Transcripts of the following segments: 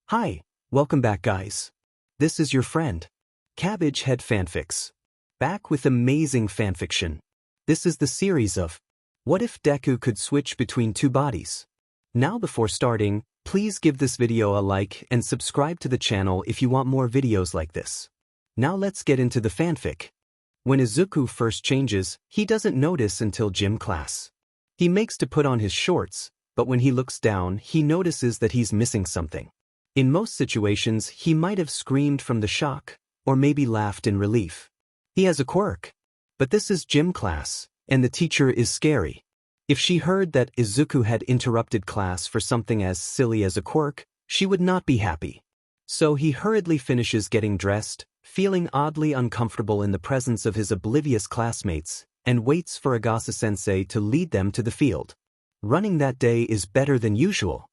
Hi, welcome back guys. This is your friend, Cabbage Head Fanfics. Back with amazing fanfiction. This is the series of What if Deku could switch between two bodies? Now before starting, please give this video a like and subscribe to the channel if you want more videos like this. Now let's get into the fanfic. When Izuku first changes, he doesn't notice until gym class. He makes to put on his shorts, but when he looks down, he notices that he's missing something. In most situations, he might have screamed from the shock, or maybe laughed in relief. He has a quirk. But this is gym class, and the teacher is scary. If she heard that Izuku had interrupted class for something as silly as a quirk, she would not be happy. So he hurriedly finishes getting dressed, feeling oddly uncomfortable in the presence of his oblivious classmates, and waits for Agasa-sensei to lead them to the field. Running that day is better than usual.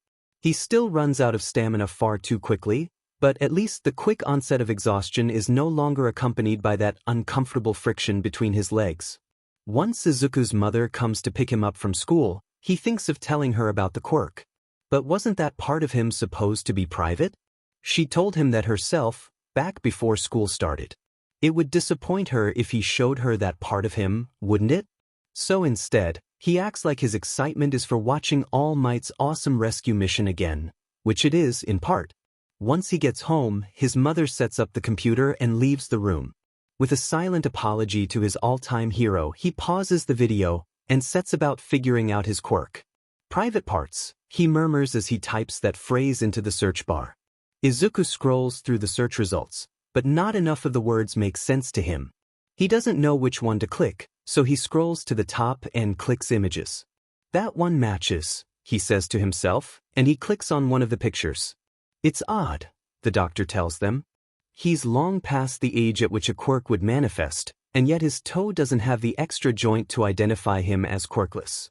He still runs out of stamina far too quickly, but at least the quick onset of exhaustion is no longer accompanied by that uncomfortable friction between his legs. Once Izuku's mother comes to pick him up from school, he thinks of telling her about the quirk. But wasn't that part of him supposed to be private? She told him that herself, back before school started. It would disappoint her if he showed her that part of him, wouldn't it? So instead, he acts like his excitement is for watching All Might's awesome rescue mission again, which it is, in part. Once he gets home, his mother sets up the computer and leaves the room. With a silent apology to his all-time hero, he pauses the video and sets about figuring out his quirk. Private parts, he murmurs as he types that phrase into the search bar. Izuku scrolls through the search results, but not enough of the words make sense to him. He doesn't know which one to click, so he scrolls to the top and clicks images. That one matches, he says to himself, and he clicks on one of the pictures. It's odd, the doctor tells them. He's long past the age at which a quirk would manifest, and yet his toe doesn't have the extra joint to identify him as quirkless.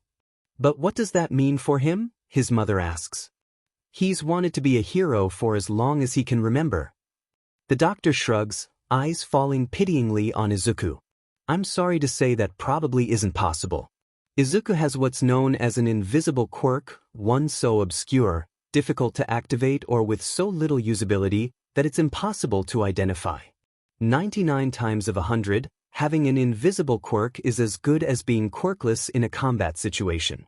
But what does that mean for him? His mother asks. He's wanted to be a hero for as long as he can remember. The doctor shrugs, eyes falling pityingly on Izuku. I'm sorry to say that probably isn't possible. Izuku has what's known as an invisible quirk, one so obscure, difficult to activate or with so little usability that it's impossible to identify. 99 times of 100, having an invisible quirk is as good as being quirkless in a combat situation.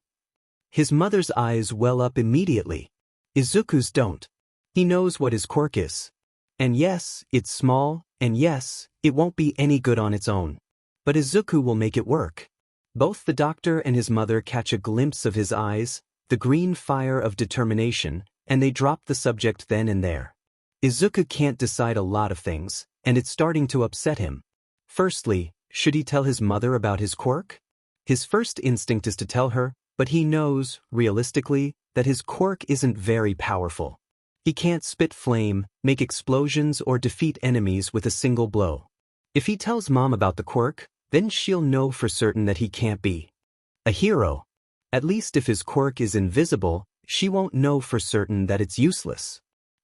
His mother's eyes well up immediately. Izuku's don't. He knows what his quirk is. And yes, it's small, and yes, it won't be any good on its own. But Izuku will make it work. Both the doctor and his mother catch a glimpse of his eyes, the green fire of determination, and they drop the subject then and there. Izuku can't decide a lot of things, and it's starting to upset him. Firstly, should he tell his mother about his quirk? His first instinct is to tell her, but he knows, realistically, that his quirk isn't very powerful. He can't spit flame, make explosions, or defeat enemies with a single blow. If he tells Mom about the quirk, then she'll know for certain that he can't be a hero. At least if his quirk is invisible, she won't know for certain that it's useless.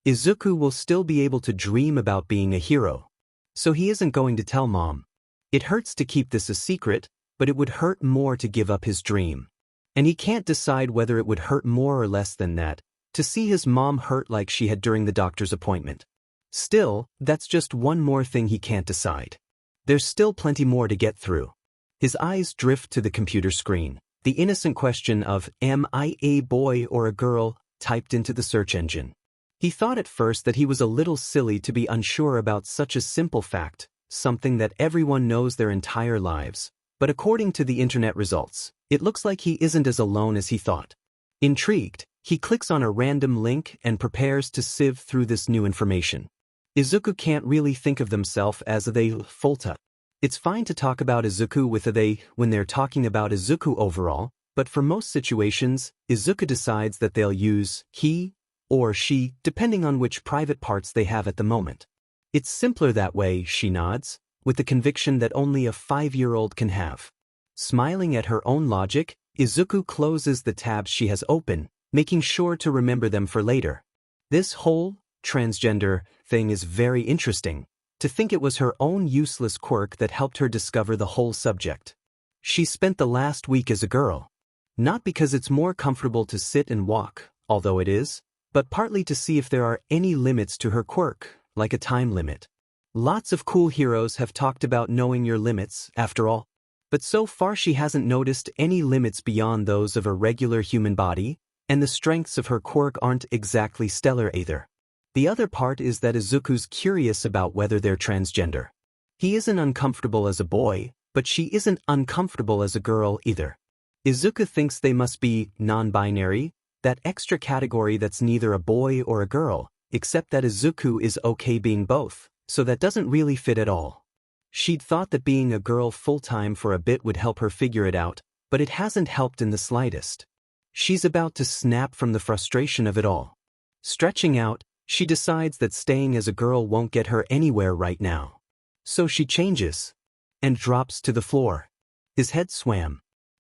Izuku will still be able to dream about being a hero. So he isn't going to tell Mom. It hurts to keep this a secret, but it would hurt more to give up his dream. And he can't decide whether it would hurt more or less than that, to see his mom hurt like she had during the doctor's appointment. Still, that's just one more thing he can't decide. There's still plenty more to get through. His eyes drift to the computer screen. The innocent question of, am I a boy or a girl, typed into the search engine. He thought at first that he was a little silly to be unsure about such a simple fact, something that everyone knows their entire lives. But according to the internet results, it looks like he isn't as alone as he thought. Intrigued, he clicks on a random link and prepares to sieve through this new information. Izuku can't really think of themselves as a they Folta. It's fine to talk about Izuku with a they when they're talking about Izuku overall, but for most situations, Izuku decides that they'll use he or she depending on which private parts they have at the moment. It's simpler that way, she nods, with the conviction that only a 5-year-old can have. Smiling at her own logic, Izuku closes the tabs she has open, making sure to remember them for later. This whole transgender thing is very interesting. To think it was her own useless quirk that helped her discover the whole subject. She spent the last week as a girl. Not because it's more comfortable to sit and walk, although it is, but partly to see if there are any limits to her quirk, like a time limit. Lots of cool heroes have talked about knowing your limits, after all. But so far she hasn't noticed any limits beyond those of a regular human body, and the strengths of her quirk aren't exactly stellar either. The other part is that Izuku's curious about whether they're transgender. He isn't uncomfortable as a boy, but she isn't uncomfortable as a girl either. Izuku thinks they must be non-binary, that extra category that's neither a boy or a girl, except that Izuku is okay being both, so that doesn't really fit at all. She'd thought that being a girl full-time for a bit would help her figure it out, but it hasn't helped in the slightest. She's about to snap from the frustration of it all. Stretching out, she decides that staying as a girl won't get her anywhere right now. So she changes and drops to the floor. His head swam.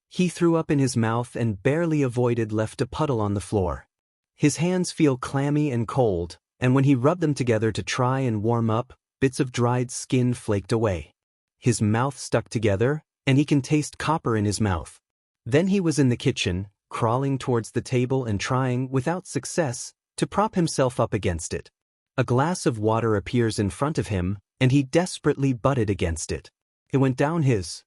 He threw up in his mouth and barely avoided left a puddle on the floor. His hands feel clammy and cold, and when he rubbed them together to try and warm up, bits of dried skin flaked away. His mouth stuck together, and he can taste copper in his mouth. Then he was in the kitchen, crawling towards the table and trying, without success, to prop himself up against it. A glass of water appears in front of him, and he desperately butted against it. It went down his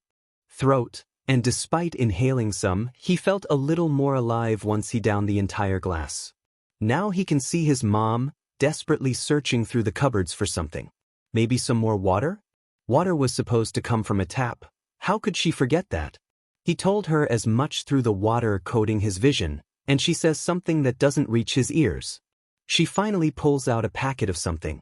throat, and despite inhaling some, he felt a little more alive once he downed the entire glass. Now he can see his mom, desperately searching through the cupboards for something. Maybe some more water? Water was supposed to come from a tap. How could she forget that? He told her as much through the water coating his vision, and she says something that doesn't reach his ears. She finally pulls out a packet of something.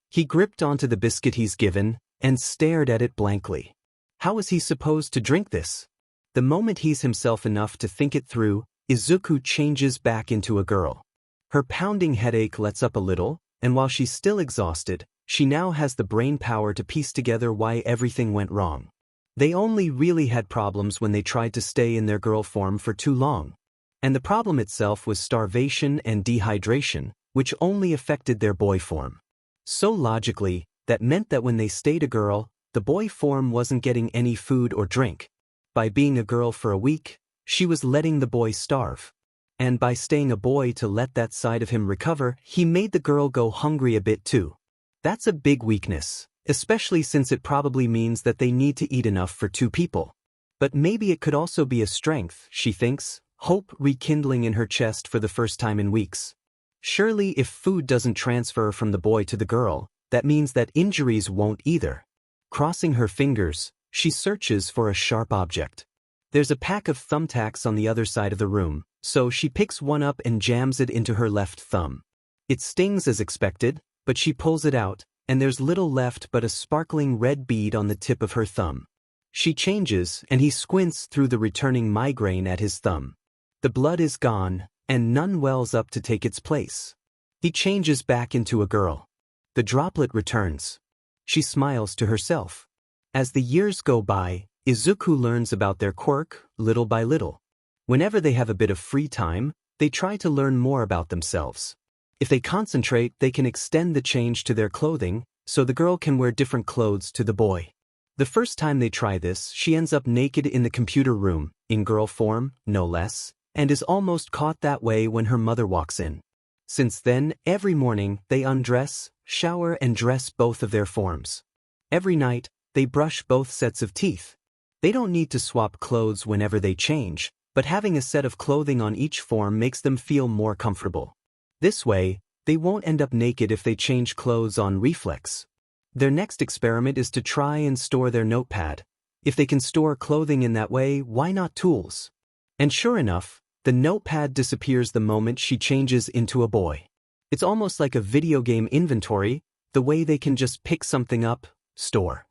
He gripped onto the biscuit he's given, and stared at it blankly. How is he supposed to drink this? The moment he's himself enough to think it through, Izuku changes back into a girl. Her pounding headache lets up a little, and while she's still exhausted, she now has the brain power to piece together why everything went wrong. They only really had problems when they tried to stay in their girl form for too long. And the problem itself was starvation and dehydration, which only affected their boy form. So logically, that meant that when they stayed a girl, the boy form wasn't getting any food or drink. By being a girl for a week, she was letting the boy starve. And by staying a boy to let that side of him recover, he made the girl go hungry a bit too. That's a big weakness, especially since it probably means that they need to eat enough for two people. But maybe it could also be a strength, she thinks, hope rekindling in her chest for the first time in weeks. Surely if food doesn't transfer from the boy to the girl, that means that injuries won't either. Crossing her fingers, she searches for a sharp object. There's a pack of thumbtacks on the other side of the room, so she picks one up and jams it into her left thumb. It stings as expected, but she pulls it out, and there's little left but a sparkling red bead on the tip of her thumb. She changes, and he squints through the returning migraine at his thumb. The blood is gone, and none wells up to take its place. He changes back into a girl. The droplet returns. She smiles to herself. As the years go by, Izuku learns about their quirk, little by little. Whenever they have a bit of free time, they try to learn more about themselves. If they concentrate, they can extend the change to their clothing, so the girl can wear different clothes to the boy. The first time they try this, she ends up naked in the computer room, in girl form, no less, and is almost caught that way when her mother walks in. Since then, every morning, they undress, shower and dress both of their forms. Every night, they brush both sets of teeth. They don't need to swap clothes whenever they change, but having a set of clothing on each form makes them feel more comfortable. This way, they won't end up naked if they change clothes on reflex. Their next experiment is to try and store their notepad. If they can store clothing in that way, why not tools? And sure enough, the notepad disappears the moment she changes into a boy. It's almost like a video game inventory, the way they can just pick something up, store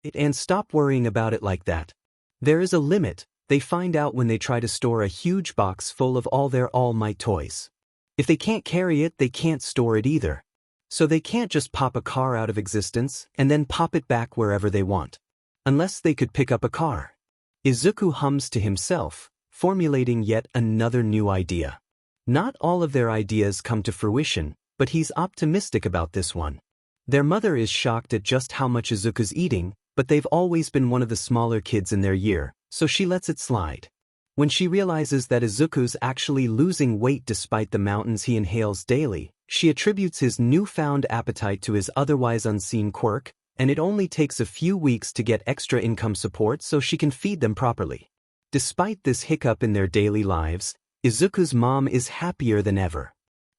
it, and stop worrying about it like that. There is a limit, they find out when they try to store a huge box full of all their All Might toys. If they can't carry it, they can't store it either. So they can't just pop a car out of existence and then pop it back wherever they want. Unless they could pick up a car. Izuku hums to himself, formulating yet another new idea. Not all of their ideas come to fruition, but he's optimistic about this one. Their mother is shocked at just how much Izuku's eating, but they've always been one of the smaller kids in their year, so she lets it slide. When she realizes that Izuku's actually losing weight despite the mountains he inhales daily, she attributes his newfound appetite to his otherwise unseen quirk, and it only takes a few weeks to get extra income support so she can feed them properly. Despite this hiccup in their daily lives, Izuku's mom is happier than ever.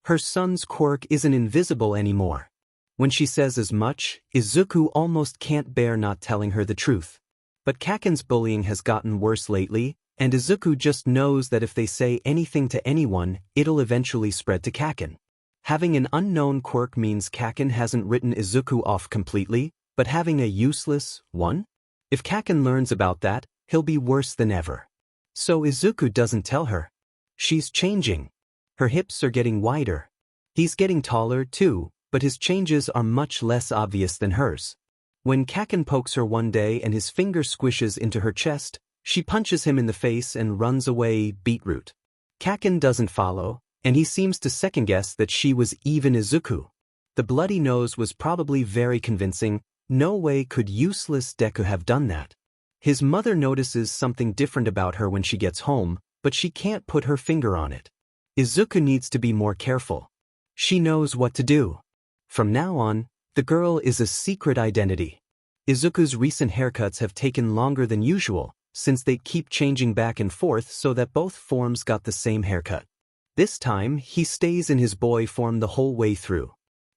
Her son's quirk isn't invisible anymore. When she says as much, Izuku almost can't bear not telling her the truth. But Kaken's bullying has gotten worse lately, and Izuku just knows that if they say anything to anyone, it'll eventually spread to Kaken. Having an unknown quirk means Kaken hasn't written Izuku off completely, but having a useless one? If Kaken learns about that, he'll be worse than ever. So Izuku doesn't tell her. She's changing. Her hips are getting wider. He's getting taller too, but his changes are much less obvious than hers. When Kaken pokes her one day and his finger squishes into her chest, she punches him in the face and runs away beetroot. Kaken doesn't follow, and he seems to second-guess that she was even Izuku. The bloody nose was probably very convincing. No way could useless Deku have done that. His mother notices something different about her when she gets home, but she can't put her finger on it. Izuku needs to be more careful. She knows what to do. From now on, the girl is a secret identity. Izuku's recent haircuts have taken longer than usual, since they keep changing back and forth so that both forms got the same haircut. This time, he stays in his boy form the whole way through.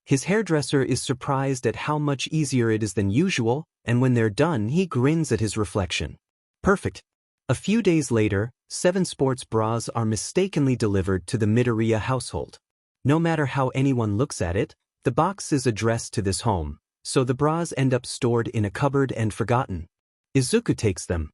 His hairdresser is surprised at how much easier it is than usual, and when they're done, he grins at his reflection. Perfect. A few days later, 7 sports bras are mistakenly delivered to the Midoriya household. No matter how anyone looks at it, the box is addressed to this home, so the bras end up stored in a cupboard and forgotten. Izuku takes them.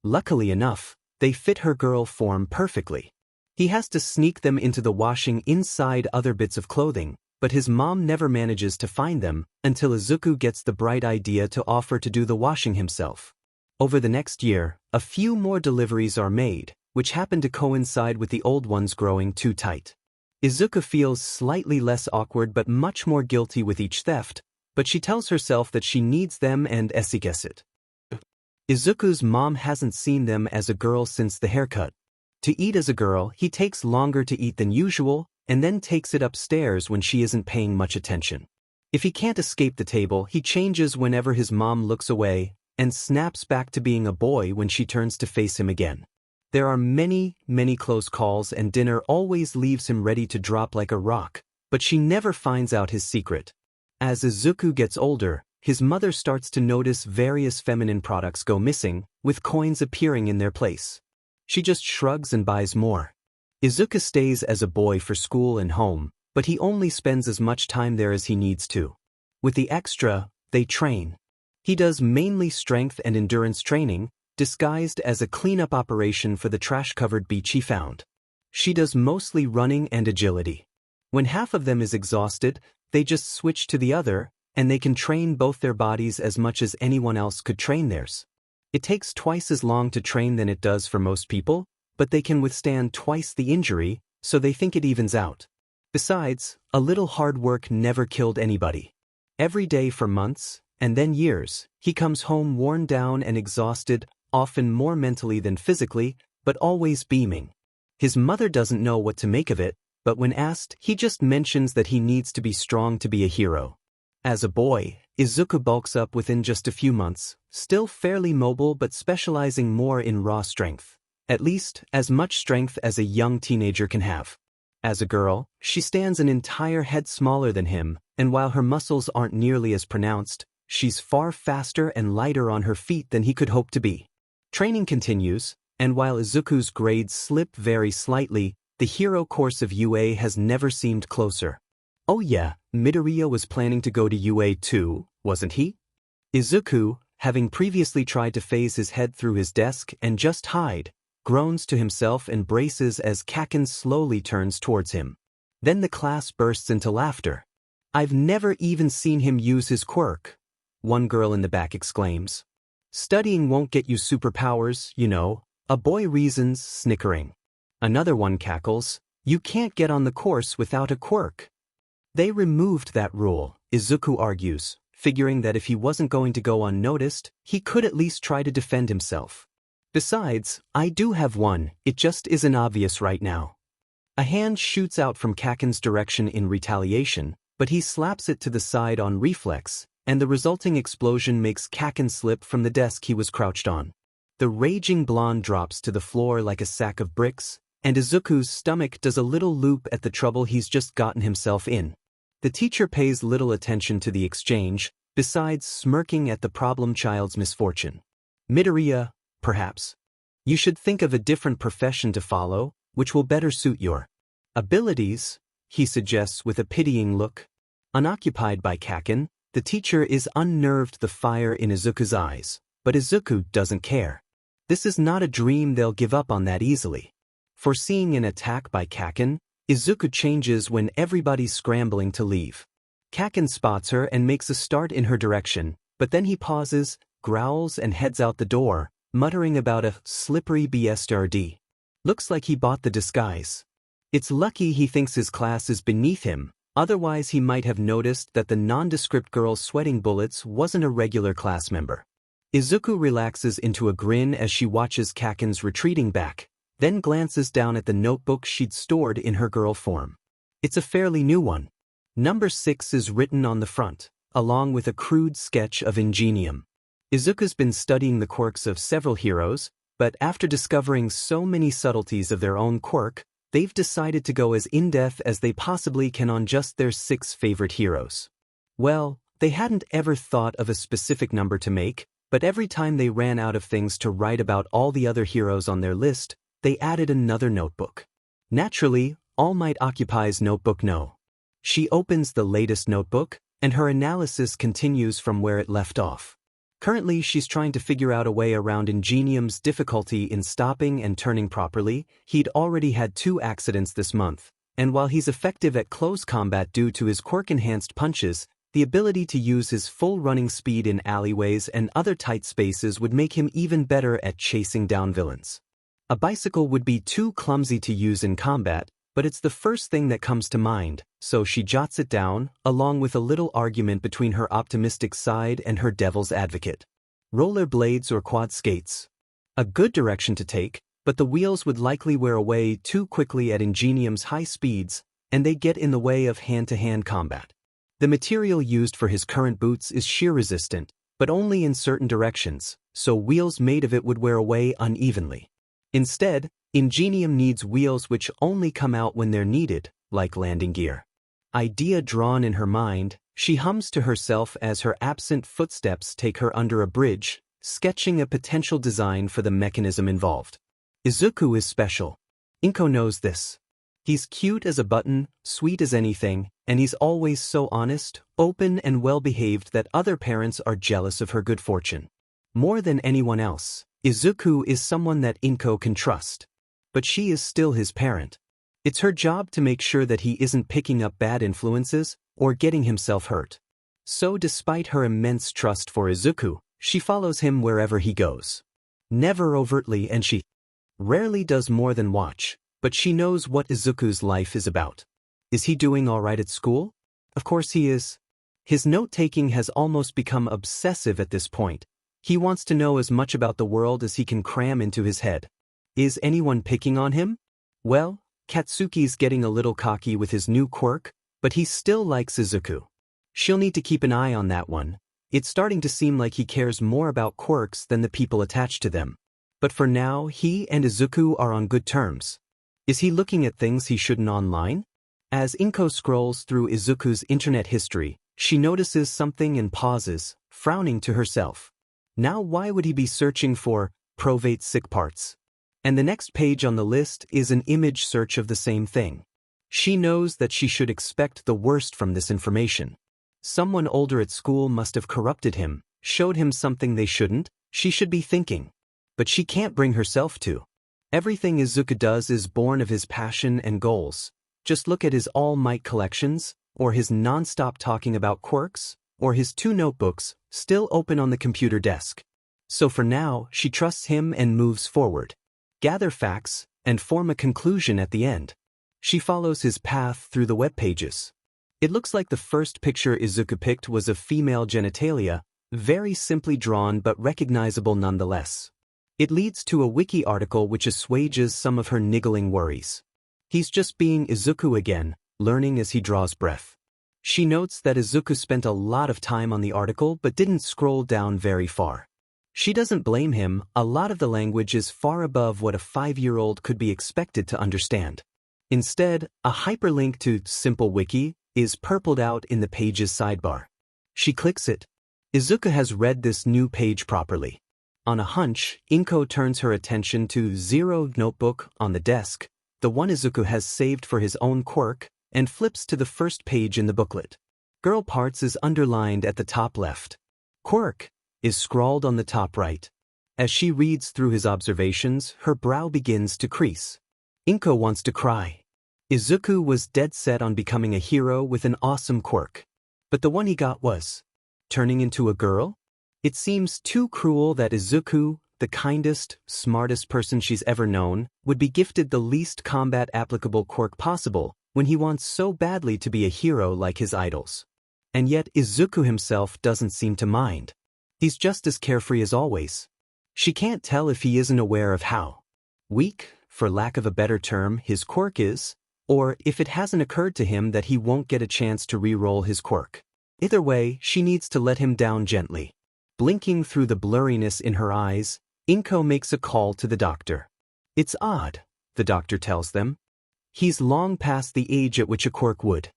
Luckily enough, they fit her girl form perfectly. He has to sneak them into the washing inside other bits of clothing, but his mom never manages to find them until Izuku gets the bright idea to offer to do the washing himself. Over the next year, a few more deliveries are made, which happen to coincide with the old ones growing too tight. Izuku feels slightly less awkward but much more guilty with each theft, but she tells herself that she needs them and gets it. Izuku's mom hasn't seen them as a girl since the haircut. To eat as a girl, he takes longer to eat than usual, and then takes it upstairs when she isn't paying much attention. If he can't escape the table, he changes whenever his mom looks away, and snaps back to being a boy when she turns to face him again. There are many close calls, and dinner always leaves him ready to drop like a rock, but she never finds out his secret. As Izuku gets older, his mother starts to notice various feminine products go missing, with coins appearing in their place. She just shrugs and buys more. Izuku stays as a boy for school and home, but he only spends as much time there as he needs to. With the extra, they train. He does mainly strength and endurance training, disguised as a cleanup operation for the trash-covered beach he found. She does mostly running and agility. When half of them is exhausted, they just switch to the other, and they can train both their bodies as much as anyone else could train theirs. It takes twice as long to train than it does for most people, but they can withstand twice the injury, so they think it evens out. Besides, a little hard work never killed anybody. Every day for months, and then years, he comes home worn down and exhausted, often more mentally than physically, but always beaming. His mother doesn't know what to make of it, but when asked, he just mentions that he needs to be strong to be a hero. As a boy, Izuku bulks up within just a few months, still fairly mobile but specializing more in raw strength. At least, as much strength as a young teenager can have. As a girl, she stands an entire head smaller than him, and while her muscles aren't nearly as pronounced, she's far faster and lighter on her feet than he could hope to be. Training continues, and while Izuku's grades slip very slightly, the hero course of UA has never seemed closer. Oh yeah, Midoriya was planning to go to UA too, wasn't he? Izuku, having previously tried to phase his head through his desk and just hide, groans to himself and braces as Kaken slowly turns towards him. Then the class bursts into laughter. "I've never even seen him use his quirk," one girl in the back exclaims. "Studying won't get you superpowers, you know," a boy reasons, snickering. Another one cackles, "You can't get on the course without a quirk." They removed that rule, Izuku argues, figuring that if he wasn't going to go unnoticed, he could at least try to defend himself. Besides, I do have one, it just isn't obvious right now. A hand shoots out from Kaken's direction in retaliation, but he slaps it to the side on reflex, and the resulting explosion makes Kaken slip from the desk he was crouched on. The raging blonde drops to the floor like a sack of bricks, and Izuku's stomach does a little loop at the trouble he's just gotten himself in. The teacher pays little attention to the exchange, besides smirking at the problem child's misfortune. Midoriya, perhaps. You should think of a different profession to follow, which will better suit your abilities, he suggests with a pitying look. Unoccupied by Kaken, the teacher is unnerved the fire in Izuku's eyes, but Izuku doesn't care. This is not a dream they'll give up on that easily. Foreseeing an attack by Kaken, Izuku changes when everybody's scrambling to leave. Kaken spots her and makes a start in her direction, but then he pauses, growls and heads out the door, muttering about a slippery bastard. Looks like he bought the disguise. It's lucky he thinks his class is beneath him, otherwise he might have noticed that the nondescript girl sweating bullets wasn't a regular class member. Izuku relaxes into a grin as she watches Kaken's retreating back, then glances down at the notebook she'd stored in her girl form. It's a fairly new one. Number 6 is written on the front, along with a crude sketch of Ingenium. Izuku's been studying the quirks of several heroes, but after discovering so many subtleties of their own quirk, they've decided to go as in-depth as they possibly can on just their 6 favorite heroes. Well, they hadn't ever thought of a specific number to make, but every time they ran out of things to write about all the other heroes on their list, they added another notebook. Naturally, All Might occupies notebook No. She opens the latest notebook, and her analysis continues from where it left off. Currently, she's trying to figure out a way around Ingenium's difficulty in stopping and turning properly. He'd already had 2 accidents this month, and while he's effective at close combat due to his quirk-enhanced punches, the ability to use his full running speed in alleyways and other tight spaces would make him even better at chasing down villains. A bicycle would be too clumsy to use in combat, but it's the first thing that comes to mind, so she jots it down, along with a little argument between her optimistic side and her devil's advocate. Roller blades or quad skates. A good direction to take, but the wheels would likely wear away too quickly at Ingenium's high speeds, and they get in the way of hand-to-hand combat. The material used for his current boots is shear resistant, but only in certain directions, so wheels made of it would wear away unevenly. Instead, Ingenium needs wheels which only come out when they're needed, like landing gear. Idea drawn in her mind, she hums to herself as her absent footsteps take her under a bridge, sketching a potential design for the mechanism involved. Izuku is special. Inko knows this. He's cute as a button, sweet as anything, and he's always so honest, open and well-behaved that other parents are jealous of her good fortune. More than anyone else, Izuku is someone that Inko can trust. But she is still his parent. It's her job to make sure that he isn't picking up bad influences or getting himself hurt. So despite her immense trust for Izuku, she follows him wherever he goes. Never overtly, and she rarely does more than watch, but she knows what Izuku's life is about. Is he doing all right at school? Of course he is. His note-taking has almost become obsessive at this point. He wants to know as much about the world as he can cram into his head. Is anyone picking on him? Well, Katsuki's getting a little cocky with his new quirk, but he still likes Izuku. She'll need to keep an eye on that one. It's starting to seem like he cares more about quirks than the people attached to them. But for now, he and Izuku are on good terms. Is he looking at things he shouldn't online? As Inko scrolls through Izuku's internet history, she notices something and pauses, frowning to herself. Now why would he be searching for provate sick parts? And the next page on the list is an image search of the same thing. She knows that she should expect the worst from this information. Someone older at school must have corrupted him, showed him something they shouldn't, she should be thinking. But she can't bring herself to. Everything Izuku does is born of his passion and goals. Just look at his All Might collections, or his non-stop talking about quirks, or his 2 notebooks, still open on the computer desk. So for now, she trusts him and moves forward. Gather facts, and form a conclusion at the end. She follows his path through the web pages. It looks like the first picture Izuku picked was of female genitalia, very simply drawn but recognizable nonetheless. It leads to a wiki article which assuages some of her niggling worries. He's just being Izuku again, learning as he draws breath. She notes that Izuku spent a lot of time on the article but didn't scroll down very far. She doesn't blame him, a lot of the language is far above what a 5-year-old could be expected to understand. Instead, a hyperlink to Simple Wiki is purpled out in the page's sidebar. She clicks it. Izuku has read this new page properly. On a hunch, Inko turns her attention to Zero notebook on the desk, the one Izuku has saved for his own quirk, and flips to the first page in the booklet. Girl parts is underlined at the top left. Quirk is scrawled on the top right. As she reads through his observations, her brow begins to crease. Inko wants to cry. Izuku was dead set on becoming a hero with an awesome quirk. But the one he got was turning into a girl? It seems too cruel that Izuku, the kindest, smartest person she's ever known, would be gifted the least combat-applicable quirk possible when he wants so badly to be a hero like his idols. And yet Izuku himself doesn't seem to mind. He's just as carefree as always. She can't tell if he isn't aware of how weak, for lack of a better term, his quirk is, or if it hasn't occurred to him that he won't get a chance to re-roll his quirk. Either way, she needs to let him down gently. Blinking through the blurriness in her eyes, Inko makes a call to the doctor. It's odd, the doctor tells them. He's long past the age at which a quirk would.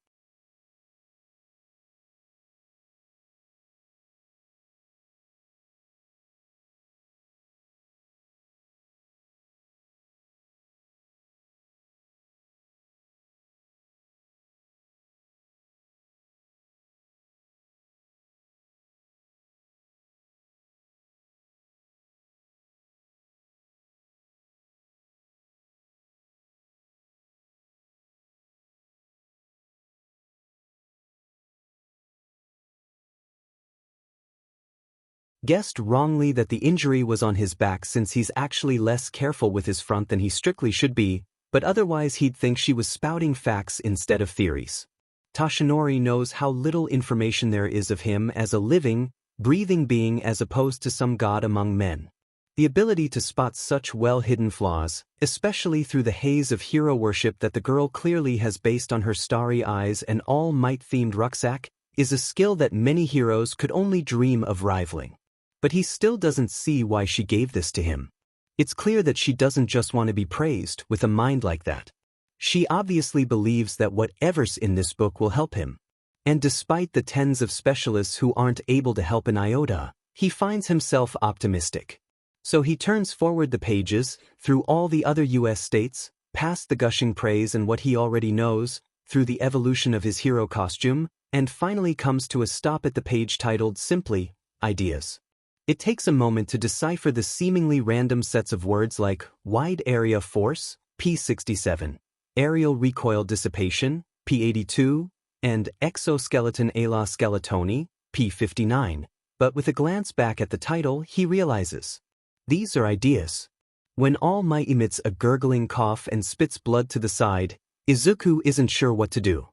Guessed wrongly that the injury was on his back since he's actually less careful with his front than he strictly should be, but otherwise he'd think she was spouting facts instead of theories. Toshinori knows how little information there is of him as a living, breathing being as opposed to some god among men. The ability to spot such well-hidden flaws, especially through the haze of hero worship that the girl clearly has based on her starry eyes and all-might-themed rucksack, is a skill that many heroes could only dream of rivaling. But he still doesn't see why she gave this to him. It's clear that she doesn't just want to be praised with a mind like that. She obviously believes that whatever's in this book will help him. And despite the tens of specialists who aren't able to help an iota, he finds himself optimistic. So he turns forward the pages, through all the other US states, past the gushing praise and what he already knows, through the evolution of his hero costume, and finally comes to a stop at the page titled simply, Ideas. It takes a moment to decipher the seemingly random sets of words like Wide Area Force, P67, Aerial Recoil Dissipation, P82, and Exoskeleton Ala Skeletoni, P59, but with a glance back at the title he realizes. These are ideas. When All Might emits a gurgling cough and spits blood to the side, Izuku isn't sure what to do.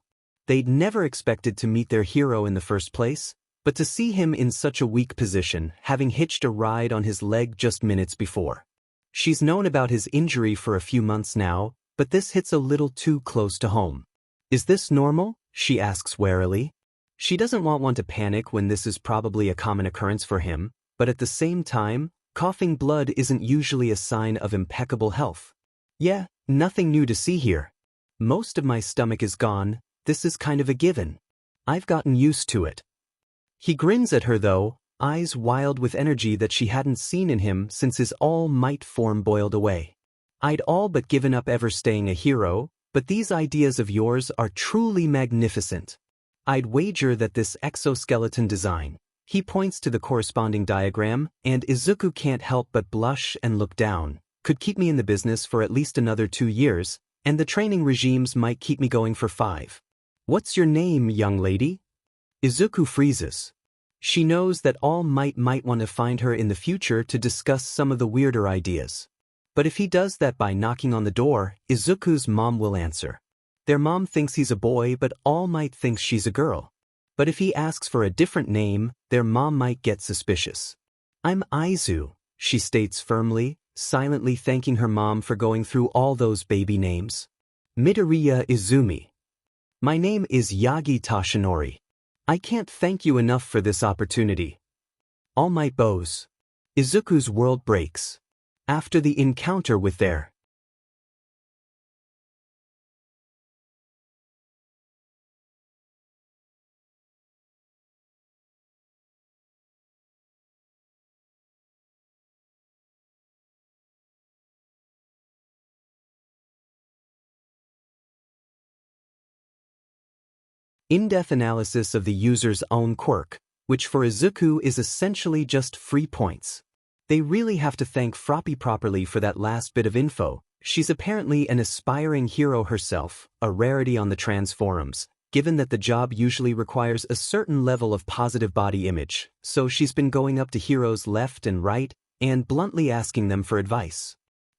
They'd never expected to meet their hero in the first place, but to see him in such a weak position, having hitched a ride on his leg just minutes before. She's known about his injury for a few months now, but this hits a little too close to home. Is this normal? She asks warily. She doesn't want one to panic when this is probably a common occurrence for him, but at the same time, coughing blood isn't usually a sign of impeccable health. Yeah, nothing new to see here. Most of my stomach is gone, this is kind of a given. I've gotten used to it. He grins at her though, eyes wild with energy that she hadn't seen in him since his all-might form boiled away. I'd all but given up ever staying a hero, but these ideas of yours are truly magnificent. I'd wager that this exoskeleton design, he points to the corresponding diagram, and Izuku can't help but blush and look down, could keep me in the business for at least another 2 years, and the training regimes might keep me going for 5. What's your name, young lady? Izuku freezes. She knows that All Might want to find her in the future to discuss some of the weirder ideas. But if he does that by knocking on the door, Izuku's mom will answer. Their mom thinks he's a boy, but All Might thinks she's a girl. But if he asks for a different name, their mom might get suspicious. I'm Izu, she states firmly, silently thanking her mom for going through all those baby names. Midoriya Izumi. My name is Yagi Tashinori. I can't thank you enough for this opportunity. All Might bows. Izuku's world breaks. After the encounter with their in-depth analysis of the user's own quirk, which for Izuku is essentially just free points. They really have to thank Froppy properly for that last bit of info. She's apparently an aspiring hero herself, a rarity on the trans forums, given that the job usually requires a certain level of positive body image, so she's been going up to heroes left and right, and bluntly asking them for advice.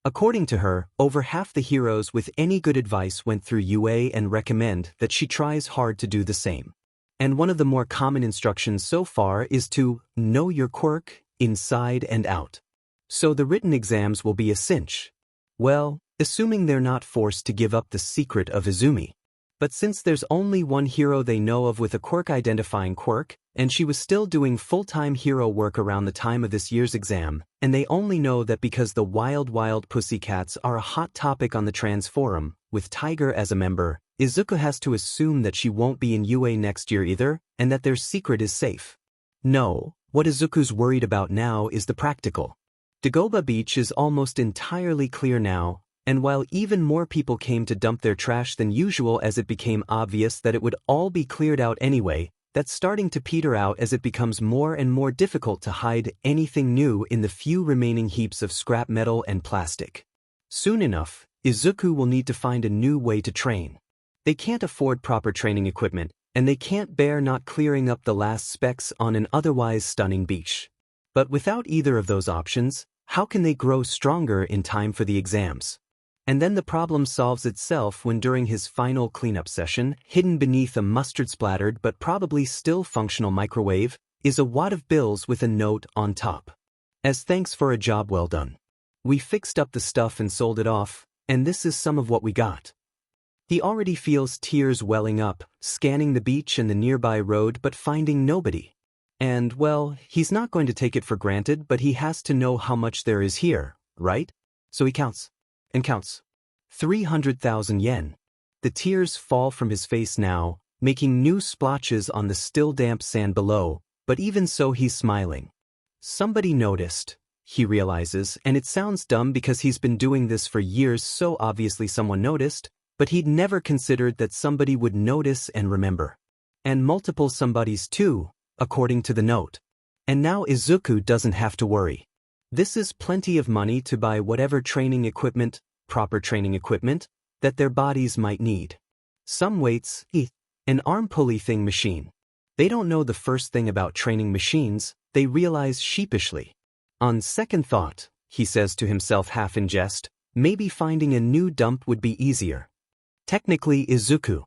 According to her, over half the heroes with any good advice went through UA and recommend that she tries hard to do the same. And one of the more common instructions so far is to know your quirk, inside and out. So the written exams will be a cinch. Well, assuming they're not forced to give up the secret of Izumi. But since there's only one hero they know of with a quirk-identifying quirk, and she was still doing full-time hero work around the time of this year's exam, and they only know that because the wild pussycats are a hot topic on the trans forum, with Tiger as a member, Izuku has to assume that she won't be in UA next year either, and that their secret is safe. No, what Izuku's worried about now is the practical. Dagobah Beach is almost entirely clear now, and while even more people came to dump their trash than usual as it became obvious that it would all be cleared out anyway, that's starting to peter out as it becomes more and more difficult to hide anything new in the few remaining heaps of scrap metal and plastic. Soon enough, Izuku will need to find a new way to train. They can't afford proper training equipment, and they can't bear not clearing up the last specks on an otherwise stunning beach. But without either of those options, how can they grow stronger in time for the exams? And then the problem solves itself when during his final cleanup session, hidden beneath a mustard-splattered but probably still functional microwave, is a wad of bills with a note on top. As thanks for a job well done. We fixed up the stuff and sold it off, and this is some of what we got. He already feels tears welling up, scanning the beach and the nearby road but finding nobody. And, well, he's not going to take it for granted, but he has to know how much there is here, right? So he counts. And counts. 300,000 yen. The tears fall from his face now, making new splotches on the still damp sand below, but even so he's smiling. Somebody noticed, he realizes, and it sounds dumb because he's been doing this for years, so obviously someone noticed, but he'd never considered that somebody would notice and remember. And multiple somebodies too, according to the note. And now Izuku doesn't have to worry. This is plenty of money to buy whatever training equipment, proper training equipment, that their bodies might need. Some weights, an arm pulley thing machine. They don't know the first thing about training machines, they realize sheepishly. On second thought, he says to himself half in jest, maybe finding a new dump would be easier. Technically Izuku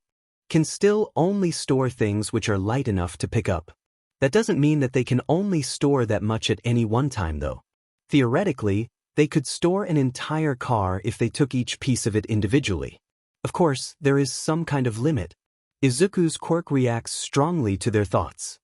can still only store things which are light enough to pick up. That doesn't mean that they can only store that much at any one time though. Theoretically, they could store an entire car if they took each piece of it individually. Of course, there is some kind of limit. Izuku's quirk reacts strongly to their thoughts.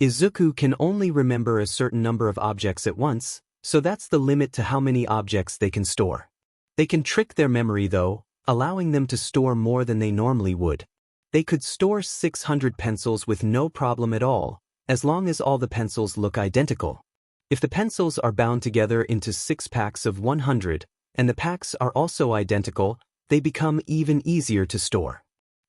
Izuku can only remember a certain number of objects at once, so that's the limit to how many objects they can store. They can trick their memory though, allowing them to store more than they normally would. They could store 600 pencils with no problem at all, as long as all the pencils look identical. If the pencils are bound together into 6 packs of 100, and the packs are also identical, they become even easier to store.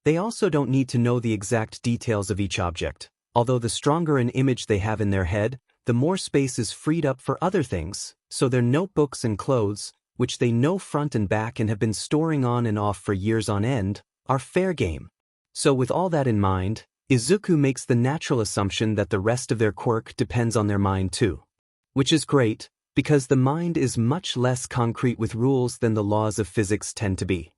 They also don't need to know the exact details of each object, although the stronger an image they have in their head, the more space is freed up for other things, so their notebooks and clothes, which they know front and back and have been storing on and off for years on end, are fair game. So with all that in mind, Izuku makes the natural assumption that the rest of their quirk depends on their mind too. Which is great, because the mind is much less concrete with rules than the laws of physics tend to be.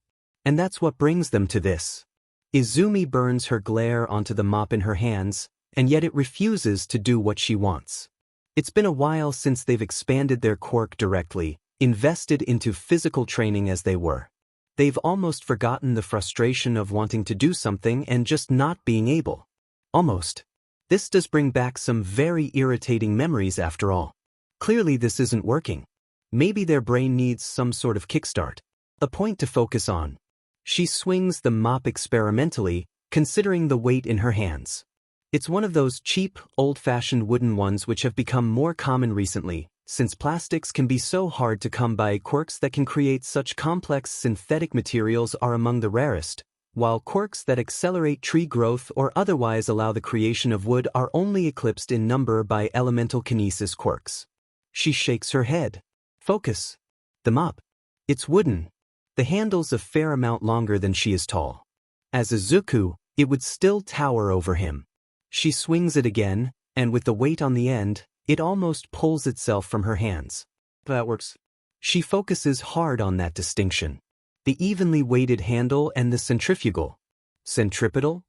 And that's what brings them to this. Izumi burns her glare onto the mop in her hands, and yet it refuses to do what she wants. It's been a while since they've expanded their quirk directly, invested into physical training as they were. They've almost forgotten the frustration of wanting to do something and just not being able. Almost. This does bring back some very irritating memories after all. Clearly this isn't working. Maybe their brain needs some sort of kickstart. A point to focus on. She swings the mop experimentally, considering the weight in her hands. It's one of those cheap, old-fashioned wooden ones which have become more common recently, since plastics can be so hard to come by. Quirks that can create such complex synthetic materials are among the rarest, while quirks that accelerate tree growth or otherwise allow the creation of wood are only eclipsed in number by elemental kinesis quirks. She shakes her head. Focus. The mop. It's wooden. The handle's a fair amount longer than she is tall. As Izuku, it would still tower over him. She swings it again, and with the weight on the end, it almost pulls itself from her hands. That works. She focuses hard on that distinction. The evenly weighted handle and the centrifugal. Centripetal?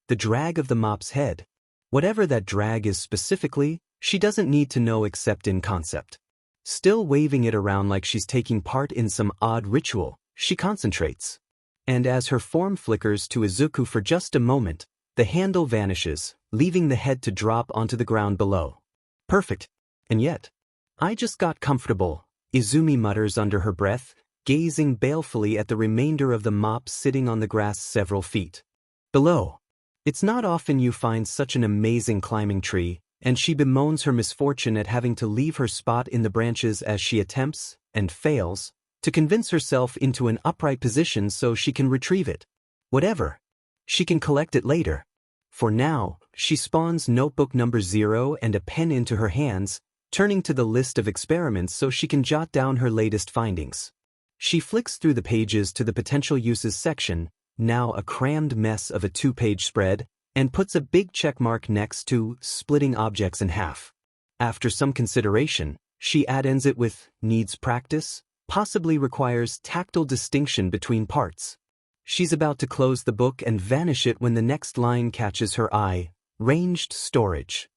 The drag of the mop's head. Whatever that drag is specifically, she doesn't need to know except in concept. Still waving it around like she's taking part in some odd ritual, she concentrates. And as her form flickers to Izuku for just a moment, the handle vanishes, leaving the head to drop onto the ground below. Perfect. And yet, I just got comfortable, Izumi mutters under her breath, gazing balefully at the remainder of the mop sitting on the grass several feet below. It's not often you find such an amazing climbing tree, and she bemoans her misfortune at having to leave her spot in the branches as she attempts, and fails, to convince herself into an upright position so she can retrieve it. Whatever. She can collect it later. For now, she spawns notebook number 0 and a pen into her hands, turning to the list of experiments so she can jot down her latest findings. She flicks through the pages to the potential uses section, now a crammed mess of a 2-page spread, and puts a big checkmark next to splitting objects in half. After some consideration, she ends it with needs practice, possibly requires tactile distinction between parts. She's about to close the book and vanish it when the next line catches her eye, ranged storage.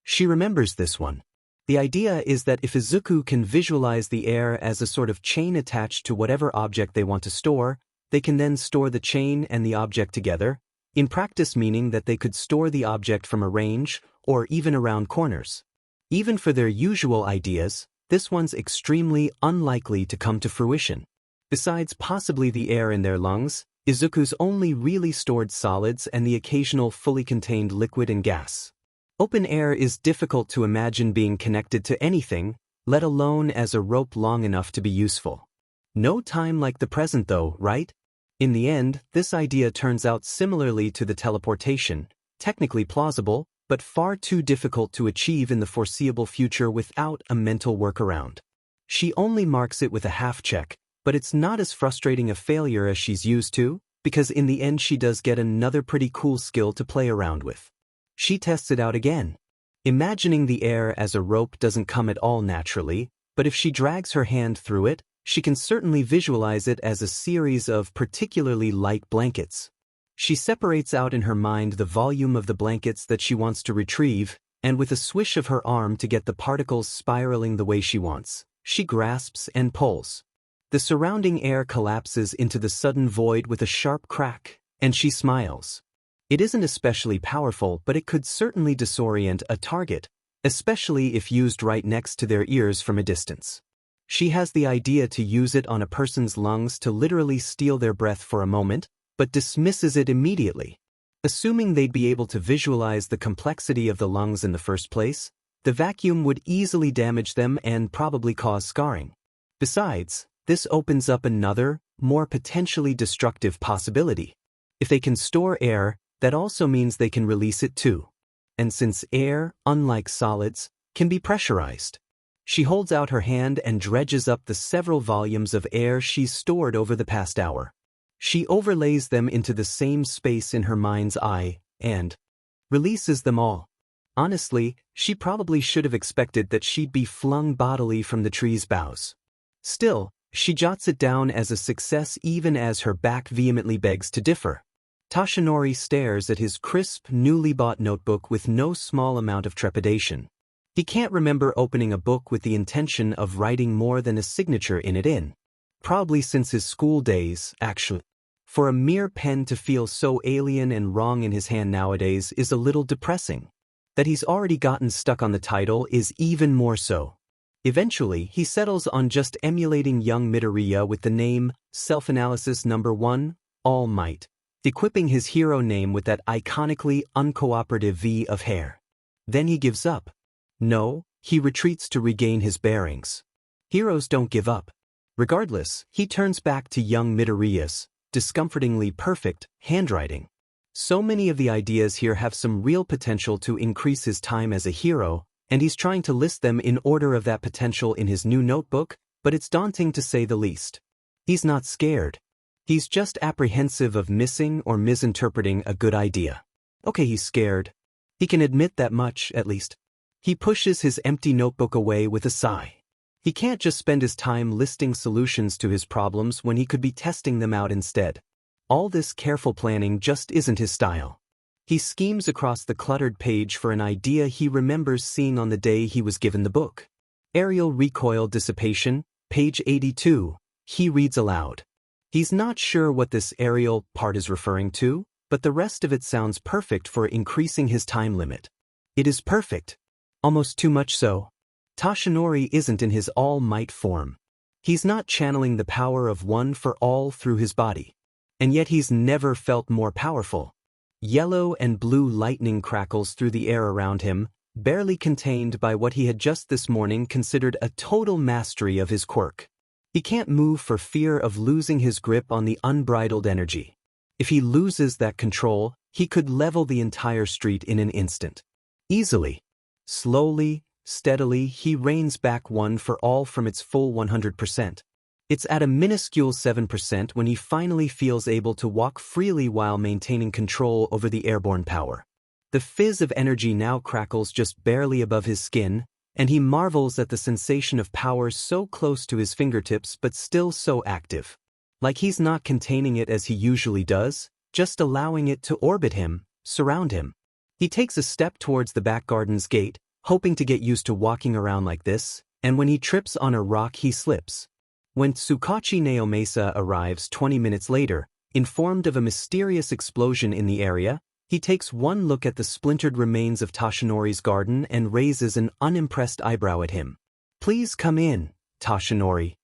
She remembers this one. The idea is that if Izuku can visualize the air as a sort of chain attached to whatever object they want to store, they can then store the chain and the object together, in practice meaning that they could store the object from a range, or even around corners. Even for their usual ideas, this one's extremely unlikely to come to fruition. Besides possibly the air in their lungs, Izuku's only really stored solids and the occasional fully contained liquid and gas. Open air is difficult to imagine being connected to anything, let alone as a rope long enough to be useful. No time like the present though, right? In the end, this idea turns out similarly to the teleportation, technically plausible, but far too difficult to achieve in the foreseeable future without a mental workaround. She only marks it with a half check, but it's not as frustrating a failure as she's used to, because in the end she does get another pretty cool skill to play around with. She tests it out again. Imagining the air as a rope doesn't come at all naturally, but if she drags her hand through it, she can certainly visualize it as a series of particularly light blankets. She separates out in her mind the volume of the blankets that she wants to retrieve, and with a swish of her arm to get the particles spiraling the way she wants, she grasps and pulls. The surrounding air collapses into the sudden void with a sharp crack, and she smiles. It isn't especially powerful, but it could certainly disorient a target, especially if used right next to their ears from a distance. She has the idea to use it on a person's lungs to literally steal their breath for a moment, but dismisses it immediately. Assuming they'd be able to visualize the complexity of the lungs in the first place, the vacuum would easily damage them and probably cause scarring. Besides, this opens up another, more potentially destructive possibility. If they can store air, that also means they can release it too. And since air, unlike solids, can be pressurized, she holds out her hand and dredges up the several volumes of air she's stored over the past hour. She overlays them into the same space in her mind's eye, and releases them all. Honestly, she probably should have expected that she'd be flung bodily from the tree's boughs. Still, she jots it down as a success even as her back vehemently begs to differ. Toshinori stares at his crisp, newly bought notebook with no small amount of trepidation. He can't remember opening a book with the intention of writing more than a signature in it. Probably since his school days, actually. For a mere pen to feel so alien and wrong in his hand nowadays is a little depressing. That he's already gotten stuck on the title is even more so. Eventually, he settles on just emulating young Midoriya with the name Self-Analysis Number 1, All Might, equipping his hero name with that iconically uncooperative V of hair. Then he gives up. No, he retreats to regain his bearings. Heroes don't give up. Regardless, he turns back to young Midoriya's discomfortingly perfect handwriting. So many of the ideas here have some real potential to increase his time as a hero, and he's trying to list them in order of that potential in his new notebook, but it's daunting to say the least. He's not scared. He's just apprehensive of missing or misinterpreting a good idea. Okay, he's scared. He can admit that much, at least. He pushes his empty notebook away with a sigh. He can't just spend his time listing solutions to his problems when he could be testing them out instead. All this careful planning just isn't his style. He schemes across the cluttered page for an idea he remembers seeing on the day he was given the book. Aerial recoil dissipation, page 82, he reads aloud. He's not sure what this aerial part is referring to, but the rest of it sounds perfect for increasing his time limit. It is perfect. Almost too much so. Tashinori isn't in his all-might form. He's not channeling the power of one for all through his body. And yet he's never felt more powerful. Yellow and blue lightning crackles through the air around him, barely contained by what he had just this morning considered a total mastery of his quirk. He can't move for fear of losing his grip on the unbridled energy. If he loses that control, he could level the entire street in an instant. Easily. Slowly, steadily, he reins back one for all from its full 100%. It's at a minuscule 7% when he finally feels able to walk freely while maintaining control over the airborne power. The fizz of energy now crackles just barely above his skin, and he marvels at the sensation of power so close to his fingertips but still so active. Like he's not containing it as he usually does, just allowing it to orbit him, surround him. He takes a step towards the back garden's gate, hoping to get used to walking around like this, and when he trips on a rock he slips. When Tsukachi Naomasa arrives 20 minutes later, informed of a mysterious explosion in the area, he takes one look at the splintered remains of Tashinori's garden and raises an unimpressed eyebrow at him. "Please come in," Tashinori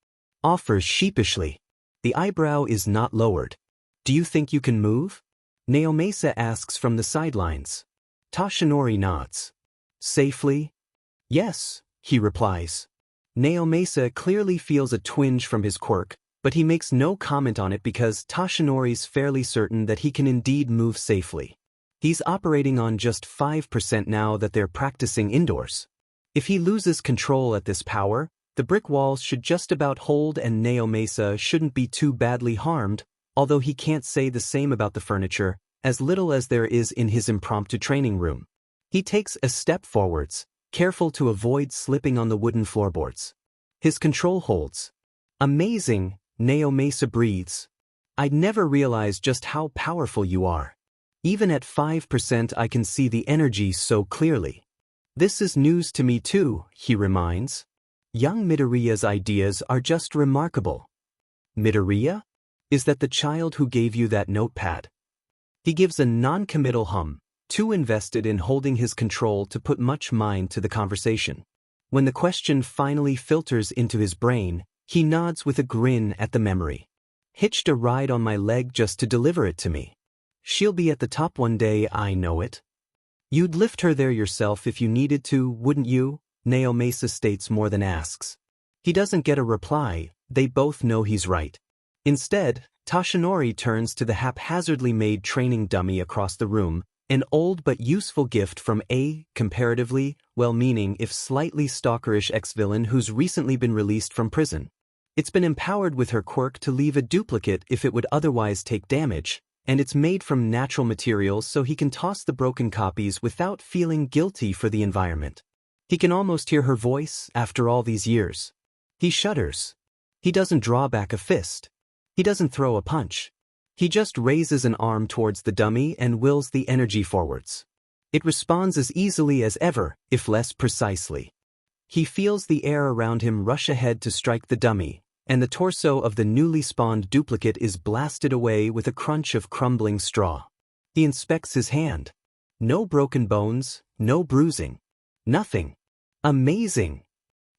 offers sheepishly. The eyebrow is not lowered. "Do you think you can move?" Naomasa asks from the sidelines. Tashinori nods. "Safely?" "Yes," he replies. Naomasa clearly feels a twinge from his quirk, but he makes no comment on it because Tashinori's fairly certain that he can indeed move safely. He's operating on just 5% now that they're practicing indoors. If he loses control at this power, the brick walls should just about hold and Naomasa shouldn't be too badly harmed, although he can't say the same about the furniture, as little as there is in his impromptu training room. He takes a step forwards, careful to avoid slipping on the wooden floorboards. His control holds. "Amazing," Naomasa breathes. "I'd never realized just how powerful you are. Even at 5% I can see the energy so clearly." "This is news to me too," he reminds. "Young Midoriya's ideas are just remarkable." "Midoriya? Is that the child who gave you that notepad?" He gives a non-committal hum, too invested in holding his control to put much mind to the conversation. When the question finally filters into his brain, he nods with a grin at the memory. "Hitched a ride on my leg just to deliver it to me. She'll be at the top one day, I know it." "You'd lift her there yourself if you needed to, wouldn't you?" Naomasa states more than asks. He doesn't get a reply, they both know he's right. Instead, Tashinori turns to the haphazardly made training dummy across the room, an old but useful gift from a, comparatively, well-meaning if slightly stalkerish ex-villain who's recently been released from prison. It's been empowered with her quirk to leave a duplicate if it would otherwise take damage, and it's made from natural materials so he can toss the broken copies without feeling guilty for the environment. He can almost hear her voice after all these years. He shudders. He doesn't draw back a fist. He doesn't throw a punch. He just raises an arm towards the dummy and wills the energy forwards. It responds as easily as ever, if less precisely. He feels the air around him rush ahead to strike the dummy, and the torso of the newly spawned duplicate is blasted away with a crunch of crumbling straw. He inspects his hand. No broken bones, no bruising. Nothing. Amazing.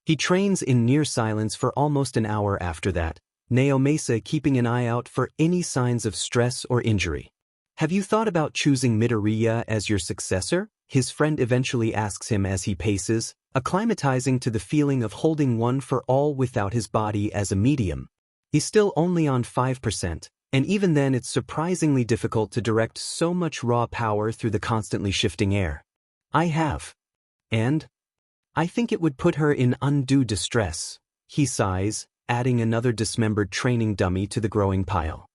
He trains in near silence for almost an hour after that, Naomasa keeping an eye out for any signs of stress or injury. Have you thought about choosing Midoriya as your successor? His friend eventually asks him as he paces, acclimatizing to the feeling of holding one for all without his body as a medium. He's still only on 5%, and even then it's surprisingly difficult to direct so much raw power through the constantly shifting air. I have. And? I think it would put her in undue distress. He sighs, adding another dismembered training dummy to the growing pile.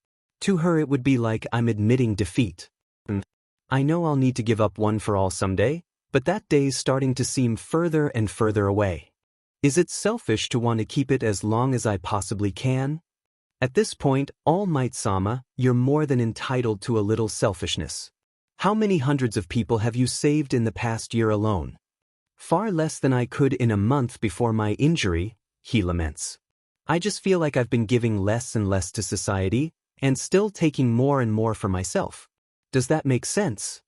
To her it would be like I'm admitting defeat. I know I'll need to give up one for all someday, but that day's starting to seem further and further away. Is it selfish to want to keep it as long as I possibly can? At this point, All Might-sama, you're more than entitled to a little selfishness. How many hundreds of people have you saved in the past year alone? Far less than I could in a month before my injury, he laments. I just feel like I've been giving less and less to society, and still taking more and more for myself. Does that make sense?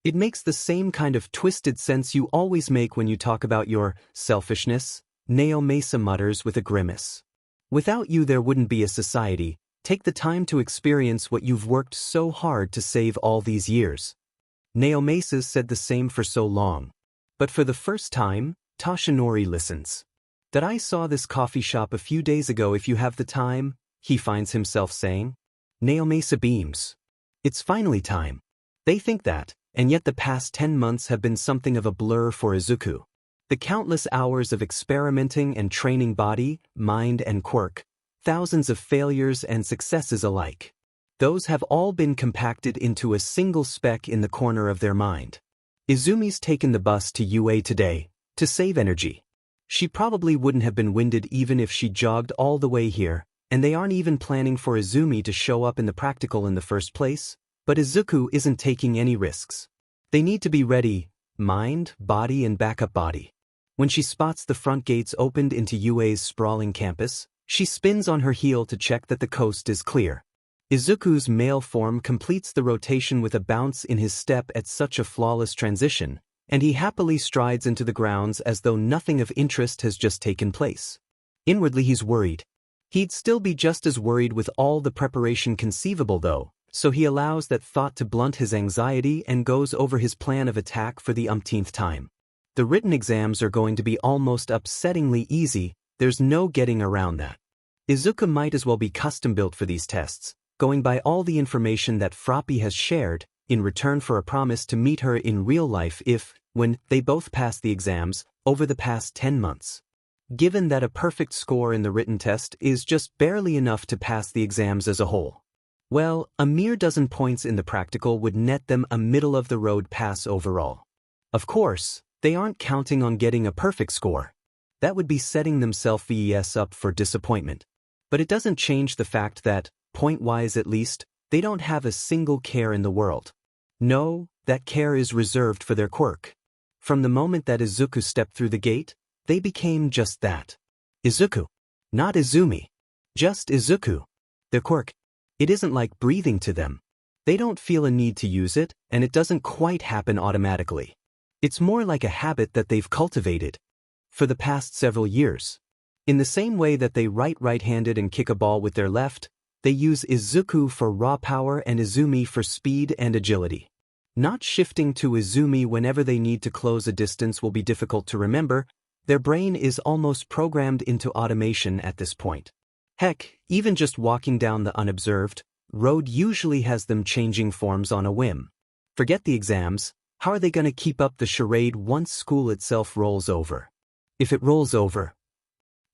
It makes the same kind of twisted sense you always make when you talk about your selfishness, Naomasa mutters with a grimace. Without you there wouldn't be a society. Take the time to experience what you've worked so hard to save all these years. Naomasa said the same for so long. But for the first time, Toshinori listens. That I saw this coffee shop a few days ago if you have the time, he finds himself saying. Naomasa beams. It's finally time. They think that, and yet the past 10 months have been something of a blur for Izuku. The countless hours of experimenting and training body, mind and Quirk, thousands of failures and successes alike. Those have all been compacted into a single speck in the corner of their mind. Izumi's taken the bus to UA today, to save energy. She probably wouldn't have been winded even if she jogged all the way here, and they aren't even planning for Izumi to show up in the practical in the first place, but Izuku isn't taking any risks. They need to be ready, mind, body and backup body. When she spots the front gates opened into UA's sprawling campus, she spins on her heel to check that the coast is clear. Izuku's male form completes the rotation with a bounce in his step at such a flawless transition, and he happily strides into the grounds as though nothing of interest has just taken place. Inwardly he's worried. He'd still be just as worried with all the preparation conceivable though, so he allows that thought to blunt his anxiety and goes over his plan of attack for the umpteenth time. The written exams are going to be almost upsettingly easy, there's no getting around that. Izuku might as well be custom-built for these tests, going by all the information that Froppy has shared, in return for a promise to meet her in real life if, when, they both pass the exams, over the past 10 months. Given that a perfect score in the written test is just barely enough to pass the exams as a whole. Well, a mere dozen points in the practical would net them a middle-of-the-road pass overall. Of course, they aren't counting on getting a perfect score. That would be setting themselves up for disappointment. But it doesn't change the fact that, point-wise at least, they don't have a single care in the world. No, that care is reserved for their Quirk. From the moment that Izuku stepped through the gate, they became just that. Izuku. Not Izumi. Just Izuku. Their Quirk. It isn't like breathing to them. They don't feel a need to use it, and it doesn't quite happen automatically. It's more like a habit that they've cultivated for the past several years. In the same way that they write right-handed and kick a ball with their left, they use Izuku for raw power and Izumi for speed and agility. Not shifting to Izumi whenever they need to close a distance will be difficult to remember. Their brain is almost programmed into automation at this point. Heck, even just walking down the unobserved road usually has them changing forms on a whim. Forget the exams, how are they going to keep up the charade once school itself rolls over? If it rolls over.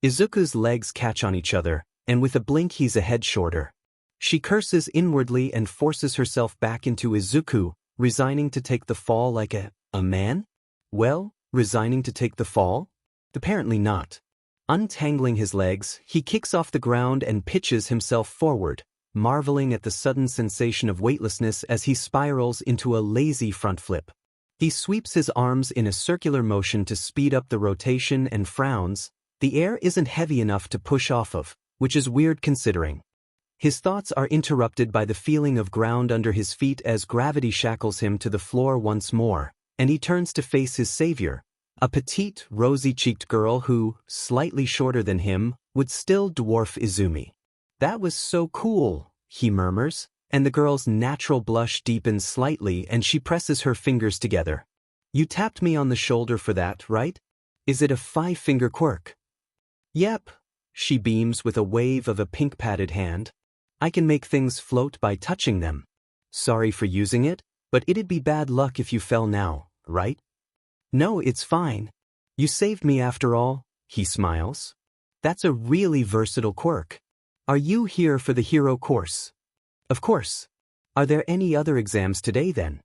Izuku's legs catch on each other, and with a blink he's a head shorter. She curses inwardly and forces herself back into Izuku, resigning to take the fall like a man? Well, resigning to take the fall? Apparently not. Untangling his legs, he kicks off the ground and pitches himself forward, marveling at the sudden sensation of weightlessness as he spirals into a lazy front flip. He sweeps his arms in a circular motion to speed up the rotation and frowns. The air isn't heavy enough to push off of, which is weird considering. His thoughts are interrupted by the feeling of ground under his feet as gravity shackles him to the floor once more, and he turns to face his savior, a petite, rosy-cheeked girl who, slightly shorter than him, would still dwarf Izumi. "That was so cool," he murmurs, and the girl's natural blush deepens slightly and she presses her fingers together. "You tapped me on the shoulder for that, right? Is it a 5-finger quirk?" "Yep," she beams with a wave of a pink padded hand. "I can make things float by touching them. Sorry for using it, but it'd be bad luck if you fell now, right?" "No, it's fine. You saved me after all," he smiles. "That's a really versatile quirk. Are you here for the hero course?" "Of course. Are there any other exams today then?"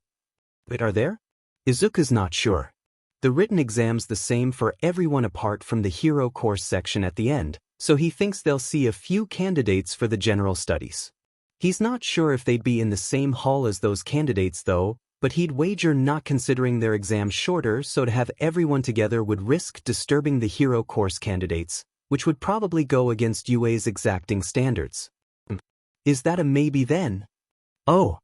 "But are there?" Izuku's not sure. The written exam's the same for everyone apart from the hero course section at the end, so he thinks they'll see a few candidates for the general studies. He's not sure if they'd be in the same hall as those candidates though, but he'd wager not considering their exam shorter, so to have everyone together would risk disturbing the hero course candidates, which would probably go against UA's exacting standards. "Is that a maybe then?" "Oh."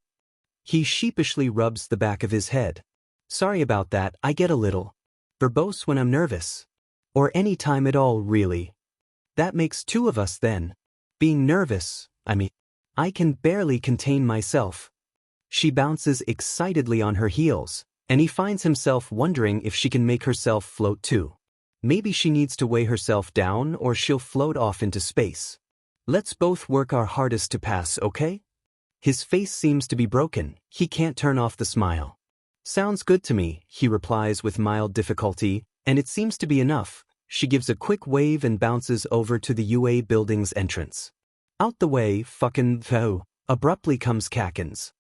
He sheepishly rubs the back of his head. "Sorry about that, I get a little verbose when I'm nervous. Or any time at all, really. That makes 2 of us then. Being nervous, I can barely contain myself." She bounces excitedly on her heels, and he finds himself wondering if she can make herself float too. Maybe she needs to weigh herself down or she'll float off into space. "Let's both work our hardest to pass, okay?" His face seems to be broken, he can't turn off the smile. "Sounds good to me," he replies with mild difficulty, and it seems to be enough. She gives a quick wave and bounces over to the UA building's entrance. "Out the way, fucking though," abruptly comes Kaken's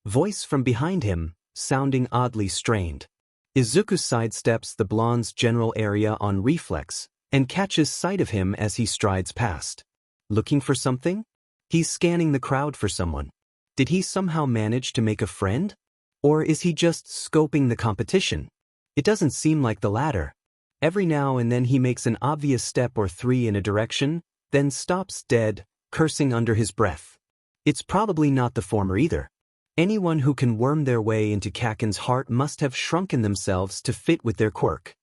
voice from behind him, sounding oddly strained. Izuku sidesteps the blonde's general area on reflex, and catches sight of him as he strides past. Looking for something? He's scanning the crowd for someone. Did he somehow manage to make a friend? Or is he just scoping the competition? It doesn't seem like the latter. Every now and then he makes an obvious step or 3 in a direction, then stops dead, cursing under his breath. It's probably not the former either. Anyone who can worm their way into Kaken's heart must have shrunken themselves to fit with their quirk.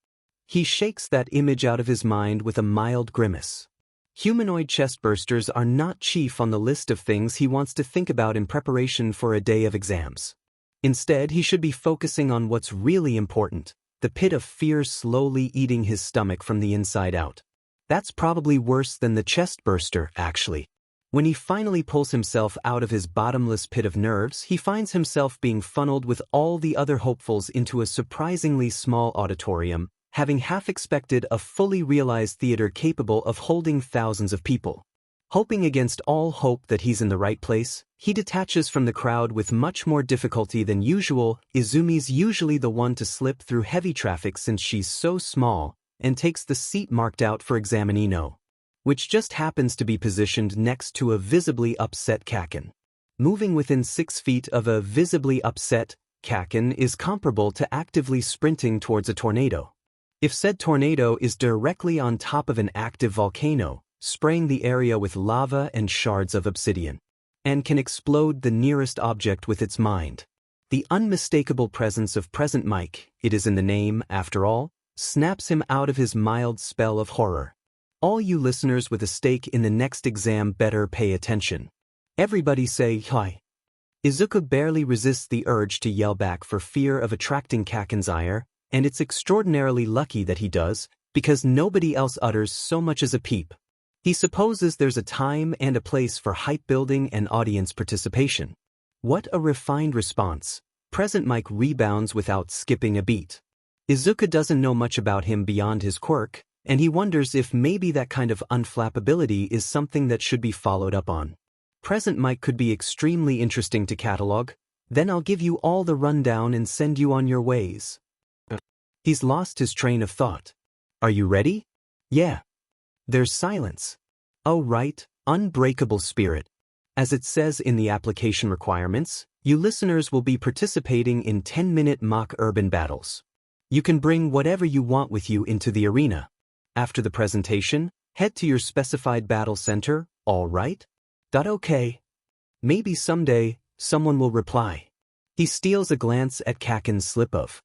He shakes that image out of his mind with a mild grimace. Humanoid chestbursters are not chief on the list of things he wants to think about in preparation for a day of exams. Instead, he should be focusing on what's really important, the pit of fear slowly eating his stomach from the inside out. That's probably worse than the chestburster, actually. When he finally pulls himself out of his bottomless pit of nerves, he finds himself being funneled with all the other hopefuls into a surprisingly small auditorium, having half expected a fully realized theater capable of holding thousands of people. Hoping against all hope that he's in the right place, he detaches from the crowd with much more difficulty than usual. Izumi's usually the one to slip through heavy traffic since she's so small, and takes the seat marked out for Examinino, which just happens to be positioned next to a visibly upset Kaken. Moving within 6 feet of a visibly upset Kaken is comparable to actively sprinting towards a tornado. If said tornado is directly on top of an active volcano, spraying the area with lava and shards of obsidian, and can explode the nearest object with its mind. The unmistakable presence of Present Mike, it is in the name, after all, snaps him out of his mild spell of horror. All you listeners with a stake in the next exam better pay attention. Everybody say hi. Izuku barely resists the urge to yell back for fear of attracting Kaken's ire, and it's extraordinarily lucky that he does, because nobody else utters so much as a peep. He supposes there's a time and a place for hype building and audience participation. What a refined response. Present Mike rebounds without skipping a beat. Izuku doesn't know much about him beyond his quirk, and he wonders if maybe that kind of unflappability is something that should be followed up on. Present Mike could be extremely interesting to catalog, then I'll give you all the rundown and send you on your ways. He's lost his train of thought. Are you ready? Yeah. There's silence. Oh right, unbreakable spirit. As it says in the application requirements, you listeners will be participating in 10-minute mock urban battles. You can bring whatever you want with you into the arena. After the presentation, head to your specified battle center, all right? Okay. Maybe someday, someone will reply. He steals a glance at Kaken's slip of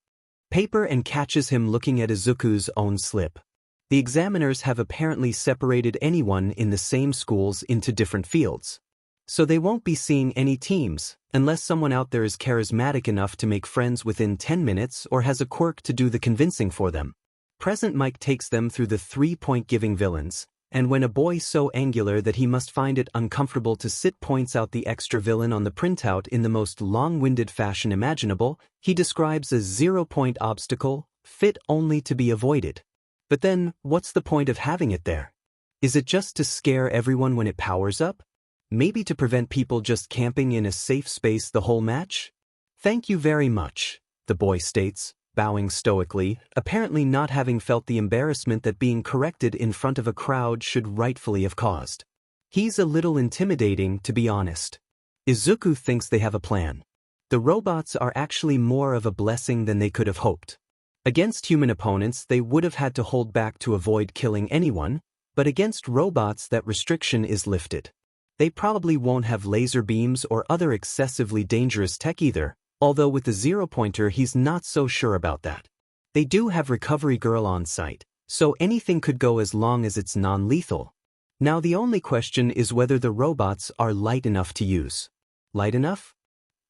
paper and catches him looking at Izuku's own slip. The examiners have apparently separated anyone in the same schools into different fields. So they won't be seeing any teams, unless someone out there is charismatic enough to make friends within 10 minutes or has a quirk to do the convincing for them. Present Mike takes them through the 3-point giving villains, and when a boy so angular that he must find it uncomfortable to sit points out the extra villain on the printout in the most long-winded fashion imaginable, he describes a 0-point obstacle, fit only to be avoided. But then, what's the point of having it there? Is it just to scare everyone when it powers up? Maybe to prevent people just camping in a safe space the whole match? Thank you very much, the boy states, bowing stoically, apparently not having felt the embarrassment that being corrected in front of a crowd should rightfully have caused. He's a little intimidating, to be honest. Izuku thinks they have a plan. The robots are actually more of a blessing than they could have hoped. Against human opponents they would have had to hold back to avoid killing anyone, but against robots that restriction is lifted. They probably won't have laser beams or other excessively dangerous tech either, although with the 0-pointer he's not so sure about that. They do have Recovery Girl on site, so anything could go as long as it's non-lethal. Now the only question is whether the robots are light enough to use. Light enough?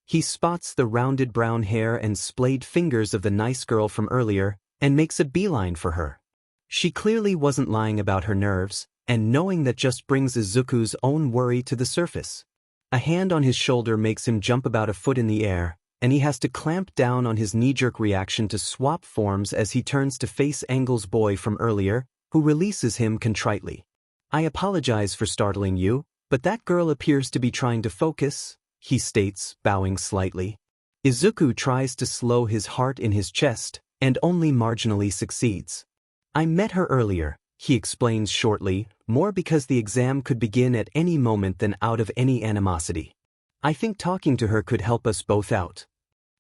He spots the rounded brown hair and splayed fingers of the nice girl from earlier, and makes a beeline for her. She clearly wasn't lying about her nerves, and knowing that just brings Izuku's own worry to the surface. A hand on his shoulder makes him jump about a foot in the air, and he has to clamp down on his knee-jerk reaction to swap forms as he turns to face Angel's boy from earlier, who releases him contritely. I apologize for startling you, but that girl appears to be trying to focus, he states, bowing slightly. Izuku tries to slow his heart in his chest, and only marginally succeeds. I met her earlier, he explains shortly, more because the exam could begin at any moment than out of any animosity. I think talking to her could help us both out.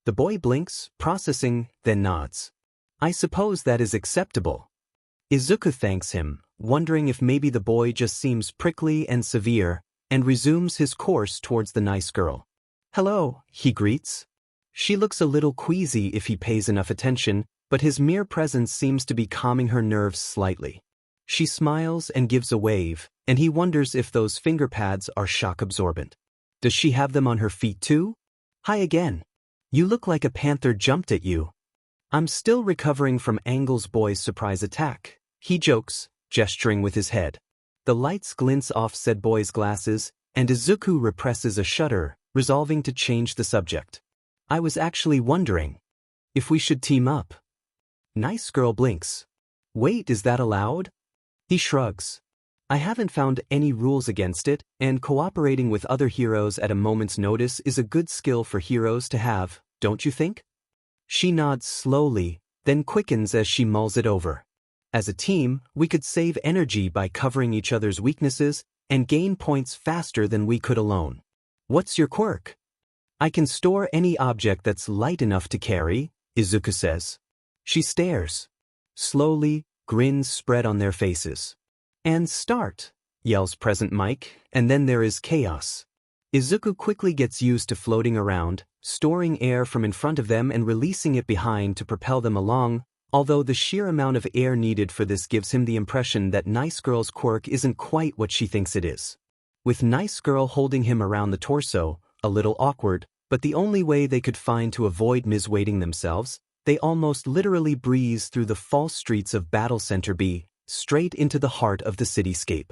The boy blinks, processing, then nods. I suppose that is acceptable. Izuku thanks him, wondering if maybe the boy just seems prickly and severe, and resumes his course towards the nice girl. Hello, he greets. She looks a little queasy if he pays enough attention, but his mere presence seems to be calming her nerves slightly. She smiles and gives a wave, and he wonders if those finger pads are shock absorbent. Does she have them on her feet too? Hi again. You look like a panther jumped at you. I'm still recovering from Angel's boy's surprise attack, he jokes, gesturing with his head. The lights glints off said boy's glasses, and Izuku represses a shudder, resolving to change the subject. I was actually wondering if we should team up. Nice girl blinks. Wait, is that allowed? He shrugs. I haven't found any rules against it, and cooperating with other heroes at a moment's notice is a good skill for heroes to have, don't you think? She nods slowly, then quickens as she mulls it over. As a team, we could save energy by covering each other's weaknesses and gain points faster than we could alone. What's your quirk? I can store any object that's light enough to carry, Izuku says. She stares. Slowly, grins spread on their faces. And start, yells Present Mike, and then there is chaos. Izuku quickly gets used to floating around, storing air from in front of them and releasing it behind to propel them along, although the sheer amount of air needed for this gives him the impression that Nice Girl's quirk isn't quite what she thinks it is. With Nice Girl holding him around the torso, a little awkward, but the only way they could find to avoid misweighting themselves, they almost literally breeze through the false streets of Battle Center B, straight into the heart of the cityscape.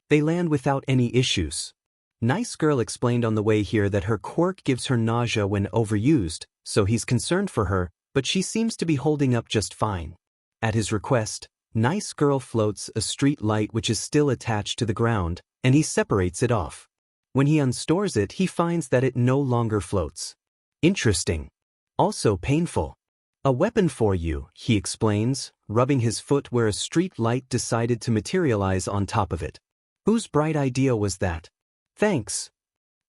They land without any issues. Nice Girl explained on the way here that her quirk gives her nausea when overused, so he's concerned for her, but she seems to be holding up just fine. At his request, Nice Girl floats a street light which is still attached to the ground, and he separates it off. When he unstores it, he finds that it no longer floats. Interesting. Also painful. A weapon for you, he explains, rubbing his foot where a street light decided to materialize on top of it. Whose bright idea was that? Thanks.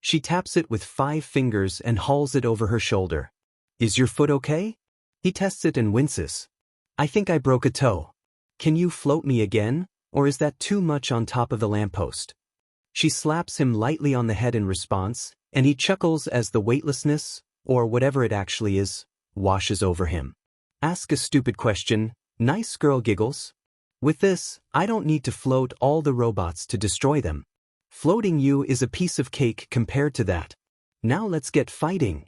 She taps it with 5 fingers and hauls it over her shoulder. Is your foot okay? He tests it and winces. I think I broke a toe. Can you float me again, or is that too much on top of the lamppost? She slaps him lightly on the head in response, and he chuckles as the weightlessness, or whatever it actually is, washes over him. Ask a stupid question, nice girl giggles. With this, I don't need to float all the robots to destroy them. Floating you is a piece of cake compared to that. Now let's get fighting.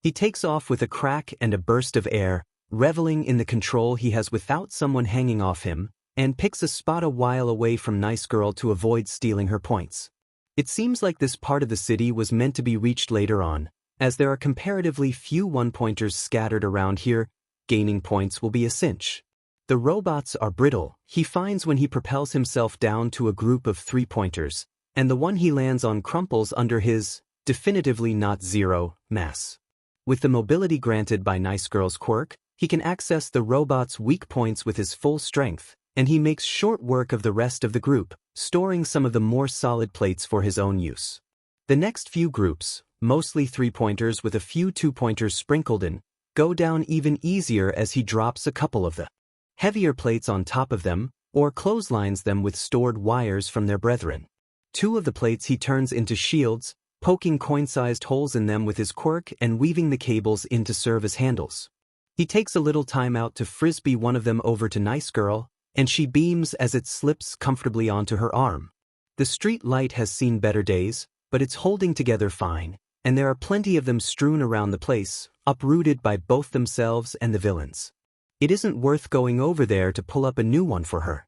He takes off with a crack and a burst of air, reveling in the control he has without someone hanging off him, and picks a spot a while away from Nice Girl to avoid stealing her points. It seems like this part of the city was meant to be reached later on, as there are comparatively few one-pointers scattered around here. Gaining points will be a cinch. The robots are brittle, he finds when he propels himself down to a group of 3-pointers, and the one he lands on crumples under his, definitively not zero, mass. With the mobility granted by Nice Girl's quirk, he can access the robot's weak points with his full strength, and he makes short work of the rest of the group, storing some of the more solid plates for his own use. The next few groups, mostly 3-pointers with a few 2-pointers sprinkled in, go down even easier as he drops a couple of the heavier plates on top of them, or clotheslines them with stored wires from their brethren. 2 of the plates he turns into shields, poking coin-sized holes in them with his quirk and weaving the cables in to serve as handles. He takes a little time out to frisbee one of them over to Nice Girl, and she beams as it slips comfortably onto her arm. The street light has seen better days, but it's holding together fine, and there are plenty of them strewn around the place, uprooted by both themselves and the villains. It isn't worth going over there to pull up a new one for her.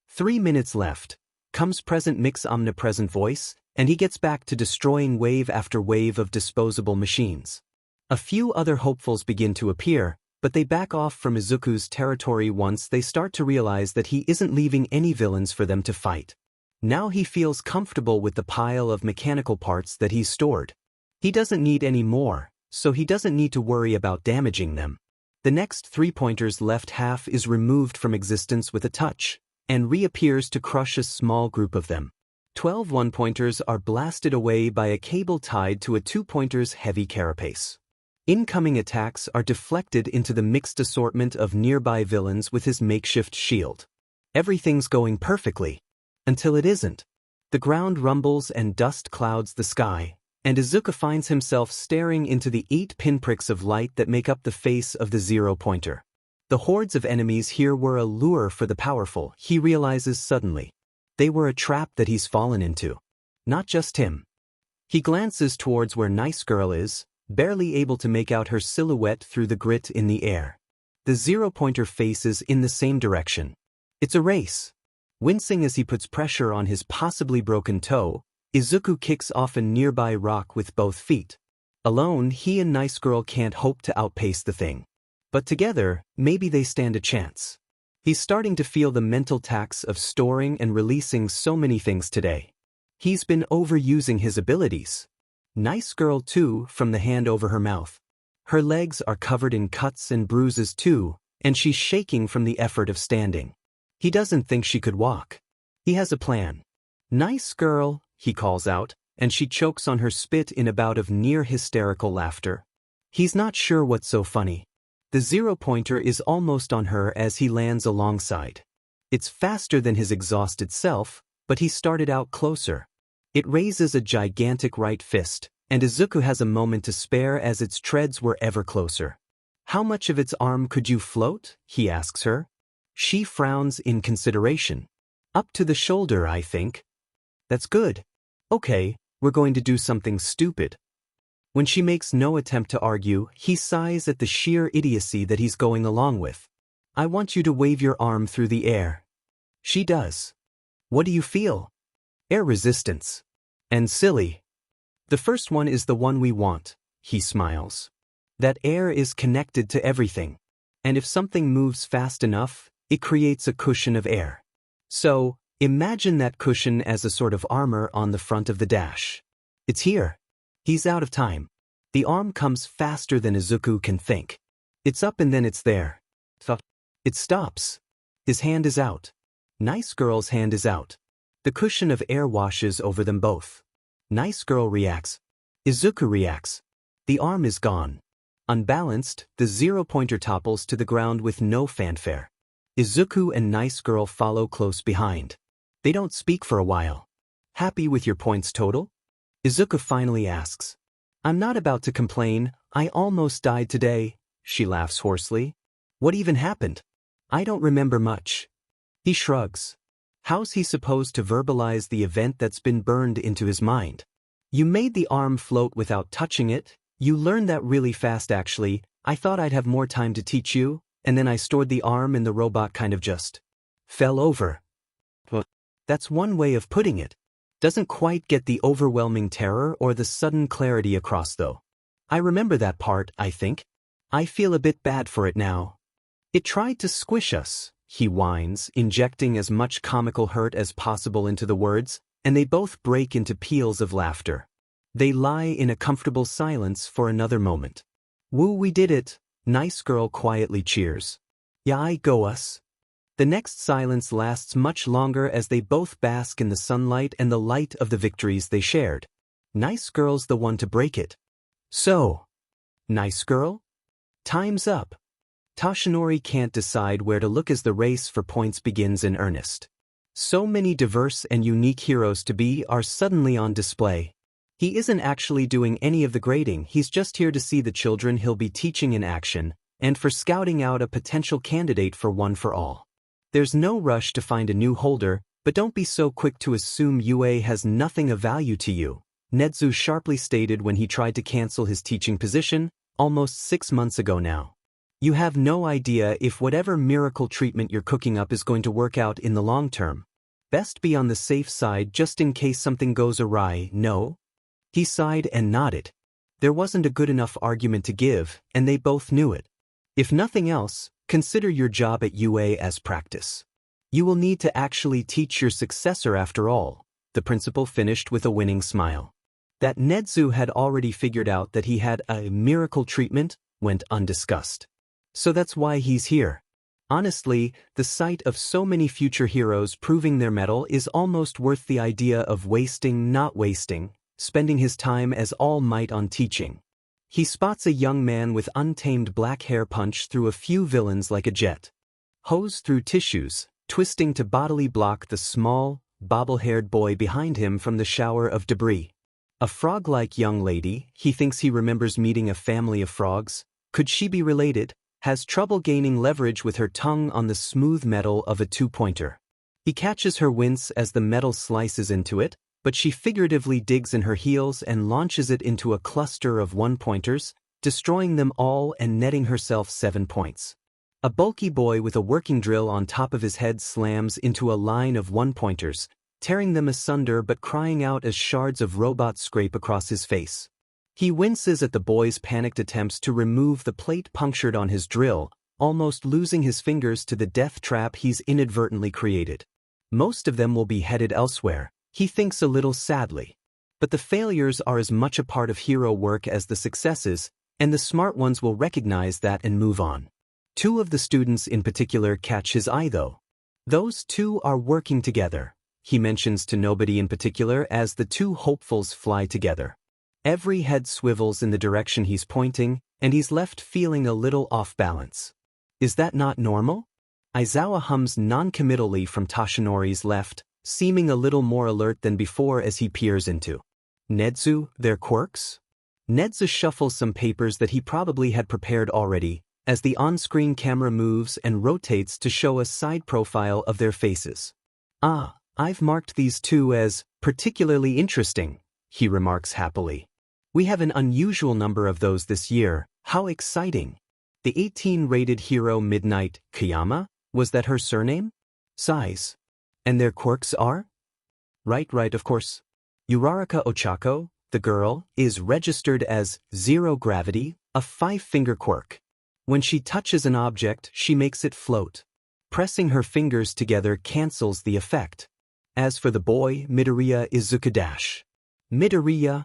3 minutes left. Comes Present Mic's omnipresent voice, and he gets back to destroying wave after wave of disposable machines. A few other hopefuls begin to appear, but they back off from Izuku's territory once they start to realize that he isn't leaving any villains for them to fight. Now he feels comfortable with the pile of mechanical parts that he's stored. He doesn't need any more, so he doesn't need to worry about damaging them. The next 3-pointers left half is removed from existence with a touch, and reappears to crush a small group of them. 12 1-pointers are blasted away by a cable tied to a 2-pointer's heavy carapace. Incoming attacks are deflected into the mixed assortment of nearby villains with his makeshift shield. Everything's going perfectly. Until it isn't. The ground rumbles and dust clouds the sky, and Izuku finds himself staring into the 8 pinpricks of light that make up the face of the 0-pointer. The hordes of enemies here were a lure for the powerful, he realizes suddenly. They were a trap that he's fallen into. Not just him. He glances towards where Nice Girl is, barely able to make out her silhouette through the grit in the air. The 0-pointer faces in the same direction. It's a race. Wincing as he puts pressure on his possibly broken toe, Izuku kicks off a nearby rock with both feet. Alone, he and Nice Girl can't hope to outpace the thing. But together, maybe they stand a chance. He's starting to feel the mental tax of storing and releasing so many things today. He's been overusing his abilities. Nice Girl too, from the hand over her mouth. Her legs are covered in cuts and bruises too, and she's shaking from the effort of standing. He doesn't think she could walk. He has a plan. Nice Girl, he calls out, and she chokes on her spit in a bout of near-hysterical laughter. He's not sure what's so funny. The 0-pointer is almost on her as he lands alongside. It's faster than his exhausted self, but he started out closer. It raises a gigantic right fist, and Izuku has a moment to spare as its treads were ever closer. How much of its arm could you float? He asks her. She frowns in consideration. Up to the shoulder, I think. That's good. Okay, we're going to do something stupid. When she makes no attempt to argue, he sighs at the sheer idiocy that he's going along with. I want you to wave your arm through the air. She does. What do you feel? Air resistance. And silly. The first one is the one we want, he smiles. That air is connected to everything. And if something moves fast enough, it creates a cushion of air. So, imagine that cushion as a sort of armor on the front of the dash. It's here. He's out of time. The arm comes faster than Izuku can think. It's up and then it's there. It stops. His hand is out. Nice Girl's hand is out. The cushion of air washes over them both. Nice Girl reacts. Izuku reacts. The arm is gone. Unbalanced, the zero-pointer topples to the ground with no fanfare. Izuku and Nice Girl follow close behind. They don't speak for a while. Happy with your points total? Izuku finally asks. I'm not about to complain, I almost died today, she laughs hoarsely. What even happened? I don't remember much. He shrugs. How's he supposed to verbalize the event that's been burned into his mind? You made the arm float without touching it. You learned that really fast actually. I thought I'd have more time to teach you, and then I stored the arm and the robot kind of just fell over. That's one way of putting it. Doesn't quite get the overwhelming terror or the sudden clarity across though. I remember that part, I think. I feel a bit bad for it now. It tried to squish us, he whines, injecting as much comical hurt as possible into the words, and they both break into peals of laughter. They lie in a comfortable silence for another moment. Woo, we did it, Nice Girl quietly cheers. Yai, go us. The next silence lasts much longer as they both bask in the sunlight and the light of the victories they shared. Nice Girl's the one to break it. So, Nice Girl? Time's up. Toshinori can't decide where to look as the race for points begins in earnest. So many diverse and unique heroes to be are suddenly on display. He isn't actually doing any of the grading, he's just here to see the children he'll be teaching in action, and for scouting out a potential candidate for one for all. There's no rush to find a new holder, but don't be so quick to assume UA has nothing of value to you, Nedzu sharply stated when he tried to cancel his teaching position, almost 6 months ago now. You have no idea if whatever miracle treatment you're cooking up is going to work out in the long term. Best be on the safe side just in case something goes awry, no? He sighed and nodded. There wasn't a good enough argument to give, and they both knew it. If nothing else, consider your job at UA as practice. You will need to actually teach your successor after all, the principal finished with a winning smile. That Nedzu had already figured out that he had a miracle treatment went undiscussed. So that's why he's here. Honestly, the sight of so many future heroes proving their mettle is almost worth the idea of not wasting, spending his time as All Might on teaching. He spots a young man with untamed black hair punch through a few villains like a jet. Hose through tissues, twisting to bodily block the small, bobble-haired boy behind him from the shower of debris. A frog-like young lady, he thinks he remembers meeting a family of frogs. Could she be related? Has trouble gaining leverage with her tongue on the smooth metal of a two-pointer. He catches her wince as the metal slices into it, but she figuratively digs in her heels and launches it into a cluster of one-pointers, destroying them all and netting herself 7 points. A bulky boy with a working drill on top of his head slams into a line of one-pointers, tearing them asunder but crying out as shards of robot scrape across his face. He winces at the boy's panicked attempts to remove the plate punctured on his drill, almost losing his fingers to the death trap he's inadvertently created. Most of them will be headed elsewhere, he thinks a little sadly. But the failures are as much a part of hero work as the successes, and the smart ones will recognize that and move on. 2 of the students in particular catch his eye though. Those 2 are working together, he mentions to nobody in particular as the 2 hopefuls fly together. Every head swivels in the direction he's pointing, and he's left feeling a little off balance. Is that not normal? Aizawa hums non-committally from Toshinori's left, seeming a little more alert than before as he peers into Nedzu, their quirks? Nedzu shuffles some papers that he probably had prepared already, as the on-screen camera moves and rotates to show a side profile of their faces. Ah, I've marked these 2 as particularly interesting, he remarks happily. We have an unusual number of those this year, how exciting. The 18-rated hero Midnight, Kayama, was that her surname? Size. And their quirks are? Right, of course. Uraraka Ochako, the girl, is registered as Zero Gravity, a 5-finger quirk. When she touches an object, she makes it float. Pressing her fingers together cancels the effect. As for the boy, Midoriya Izuku Dash. Midoriya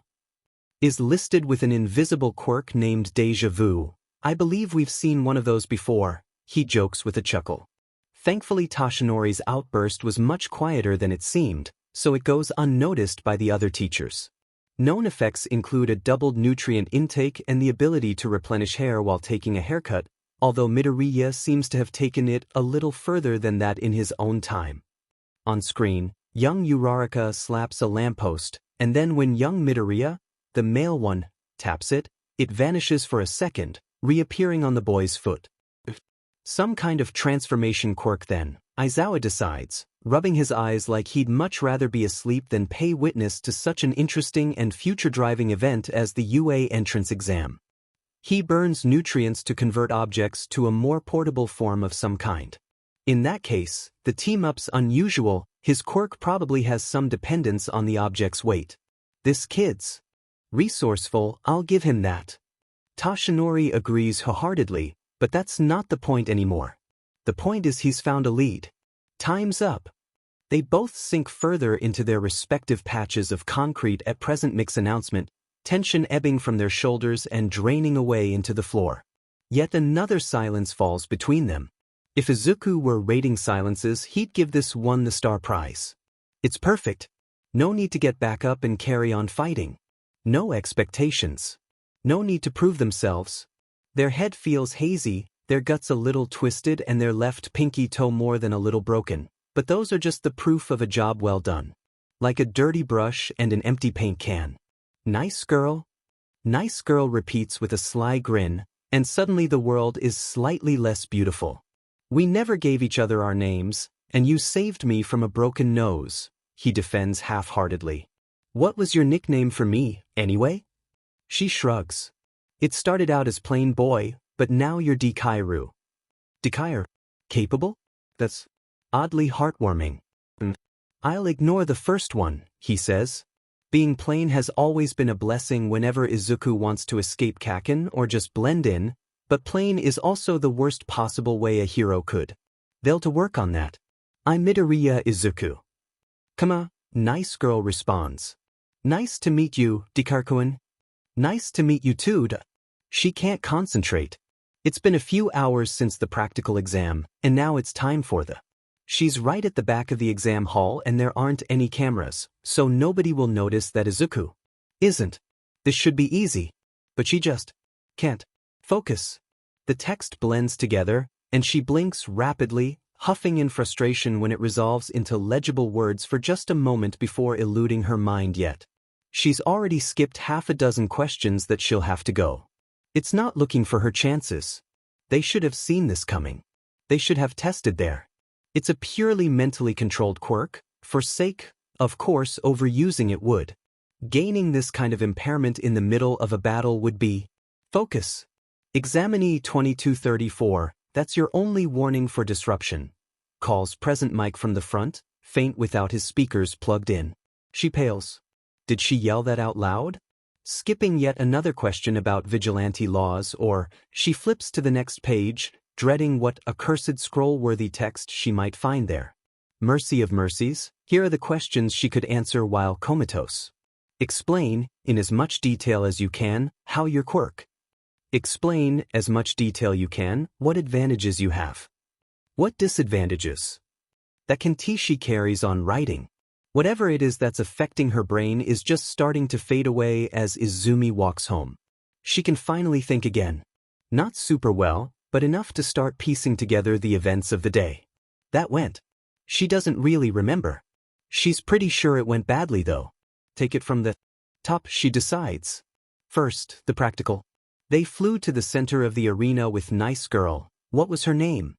is listed with an invisible quirk named Deja Vu. I believe we've seen one of those before, he jokes with a chuckle. Thankfully Toshinori's outburst was much quieter than it seemed, so it goes unnoticed by the other teachers. Known effects include a doubled nutrient intake and the ability to replenish hair while taking a haircut, although Midoriya seems to have taken it a little further than that in his own time. On screen, young Uraraka slaps a lamppost, and then when young Midoriya, the male one, taps it, it vanishes for a second, reappearing on the boy's foot. Some kind of transformation quirk then, Aizawa decides, rubbing his eyes like he'd much rather be asleep than pay witness to such an interesting and future-driving event as the UA entrance exam. He burns nutrients to convert objects to a more portable form of some kind. In that case, the team-up's unusual, his quirk probably has some dependence on the object's weight. This kid's resourceful, I'll give him that. Toshinori agrees wholeheartedly, but that's not the point anymore. The point is he's found a lead. Time's up. They both sink further into their respective patches of concrete at present mix announcement, tension ebbing from their shoulders and draining away into the floor. Yet another silence falls between them. If Izuku were rating silences, he'd give this one the star prize. It's perfect. No need to get back up and carry on fighting. No expectations. No need to prove themselves. Their head feels hazy, their guts a little twisted and their left pinky toe more than a little broken, but those are just the proof of a job well done. Like a dirty brush and an empty paint can. Nice girl? Nice girl repeats with a sly grin, and suddenly the world is slightly less beautiful. We never gave each other our names, and you saved me from a broken nose, he defends half-heartedly. What was your nickname for me, anyway? She shrugs. It started out as plain boy, but now you're Dekairu. Dekairu? Capable? That's oddly heartwarming. I'll ignore the first one, he says. Being plain has always been a blessing whenever Izuku wants to escape Kaken or just blend in, but plain is also the worst possible way a hero could. They'll to work on that. I'm Midoriya Izuku. Come nice girl responds. Nice to meet you, Dekairu. Nice to meet you too. She can't concentrate. It's been a few hours since the practical exam, and now it's time for the. She's right at the back of the exam hall and there aren't any cameras, so nobody will notice that Izuku isn't. This should be easy. But she just can't focus. The text blends together, and she blinks rapidly, huffing in frustration when it resolves into legible words for just a moment before eluding her mind yet. She's already skipped half a dozen questions that she'll have to go. It's not looking for her chances. They should have seen this coming. They should have tested there. It's a purely mentally controlled quirk, for sake, of course, overusing it would. Gaining this kind of impairment in the middle of a battle would be focus. Examinee 2234, that's your only warning for disruption. Calls present mic from the front, faint without his speakers plugged in. She pales. Did she yell that out loud? Skipping yet another question about vigilante laws, or she flips to the next page, dreading what accursed scroll-worthy text she might find there. Mercy of mercies, here are the questions she could answer while comatose. Explain, in as much detail as you can, how your quirk. Explain, as much detail you can, what advantages you have. What disadvantages? That she carries on writing. Whatever it is that's affecting her brain is just starting to fade away as Izumi walks home. She can finally think again. Not super well, but enough to start piecing together the events of the day. That went. She doesn't really remember. She's pretty sure it went badly though. Take it from the top, she decides. First, the practical. They flew to the center of the arena with nice girl. What was her name?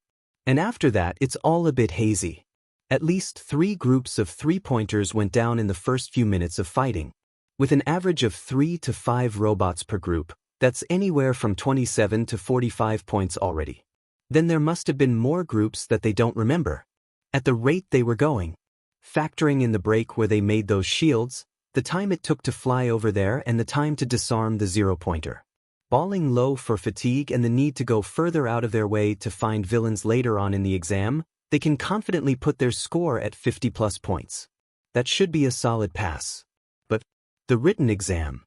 And after that it's all a bit hazy. At least 3 groups of 3-pointers went down in the first few minutes of fighting. With an average of 3 to 5 robots per group, that's anywhere from 27 to 45 points already. Then there must have been more groups that they don't remember. At the rate they were going. Factoring in the break where they made those shields, the time it took to fly over there and the time to disarm the 0-pointer. Balling low for fatigue and the need to go further out of their way to find villains later on in the exam, they can confidently put their score at 50+ points. That should be a solid pass. But the written exam.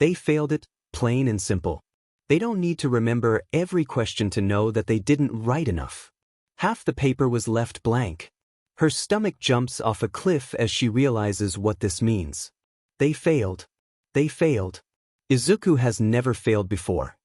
They failed it. Plain and simple. They don't need to remember every question to know that they didn't write enough. Half the paper was left blank. Her stomach jumps off a cliff as she realizes what this means. They failed. They failed. Izuku has never failed before.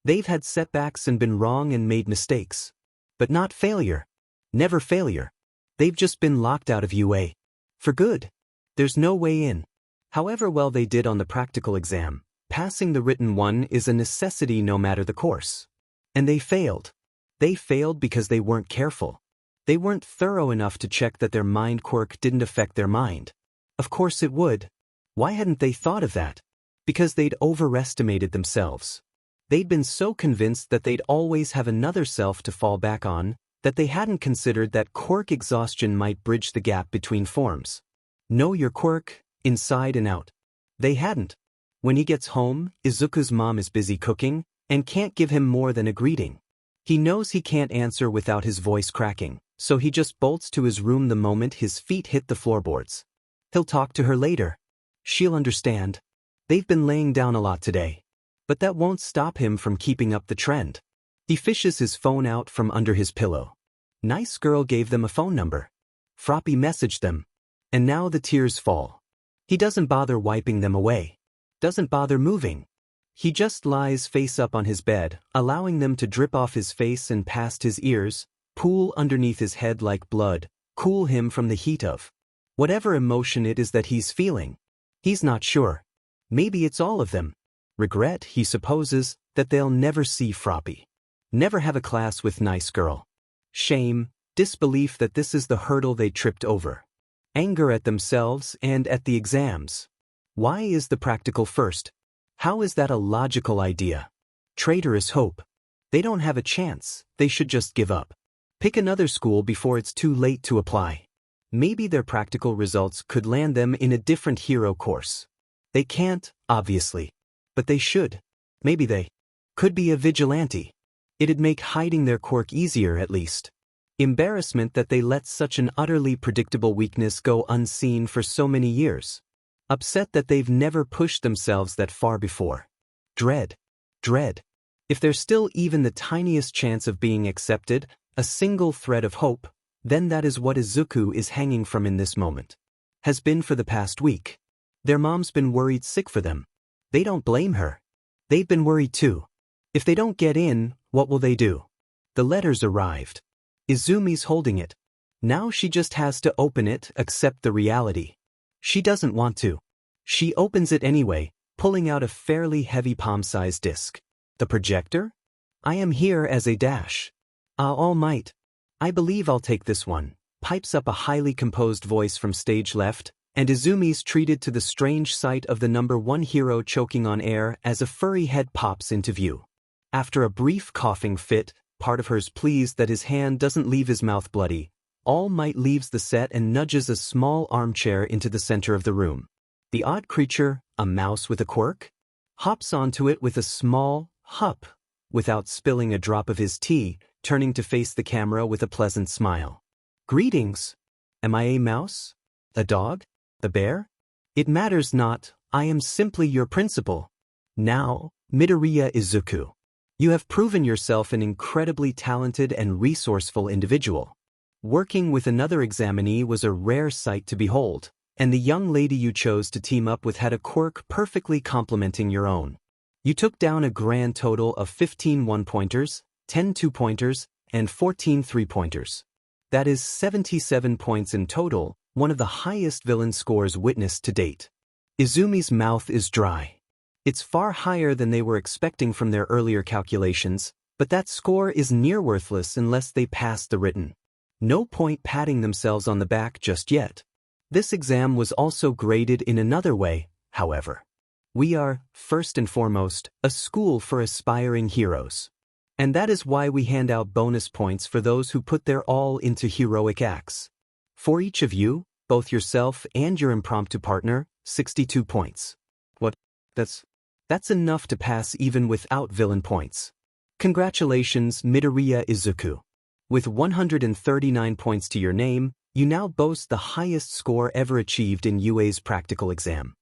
They've had setbacks and been wrong and made mistakes. But not failure. Never failure. They've just been locked out of UA. For good. There's no way in. However well they did on the practical exam, passing the written one is a necessity no matter the course. And they failed. They failed because they weren't careful. They weren't thorough enough to check that their mind quirk didn't affect their mind. Of course it would. Why hadn't they thought of that? Because they'd overestimated themselves. They'd been so convinced that they'd always have another self to fall back on, that they hadn't considered that quirk exhaustion might bridge the gap between forms. Know your quirk, inside and out. They hadn't. When he gets home, Izuku's mom is busy cooking, and can't give him more than a greeting. He knows he can't answer without his voice cracking, so he just bolts to his room the moment his feet hit the floorboards. He'll talk to her later. She'll understand. They've been laying down a lot today. But that won't stop him from keeping up the trend. He fishes his phone out from under his pillow. Nice girl gave them a phone number. Floppy messaged them. And now the tears fall. He doesn't bother wiping them away. Doesn't bother moving. He just lies face up on his bed, allowing them to drip off his face and past his ears, pool underneath his head like blood, cool him from the heat of whatever emotion it is that he's feeling. He's not sure. Maybe it's all of them. Regret, he supposes, that they'll never see Floppy. Never have a class with nice girl. Shame, disbelief that this is the hurdle they tripped over. Anger at themselves and at the exams. Why is the practical first? How is that a logical idea? Traitorous hope. They don't have a chance, they should just give up. Pick another school before it's too late to apply. Maybe their practical results could land them in a different hero course. They can't, obviously. But they should. Maybe they could be a vigilante. It'd make hiding their quirk easier at least. Embarrassment that they let such an utterly predictable weakness go unseen for so many years. Upset that they've never pushed themselves that far before. Dread. Dread. If there's still even the tiniest chance of being accepted, a single thread of hope, then that is what Izuku is hanging from in this moment. Has been for the past week. Their mom's been worried sick for them. They don't blame her. They've been worried too. If they don't get in, what will they do? The letter's arrived. Izumi's holding it. Now she just has to open it, accept the reality. She doesn't want to. She opens it anyway, pulling out a fairly heavy palm-sized disc. The projector? I am here as a dash. All might. I believe I'll take this one, pipes up a highly composed voice from stage left, and Izumi's treated to the strange sight of the number one hero choking on air as a furry head pops into view. After a brief coughing fit, part of her's pleased that his hand doesn't leave his mouth bloody. All Might leaves the set and nudges a small armchair into the center of the room. The odd creature, a mouse with a quirk, hops onto it with a small hup, without spilling a drop of his tea, turning to face the camera with a pleasant smile. Greetings. Am I a mouse? A dog? A bear? It matters not, I am simply your principal. Now, Midoriya Izuku. You have proven yourself an incredibly talented and resourceful individual. Working with another examinee was a rare sight to behold, and the young lady you chose to team up with had a quirk perfectly complementing your own. You took down a grand total of 15 one-pointers, 10 two-pointers, and 14 three-pointers. That is 77 points in total, one of the highest villain scores witnessed to date. Izumi's mouth is dry. It's far higher than they were expecting from their earlier calculations, but that score is near worthless unless they pass the written. No point patting themselves on the back just yet. This exam was also graded in another way, however. We are, first and foremost, a school for aspiring heroes. And that is why we hand out bonus points for those who put their all into heroic acts. For each of you, both yourself and your impromptu partner, 62 points. What? That's enough to pass even without villain points. Congratulations, Midoriya Izuku. With 139 points to your name, you now boast the highest score ever achieved in UA's practical exam.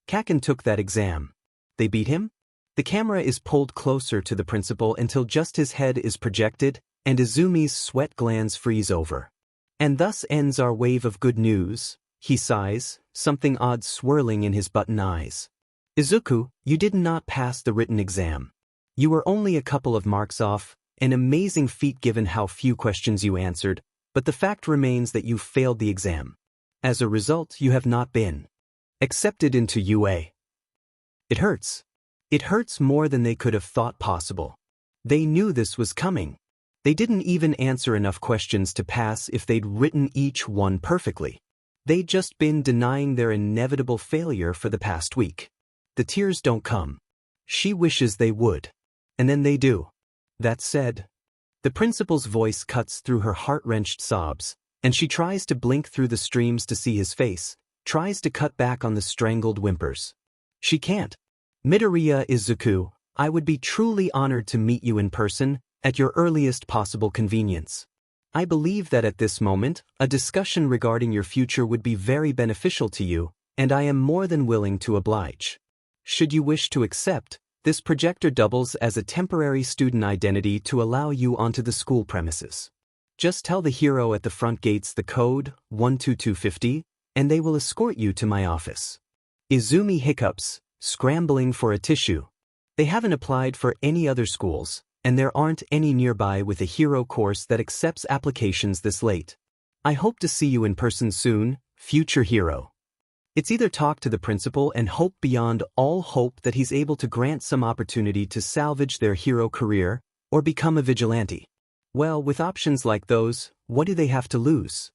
Kaken took that exam. They beat him? The camera is pulled closer to the principal until just his head is projected, and Izumi's sweat glands freeze over. And thus ends our wave of good news. he sighs, something odd swirling in his button eyes. Izuku, you did not pass the written exam. You were only a couple of marks off, an amazing feat given how few questions you answered, but the fact remains that you failed the exam. As a result, you have not been accepted into UA. It hurts. It hurts more than they could have thought possible. They knew this was coming. They didn't even answer enough questions to pass if they'd written each one perfectly. They'd just been denying their inevitable failure for the past week. The tears don't come. She wishes they would. And then they do. That said, the principal's voice cuts through her heart-wrenched sobs, and she tries to blink through the streams to see his face, tries to cut back on the strangled whimpers. She can't. Midoriya Izuku, I would be truly honored to meet you in person, at your earliest possible convenience. I believe that at this moment, a discussion regarding your future would be very beneficial to you, and I am more than willing to oblige. Should you wish to accept, this projector doubles as a temporary student identity to allow you onto the school premises. Just tell the hero at the front gates the code, 12250, and they will escort you to my office. Izumi hiccups, scrambling for a tissue. They haven't applied for any other schools, and there aren't any nearby with a hero course that accepts applications this late. I hope to see you in person soon, future hero. It's either talk to the principal and hope beyond all hope that he's able to grant some opportunity to salvage their hero career, or become a vigilante. Well, with options like those, what do they have to lose?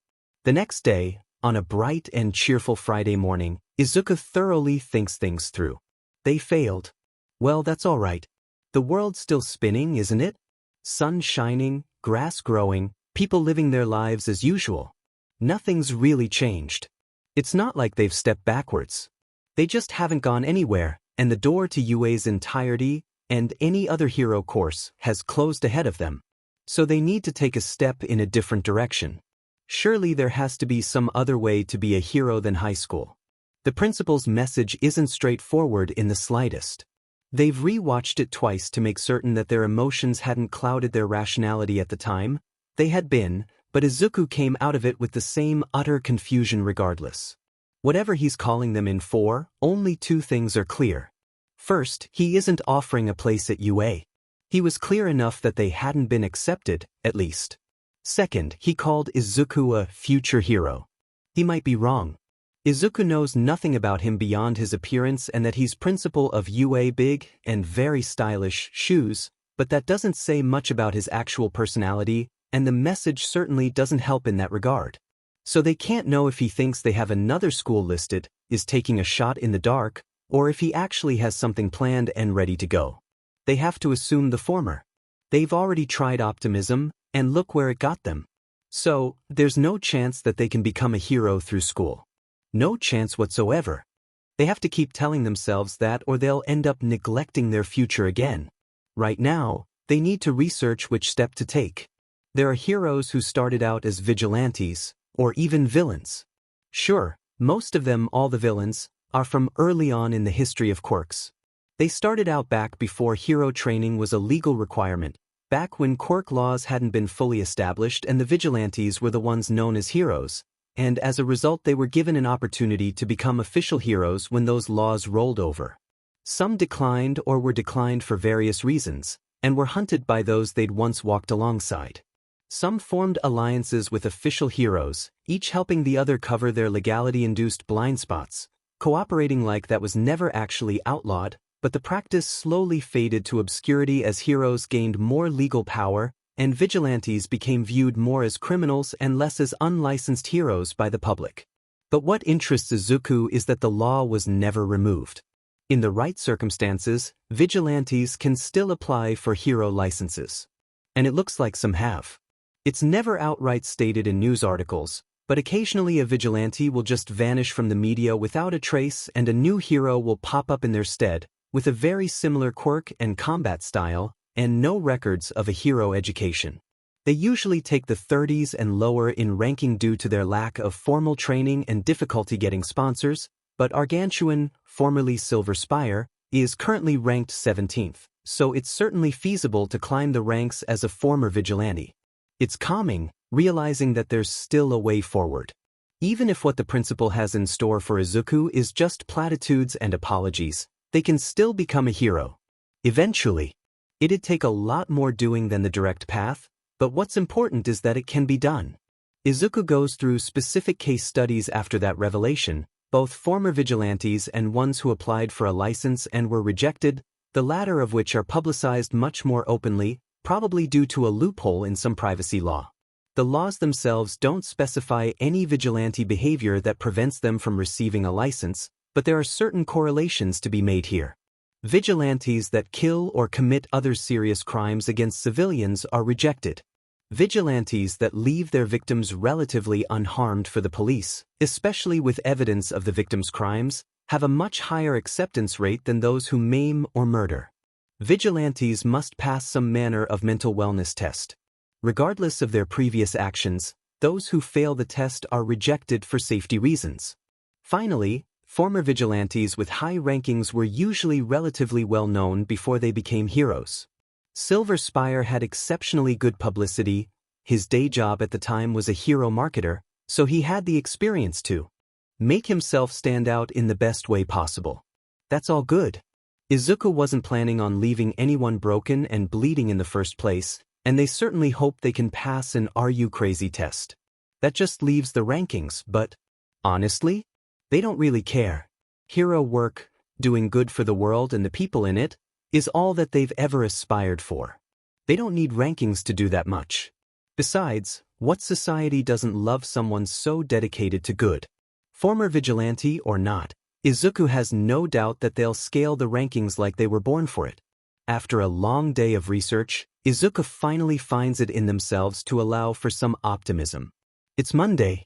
The next day, on a bright and cheerful Friday morning, Izuku thoroughly thinks things through. They failed. Well, that's all right. The world's still spinning, isn't it? Sun shining, grass growing, people living their lives as usual. Nothing's really changed. It's not like they've stepped backwards. They just haven't gone anywhere, and the door to UA's entirety, and any other hero course, has closed ahead of them. So they need to take a step in a different direction. Surely there has to be some other way to be a hero than high school. The principal's message isn't straightforward in the slightest. They've re-watched it twice to make certain that their emotions hadn't clouded their rationality at the time. They had been, but Izuku came out of it with the same utter confusion regardless. Whatever he's calling them in for, only two things are clear. First, he isn't offering a place at UA. He was clear enough that they hadn't been accepted, at least. Second, he called Izuku a future hero. He might be wrong. Izuku knows nothing about him beyond his appearance and that he's principal of UA big and very stylish shoes, but that doesn't say much about his actual personality, and the message certainly doesn't help in that regard. So they can't know if he thinks they have another school listed, is taking a shot in the dark, or if he actually has something planned and ready to go. They have to assume the former. They've already tried optimism, and look where it got them. So, there's no chance that they can become a hero through school. No chance whatsoever. They have to keep telling themselves that or they'll end up neglecting their future again. Right now, they need to research which step to take. There are heroes who started out as vigilantes, or even villains. Sure, most of them, all the villains, are from early on in the history of Quirks. They started out back before hero training was a legal requirement, back when Quirk laws hadn't been fully established and the vigilantes were the ones known as heroes, and as a result they were given an opportunity to become official heroes when those laws rolled over. Some declined or were declined for various reasons, and were hunted by those they'd once walked alongside. Some formed alliances with official heroes, each helping the other cover their legality-induced blind spots, cooperating like that was never actually outlawed, but the practice slowly faded to obscurity as heroes gained more legal power, and vigilantes became viewed more as criminals and less as unlicensed heroes by the public. But what interests Izuku is that the law was never removed. In the right circumstances, vigilantes can still apply for hero licenses. And it looks like some have. It's never outright stated in news articles, but occasionally a vigilante will just vanish from the media without a trace and a new hero will pop up in their stead, with a very similar quirk and combat style, and no records of a hero education. They usually take the 30s and lower in ranking due to their lack of formal training and difficulty getting sponsors, but Argantuan, formerly Silver Spire, is currently ranked 17th, so it's certainly feasible to climb the ranks as a former vigilante. It's calming, realizing that there's still a way forward. Even if what the principal has in store for Izuku is just platitudes and apologies, they can still become a hero. Eventually. It'd take a lot more doing than the direct path, but what's important is that it can be done. Izuku goes through specific case studies after that revelation, both former vigilantes and ones who applied for a license and were rejected, the latter of which are publicized much more openly, probably due to a loophole in some privacy law. The laws themselves don't specify any vigilante behavior that prevents them from receiving a license, but there are certain correlations to be made here. Vigilantes that kill or commit other serious crimes against civilians are rejected. Vigilantes that leave their victims relatively unharmed for the police, especially with evidence of the victim's crimes, have a much higher acceptance rate than those who maim or murder. Vigilantes must pass some manner of mental wellness test. Regardless of their previous actions, those who fail the test are rejected for safety reasons. Finally, former vigilantes with high rankings were usually relatively well known before they became heroes. Silver Spire had exceptionally good publicity. His day job at the time was a hero marketer, so he had the experience to make himself stand out in the best way possible. That's all good. Izuku wasn't planning on leaving anyone broken and bleeding in the first place, and they certainly hope they can pass an "Are You Crazy" test. That just leaves the rankings, but honestly, they don't really care. Hero work, doing good for the world and the people in it, is all that they've ever aspired for. They don't need rankings to do that much. Besides, what society doesn't love someone so dedicated to good? Former vigilante or not, Izuku has no doubt that they'll scale the rankings like they were born for it. After a long day of research, Izuku finally finds it in themselves to allow for some optimism. It's Monday.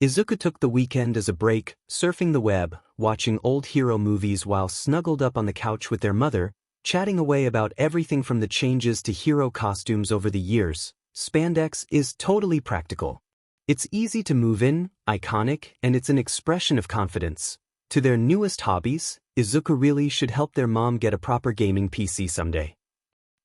Izuku took the weekend as a break, surfing the web, watching old hero movies while snuggled up on the couch with their mother, chatting away about everything from the changes to hero costumes over the years. Spandex is totally practical. It's easy to move in, iconic, and it's an expression of confidence. To their newest hobbies, Izuku really should help their mom get a proper gaming PC someday.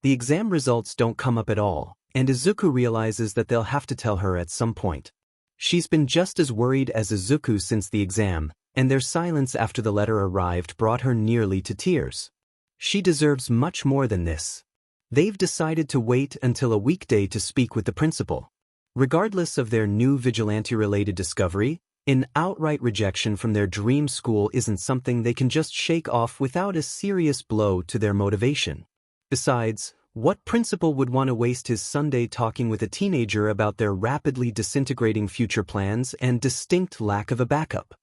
The exam results don't come up at all, and Izuku realizes that they'll have to tell her at some point. She's been just as worried as Izuku since the exam, and their silence after the letter arrived brought her nearly to tears. She deserves much more than this. They've decided to wait until a weekday to speak with the principal. Regardless of their new vigilante-related discovery, an outright rejection from their dream school isn't something they can just shake off without a serious blow to their motivation. Besides, what principal would want to waste his Sunday talking with a teenager about their rapidly disintegrating future plans and distinct lack of a backup?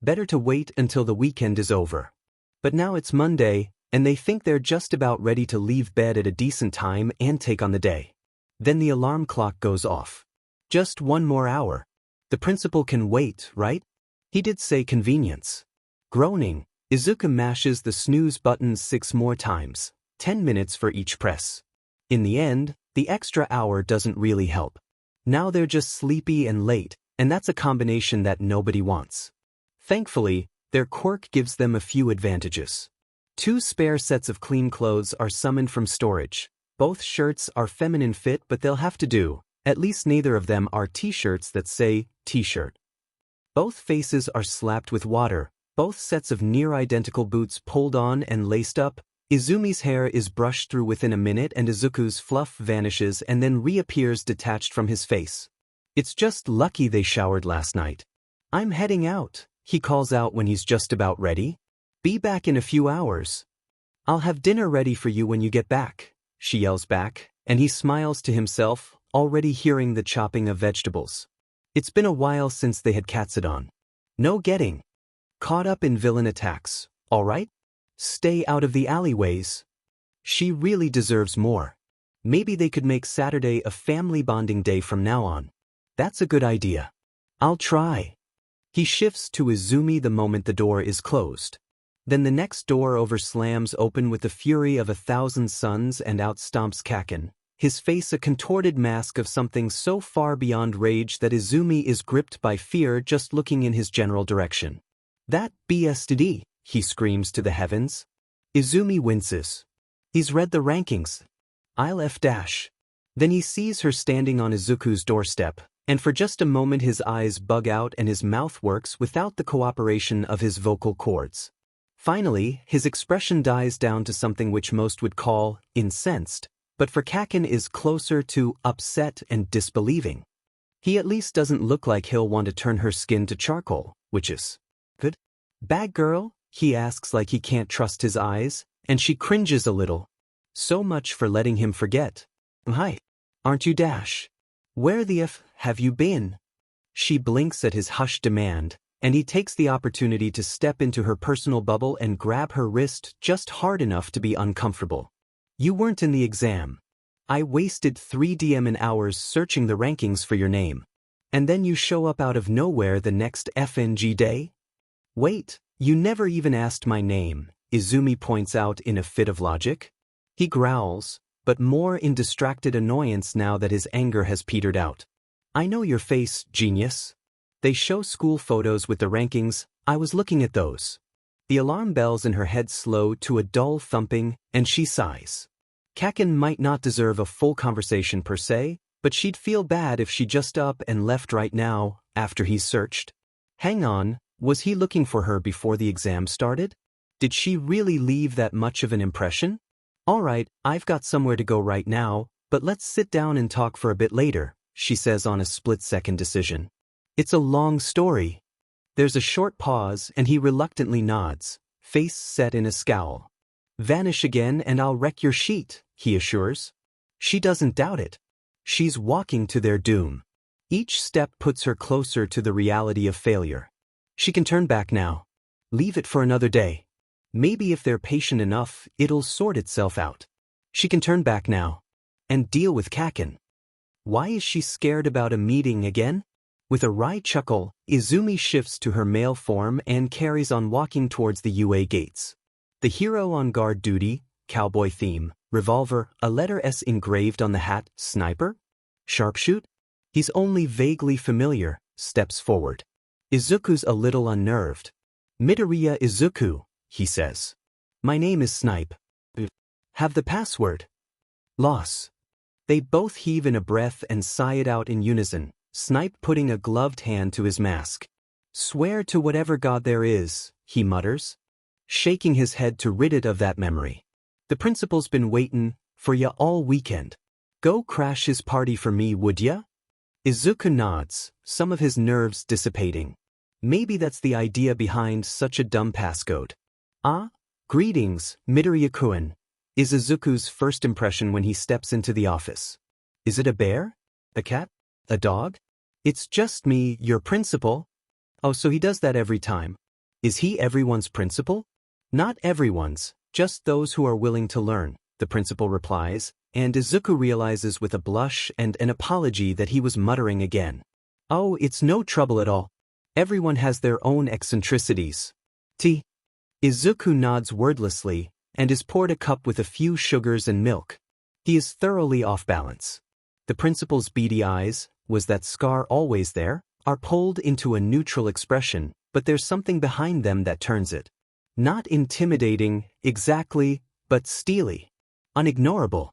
Better to wait until the weekend is over. But now it's Monday, and they think they're just about ready to leave bed at a decent time and take on the day. Then the alarm clock goes off. Just one more hour. The principal can wait, right? He did say convenience. Groaning, Izuku mashes the snooze button 6 more times. 10 minutes for each press. In the end, the extra hour doesn't really help. Now they're just sleepy and late, and that's a combination that nobody wants. Thankfully, their quirk gives them a few advantages. 2 spare sets of clean clothes are summoned from storage. Both shirts are feminine fit, but they'll have to do. At least neither of them are t-shirts that say t-shirt. Both faces are slapped with water, both sets of near-identical boots pulled on and laced up. Izumi's hair is brushed through within a minute and Izuku's fluff vanishes and then reappears detached from his face. It's just lucky they showered last night. "I'm heading out," he calls out when he's just about ready. "Be back in a few hours." "I'll have dinner ready for you when you get back," she yells back, and he smiles to himself, already hearing the chopping of vegetables. It's been a while since they had Katsudon. No getting caught up in villain attacks, all right? Stay out of the alleyways. She really deserves more. Maybe they could make Saturday a family bonding day from now on. That's a good idea. I'll try. He shifts to Izumi the moment the door is closed. Then the next door over slams open with the fury of 1,000 suns and out stomps Kaken, his face a contorted mask of something so far beyond rage that Izumi is gripped by fear just looking in his general direction. "That BSTD," he screams to the heavens. Izumi winces. He's read the rankings. I'll F-. Then he sees her standing on Izuku's doorstep, And for just a moment his eyes bug out and his mouth works without the cooperation of his vocal cords. Finally, his expression dies down to something which most would call incensed, but for Kaken is closer to upset and disbelieving. He at least doesn't look like he'll want to turn her skin to charcoal, which is good. Bad girl? He asks like he can't trust his eyes, and she cringes a little. So much for letting him forget. Hi. Aren't you Dash? Where the F have you been? She blinks at his hushed demand, and he takes the opportunity to step into her personal bubble and grab her wrist just hard enough to be uncomfortable. You weren't in the exam. I wasted 3 DM hours searching the rankings for your name. And then you show up out of nowhere the next FNG day? Wait, you never even asked my name, Izumi points out in a fit of logic. He growls, but more in distracted annoyance now that his anger has petered out. I know your face, genius. They show school photos with the rankings. I was looking at those. The alarm bells in her head slow to a dull thumping, and she sighs. Kaken might not deserve a full conversation per se, but she'd feel bad if she just up and left right now, after he's searched. Hang on, was he looking for her before the exam started? Did she really leave that much of an impression? Alright, I've got somewhere to go right now, but let's sit down and talk for a bit later, she says on a split-second decision. It's a long story. There's a short pause and he reluctantly nods, face set in a scowl. Vanish again and I'll wreck your sheet, he assures. She doesn't doubt it. She's walking to their doom. Each step puts her closer to the reality of failure. She can turn back now. Leave it for another day. Maybe if they're patient enough, it'll sort itself out. She can turn back now. And deal with Kaken. Why is she scared about a meeting again? With a wry chuckle, Izumi shifts to her male form and carries on walking towards the UA gates. The hero on guard duty, cowboy theme, revolver, a letter S engraved on the hat, sniper? Sharpshoot? He's only vaguely familiar, steps forward. Izuku's a little unnerved. Midoriya Izuku, he says. My name is Snipe. Have the password. Loss. They both heave in a breath and sigh it out in unison, Snipe putting a gloved hand to his mask. Swear to whatever god there is, he mutters, shaking his head to rid it of that memory. The principal's been waitin' for ya all weekend. Go crash his party for me, would ya? Izuku nods, some of his nerves dissipating. Maybe that's the idea behind such a dumb passcode. Ah, greetings, Midoriya-kun, is Izuku's first impression when he steps into the office. Is it a bear? A cat? A dog? It's just me, your principal. Oh, so he does that every time. Is he everyone's principal? Not everyone's, just those who are willing to learn, the principal replies, and Izuku realizes with a blush and an apology that he was muttering again. Oh, it's no trouble at all. Everyone has their own eccentricities. Tea. Izuku nods wordlessly, and is poured a cup with a few sugars and milk. He is thoroughly off balance. The principal's beady eyes, was that scar always there, are pulled into a neutral expression, but there's something behind them that turns it. Not intimidating, exactly, but steely. Unignorable.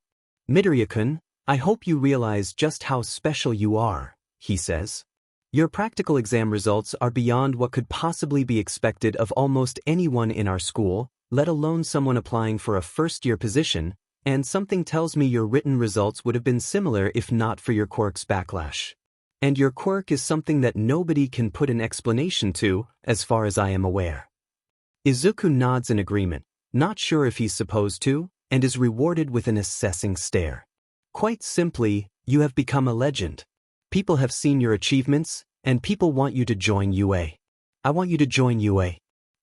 Midoriya-kun, I hope you realize just how special you are, he says. Your practical exam results are beyond what could possibly be expected of almost anyone in our school, let alone someone applying for a first-year position, and something tells me your written results would have been similar if not for your quirk's backlash. And your quirk is something that nobody can put an explanation to, as far as I am aware. Izuku nods in agreement, not sure if he's supposed to, and is rewarded with an assessing stare. Quite simply, you have become a legend. People have seen your achievements, and people want you to join UA. I want you to join UA.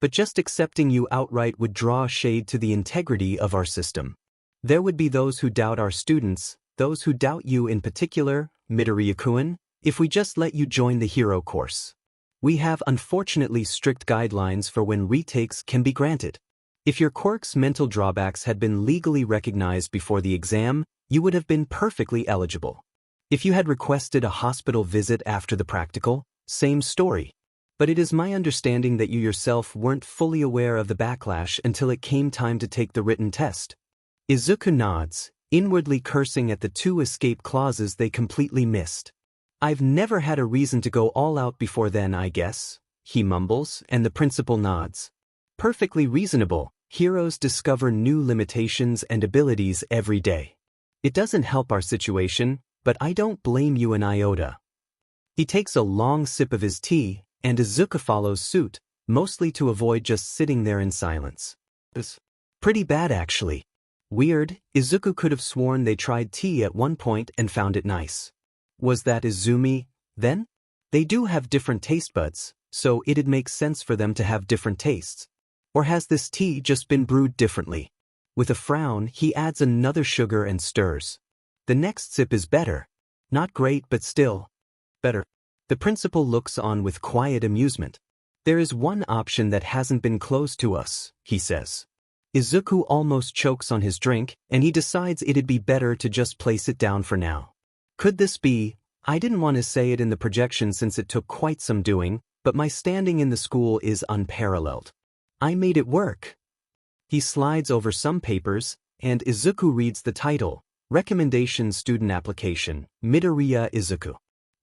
But just accepting you outright would draw shade to the integrity of our system. There would be those who doubt our students, those who doubt you in particular, Midoriya-kun, if we just let you join the hero course. We have unfortunately strict guidelines for when retakes can be granted. If your quirk's mental drawbacks had been legally recognized before the exam, you would have been perfectly eligible. If you had requested a hospital visit after the practical, same story. But it is my understanding that you yourself weren't fully aware of the backlash until it came time to take the written test. Izuku nods, inwardly cursing at the 2 escape clauses they completely missed. I've never had a reason to go all out before then, I guess, he mumbles, and the principal nods. Perfectly reasonable. Heroes discover new limitations and abilities every day. It doesn't help our situation, but I don't blame you an iota. He takes a long sip of his tea, and Izuku follows suit, mostly to avoid just sitting there in silence. It's pretty bad actually. Weird, Izuku could have sworn they tried tea at one point and found it nice. Was that Izumi, then? They do have different taste buds, so it'd make sense for them to have different tastes. Or has this tea just been brewed differently? With a frown, he adds another sugar and stirs. The next sip is better. Not great, but still better. The principal looks on with quiet amusement. There is one option that hasn't been closed to us, he says. Izuku almost chokes on his drink, and he decides it'd be better to just place it down for now. Could this be? I didn't want to say it in the projection since it took quite some doing, but my standing in the school is unparalleled. I made it work. He slides over some papers, and Izuku reads the title, Recommendation Student Application, Midoriya Izuku.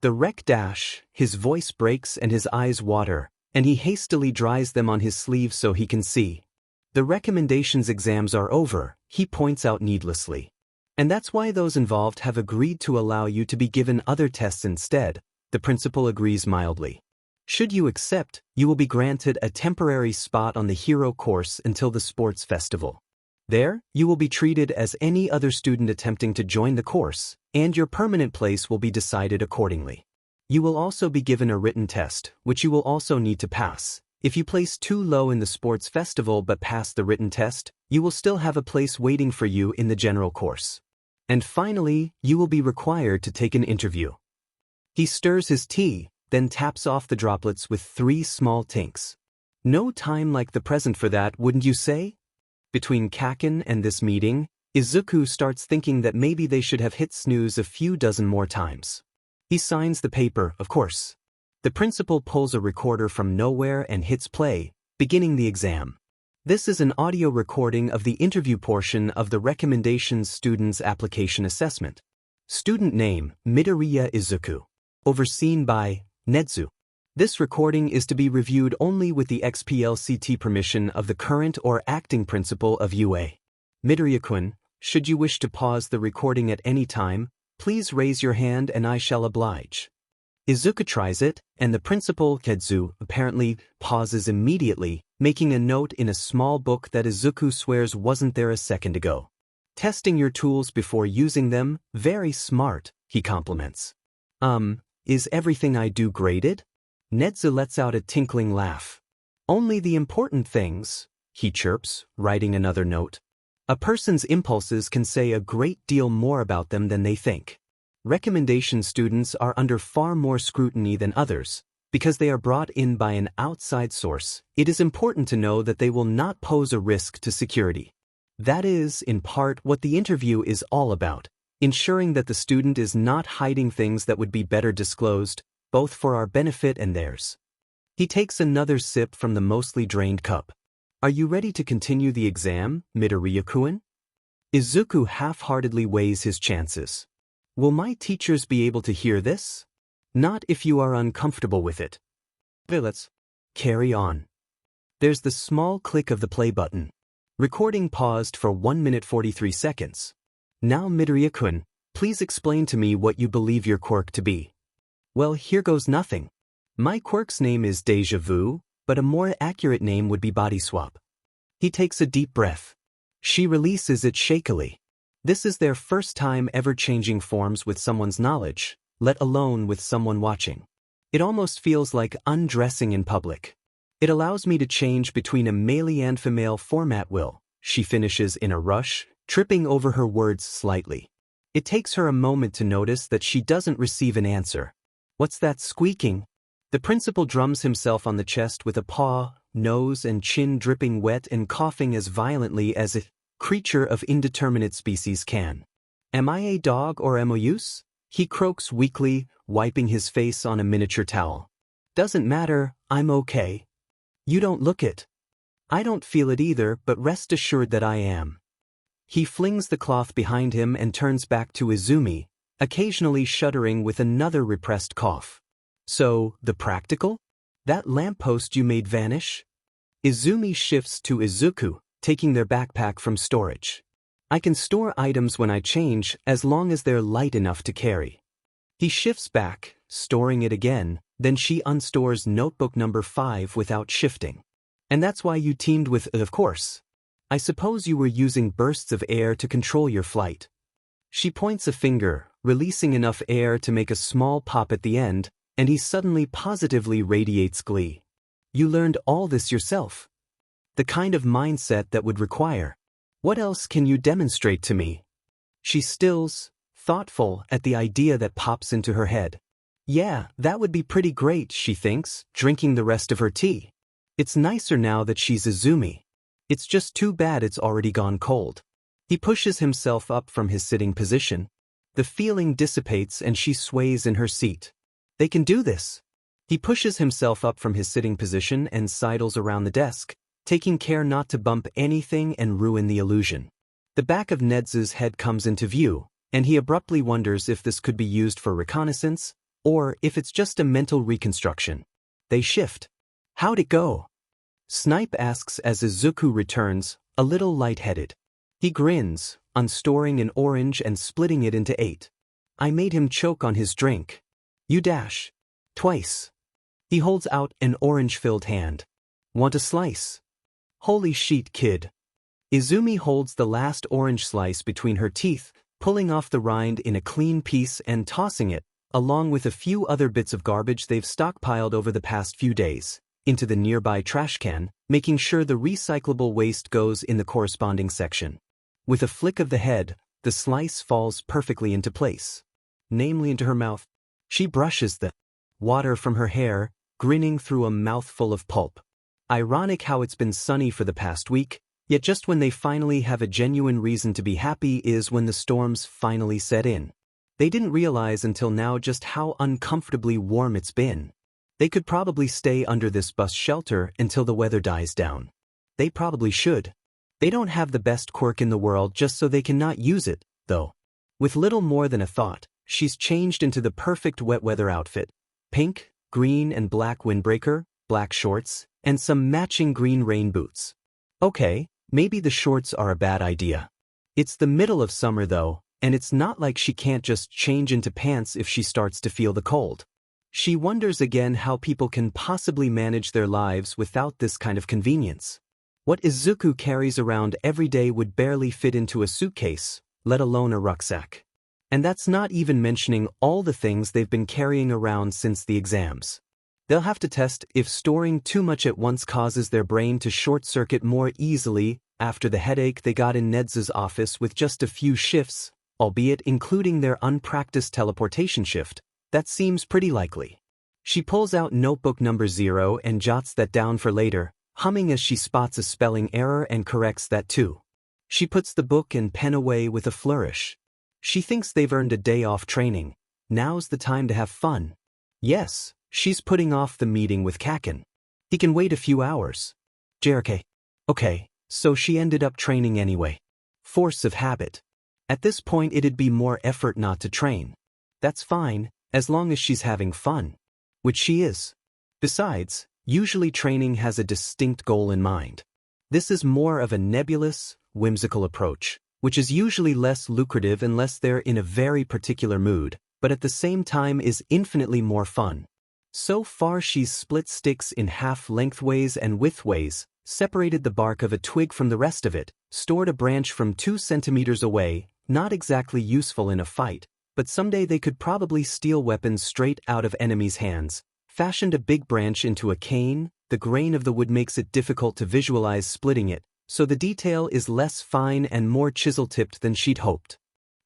The rec dash, his voice breaks and his eyes water, and he hastily dries them on his sleeve so he can see. The recommendations exams are over, he points out needlessly. And that's why those involved have agreed to allow you to be given other tests instead, the principal agrees mildly. Should you accept, you will be granted a temporary spot on the hero course until the sports festival. There, you will be treated as any other student attempting to join the course, and your permanent place will be decided accordingly. You will also be given a written test, which you will also need to pass. If you place too low in the sports festival but pass the written test, you will still have a place waiting for you in the general course. And finally, you will be required to take an interview. He stirs his tea, then taps off the droplets with 3 small tinks. No time like the present for that, wouldn't you say? Between Kaken and this meeting, Izuku starts thinking that maybe they should have hit snooze a few dozen more times. He signs the paper, of course. The principal pulls a recorder from nowhere and hits play, beginning the exam. This is an audio recording of the interview portion of the Recommendations Students Application Assessment. Student name, Midoriya Izuku. Overseen by Nedzu. This recording is to be reviewed only with the XPLCT permission of the current or acting principal of UA. Midoriya-kun, should you wish to pause the recording at any time, please raise your hand and I shall oblige. Izuku tries it, and the principal, Kedzu, apparently pauses immediately, making a note in a small book that Izuku swears wasn't there a second ago. Testing your tools before using them, very smart, he compliments. Is everything I do graded? Nedzu lets out a tinkling laugh. Only the important things, he chirps, writing another note. A person's impulses can say a great deal more about them than they think. Recommendation students are under far more scrutiny than others. Because they are brought in by an outside source, it is important to know that they will not pose a risk to security. That is, in part, what the interview is all about. Ensuring that the student is not hiding things that would be better disclosed, both for our benefit and theirs. He takes another sip from the mostly drained cup. Are you ready to continue the exam, Midoriya-kun? Izuku half-heartedly weighs his chances. Will my teachers be able to hear this? Not if you are uncomfortable with it. Let's carry on. There's the small click of the play button. Recording paused for 1 minute 43 seconds. Now Midoriya-kun, please explain to me what you believe your quirk to be. Well, here goes nothing. My quirk's name is Deja Vu, but a more accurate name would be Body Swap. He takes a deep breath. She releases it shakily. This is their first time ever changing forms with someone's knowledge, let alone with someone watching. It almost feels like undressing in public. It allows me to change between a male and female format will, she finishes in a rush, tripping over her words slightly. It takes her a moment to notice that she doesn't receive an answer. What's that squeaking? The principal drums himself on the chest with a paw, nose and chin dripping wet and coughing as violently as a creature of indeterminate species can. Am I a dog or MOUs? He croaks weakly, wiping his face on a miniature towel. Doesn't matter, I'm okay. You don't look it. I don't feel it either, but rest assured that I am. He flings the cloth behind him and turns back to Izumi, occasionally shuddering with another repressed cough. So, the practical? That lamppost you made vanish? Izumi shifts to Izuku, taking their backpack from storage. I can store items when I change as long as they're light enough to carry. He shifts back, storing it again, then she unstores notebook number 5 without shifting. And that's why you teamed with, of course. I suppose you were using bursts of air to control your flight. She points a finger, releasing enough air to make a small pop at the end, and he suddenly positively radiates glee. You learned all this yourself. The kind of mindset that would require. What else can you demonstrate to me? She stills, thoughtful at the idea that pops into her head. Yeah, that would be pretty great, she thinks, drinking the rest of her tea. It's nicer now that she's Izumi. It's just too bad it's already gone cold. He pushes himself up from his sitting position. The feeling dissipates and she sways in her seat. They can do this. He pushes himself up from his sitting position and sidles around the desk, taking care not to bump anything and ruin the illusion. The back of Ned's head comes into view, and he abruptly wonders if this could be used for reconnaissance, or if it's just a mental reconstruction. They shift. How'd it go? Snipe asks as Izuku returns, a little lightheaded. He grins, unstoring an orange and splitting it into 8. I made him choke on his drink. You dash. Twice. He holds out an orange-filled hand. Want a slice? Holy shit, kid. Izumi holds the last orange slice between her teeth, pulling off the rind in a clean piece and tossing it, along with a few other bits of garbage they've stockpiled over the past few days, into the nearby trash can, making sure the recyclable waste goes in the corresponding section. With a flick of the head, the slice falls perfectly into place. Namely into her mouth. She brushes the water from her hair, grinning through a mouthful of pulp. Ironic how it's been sunny for the past week, yet just when they finally have a genuine reason to be happy is when the storms finally set in. They didn't realize until now just how uncomfortably warm it's been. They could probably stay under this bus shelter until the weather dies down. They probably should. They don't have the best quirk in the world just so they cannot use it, though. With little more than a thought, she's changed into the perfect wet weather outfit. Pink, green and black windbreaker, black shorts, and some matching green rain boots. Okay, maybe the shorts are a bad idea. It's the middle of summer though, and it's not like she can't just change into pants if she starts to feel the cold. She wonders again how people can possibly manage their lives without this kind of convenience. What Izuku carries around every day would barely fit into a suitcase, let alone a rucksack. And that's not even mentioning all the things they've been carrying around since the exams. They'll have to test if storing too much at once causes their brain to short-circuit more easily after the headache they got in Ned's office with just a few shifts, albeit including their unpracticed teleportation shift. That seems pretty likely. She pulls out notebook number 0 and jots that down for later, humming as she spots a spelling error and corrects that too. She puts the book and pen away with a flourish. She thinks they've earned a day off training. Now's the time to have fun. Yes, she's putting off the meeting with Kaken. He can wait a few hours. JRK. Okay, so she ended up training anyway. Force of habit. At this point it'd be more effort not to train. That's fine, as long as she's having fun. Which she is. Besides, usually training has a distinct goal in mind. This is more of a nebulous, whimsical approach, which is usually less lucrative unless they're in a very particular mood, but at the same time is infinitely more fun. So far she's split sticks in half lengthways and widthways, separated the bark of a twig from the rest of it, stored a branch from 2 centimeters away, not exactly useful in a fight, but someday they could probably steal weapons straight out of enemies' hands, fashioned a big branch into a cane. The grain of the wood makes it difficult to visualize splitting it, so the detail is less fine and more chisel-tipped than she'd hoped.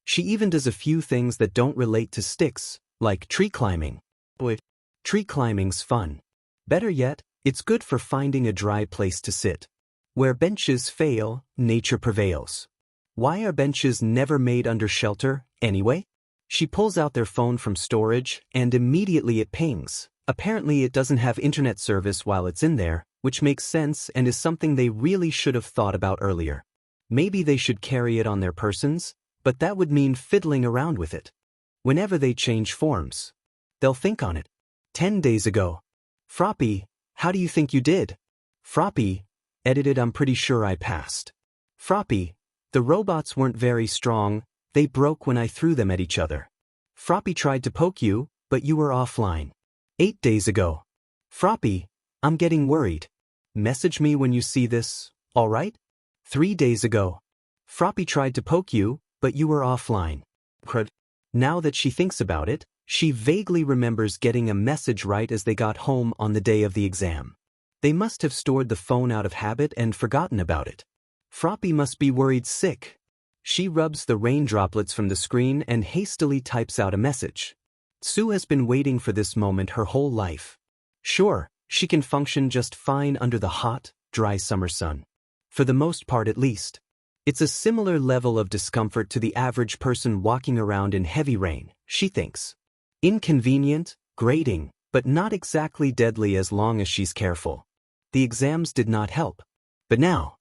She even does a few things that don't relate to sticks, like tree climbing. Boy, tree climbing's fun. Better yet, it's good for finding a dry place to sit. Where benches fail, nature prevails. Why are benches never made under shelter, anyway? She pulls out their phone from storage, and immediately it pings. Apparently it doesn't have internet service while it's in there, which makes sense and is something they really should have thought about earlier. Maybe they should carry it on their persons, but that would mean fiddling around with it. Whenever they change forms, they'll think on it. 10 days ago. Floppy, how do you think you did? Floppy, edited, I'm pretty sure I passed. Floppy, the robots weren't very strong, they broke when I threw them at each other. Floppy tried to poke you, but you were offline. 8 days ago. Floppy, I'm getting worried. Message me when you see this, alright? 3 days ago. Floppy tried to poke you, but you were offline. Crud. Now that she thinks about it, she vaguely remembers getting a message right as they got home on the day of the exam. They must have stored the phone out of habit and forgotten about it. Floppy must be worried sick. She rubs the rain droplets from the screen and hastily types out a message. Sue has been waiting for this moment her whole life. Sure, she can function just fine under the hot, dry summer sun. For the most part at least. It's a similar level of discomfort to the average person walking around in heavy rain, she thinks. Inconvenient, grating, but not exactly deadly as long as she's careful. The exams did not help. But now,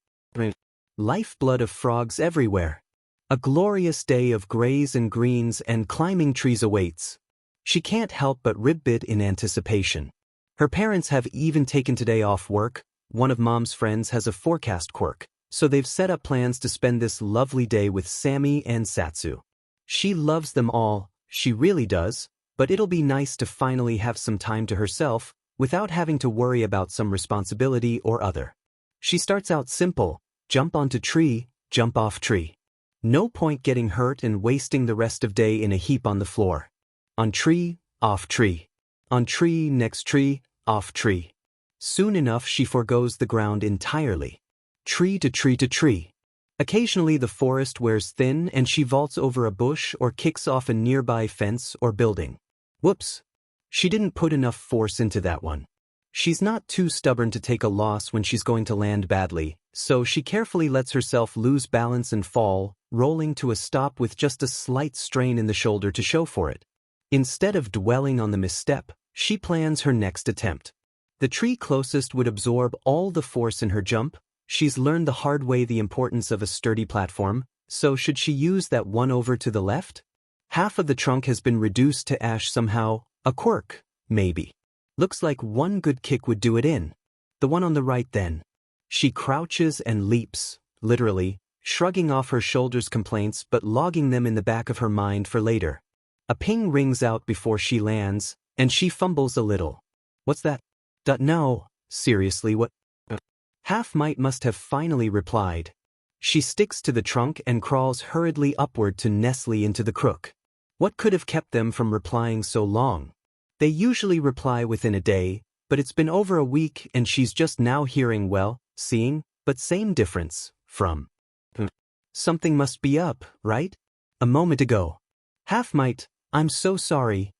lifeblood of frogs everywhere. A glorious day of grays and greens and climbing trees awaits. She can't help but ribbit in anticipation. Her parents have even taken today off work. One of Mom's friends has a forecast quirk, so they've set up plans to spend this lovely day with Sammy and Satsu. She loves them all, she really does, but it'll be nice to finally have some time to herself, without having to worry about some responsibility or other. She starts out simple, jump onto tree, jump off tree. No point getting hurt and wasting the rest of day in a heap on the floor. On tree, off tree. On tree, next tree, off tree. Soon enough she forgoes the ground entirely. Tree to tree to tree. Occasionally the forest wears thin and she vaults over a bush or kicks off a nearby fence or building. Whoops. She didn't put enough force into that one. She's not too stubborn to take a loss when she's going to land badly, so she carefully lets herself lose balance and fall, rolling to a stop with just a slight strain in the shoulder to show for it. Instead of dwelling on the misstep, she plans her next attempt. The tree closest would absorb all the force in her jump. She's learned the hard way the importance of a sturdy platform, so should she use that one over to the left? Half of the trunk has been reduced to ash somehow, a quirk, maybe. Looks like one good kick would do it in. The one on the right then. She crouches and leaps, literally, shrugging off her shoulders' complaints but logging them in the back of her mind for later. A ping rings out before she lands, and she fumbles a little. What's that? No, seriously, what? Half Might must have finally replied. She sticks to the trunk and crawls hurriedly upward to nestle into the crook. What could have kept them from replying so long? They usually reply within a day, but it's been over a week and she's just now hearing, well, seeing, but same difference, from. Something must be up, right? A moment ago. Half Might, I'm so sorry.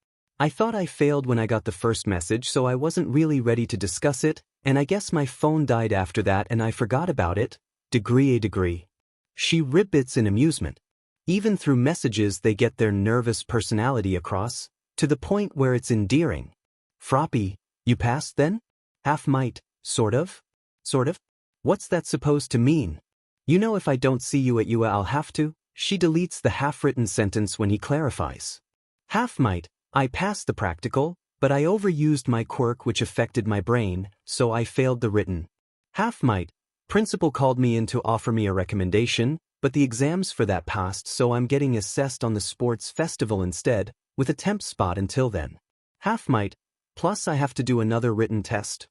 I thought I failed when I got the first message, so I wasn't really ready to discuss it, and I guess my phone died after that and I forgot about it. Degree. She ribbits in amusement. Even through messages they get their nervous personality across, to the point where it's endearing. Floppy, you passed then? Half Might, sort of? Sort of? What's that supposed to mean? You know, if I don't see you at UA I'll have to. She deletes the half-written sentence when he clarifies. Half Might, I passed the practical, but I overused my quirk which affected my brain, so I failed the written. Half Might, principal called me in to offer me a recommendation, but the exams for that passed, so I'm getting assessed on the sports festival instead, with a temp spot until then. Half Might, plus I have to do another written test.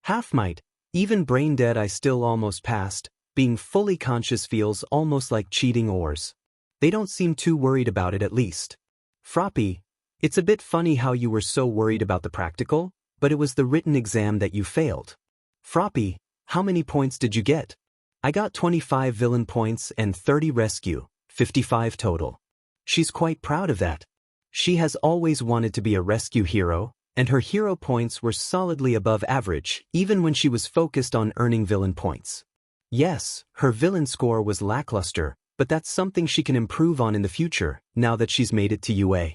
Half Might, even brain dead I still almost passed. Being fully conscious feels almost like cheating oars. They don't seem too worried about it at least. Floppy, it's a bit funny how you were so worried about the practical, but it was the written exam that you failed. Floppy, how many points did you get? I got 25 villain points and 30 rescue, 55 total. She's quite proud of that. She has always wanted to be a rescue hero, and her hero points were solidly above average, even when she was focused on earning villain points. Yes, her villain score was lackluster, but that's something she can improve on in the future, now that she's made it to UA.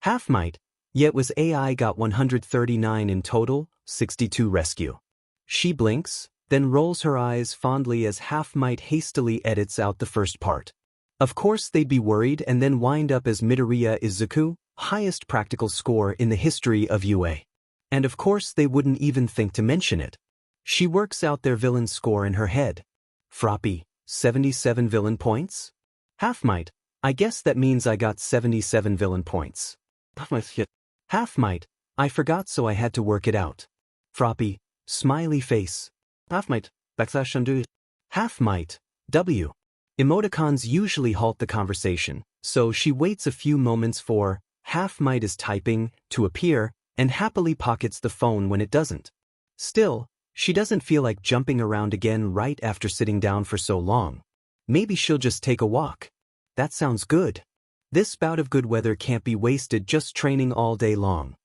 Half Might, yet was AI got 139 in total, 62 rescue. She blinks, then rolls her eyes fondly as Half Might hastily edits out the first part. Of course they'd be worried and then wind up as Midoriya Izuku, highest practical score in the history of UA. And of course they wouldn't even think to mention it. She works out their villain score in her head. Froppy, 77 villain points? Half might. I guess that means I got 77 villain points. Half might. I forgot so I had to work it out. Froppy, smiley face. Half might. Backslash undo. Half might. W. Emoticons usually halt the conversation, so she waits a few moments for half might is typing to appear and happily pockets the phone when it doesn't. Still, she doesn't feel like jumping around again right after sitting down for so long. Maybe she'll just take a walk. That sounds good. This bout of good weather can't be wasted just training all day long.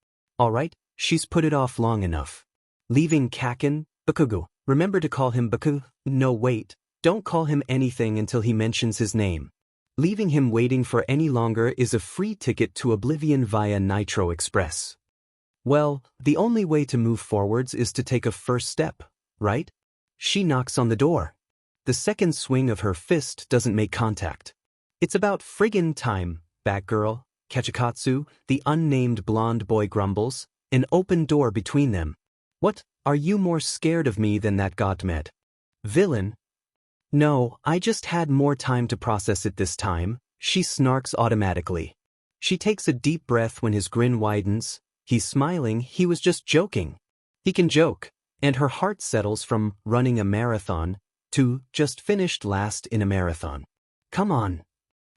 Alright, she's put it off long enough. Leaving Kaken, Bakugo. Remember to call him Baku. No wait, don't call him anything until he mentions his name. Leaving him waiting for any longer is a free ticket to oblivion via Nitro Express. Well, the only way to move forwards is to take a first step, right? She knocks on the door. The second swing of her fist doesn't make contact. It's about friggin' time, Batgirl. Kachikatsu, the unnamed blonde boy grumbles, an open door between them. What, are you more scared of me than that godmed? Villain? No, I just had more time to process it this time, she snarks automatically. She takes a deep breath when his grin widens. He's smiling, he was just joking. He can joke, and her heart settles from running a marathon to just finished last in a marathon. Come on.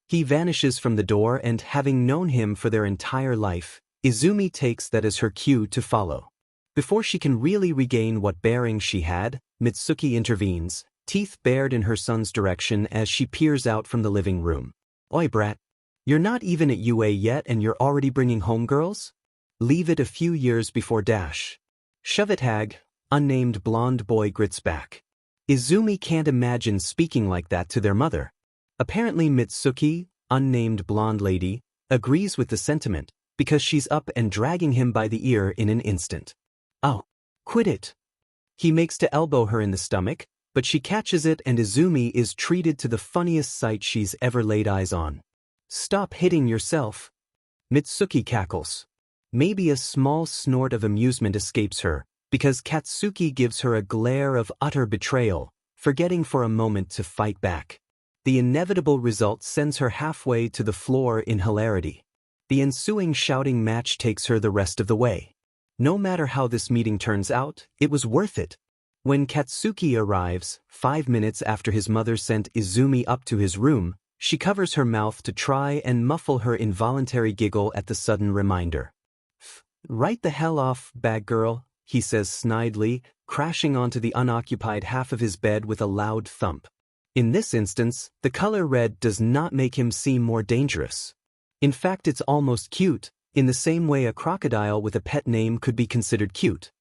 He vanishes from the door and having known him for their entire life, Izumi takes that as her cue to follow. Before she can really regain what bearing she had, Mitsuki intervenes, teeth bared in her son's direction as she peers out from the living room. Oi brat. You're not even at UA yet and you're already bringing home girls? Leave it a few years before dash. Shove it hag, unnamed blonde boy grits back. Izumi can't imagine speaking like that to their mother. Apparently Mitsuki, unnamed blonde lady, agrees with the sentiment, because she's up and dragging him by the ear in an instant. Oh, quit it. He makes to elbow her in the stomach, but she catches it and Izumi is treated to the funniest sight she's ever laid eyes on. Stop hitting yourself. Mitsuki cackles. Maybe a small snort of amusement escapes her, because Katsuki gives her a glare of utter betrayal, forgetting for a moment to fight back. The inevitable result sends her halfway to the floor in hilarity. The ensuing shouting match takes her the rest of the way. No matter how this meeting turns out, it was worth it. When Katsuki arrives, 5 minutes after his mother sent Izumi up to his room, she covers her mouth to try and muffle her involuntary giggle at the sudden reminder. Right the hell off, bad girl, he says snidely, crashing onto the unoccupied half of his bed with a loud thump. In this instance, the color red does not make him seem more dangerous. In fact, it's almost cute, in the same way a crocodile with a pet name could be considered cute.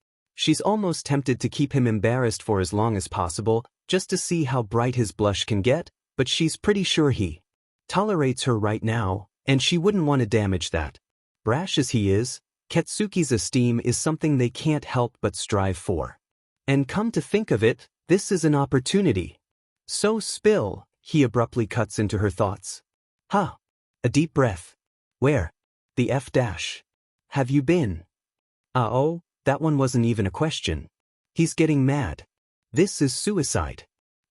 She's almost tempted to keep him embarrassed for as long as possible, just to see how bright his blush can get, but she's pretty sure he tolerates her right now, and she wouldn't want to damage that. Brash as he is, Katsuki's esteem is something they can't help but strive for. And come to think of it, this is an opportunity. So spill, he abruptly cuts into her thoughts. Huh. A deep breath. Where? The F dash. Have you been? Oh, that one wasn't even a question. He's getting mad. This is suicide.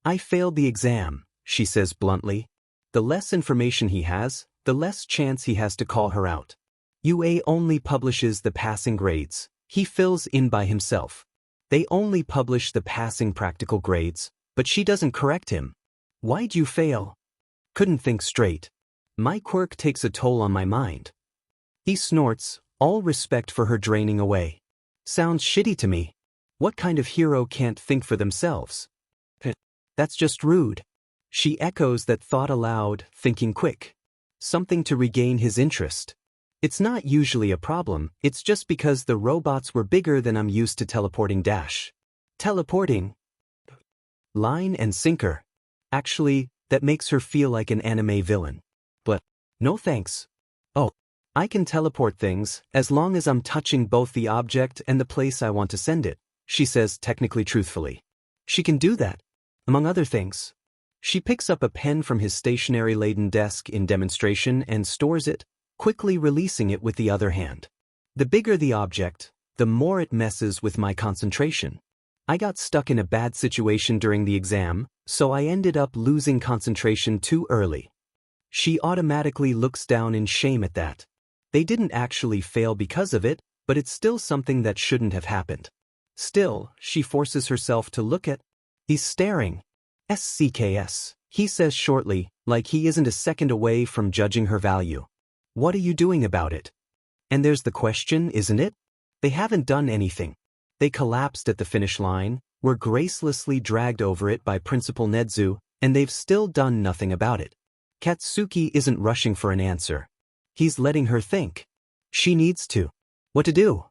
I failed the exam, she says bluntly. The less information he has, the less chance he has to call her out. UA only publishes the passing grades. He fills in by himself. They only publish the passing practical grades, but she doesn't correct him. Why'd you fail? Couldn't think straight. My quirk takes a toll on my mind. He snorts, all respect for her draining away. Sounds shitty to me. What kind of hero can't think for themselves? That's just rude. She echoes that thought aloud, thinking quick. Something to regain his interest. It's not usually a problem, it's just because the robots were bigger than I'm used to teleporting dash. Teleporting? Line and sinker. Actually, that makes her feel like an anime villain. But, no thanks. Oh, I can teleport things, as long as I'm touching both the object and the place I want to send it, she says technically truthfully. She can do that, among other things. She picks up a pen from his stationery-laden desk in demonstration and stores it, quickly releasing it with the other hand. The bigger the object, the more it messes with my concentration. I got stuck in a bad situation during the exam, so I ended up losing concentration too early. She automatically looks down in shame at that. They didn't actually fail because of it, but it's still something that shouldn't have happened. Still, she forces herself to look at. He's staring. SCKS, he says shortly, like he isn't a second away from judging her value. What are you doing about it? And there's the question, isn't it? They haven't done anything. They collapsed at the finish line, were gracelessly dragged over it by Principal Nedzu, and they've still done nothing about it. Katsuki isn't rushing for an answer. He's letting her think. She needs to. What to do?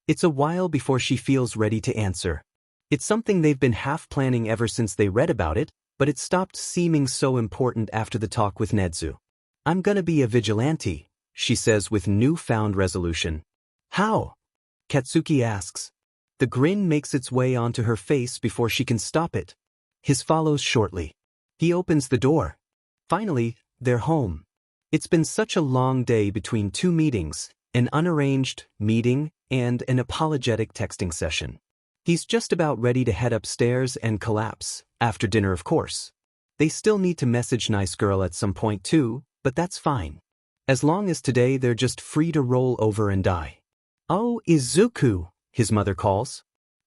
It's a while before she feels ready to answer. It's something they've been half-planning ever since they read about it, but it stopped seeming so important after the talk with Nedzu. I'm gonna be a vigilante, she says with newfound resolution. How? Katsuki asks. The grin makes its way onto her face before she can stop it. His follows shortly. He opens the door. Finally, they're home. It's been such a long day between two meetings, an unarranged meeting and an apologetic texting session. He's just about ready to head upstairs and collapse, after dinner of course. They still need to message Nice Girl at some point too, but that's fine. As long as today they're just free to roll over and die. Oh, Izuku, his mother calls.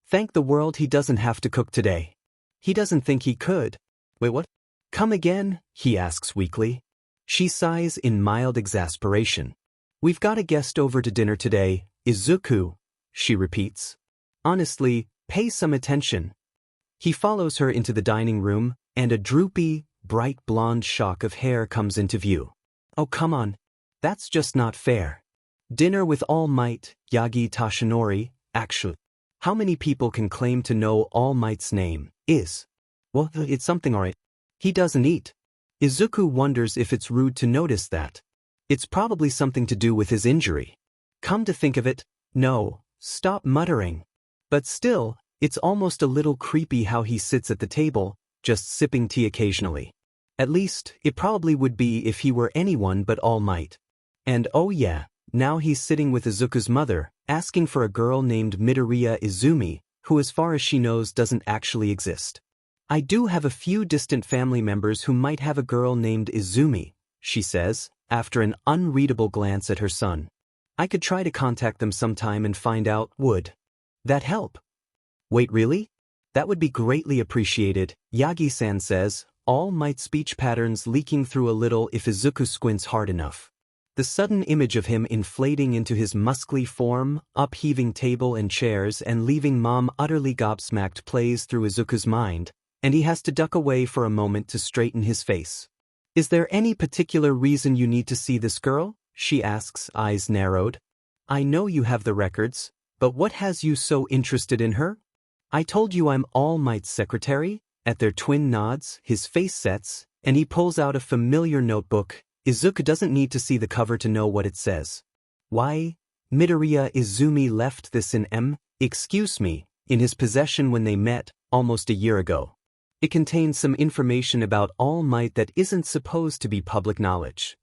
Thank the world he doesn't have to cook today. He doesn't think he could. Wait, what? Come again? He asks weakly. She sighs in mild exasperation. We've got a guest over to dinner today, Izuku, she repeats. Honestly, pay some attention. He follows her into the dining room, and a droopy, bright blonde shock of hair comes into view. Oh come on. That's just not fair. Dinner with All Might, Yagi Tashinori, actually. How many people can claim to know All Might's name? Well, it's something alright. He doesn't eat. Izuku wonders if it's rude to notice that. It's probably something to do with his injury. Come to think of it, no, stop muttering. But still, it's almost a little creepy how he sits at the table, just sipping tea occasionally. At least, it probably would be if he were anyone but All Might. And oh yeah, now he's sitting with Izuku's mother, asking for a girl named Midoriya Izumi, who as far as she knows doesn't actually exist. I do have a few distant family members who might have a girl named Izumi, she says, after an unreadable glance at her son. I could try to contact them sometime and find out, would that help? Wait, really? That would be greatly appreciated, Yagi-san says, All Might speech patterns leaking through a little if Izuku squints hard enough. The sudden image of him inflating into his muscly form, upheaving table and chairs and leaving Mom utterly gobsmacked plays through Izuku's mind, and he has to duck away for a moment to straighten his face. Is there any particular reason you need to see this girl? She asks, eyes narrowed. I know you have the records, but what has you so interested in her? I told you I'm All Might's secretary. At their twin nods, his face sets, and he pulls out a familiar notebook. Izuku doesn't need to see the cover to know what it says. Why? Midoriya Izumi left this in in his possession when they met, almost a year ago. It contains some information about All Might that isn't supposed to be public knowledge.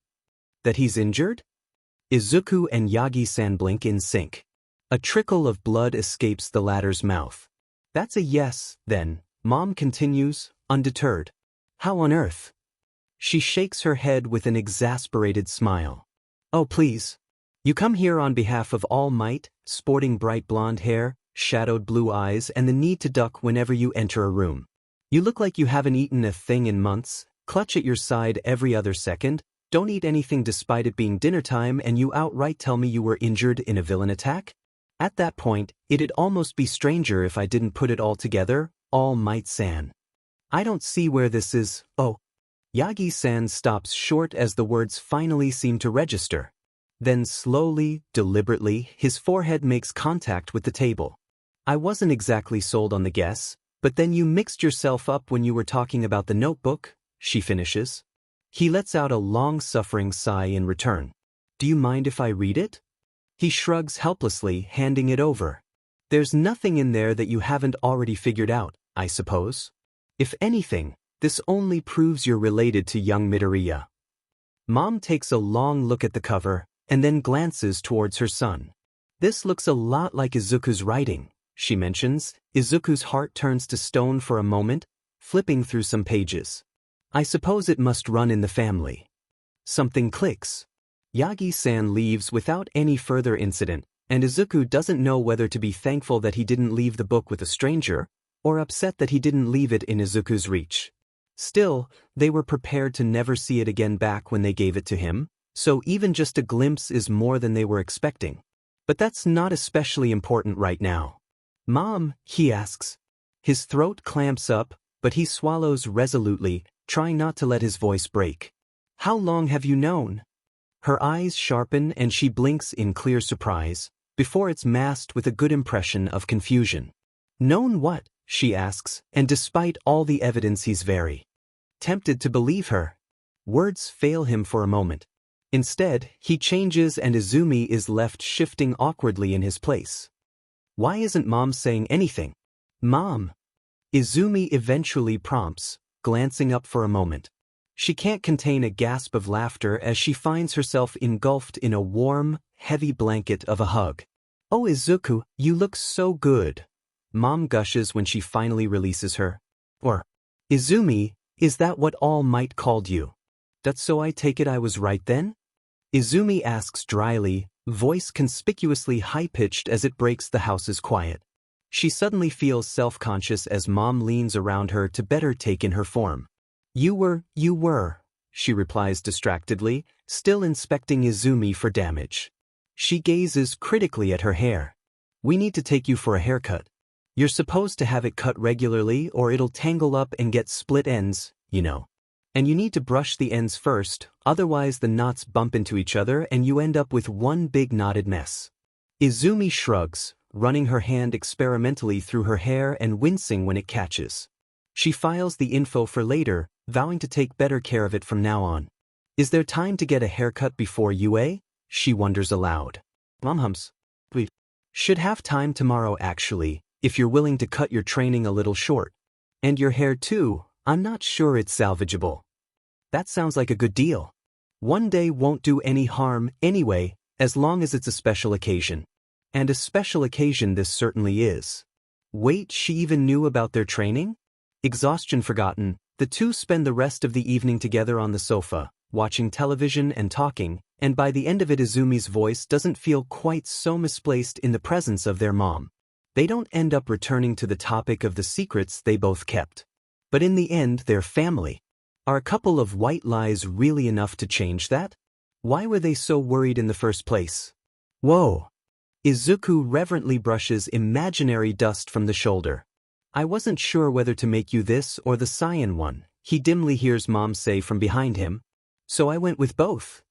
That he's injured? Izuku and Yagi-san blink in sync. A trickle of blood escapes the latter's mouth. That's a yes, then, Mom continues, undeterred. How on earth? She shakes her head with an exasperated smile. Oh please. You come here on behalf of All Might, sporting bright blonde hair, shadowed blue eyes and the need to duck whenever you enter a room. You look like you haven't eaten a thing in months, clutch at your side every other second, don't eat anything despite it being dinner time, and you outright tell me you were injured in a villain attack? At that point, it'd almost be stranger if I didn't put it all together, All Might-san. I don't see where this is. Oh. Yagi-san stops short as the words finally seem to register. Then slowly, deliberately, his forehead makes contact with the table. I wasn't exactly sold on the guess, but then you mixed yourself up when you were talking about the notebook, she finishes. He lets out a long-suffering sigh in return. Do you mind if I read it? He shrugs helplessly, handing it over. There's nothing in there that you haven't already figured out, I suppose. If anything, This only proves you're related to young Midoriya. Mom takes a long look at the cover, and then glances towards her son. This looks a lot like Izuku's writing, she mentions. Izuku's heart turns to stone for a moment, flipping through some pages. I suppose it must run in the family. Something clicks. Yagi-san leaves without any further incident, and Izuku doesn't know whether to be thankful that he didn't leave the book with a stranger, or upset that he didn't leave it in Izuku's reach. Still, they were prepared to never see it again back when they gave it to him, so even just a glimpse is more than they were expecting. But that's not especially important right now. Mom, he asks. His throat clamps up, but he swallows resolutely, trying not to let his voice break. How long have you known? Her eyes sharpen and she blinks in clear surprise, before it's masked with a good impression of confusion. Known what? She asks, and despite all the evidence he's very tempted to believe her. Words fail him for a moment. Instead, he changes and Izumi is left shifting awkwardly in his place. Why isn't Mom saying anything? Mom! Izumi eventually prompts, glancing up for a moment. She can't contain a gasp of laughter as she finds herself engulfed in a warm, heavy blanket of a hug. Oh Izuku, you look so good. Mom gushes when she finally releases her. Or, Izumi, is that what All Might called you? That's so I take it I was right then? Izumi asks dryly, voice conspicuously high-pitched as it breaks the house's quiet. She suddenly feels self-conscious as Mom leans around her to better take in her form. You were, she replies distractedly, still inspecting Izumi for damage. She gazes critically at her hair. We need to take you for a haircut. You're supposed to have it cut regularly or it'll tangle up and get split ends, you know. And you need to brush the ends first, otherwise the knots bump into each other and you end up with one big knotted mess. Izumi shrugs, running her hand experimentally through her hair and wincing when it catches. She files the info for later, vowing to take better care of it from now on. Is there time to get a haircut before UA? She wonders aloud. Mom hums. We should have time tomorrow actually, if you're willing to cut your training a little short. And your hair too, I'm not sure it's salvageable. That sounds like a good deal. One day won't do any harm anyway, as long as it's a special occasion. And a special occasion this certainly is. Wait, she even knew about their training? Exhaustion forgotten, the two spend the rest of the evening together on the sofa, watching television and talking, and by the end of it Izumi's voice doesn't feel quite so misplaced in the presence of their mom. They don't end up returning to the topic of the secrets they both kept. But in the end they're family. Are a couple of white lies really enough to change that? Why were they so worried in the first place? Whoa! Izuku reverently brushes imaginary dust from the shoulder. I wasn't sure whether to make you this or the cyan one, he dimly hears Mom say from behind him. So I went with both.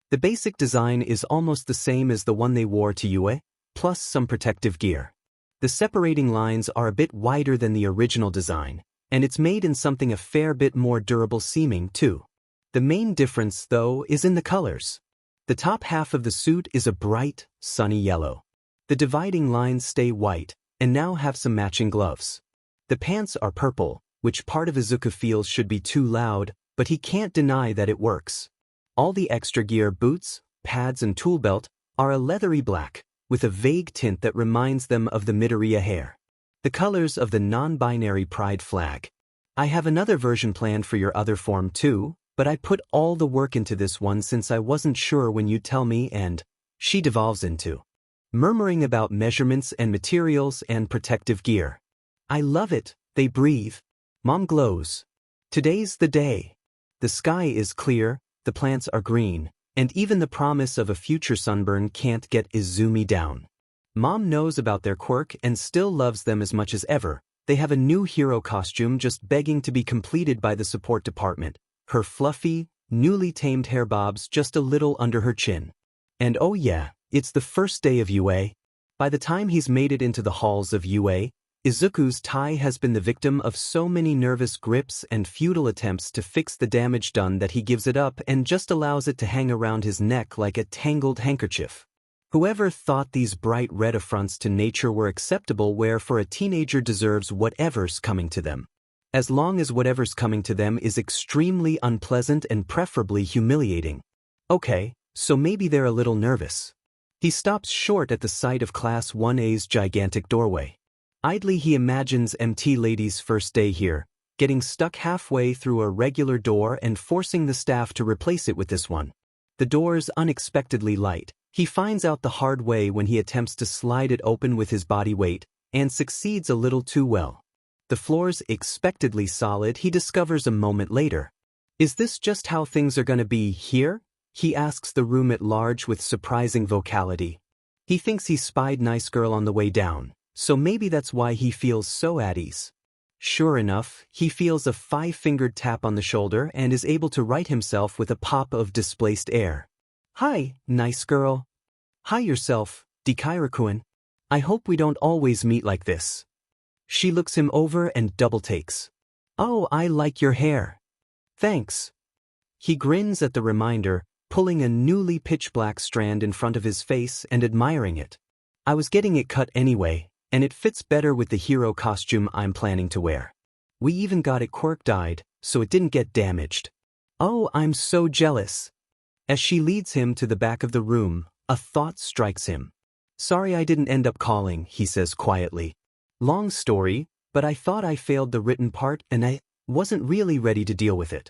The basic design is almost the same as the one they wore to UA, plus some protective gear. The separating lines are a bit wider than the original design, and it's made in something a fair bit more durable seeming too. The main difference, though, is in the colors. The top half of the suit is a bright, sunny yellow. The dividing lines stay white, and now have some matching gloves. The pants are purple, which part of Izuku feels should be too loud, but he can't deny that it works. All the extra gear, boots, pads and tool belt, are a leathery black, with a vague tint that reminds them of the Midoriya hair. The colors of the non-binary pride flag. I have another version planned for your other form too, but I put all the work into this one since I wasn't sure when you'd tell me and she devolves into murmuring about measurements and materials and protective gear. I love it, they breathe. Mom glows. Today's the day. The sky is clear, the plants are green, and even the promise of a future sunburn can't get Izumi down. Mom knows about their quirk and still loves them as much as ever. They have a new hero costume just begging to be completed by the support department. Her fluffy, newly tamed hair bobs just a little under her chin. And oh yeah, it's the first day of UA. By the time he's made it into the halls of UA, Izuku's tie has been the victim of so many nervous grips and futile attempts to fix the damage done that he gives it up and just allows it to hang around his neck like a tangled handkerchief. Whoever thought these bright red affronts to nature were acceptable where for a teenager deserves whatever's coming to them? As long as whatever's coming to them is extremely unpleasant and preferably humiliating. Okay, so maybe they're a little nervous. He stops short at the sight of Class 1A's gigantic doorway. Idly he imagines MT Lady's first day here, getting stuck halfway through a regular door and forcing the staff to replace it with this one. The door's unexpectedly light. He finds out the hard way when he attempts to slide it open with his body weight, and succeeds a little too well. The floor's expectedly solid, he discovers a moment later. Is this just how things are gonna be here? He asks the room at large with surprising vocality. He thinks he spied Nice Girl on the way down, so maybe that's why he feels so at ease. Sure enough, he feels a 5-fingered tap on the shoulder and is able to right himself with a pop of displaced air. Hi, Nice Girl. Hi yourself, Deku-kun. I hope we don't always meet like this. She looks him over and double takes. Oh, I like your hair. Thanks. He grins at the reminder, pulling a newly pitch-black strand in front of his face and admiring it. I was getting it cut anyway, and it fits better with the hero costume I'm planning to wear. We even got it Quirk dyed, so it didn't get damaged. Oh, I'm so jealous. As she leads him to the back of the room, a thought strikes him. Sorry I didn't end up calling, he says quietly. Long story, but I thought I failed the written part and I wasn't really ready to deal with it.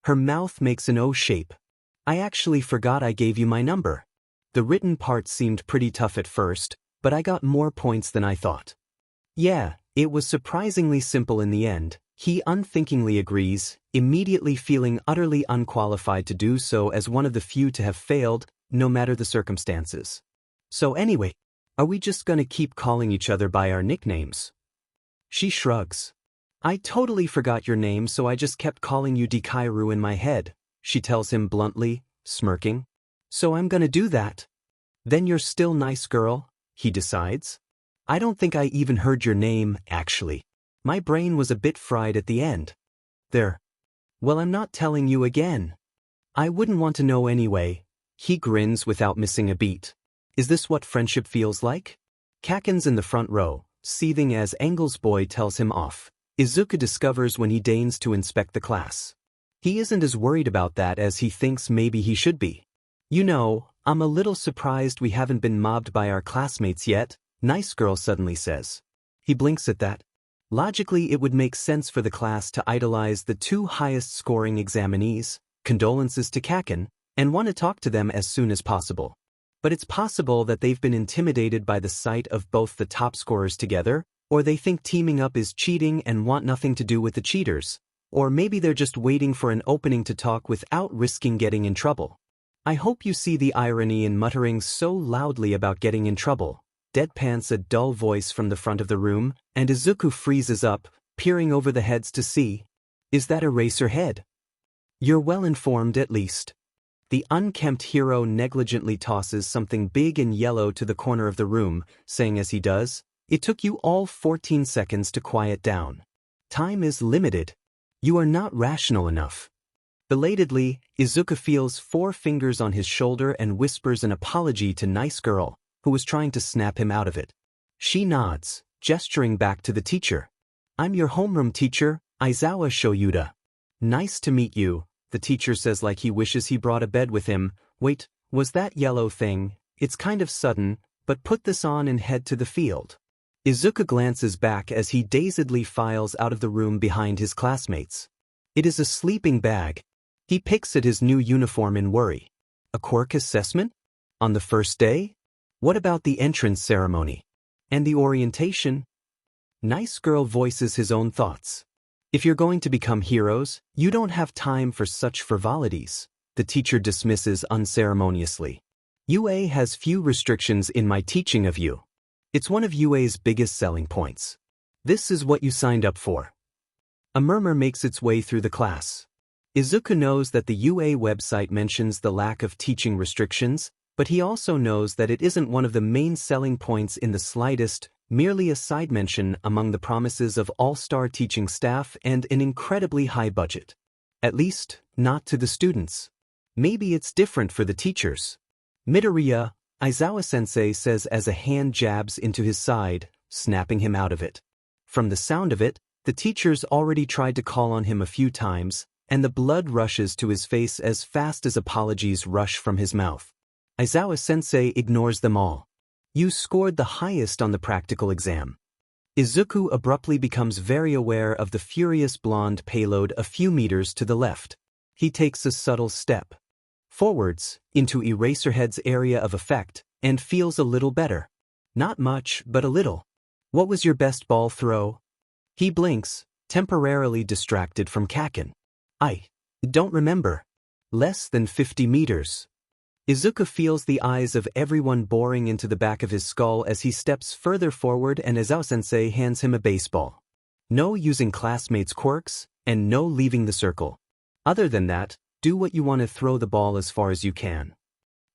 Her mouth makes an O shape. I actually forgot I gave you my number. The written part seemed pretty tough at first, but I got more points than I thought. Yeah, it was surprisingly simple in the end, he unthinkingly agrees, immediately feeling utterly unqualified to do so as one of the few to have failed, no matter the circumstances. So anyway, are we just gonna keep calling each other by our nicknames? She shrugs. I totally forgot your name, so I just kept calling you Deku in my head, she tells him bluntly, smirking. So I'm gonna do that. Then you're still Nice Girl, he decides. I don't think I even heard your name, actually. My brain was a bit fried at the end. There. Well, I'm not telling you again. I wouldn't want to know anyway. He grins without missing a beat. Is this what friendship feels like? Kaken's in the front row, seething as Engel's boy tells him off. Izuku discovers when he deigns to inspect the class. He isn't as worried about that as he thinks maybe he should be. You know, I'm a little surprised we haven't been mobbed by our classmates yet, Nice Girl suddenly says. He blinks at that. Logically, it would make sense for the class to idolize the 2 highest-scoring examinees, condolences to Kaken, and want to talk to them as soon as possible. But it's possible that they've been intimidated by the sight of both the top scorers together, or they think teaming up is cheating and want nothing to do with the cheaters, or maybe they're just waiting for an opening to talk without risking getting in trouble. I hope you see the irony in muttering so loudly about getting in trouble. Deadpans a dull voice from the front of the room, and Izuku freezes up, peering over the heads to see. Is that Eraserhead? You're well informed at least. The unkempt hero negligently tosses something big and yellow to the corner of the room, saying as he does, it took you all 14 seconds to quiet down. Time is limited. You are not rational enough. Belatedly, Izuku feels 4 fingers on his shoulder and whispers an apology to Nice Girl, who was trying to snap him out of it. She nods, gesturing back to the teacher. I'm your homeroom teacher, Aizawa Shoyuda. Nice to meet you, the teacher says like he wishes he brought a bed with him. Wait, was that yellow thing? It's kind of sudden, but put this on and head to the field. Izuku glances back as he dazedly files out of the room behind his classmates. It is a sleeping bag. He picks at his new uniform in worry. A Quirk assessment? On the first day? What about the entrance ceremony? And the orientation? Nice Girl voices his own thoughts. If you're going to become heroes, you don't have time for such frivolities, the teacher dismisses unceremoniously. UA has few restrictions in my teaching of you. It's one of UA's biggest selling points. This is what you signed up for. A murmur makes its way through the class. Izuku knows that the UA website mentions the lack of teaching restrictions, but he also knows that it isn't one of the main selling points in the slightest, merely a side mention among the promises of all-star teaching staff and an incredibly high budget. At least, not to the students. Maybe it's different for the teachers. Midoriya, Aizawa-sensei says as a hand jabs into his side, snapping him out of it. From the sound of it, The teacher's already tried to call on him a few times, and the blood rushes to his face as fast as apologies rush from his mouth. Aizawa-sensei ignores them all. You scored the highest on the practical exam. Izuku abruptly becomes very aware of the furious blonde payload a few meters to the left. He takes a subtle step forwards into Eraserhead's area of effect and feels a little better. Not much, but a little. What was your best ball throw? He blinks, temporarily distracted from Kaken. I don't remember. Less than 50 meters. Izuku feels the eyes of everyone boring into the back of his skull as he steps further forward and Aizawa-sensei hands him a baseball. No using classmates' quirks, and no leaving the circle. Other than that, do what you want to throw the ball as far as you can.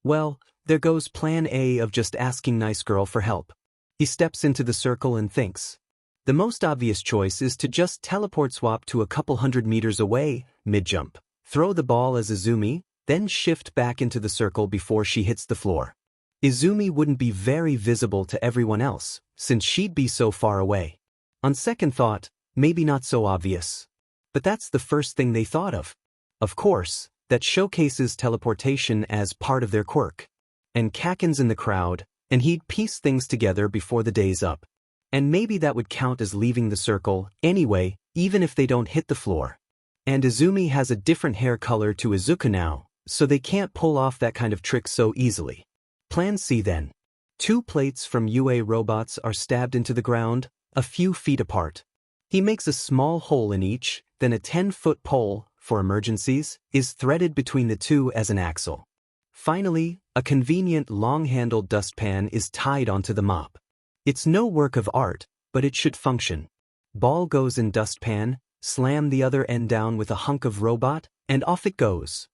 Well, there goes plan A of just asking nice girl for help. He steps into the circle and thinks. The most obvious choice is to just teleport swap to a couple 100 meters away, mid-jump. Throw the ball as Izumi, then shift back into the circle before she hits the floor. Izumi wouldn't be very visible to everyone else, since she'd be so far away. On second thought, maybe not so obvious. But that's the first thing they thought of. Of course, that showcases teleportation as part of their quirk. And Kaken's in the crowd, and he'd piece things together before the day's up. And maybe that would count as leaving the circle, anyway, even if they don't hit the floor. And Izumi has a different hair color to Izuku now, so they can't pull off that kind of trick so easily. Plan C then. 2 plates from UA robots are stabbed into the ground, a few feet apart. He makes a small hole in each, then a 10-foot pole, for emergencies, is threaded between the two as an axle. Finally, a convenient long-handled dustpan is tied onto the mop. It's no work of art, but it should function. Ball goes in dustpan, slam the other end down with a hunk of robot, and off it goes.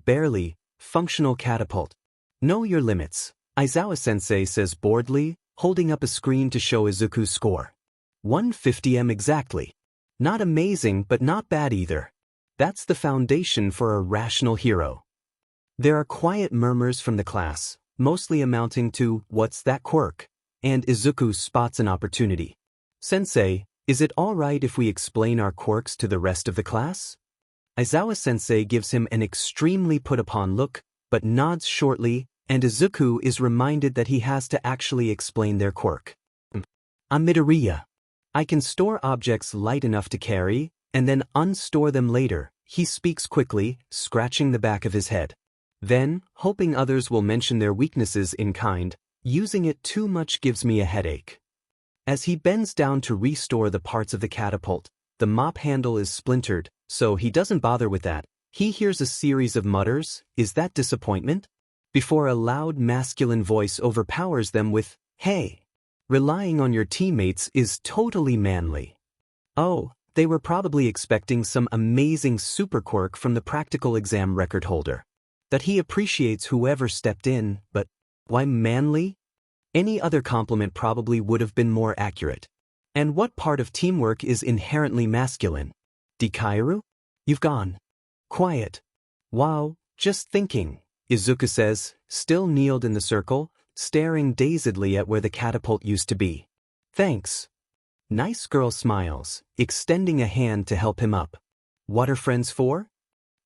Barely, functional catapult. Know your limits, Aizawa-sensei says boredly, holding up a screen to show Izuku's score. 150m exactly. Not amazing, but not bad either. That's the foundation for a rational hero. There are quiet murmurs from the class, mostly amounting to, "What's that quirk?" And Izuku spots an opportunity. "Sensei, is it all right if we explain our quirks to the rest of the class?" Aizawa-sensei gives him an extremely put-upon look, but nods shortly, and Izuku is reminded that he has to actually explain their quirk. I'm Midoriya. I can store objects light enough to carry, and then unstore them later, he speaks quickly, scratching the back of his head. Then, hoping others will mention their weaknesses in kind, using it too much gives me a headache. As he bends down to restore the parts of the catapult, the mop handle is splintered, so he doesn't bother with that. He hears a series of mutters, "Is that disappointment?" before a loud masculine voice overpowers them with, "Hey, relying on your teammates is totally manly." Oh, they were probably expecting some amazing super quirk from the practical exam record holder. That he appreciates whoever stepped in, but why manly? Any other compliment probably would have been more accurate. And what part of teamwork is inherently masculine? Dikairu? You've gone quiet. Wow, just thinking, Izuku says, still kneeled in the circle, staring dazedly at where the catapult used to be. Thanks. Nice girl smiles, extending a hand to help him up. What are friends for?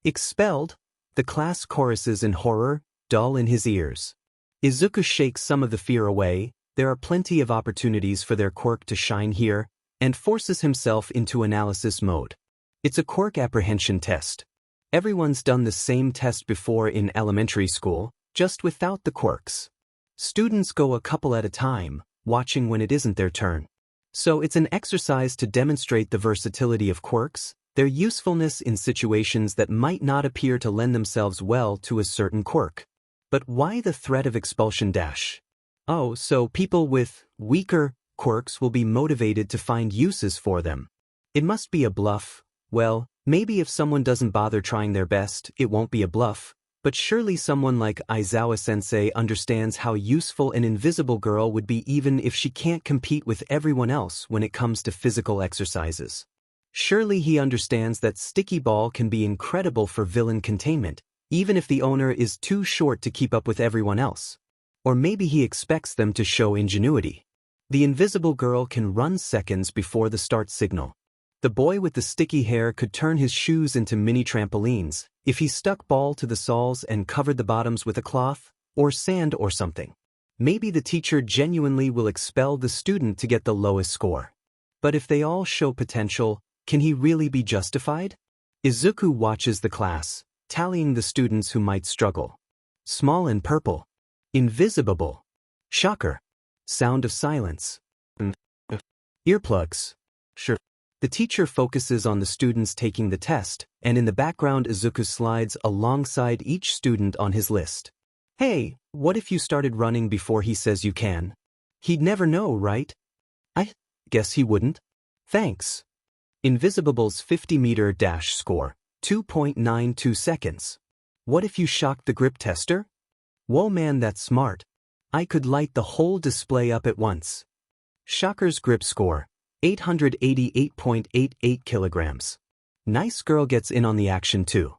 Expelled? The class choruses in horror, dull in his ears. Izuku shakes some of the fear away. There are plenty of opportunities for their quirk to shine here, and forces himself into analysis mode. It's a quirk apprehension test. Everyone's done the same test before in elementary school, just without the quirks. Students go a couple at a time, watching when it isn't their turn. So it's an exercise to demonstrate the versatility of quirks, their usefulness in situations that might not appear to lend themselves well to a certain quirk. But why the threat of expulsion dash? Oh, so people with weaker quirks will be motivated to find uses for them. It must be a bluff. Well, maybe if someone doesn't bother trying their best, it won't be a bluff, but surely someone like Aizawa-sensei understands how useful an invisible girl would be even if she can't compete with everyone else when it comes to physical exercises. Surely he understands that sticky ball can be incredible for villain containment, even if the owner is too short to keep up with everyone else. Or maybe he expects them to show ingenuity. The invisible girl can run seconds before the start signal. The boy with the sticky hair could turn his shoes into mini trampolines if he stuck ball to the soles and covered the bottoms with a cloth, or sand or something. Maybe the teacher genuinely will expel the student to get the lowest score. But if they all show potential, can he really be justified? Izuku watches the class, tallying the students who might struggle. Small and purple. Invisible. Shocker. Sound of silence. Earplugs. Sure. The teacher focuses on the students taking the test, and in the background Izuku slides alongside each student on his list. Hey, what if you started running before he says you can? He'd never know, right? I guess he wouldn't. Thanks. Invisible's 50-meter dash score, 2.92 seconds. What if you shocked the grip tester? Whoa man, that's smart. I could light the whole display up at once. Shocker's grip score, 888.88 kilograms. Nice girl gets in on the action too.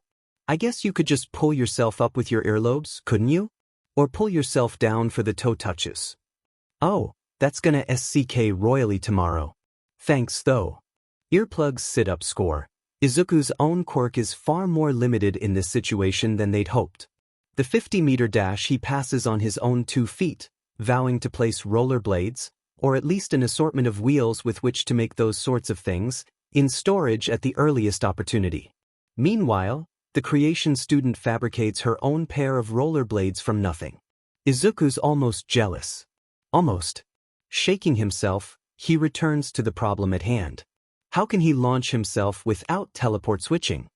I guess you could just pull yourself up with your earlobes, couldn't you? Or pull yourself down for the toe touches. Oh, that's gonna SCK royally tomorrow. Thanks though. Earplugs sit-up score. Izuku's own quirk is far more limited in this situation than they'd hoped. The 50-meter dash he passes on his own 2 feet, vowing to place rollerblades, or at least an assortment of wheels with which to make those sorts of things, in storage at the earliest opportunity. Meanwhile, the creation student fabricates her own pair of rollerblades from nothing. Izuku's almost jealous. Almost. Shaking himself, he returns to the problem at hand. How can he launch himself without teleport switching?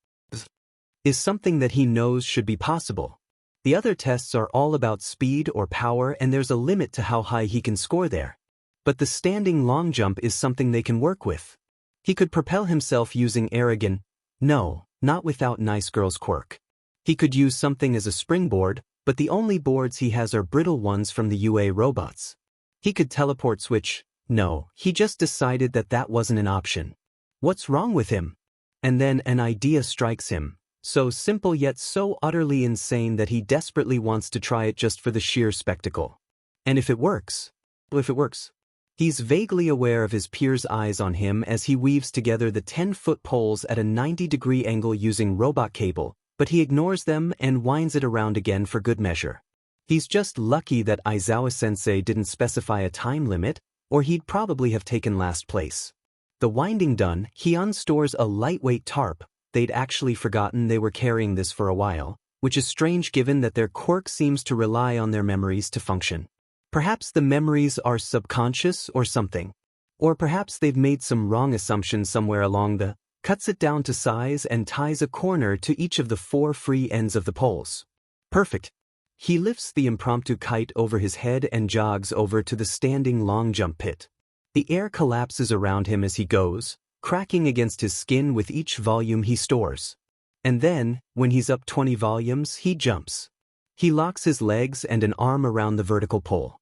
Is something that he knows should be possible. The other tests are all about speed or power, and there's a limit to how high he can score there. But the standing long jump is something they can work with. He could propel himself using air again. No, not without Nice Girl's quirk. He could use something as a springboard, but the only boards he has are brittle ones from the UA robots. He could teleport switch. No, he just decided that that wasn't an option. What's wrong with him? And then an idea strikes him, so simple yet so utterly insane that he desperately wants to try it just for the sheer spectacle. And if it works? Well, if it works. He's vaguely aware of his peers' eyes on him as he weaves together the 10-foot poles at a 90-degree angle using robot cable, but he ignores them and winds it around again for good measure. He's just lucky that Aizawa-sensei didn't specify a time limit, or he'd probably have taken last place. The winding done, he unstores a lightweight tarp. They'd actually forgotten they were carrying this for a while, which is strange given that their quirk seems to rely on their memories to function. Perhaps the memories are subconscious or something. Or perhaps they've made some wrong assumption somewhere along the, cuts it down to size and ties a corner to each of the 4 free ends of the poles. Perfect. He lifts the impromptu kite over his head and jogs over to the standing long jump pit. The air collapses around him as he goes, cracking against his skin with each volume he stores. And then, when he's up 20 volumes, he jumps. He locks his legs and an arm around the vertical pole.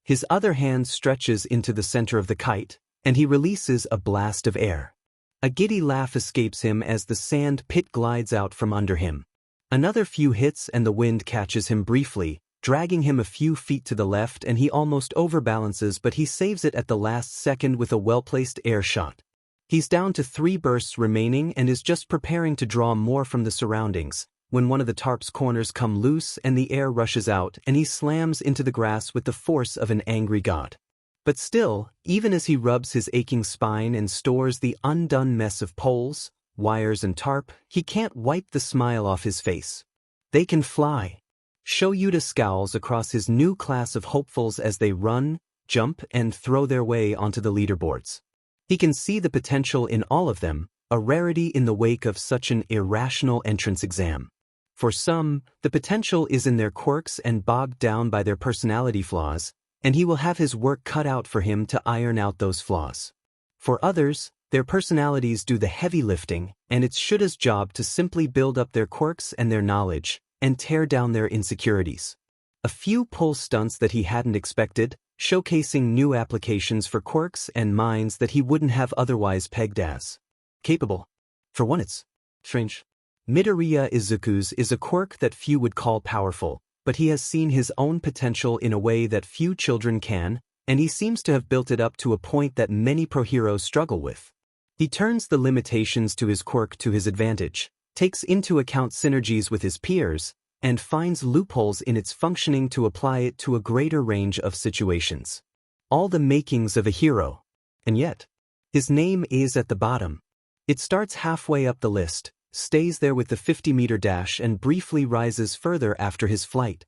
His other hand stretches into the center of the kite, and he releases a blast of air. A giddy laugh escapes him as the sand pit glides out from under him. Another few hits and the wind catches him briefly, dragging him a few feet to the left, and he almost overbalances, but he saves it at the last second with a well-placed air shot. He's down to 3 bursts remaining and is just preparing to draw more from the surroundings, when one of the tarp's corners come loose and the air rushes out and he slams into the grass with the force of an angry god. But still, even as he rubs his aching spine and stores the undone mess of poles, wires and tarp, he can't wipe the smile off his face. They can fly. Shoyuta scowls across his new class of hopefuls as they run, jump, and throw their way onto the leaderboards. He can see the potential in all of them, a rarity in the wake of such an irrational entrance exam. For some, the potential is in their quirks and bogged down by their personality flaws, and he will have his work cut out for him to iron out those flaws. For others, their personalities do the heavy lifting, and it's Shuta's job to simply build up their quirks and their knowledge, and tear down their insecurities. A few pull stunts that he hadn't expected, showcasing new applications for quirks and minds that he wouldn't have otherwise pegged as capable. For one, it's strange. Midoriya Izuku's is a quirk that few would call powerful, but he has seen his own potential in a way that few children can, and he seems to have built it up to a point that many pro-heroes struggle with. He turns the limitations to his quirk to his advantage, takes into account synergies with his peers, and finds loopholes in its functioning to apply it to a greater range of situations. All the makings of a hero. And yet, his name is at the bottom. It starts halfway up the list, stays there with the 50-meter dash and briefly rises further after his flight,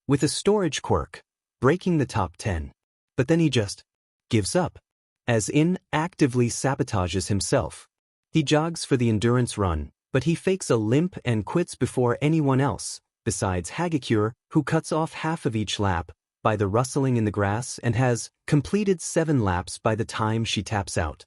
with a storage quirk, breaking the top 10. But then he just gives up. As in, actively sabotages himself. He jogs for the endurance run, but he fakes a limp and quits before anyone else, besides Hagekure, who cuts off half of each lap by the rustling in the grass and has completed 7 laps by the time she taps out.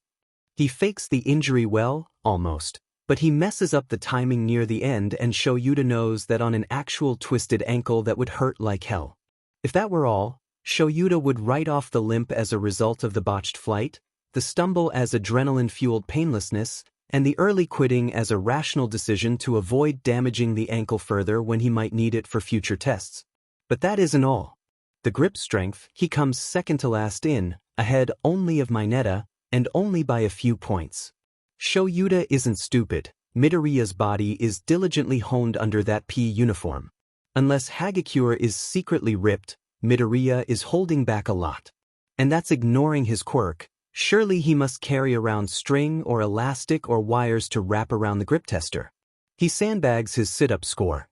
He fakes the injury well, almost, but he messes up the timing near the end and Shoyuda knows that on an actual twisted ankle that would hurt like hell. If that were all, Shoyuda would write off the limp as a result of the botched flight, the stumble as adrenaline-fueled painlessness, and the early quitting as a rational decision to avoid damaging the ankle further when he might need it for future tests. But that isn't all. The grip strength, he comes second to last in, ahead only of Mineta, and only by a few points. Shoyuda isn't stupid. Midoriya's body is diligently honed under that P uniform. Unless Hagekure is secretly ripped, Midoriya is holding back a lot. And that's ignoring his quirk. Surely he must carry around string or elastic or wires to wrap around the grip tester. He sandbags his sit-up score.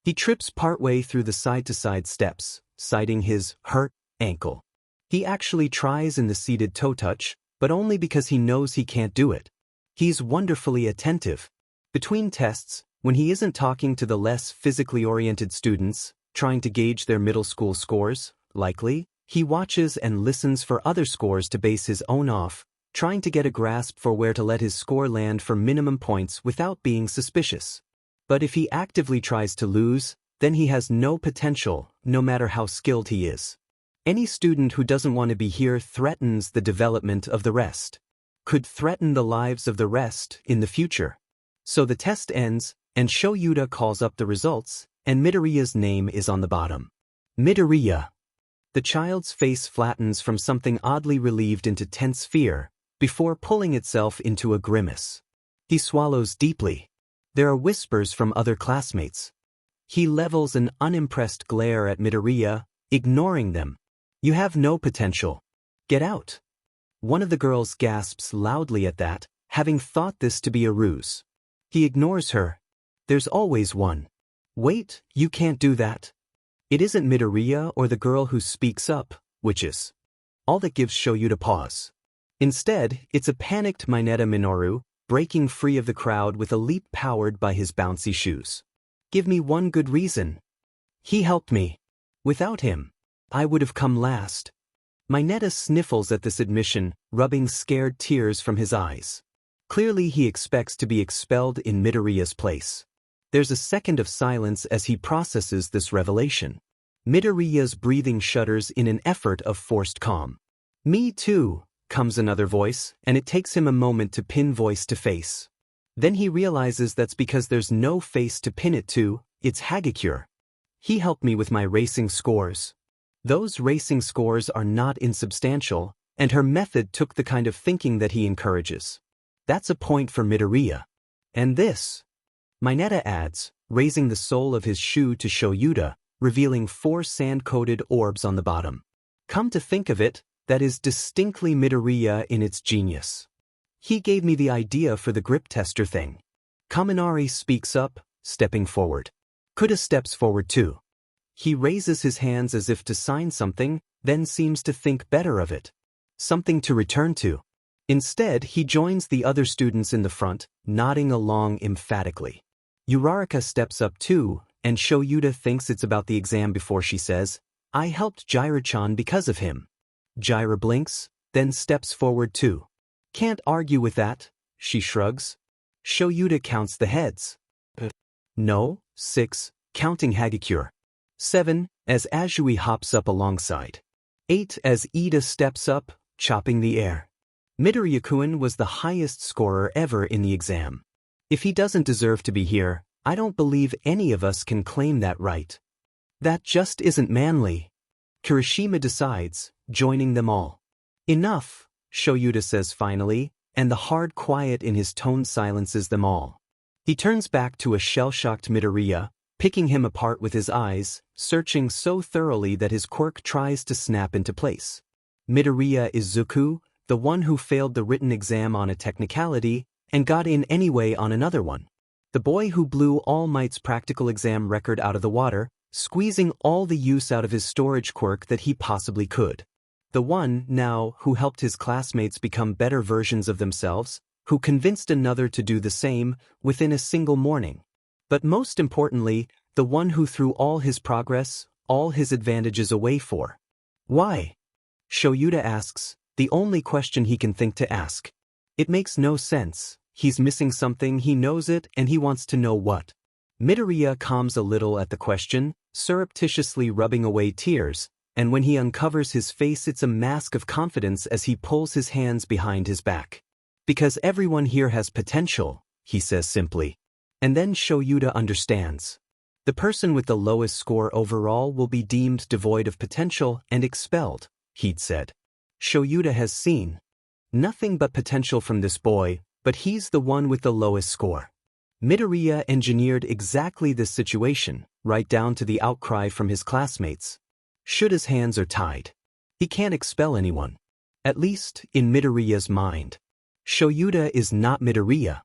He trips partway through the side-to-side steps, citing his hurt ankle. He actually tries in the seated toe touch, but only because he knows he can't do it. He's wonderfully attentive. Between tests, when he isn't talking to the less physically oriented students, trying to gauge their middle school scores, likely, he watches and listens for other scores to base his own off, trying to get a grasp for where to let his score land for minimum points without being suspicious. But if he actively tries to lose, then he has no potential, no matter how skilled he is. Any student who doesn't want to be here threatens the development of the rest. Could threaten the lives of the rest in the future. So the test ends, and Shoyuda calls up the results, and Midoriya's name is on the bottom. Midoriya. The child's face flattens from something oddly relieved into tense fear, before pulling itself into a grimace. He swallows deeply. There are whispers from other classmates. He levels an unimpressed glare at Midoriya, ignoring them. You have no potential. Get out. One of the girls gasps loudly at that, having thought this to be a ruse. He ignores her. There's always one. Wait, you can't do that. It isn't Midoriya or the girl who speaks up, which is all that gives Shoyuda pause. Instead, it's a panicked Mineta Minoru, breaking free of the crowd with a leap powered by his bouncy shoes. Give me one good reason. He helped me. Without him, I would have come last. Mineta sniffles at this admission, rubbing scared tears from his eyes. Clearly he expects to be expelled in Midoriya's place. There's a second of silence as he processes this revelation. Midoriya's breathing shudders in an effort of forced calm. Me too, comes another voice, and it takes him a moment to pin voice to face. Then he realizes that's because there's no face to pin it to, it's Hagekure. He helped me with my racing scores. Those racing scores are not insubstantial, and her method took the kind of thinking that he encourages. That's a point for Midoriya. And this, Mineta adds, raising the sole of his shoe to Shoyuda, revealing 4 sand-coated orbs on the bottom. Come to think of it, that is distinctly Midoriya in its genius. He gave me the idea for the grip tester thing. Kaminari speaks up, stepping forward. Kuda steps forward too. He raises his hands as if to sign something, then seems to think better of it. Something to return to. Instead, he joins the other students in the front, nodding along emphatically. Uraraka steps up too, and Shoyuda thinks it's about the exam before she says, I helped Jiraiya-chan because of him. Jiraiya blinks, then steps forward too. Can't argue with that, she shrugs. Shoyuda counts the heads. No, 6, counting Hagekure. 7, as Azui hops up alongside. 8 as Ida steps up, chopping the air. Midoriya-kun was the highest scorer ever in the exam. If he doesn't deserve to be here, I don't believe any of us can claim that right. That just isn't manly. Kirishima decides, joining them all. Enough, Shoyuda says finally, and the hard quiet in his tone silences them all. He turns back to a shell-shocked Midoriya, picking him apart with his eyes, searching so thoroughly that his quirk tries to snap into place. Midoriya Izuku, the one who failed the written exam on a technicality and got in anyway on another one. The boy who blew All Might's practical exam record out of the water, squeezing all the use out of his storage quirk that he possibly could. The one, now, who helped his classmates become better versions of themselves, who convinced another to do the same within a single morning. But most importantly, the one who threw all his progress, all his advantages away for. Why? Shoyuta asks, the only question he can think to ask. It makes no sense. He's missing something, he knows it, and he wants to know what. Midoriya calms a little at the question, surreptitiously rubbing away tears, and when he uncovers his face it's a mask of confidence as he pulls his hands behind his back. Because everyone here has potential, he says simply. And then Shoyuta understands. The person with the lowest score overall will be deemed devoid of potential and expelled, he'd said. Shoyuta has seen nothing but potential from this boy, but he's the one with the lowest score. Midoriya engineered exactly this situation, right down to the outcry from his classmates. Shuta's hands are tied. He can't expel anyone. At least, in Midoriya's mind. Shoyuta is not Midoriya.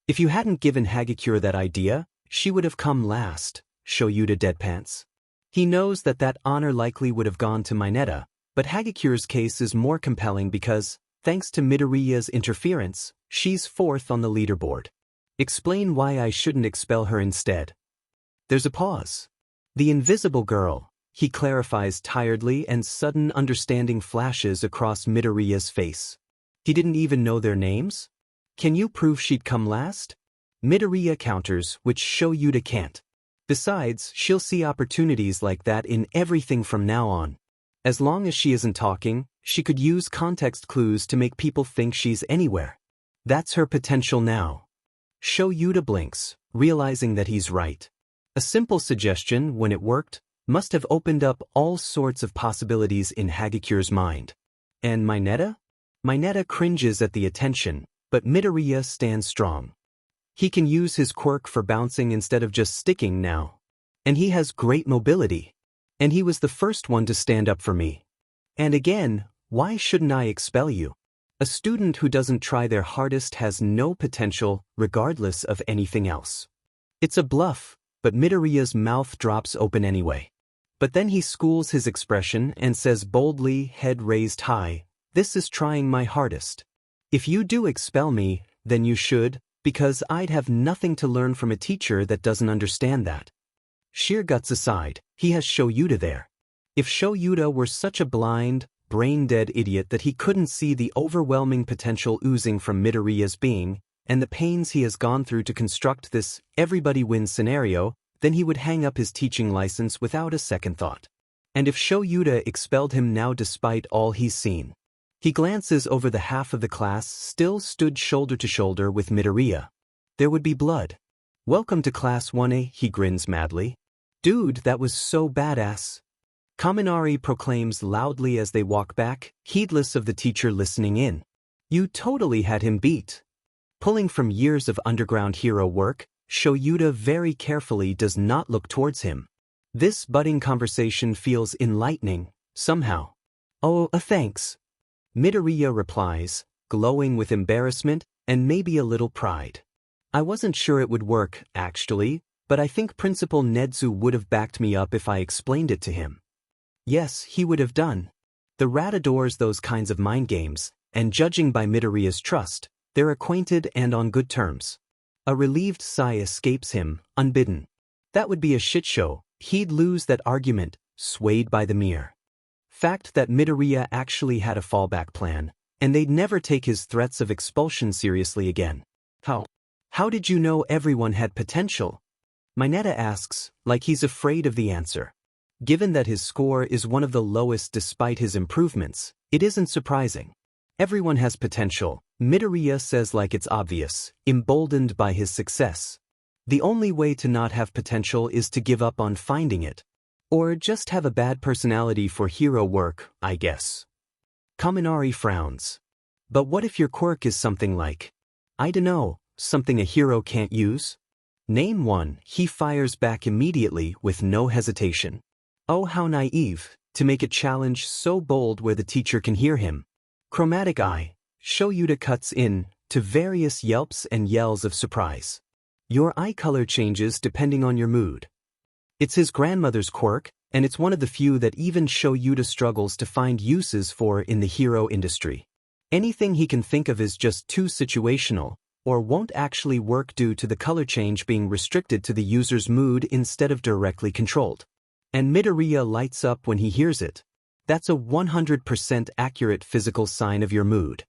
If you hadn't given Hagakure that idea, she would have come last, Shoyuta deadpants. He knows that that honor likely would have gone to Mineta, but Hagakure's case is more compelling because, thanks to Midoriya's interference, she's fourth on the leaderboard. Explain why I shouldn't expel her instead. There's a pause. The invisible girl, he clarifies tiredly, and sudden understanding flashes across Midoriya's face. He didn't even know their names? Can you prove she'd come last? Midoriya counters, which Shoyuta can't. Besides, she'll see opportunities like that in everything from now on. As long as she isn't talking, she could use context clues to make people think she's anywhere. That's her potential now. Shoyuta blinks, realizing that he's right. A simple suggestion, when it worked, must have opened up all sorts of possibilities in Hagakure's mind. And Mineta? Mineta cringes at the attention, but Midoriya stands strong. He can use his quirk for bouncing instead of just sticking now. And he has great mobility. And he was the first one to stand up for me. And again, why shouldn't I expel you? A student who doesn't try their hardest has no potential, regardless of anything else. It's a bluff, but Midoriya's mouth drops open anyway. But then he schools his expression and says boldly, head raised high, this is trying my hardest. If you do expel me, then you should, because I'd have nothing to learn from a teacher that doesn't understand that. Sheer guts aside, he has Shoyuta there. If Shoyuta were such a blind, brain-dead idiot that he couldn't see the overwhelming potential oozing from Midoriya's being, and the pains he has gone through to construct this everybody wins scenario, then he would hang up his teaching license without a second thought. And if Shoyuta expelled him now despite all he's seen. He glances over the half of the class still stood shoulder to shoulder with Midoriya. There would be blood. Welcome to Class 1A, he grins madly. Dude, that was so badass. Kaminari proclaims loudly as they walk back, heedless of the teacher listening in. You totally had him beat. Pulling from years of underground hero work, Shoyuta very carefully does not look towards him. This budding conversation feels enlightening, somehow. Oh, thanks. Midoriya replies, glowing with embarrassment and maybe a little pride. I wasn't sure it would work, actually, but I think Principal Nedzu would have backed me up if I explained it to him. Yes, he would have done. The rat adores those kinds of mind games, and judging by Midoriya's trust, they're acquainted and on good terms. A relieved sigh escapes him, unbidden. That would be a shit show. He'd lose that argument, swayed by the mere fact that Midoriya actually had a fallback plan, and they'd never take his threats of expulsion seriously again. How did you know everyone had potential? Mineta asks, like he's afraid of the answer. Given that his score is one of the lowest despite his improvements, it isn't surprising. Everyone has potential, Midoriya says like it's obvious, emboldened by his success. The only way to not have potential is to give up on finding it. Or just have a bad personality for hero work, I guess. Kaminari frowns. But what if your quirk is something like, I dunno, something a hero can't use? Name one. He fires back immediately with no hesitation. Oh, how naive, to make a challenge so bold where the teacher can hear him. Chromatic eye. Shoyuta cuts in to various yelps and yells of surprise. Your eye color changes depending on your mood. It's his grandmother's quirk, and it's one of the few that even Shoyuta struggles to find uses for in the hero industry. Anything he can think of is just too situational, or won't actually work due to the color change being restricted to the user's mood instead of directly controlled. And Midoriya lights up when he hears it. That's a 100% accurate physical sign of your mood.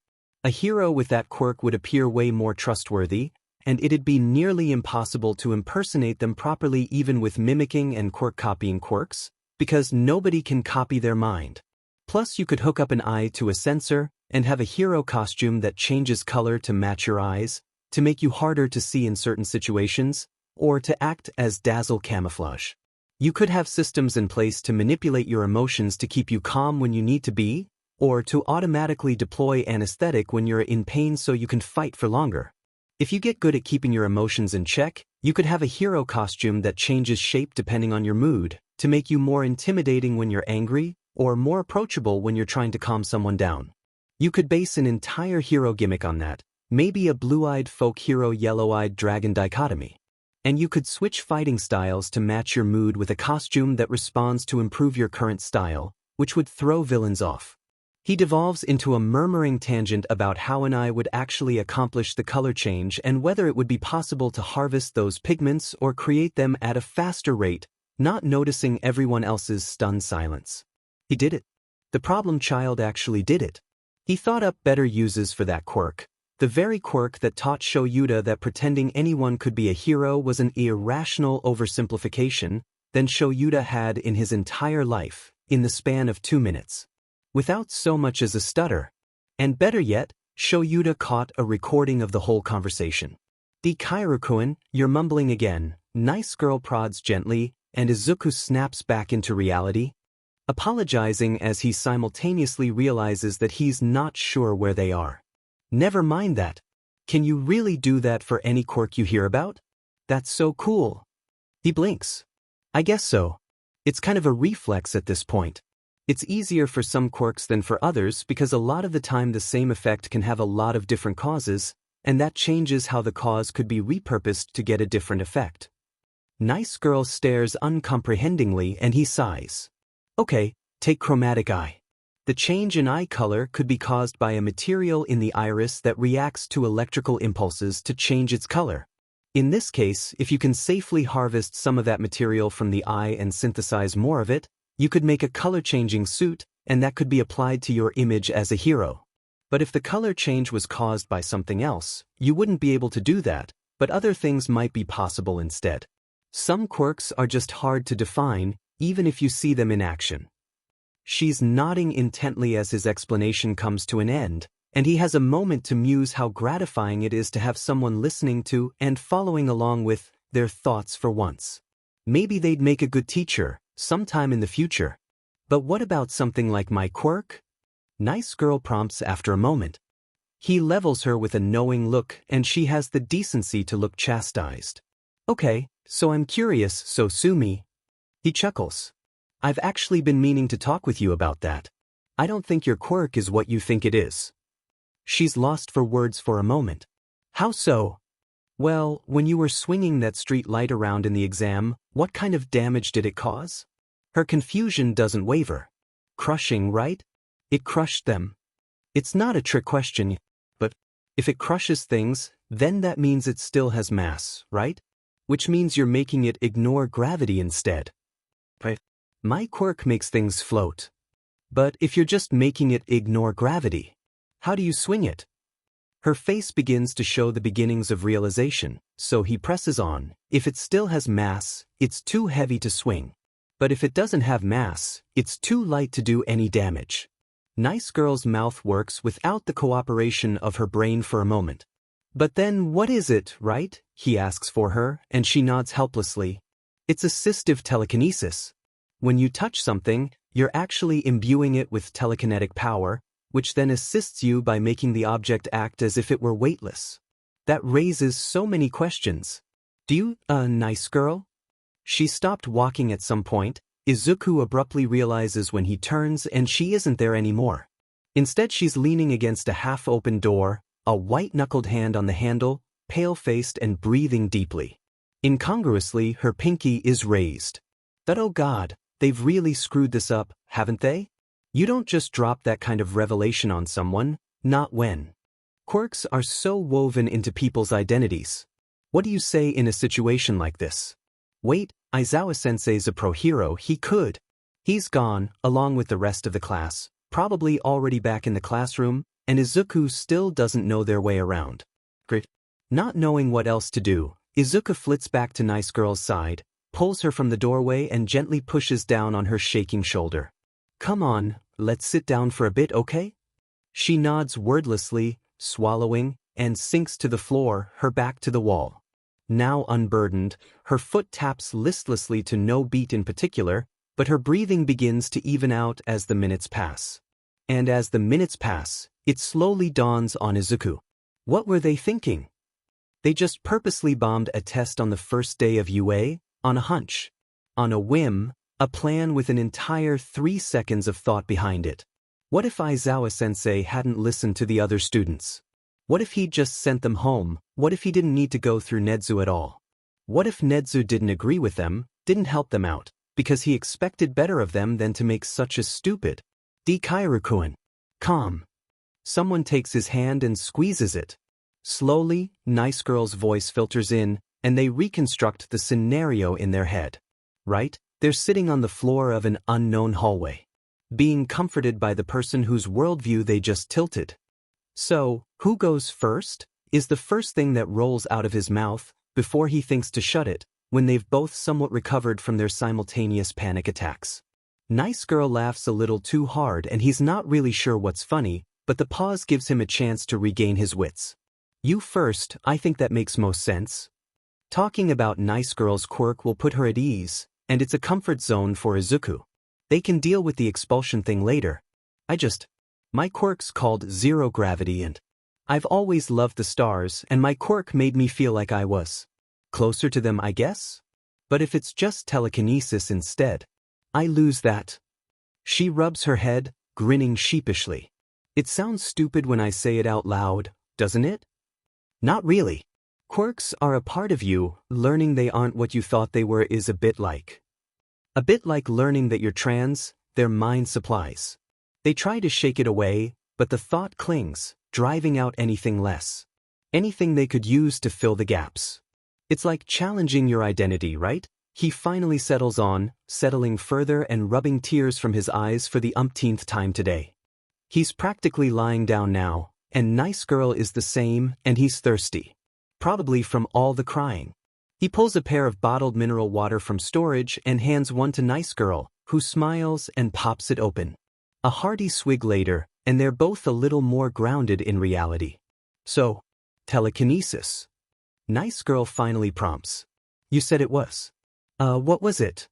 A hero with that quirk would appear way more trustworthy, and it'd be nearly impossible to impersonate them properly even with mimicking and quirk copying quirks, because nobody can copy their mind. Plus you could hook up an eye to a sensor, and have a hero costume that changes color to match your eyes, to make you harder to see in certain situations, or to act as dazzle camouflage. You could have systems in place to manipulate your emotions to keep you calm when you need to be, or to automatically deploy anesthetic when you're in pain so you can fight for longer. If you get good at keeping your emotions in check, you could have a hero costume that changes shape depending on your mood, to make you more intimidating when you're angry, or more approachable when you're trying to calm someone down. You could base an entire hero gimmick on that, maybe a blue-eyed folk hero yellow-eyed dragon dichotomy. And you could switch fighting styles to match your mood with a costume that responds to improve your current style, which would throw villains off. He devolves into a murmuring tangent about how an eye would actually accomplish the color change and whether it would be possible to harvest those pigments or create them at a faster rate, not noticing everyone else's stunned silence. He did it. The problem child actually did it. He thought up better uses for that quirk. The very quirk that taught Shoyuta that pretending anyone could be a hero was an irrational oversimplification than Shoyuta had in his entire life, in the span of 2 minutes. Without so much as a stutter. And better yet, Shoyuta caught a recording of the whole conversation. "Di Kairukuin, you're mumbling again," Nice Girl prods gently, and Izuku snaps back into reality, apologizing as he simultaneously realizes that he's not sure where they are. Never mind that. Can you really do that for any quirk you hear about? That's so cool. He blinks. I guess so. It's kind of a reflex at this point. It's easier for some quirks than for others because a lot of the time the same effect can have a lot of different causes, and that changes how the cause could be repurposed to get a different effect. Nice Girl stares uncomprehendingly and he sighs. Okay, take chromatic eye. The change in eye color could be caused by a material in the iris that reacts to electrical impulses to change its color. In this case, if you can safely harvest some of that material from the eye and synthesize more of it, you could make a color-changing suit, and that could be applied to your image as a hero. But if the color change was caused by something else, you wouldn't be able to do that, but other things might be possible instead. Some quirks are just hard to define, even if you see them in action. She's nodding intently as his explanation comes to an end, and he has a moment to muse how gratifying it is to have someone listening to and following along with their thoughts for once. Maybe they'd make a good teacher, sometime in the future. But what about something like my quirk? Nice Girl prompts after a moment. He levels her with a knowing look and she has the decency to look chastised. Okay, so I'm curious, so sue me. He chuckles. I've actually been meaning to talk with you about that. I don't think your quirk is what you think it is. She's lost for words for a moment. How so? Well, when you were swinging that street light around in the exam, what kind of damage did it cause? Her confusion doesn't waver. Crushing, right? It crushed them. It's not a trick question, but if it crushes things, then that means it still has mass, right? Which means you're making it ignore gravity instead. Right? My quirk makes things float. But if you're just making it ignore gravity, how do you swing it? Her face begins to show the beginnings of realization, so he presses on. If it still has mass, it's too heavy to swing. But if it doesn't have mass, it's too light to do any damage. Nice Girl's mouth works without the cooperation of her brain for a moment. But then what is it, right? He asks for her, and she nods helplessly. It's assistive telekinesis. When you touch something, you're actually imbuing it with telekinetic power, which then assists you by making the object act as if it were weightless. That raises so many questions. Do you, nice girl? She stopped walking at some point. Izuku abruptly realizes when he turns and she isn't there anymore. Instead she's leaning against a half-open door, a white-knuckled hand on the handle, pale-faced and breathing deeply. Incongruously, her pinky is raised. But oh god, they've really screwed this up, haven't they? You don't just drop that kind of revelation on someone, not when. Quirks are so woven into people's identities. What do you say in a situation like this? Wait, Aizawa-sensei's a pro hero, he could. He's gone, along with the rest of the class, probably already back in the classroom, and Izuku still doesn't know their way around. Great. Not knowing what else to do, Izuku flits back to Nice Girl's side, pulls her from the doorway and gently pushes down on her shaking shoulder. Come on, let's sit down for a bit, okay? She nods wordlessly, swallowing, and sinks to the floor, her back to the wall. Now unburdened, her foot taps listlessly to no beat in particular, but her breathing begins to even out as the minutes pass. And as the minutes pass, it slowly dawns on Izuku. What were they thinking? They just purposely bombed a test on the first day of UA, on a hunch. On a whim, a plan with an entire 3 seconds of thought behind it. What if Aizawa-sensei hadn't listened to the other students? What if he'd just sent them home? What if he didn't need to go through Nedzu at all? What if Nedzu didn't agree with them, didn't help them out, because he expected better of them than to make such a stupid Kairukuin? Calm. Someone takes his hand and squeezes it. Slowly, Nice Girl's voice filters in, and they reconstruct the scenario in their head. Right? They're sitting on the floor of an unknown hallway, being comforted by the person whose worldview they just tilted. So, who goes first? Is the first thing that rolls out of his mouth, before he thinks to shut it, when they've both somewhat recovered from their simultaneous panic attacks. Nice Girl laughs a little too hard and he's not really sure what's funny, but the pause gives him a chance to regain his wits. You first, I think that makes most sense. Talking about Nice Girl's quirk will put her at ease, and it's a comfort zone for Izuku. They can deal with the expulsion thing later. My quirk's called zero gravity and I've always loved the stars and my quirk made me feel like I was closer to them, I guess? But if it's just telekinesis instead, I lose that. She rubs her head, grinning sheepishly. It sounds stupid when I say it out loud, doesn't it? Not really. Quirks are a part of you, learning they aren't what you thought they were is a bit like learning that you're trans, their mind supplies. They try to shake it away, but the thought clings, driving out anything less. Anything they could use to fill the gaps. It's like challenging your identity, right? He finally settles on, settling further and rubbing tears from his eyes for the umpteenth time today. He's practically lying down now, and Nice Girl is the same, and he's thirsty. Probably from all the crying. He pulls a pair of bottled mineral water from storage and hands one to Nice Girl, who smiles and pops it open. A hearty swig later, and they're both a little more grounded in reality. So, telekinesis. Nice Girl finally prompts. You said it was. What was it?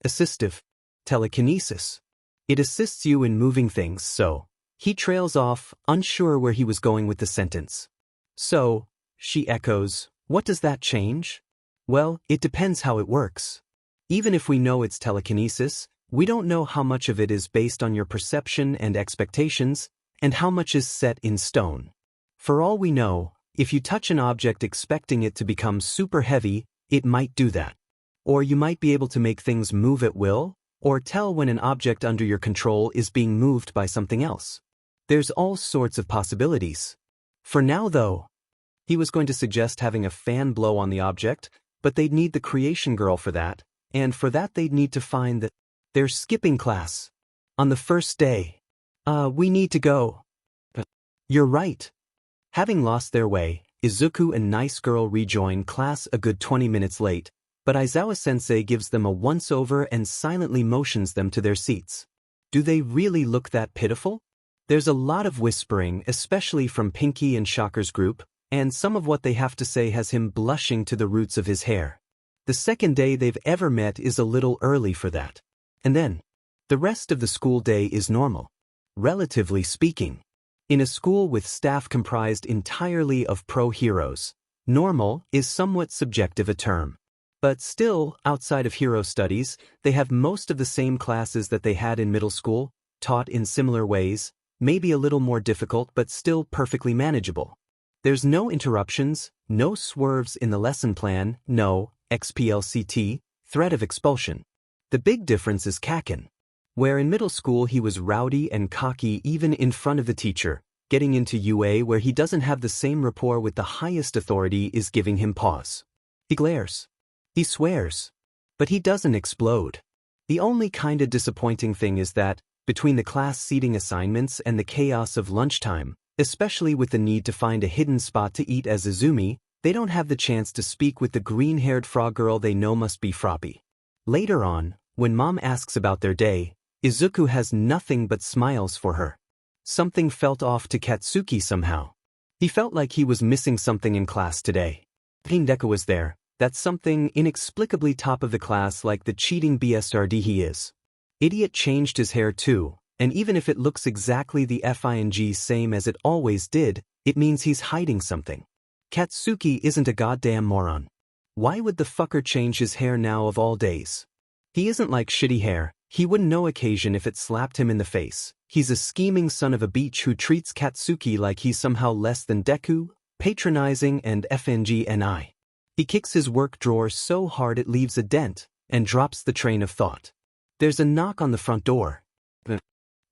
Assistive. Telekinesis. It assists you in moving things, so. He trails off, unsure where he was going with the sentence. So, she echoes, what does that change? Well, it depends how it works. Even if we know it's telekinesis, we don't know how much of it is based on your perception and expectations, and how much is set in stone. For all we know, if you touch an object expecting it to become super heavy, it might do that. Or you might be able to make things move at will, or tell when an object under your control is being moved by something else. There's all sorts of possibilities. For now though, he was going to suggest having a fan blow on the object, but they'd need the creation girl for that, and for that they'd need to find that they're skipping class. On the first day. We need to go. You're right. Having lost their way, Izuku and Nice Girl rejoin class a good 20 minutes late, but Aizawa-sensei gives them a once-over and silently motions them to their seats. Do they really look that pitiful? There's a lot of whispering, especially from Pinky and Shocker's group, and some of what they have to say has him blushing to the roots of his hair. The second day they've ever met is a little early for that. And then, the rest of the school day is normal. relatively speaking. In a school with staff comprised entirely of pro-heroes, normal is somewhat subjective a term. But still, outside of hero studies, they have most of the same classes that they had in middle school, taught in similar ways, maybe a little more difficult but still perfectly manageable. There's no interruptions, no swerves in the lesson plan, no XPLCT, threat of expulsion. The big difference is Kakin. Where in middle school he was rowdy and cocky even in front of the teacher, getting into UA where he doesn't have the same rapport with the highest authority is giving him pause. He glares. He swears. But he doesn't explode. The only kinda disappointing thing is that, between the class seating assignments and the chaos of lunchtime, especially with the need to find a hidden spot to eat as Izumi, they don't have the chance to speak with the green-haired frog girl they know must be Froppy. Later on, when Mom asks about their day, Izuku has nothing but smiles for her. Something felt off to Katsuki somehow. He felt like he was missing something in class today. Deku was there, that something inexplicably top of the class like the cheating BSRD he is. Idiot changed his hair too, and even if it looks exactly the FING same as it always did, it means he's hiding something. Katsuki isn't a goddamn moron. Why would the fucker change his hair now of all days? He isn't like shitty hair, he wouldn't know occasion if it slapped him in the face. He's a scheming son of a bitch who treats Katsuki like he's somehow less than Deku, patronizing and FNGNI. He kicks his work drawer so hard it leaves a dent, and drops the train of thought. There's a knock on the front door.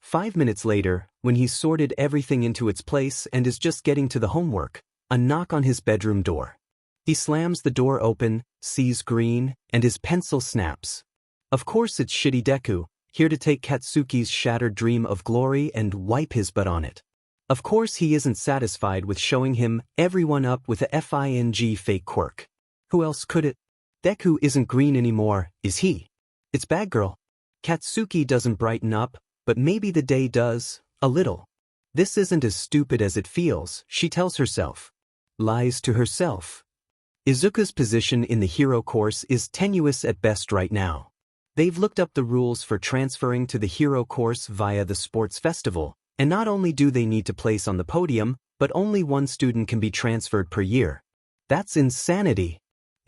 5 minutes later, when he's sorted everything into its place and is just getting to the homework, a knock on his bedroom door. He slams the door open, sees green, and his pencil snaps. Of course it's shitty Deku, here to take Katsuki's shattered dream of glory and wipe his butt on it. Of course he isn't satisfied with showing him everyone up with a FING fake quirk. Who else could it? Deku isn't green anymore, is he? It's bad girl. Katsuki doesn't brighten up, but maybe the day does, a little. This isn't as stupid as it feels, she tells herself. Lies to herself. Izuku's position in the hero course is tenuous at best right now. They've looked up the rules for transferring to the hero course via the sports festival, and not only do they need to place on the podium, but only one student can be transferred per year. That's insanity.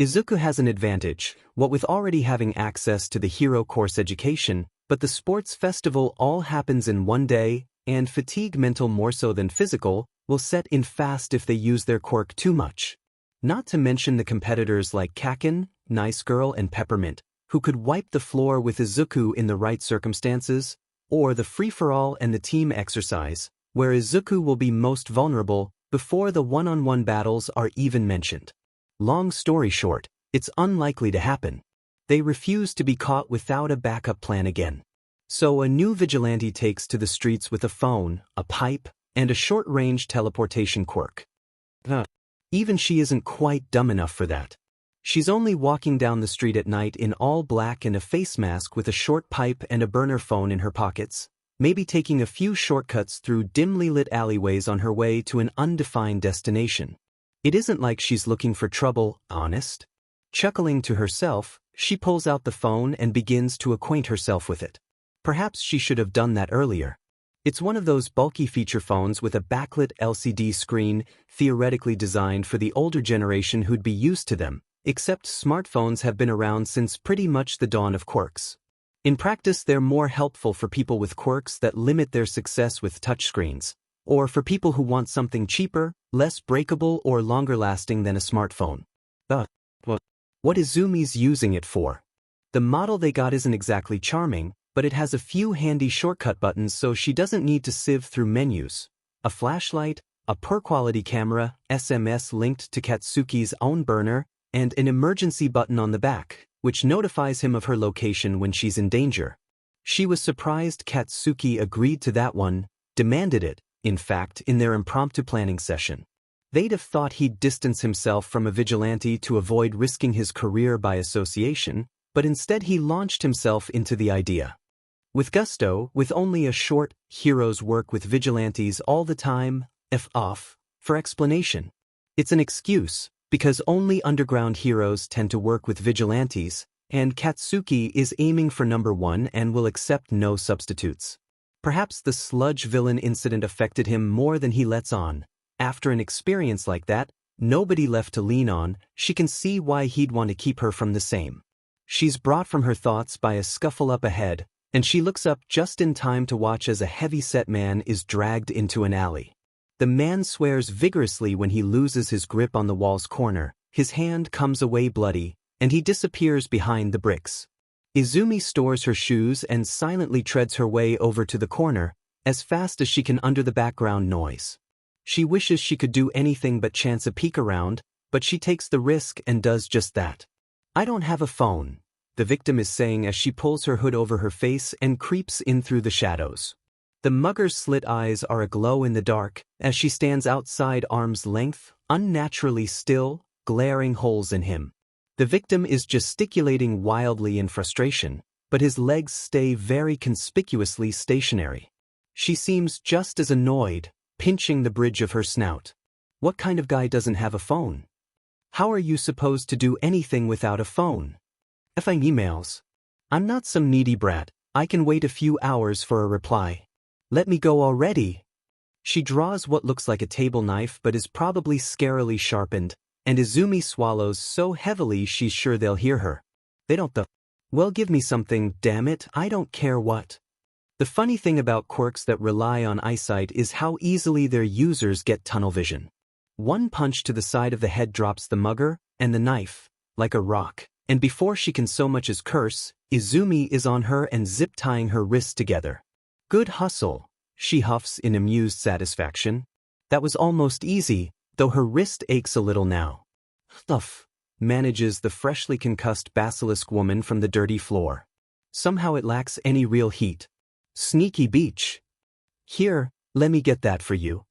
Izuku has an advantage, what with already having access to the hero course education, but the sports festival all happens in one day, and fatigue mental more so than physical, will set in fast if they use their quirk too much. Not to mention the competitors like Kakin, Nice Girl and Peppermint, who could wipe the floor with Izuku in the right circumstances, or the free-for-all and the team exercise, where Izuku will be most vulnerable before the one-on-one battles are even mentioned. Long story short, it's unlikely to happen. They refuse to be caught without a backup plan again. So a new vigilante takes to the streets with a phone, a pipe, and a short-range teleportation quirk. Even she isn't quite dumb enough for that. She's only walking down the street at night in all black and a face mask with a short pipe and a burner phone in her pockets, maybe taking a few shortcuts through dimly lit alleyways on her way to an undefined destination. It isn't like she's looking for trouble, honest. Chuckling to herself, she pulls out the phone and begins to acquaint herself with it. Perhaps she should have done that earlier. It's one of those bulky feature phones with a backlit LCD screen, theoretically designed for the older generation who'd be used to them, except smartphones have been around since pretty much the dawn of quirks. In practice, they're more helpful for people with quirks that limit their success with touchscreens, or for people who want something cheaper, less breakable or longer lasting than a smartphone. What Izumi's using it for? The model they got isn't exactly charming, but it has a few handy shortcut buttons so she doesn't need to sieve through menus. A flashlight, a poor-quality camera, SMS linked to Katsuki's own burner, and an emergency button on the back, which notifies him of her location when she's in danger. She was surprised Katsuki agreed to that one, demanded it, in fact, in their impromptu planning session. They'd have thought he'd distance himself from a vigilante to avoid risking his career by association, but instead he launched himself into the idea. With gusto, with only a short, heroes work with vigilantes all the time, off, for explanation. It's an excuse, because only underground heroes tend to work with vigilantes, and Katsuki is aiming for number one and will accept no substitutes. Perhaps the sludge villain incident affected him more than he lets on. After an experience like that, nobody left to lean on, she can see why he'd want to keep her from the same. She's brought from her thoughts by a scuffle up ahead, and she looks up just in time to watch as a heavy-set man is dragged into an alley. The man swears vigorously when he loses his grip on the wall's corner, his hand comes away bloody, and he disappears behind the bricks. Izumi stores her shoes and silently treads her way over to the corner, as fast as she can under the background noise. She wishes she could do anything but chance a peek around, but she takes the risk and does just that. "I don't have a phone," the victim is saying as she pulls her hood over her face and creeps in through the shadows. The mugger's slit eyes are aglow in the dark as she stands outside arm's length, unnaturally still, glaring holes in him. The victim is gesticulating wildly in frustration, but his legs stay very conspicuously stationary. She seems just as annoyed, pinching the bridge of her snout. What kind of guy doesn't have a phone? How are you supposed to do anything without a phone? Effing emails. I'm not some needy brat, I can wait a few hours for a reply. Let me go already. She draws what looks like a table knife but is probably scarily sharpened, and Izumi swallows so heavily she's sure they'll hear her. They don't Well, give me something, damn it, I don't care what. The funny thing about quirks that rely on eyesight is how easily their users get tunnel vision. One punch to the side of the head drops the mugger, and the knife, like a rock, and before she can so much as curse, Izumi is on her and zip-tying her wrists together. Good hustle, she huffs in amused satisfaction. That was almost easy, though her wrist aches a little now. Stuff, manages the freshly concussed basilisk woman from the dirty floor. Somehow it lacks any real heat. Sneaky beach. Here, let me get that for you.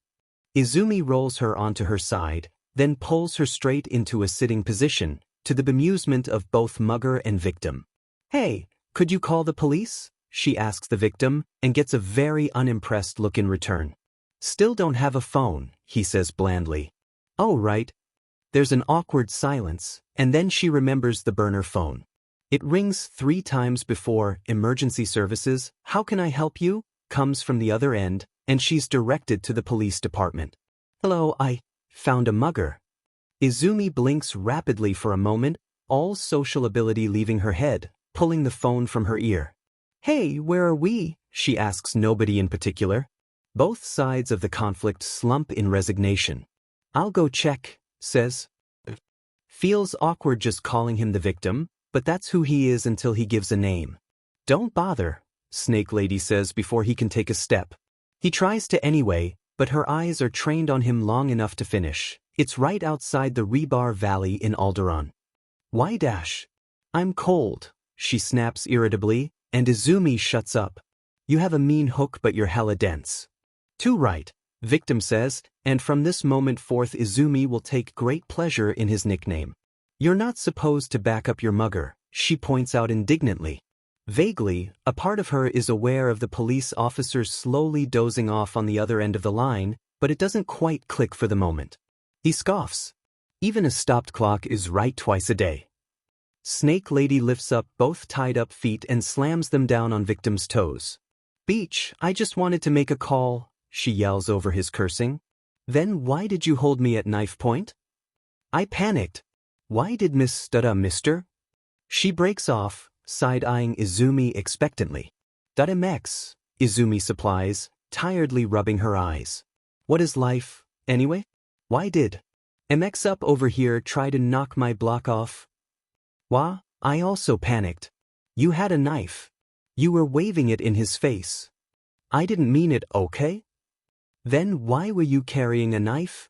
Izumi rolls her onto her side, then pulls her straight into a sitting position, to the bemusement of both mugger and victim. Hey, could you call the police? She asks the victim, and gets a very unimpressed look in return. Still don't have a phone, he says blandly. Oh right. There's an awkward silence, and then she remembers the burner phone. It rings 3 times before "Emergency services, how can I help you?" comes from the other end, and she's directed to the police department. Hello, I found a mugger. Izumi blinks rapidly for a moment, all social ability leaving her head, pulling the phone from her ear. Hey, where are we? She asks nobody in particular. Both sides of the conflict slump in resignation. I'll go check, says. Feels awkward just calling him the victim, but that's who he is until he gives a name. Don't bother, Snake Lady says before he can take a step. He tries to anyway, but her eyes are trained on him long enough to finish. It's right outside the Rebar Valley in Alderaan. Why dash? I'm cold, she snaps irritably, and Izumi shuts up. You have a mean hook but you're hella dense. Too right, victim says, and from this moment forth Izumi will take great pleasure in his nickname. You're not supposed to back up your mugger, she points out indignantly. Vaguely, a part of her is aware of the police officer slowly dozing off on the other end of the line, but it doesn't quite click for the moment. He scoffs. Even a stopped clock is right twice a day. Snake Lady lifts up both tied-up feet and slams them down on victim's toes. Beach, I just wanted to make a call, she yells over his cursing. Then why did you hold me at knife point? I panicked. Why did Miss Studda, mister? She breaks off, side-eyeing Izumi expectantly. "MX," Izumi supplies, tiredly rubbing her eyes. What is life, anyway? Why did MX up over here try to knock my block off? Wah, I also panicked. You had a knife. You were waving it in his face. I didn't mean it, okay? Then why were you carrying a knife?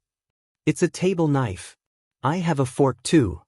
It's a table knife. I have a fork too.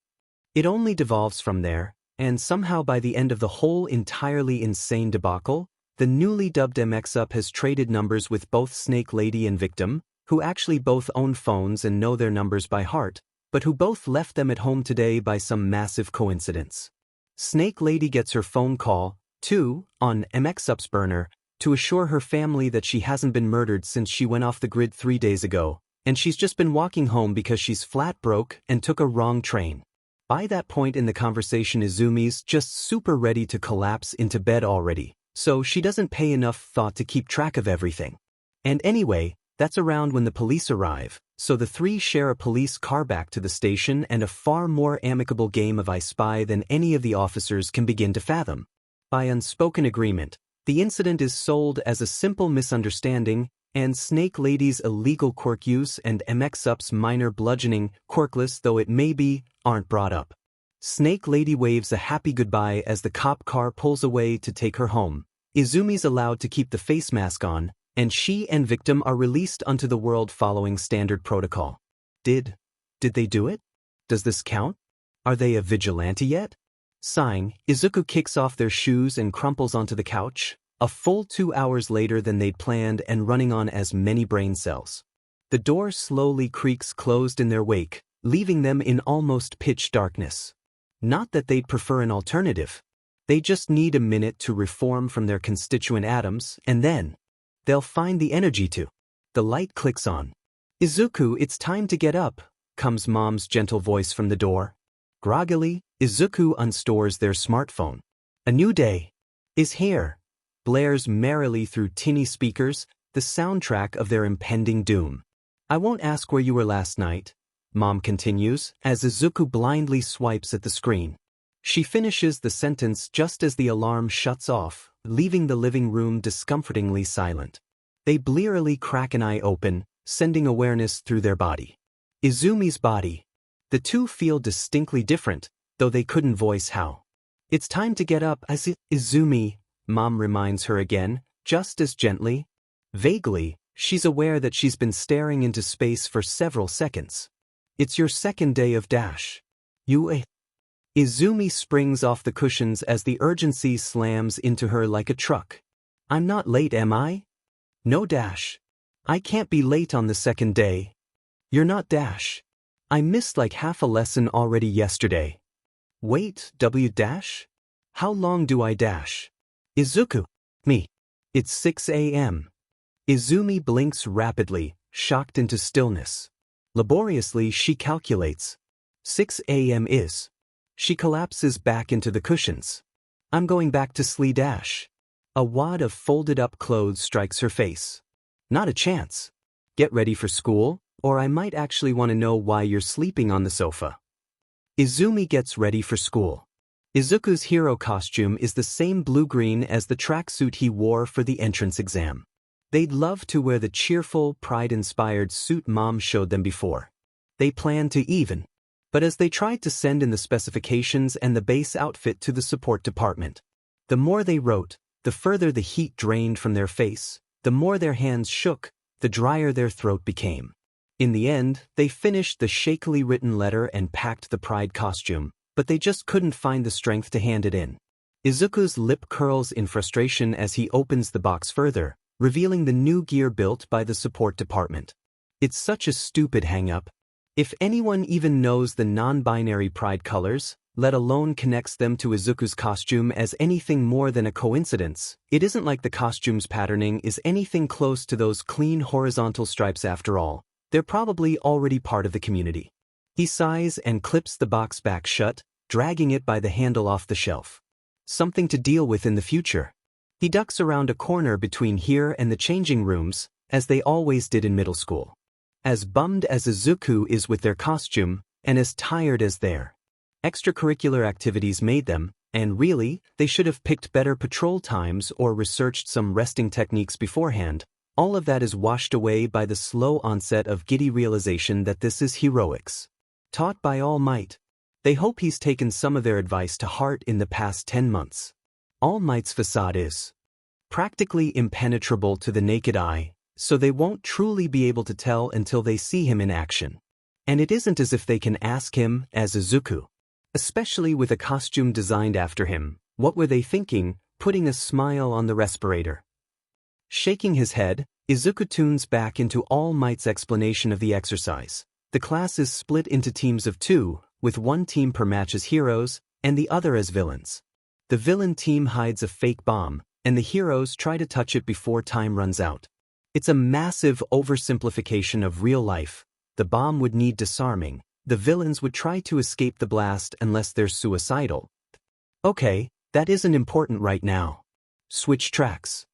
It only devolves from there, and somehow by the end of the whole entirely insane debacle, the newly dubbed MX-Up has traded numbers with both Snake Lady and victim, who actually both own phones and know their numbers by heart, but who both left them at home today by some massive coincidence. Snake Lady gets her phone call, too, on MX-Up's burner, to assure her family that she hasn't been murdered since she went off the grid 3 days ago, and she's just been walking home because she's flat broke and took a wrong train. By that point in the conversation Izumi's just super ready to collapse into bed already, so she doesn't pay enough thought to keep track of everything. And anyway, that's around when the police arrive, so the three share a police car back to the station and a far more amicable game of I Spy than any of the officers can begin to fathom. By unspoken agreement, the incident is sold as a simple misunderstanding, and Snake Lady's illegal quirk use and MX-Up's minor bludgeoning, quirkless though it may be, aren't brought up. Snake Lady waves a happy goodbye as the cop car pulls away to take her home. Izumi's allowed to keep the face mask on, and she and victim are released onto the world following standard protocol. Did they do it? Does this count? Are they a vigilante yet? Sighing, Izuku kicks off their shoes and crumples onto the couch, a full 2 hours later than they'd planned and running on as many brain cells. The door slowly creaks closed in their wake, leaving them in almost pitch darkness. Not that they'd prefer an alternative. They just need a minute to reform from their constituent atoms, and then they'll find the energy to. The light clicks on. Izuku, it's time to get up, comes Mom's gentle voice from the door. Groggily, Izuku unstores their smartphone. A new day is here, blares merrily through tinny speakers, the soundtrack of their impending doom. I won't ask where you were last night, Mom continues, as Izuku blindly swipes at the screen. She finishes the sentence just as the alarm shuts off, leaving the living room discomfortingly silent. They blearily crack an eye open, sending awareness through their body. Izumi's body. The two feel distinctly different, though they couldn't voice how. It's time to get up, Izumi, Mom reminds her again, just as gently. Vaguely, she's aware that she's been staring into space for several seconds. It's your second day of dash. Izumi springs off the cushions as the urgency slams into her like a truck. I'm not late, am I? No, Dash. I can't be late on the second day. You're not, Dash. I missed like half a lesson already yesterday. Wait, Dash? How long do I dash? Izuku. Me. It's 6 a.m. Izumi blinks rapidly, shocked into stillness. Laboriously, she calculates. 6 a.m. is. She collapses back into the cushions. I'm going back to sleep, Dash. A wad of folded-up clothes strikes her face. Not a chance. Get ready for school, or I might actually want to know why you're sleeping on the sofa. Izumi gets ready for school. Izuku's hero costume is the same blue-green as the tracksuit he wore for the entrance exam. They'd love to wear the cheerful, pride-inspired suit Mom showed them before. They planned to even. But as they tried to send in the specifications and the base outfit to the support department, the more they wrote, the further the heat drained from their face, the more their hands shook, the drier their throat became. In the end, they finished the shakily written letter and packed the pride costume, but they just couldn't find the strength to hand it in. Izuku's lip curls in frustration as he opens the box further, revealing the new gear built by the support department. It's such a stupid hang-up. If anyone even knows the non-binary pride colors, let alone connects them to Izuku's costume as anything more than a coincidence, it isn't like the costume's patterning is anything close to those clean horizontal stripes after all. They're probably already part of the community. He sighs and clips the box back shut, dragging it by the handle off the shelf. Something to deal with in the future. He ducks around a corner between here and the changing rooms, as they always did in middle school. As bummed as Izuku is with their costume, and as tired as their extracurricular activities made them, and really, they should have picked better patrol times or researched some resting techniques beforehand, all of that is washed away by the slow onset of giddy realization that this is heroics. Taught by All Might. They hope he's taken some of their advice to heart in the past 10 months. All Might's facade is practically impenetrable to the naked eye, so they won't truly be able to tell until they see him in action. And it isn't as if they can ask him, as Izuku. Especially with a costume designed after him, what were they thinking, putting a smile on the respirator? Shaking his head, Izuku tunes back into All Might's explanation of the exercise. The class is split into teams of 2, with one team per match as heroes, and the other as villains. The villain team hides a fake bomb, and the heroes try to touch it before time runs out. It's a massive oversimplification of real life. The bomb would need disarming. The villains would try to escape the blast unless they're suicidal. Okay, that isn't important right now. Switch tracks.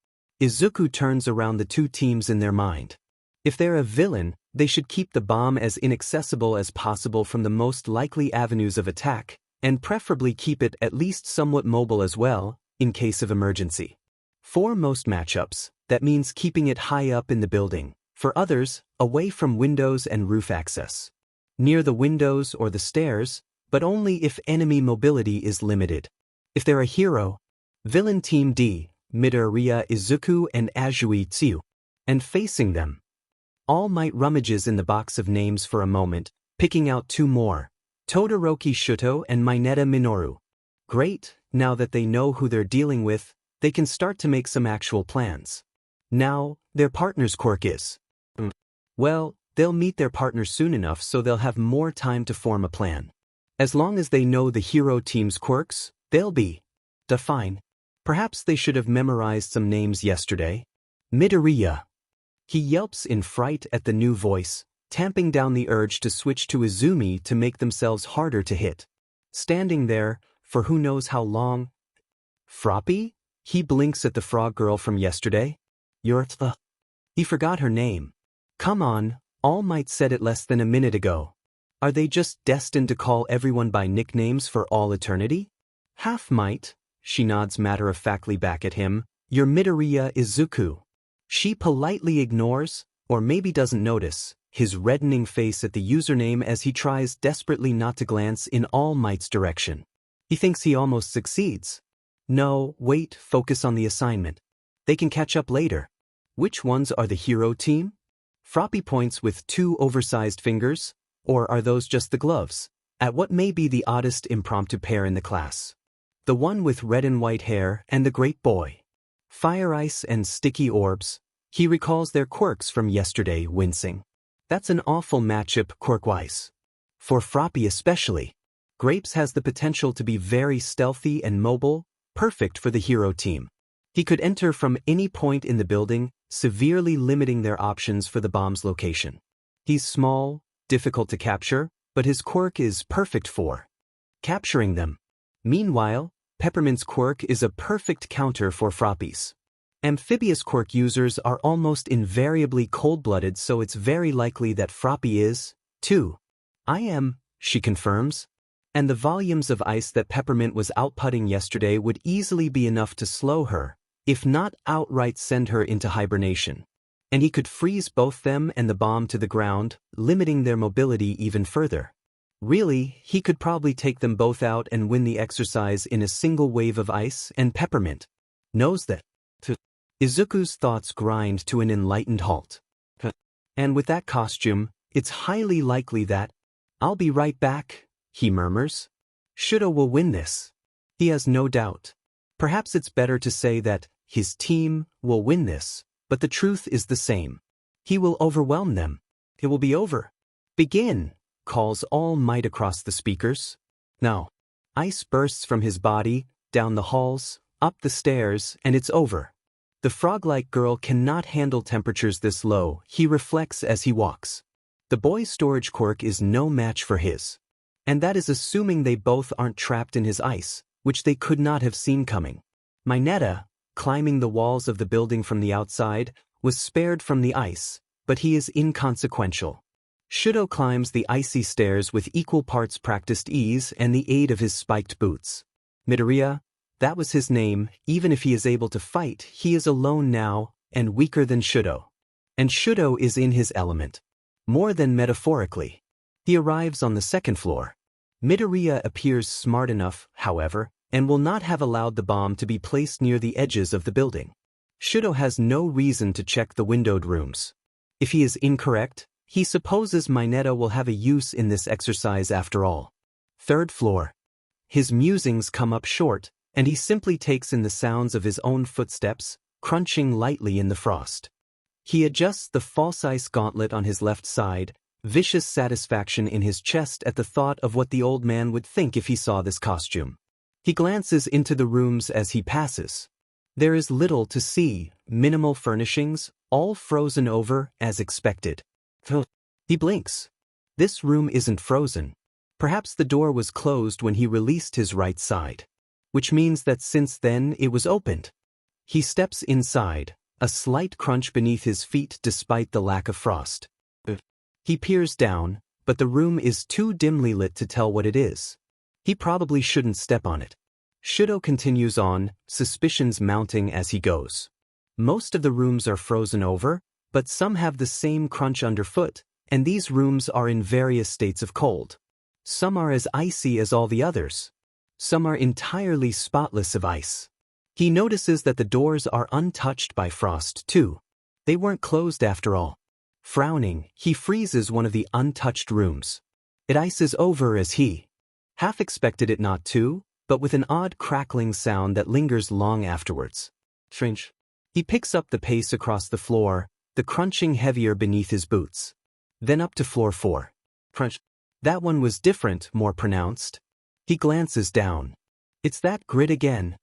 Izuku turns around the two teams in their mind. If they're a villain, they should keep the bomb as inaccessible as possible from the most likely avenues of attack, and preferably keep it at least somewhat mobile as well, in case of emergency. For most matchups, that means keeping it high up in the building. For others, away from windows and roof access. Near the windows or the stairs, but only if enemy mobility is limited. If they're a hero, villain Team D, Midoriya, Izuku, and Azui Tsu. And facing them, All Might rummages in the box of names for a moment, picking out two more, Todoroki Shuto and Mineta Minoru. Great, now that they know who they're dealing with, they can start to make some actual plans. Now, their partner's quirk is. Well, they'll meet their partner soon enough so they'll have more time to form a plan. As long as they know the hero team's quirks, they'll be fine. Perhaps they should have memorized some names yesterday. Midoriya. He yelps in fright at the new voice, tamping down the urge to switch to Izumi to make themselves harder to hit. Standing there, for who knows how long. Froppy? He blinks at the frog girl from yesterday. You're the... He forgot her name. Come on, All Might said it less than a minute ago. Are they just destined to call everyone by nicknames for all eternity? Half Might, she nods matter-of-factly back at him, you're Midoriya Izuku. She politely ignores, or maybe doesn't notice, his reddening face at the username as he tries desperately not to glance in All Might's direction. He thinks he almost succeeds. No, wait, focus on the assignment. They can catch up later. Which ones are the hero team? Froppy points with two oversized fingers, or are those just the gloves, at what may be the oddest impromptu pair in the class. The one with red and white hair and the great boy. Fire ice and sticky orbs. He recalls their quirks from yesterday, wincing. That's an awful matchup quirk-wise. For Froppy especially. Grapes has the potential to be very stealthy and mobile, perfect for the hero team. He could enter from any point in the building, severely limiting their options for the bomb's location. He's small, difficult to capture, but his quirk is perfect for capturing them. Meanwhile, Peppermint's quirk is a perfect counter for Froppy's. Amphibious quirk users are almost invariably cold-blooded, so it's very likely that Froppy is, too. I am, she confirms. And the volumes of ice that Peppermint was outputting yesterday would easily be enough to slow her, if not outright send her into hibernation. And he could freeze both them and the bomb to the ground, limiting their mobility even further. Really, he could probably take them both out and win the exercise in a single wave of ice, and Peppermint knows that. Izuku's thoughts grind to an enlightened halt. And with that costume, it's highly likely that, I'll be right back, he murmurs. Shudo will win this. He has no doubt. Perhaps it's better to say that his team will win this, but the truth is the same. He will overwhelm them. It will be over. Begin, calls All Might across the speakers. Now, ice bursts from his body, down the halls, up the stairs, and it's over. The frog-like girl cannot handle temperatures this low, he reflects as he walks. The boy's storage quirk is no match for his. And that is assuming they both aren't trapped in his ice, which they could not have seen coming. Mineta, climbing the walls of the building from the outside, was spared from the ice, but he is inconsequential. Shudo climbs the icy stairs with equal parts practiced ease and the aid of his spiked boots. Midoriya, that was his name, even if he is able to fight, he is alone now, and weaker than Shudo. And Shudo is in his element. More than metaphorically. He arrives on the second floor. Midoriya appears smart enough, however, and will not have allowed the bomb to be placed near the edges of the building. Shudo has no reason to check the windowed rooms. If he is incorrect, he supposes Mineta will have a use in this exercise after all. Third floor. His musings come up short, and he simply takes in the sounds of his own footsteps, crunching lightly in the frost. He adjusts the false ice gauntlet on his left side, vicious satisfaction in his chest at the thought of what the old man would think if he saw this costume. He glances into the rooms as he passes. There is little to see, minimal furnishings, all frozen over as expected. He blinks. This room isn't frozen. Perhaps the door was closed when he released his right side. Which means that since then it was opened. He steps inside, a slight crunch beneath his feet despite the lack of frost. He peers down, but the room is too dimly lit to tell what it is. He probably shouldn't step on it. Shudo continues on, suspicions mounting as he goes. Most of the rooms are frozen over, but some have the same crunch underfoot, and these rooms are in various states of cold. Some are as icy as all the others. Some are entirely spotless of ice. He notices that the doors are untouched by frost, too. They weren't closed after all. Frowning, he freezes one of the untouched rooms. It ices over as he half expected it not to, but with an odd crackling sound that lingers long afterwards. Strange. He picks up the pace across the floor, the crunching heavier beneath his boots. Then up to floor 4. Crunch. That one was different, more pronounced. He glances down. It's that grit again.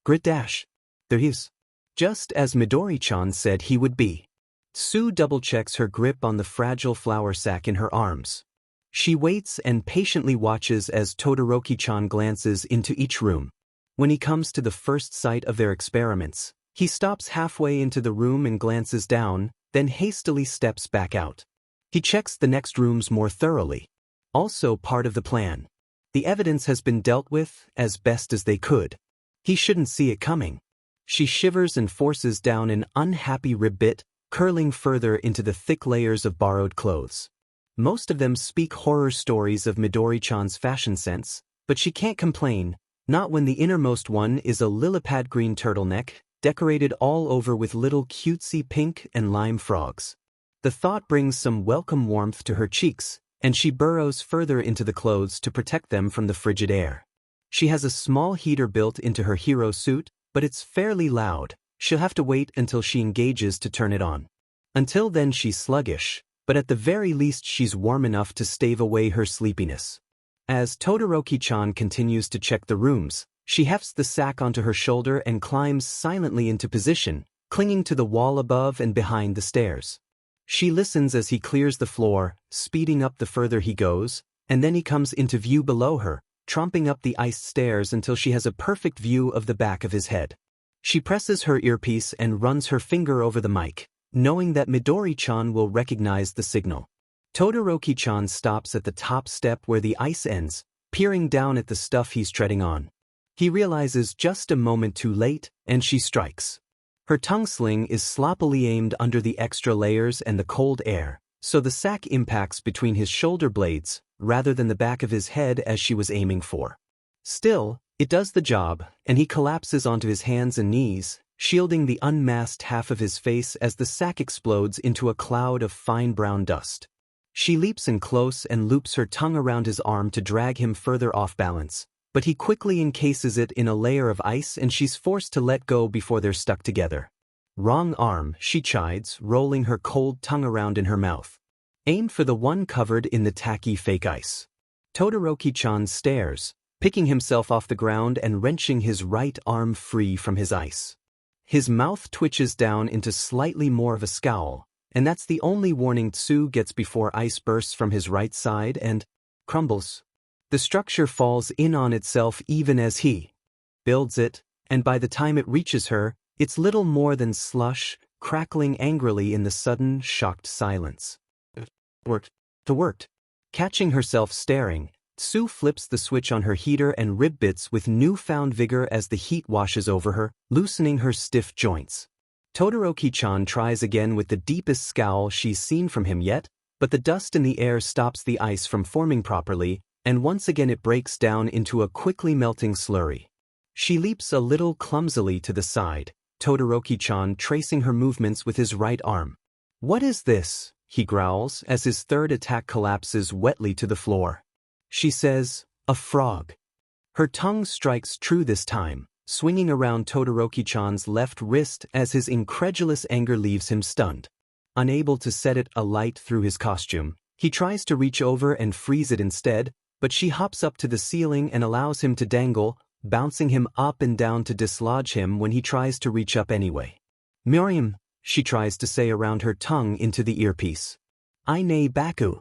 Grit dash. There he is. Just as Midori-chan said he would be. Sue double-checks her grip on the fragile flour sack in her arms. She waits and patiently watches as Todoroki-chan glances into each room. When he comes to the first site of their experiments, he stops halfway into the room and glances down, then hastily steps back out. He checks the next rooms more thoroughly. Also part of the plan. The evidence has been dealt with as best as they could. He shouldn't see it coming. She shivers and forces down an unhappy rib bit, curling further into the thick layers of borrowed clothes. Most of them speak horror stories of Midori-chan's fashion sense, but she can't complain, not when the innermost one is a lily-pad green turtleneck, decorated all over with little cutesy pink and lime frogs. The thought brings some welcome warmth to her cheeks, and she burrows further into the clothes to protect them from the frigid air. She has a small heater built into her hero suit, but it's fairly loud. She'll have to wait until she engages to turn it on. Until then she's sluggish, but at the very least she's warm enough to stave away her sleepiness. As Todoroki-chan continues to check the rooms, she hefts the sack onto her shoulder and climbs silently into position, clinging to the wall above and behind the stairs. She listens as he clears the floor, speeding up the further he goes, and then he comes into view below her, tromping up the iced stairs until she has a perfect view of the back of his head. She presses her earpiece and runs her finger over the mic, knowing that Midori-chan will recognize the signal. Todoroki-chan stops at the top step where the ice ends, peering down at the stuff he's treading on. He realizes just a moment too late, and she strikes. Her tongue sling is sloppily aimed under the extra layers and the cold air, so the sack impacts between his shoulder blades, rather than the back of his head as she was aiming for. Still, it does the job, and he collapses onto his hands and knees, shielding the unmasked half of his face as the sack explodes into a cloud of fine brown dust. She leaps in close and loops her tongue around his arm to drag him further off balance, but he quickly encases it in a layer of ice and she's forced to let go before they're stuck together. Wrong arm, she chides, rolling her cold tongue around in her mouth. Aim for the one covered in the tacky fake ice. Todoroki-chan stares, picking himself off the ground and wrenching his right arm free from his ice. His mouth twitches down into slightly more of a scowl, and that's the only warning Tsu gets before ice bursts from his right side and crumbles. The structure falls in on itself even as he builds it, and by the time it reaches her, it's little more than slush, crackling angrily in the sudden, shocked silence. Worked. It worked. Catching herself staring, Tsu flips the switch on her heater and rib bits with newfound vigor as the heat washes over her, loosening her stiff joints. Todoroki-chan tries again with the deepest scowl she's seen from him yet, but the dust in the air stops the ice from forming properly, and once again it breaks down into a quickly melting slurry. She leaps a little clumsily to the side, Todoroki-chan tracing her movements with his right arm. "What is this?" he growls as his third attack collapses wetly to the floor. She says, "A frog." Her tongue strikes true this time, swinging around Todoroki-chan's left wrist as his incredulous anger leaves him stunned. Unable to set it alight through his costume, he tries to reach over and freeze it instead, but she hops up to the ceiling and allows him to dangle, bouncing him up and down to dislodge him when he tries to reach up anyway. "Miriam," she tries to say around her tongue into the earpiece. "I ne baku."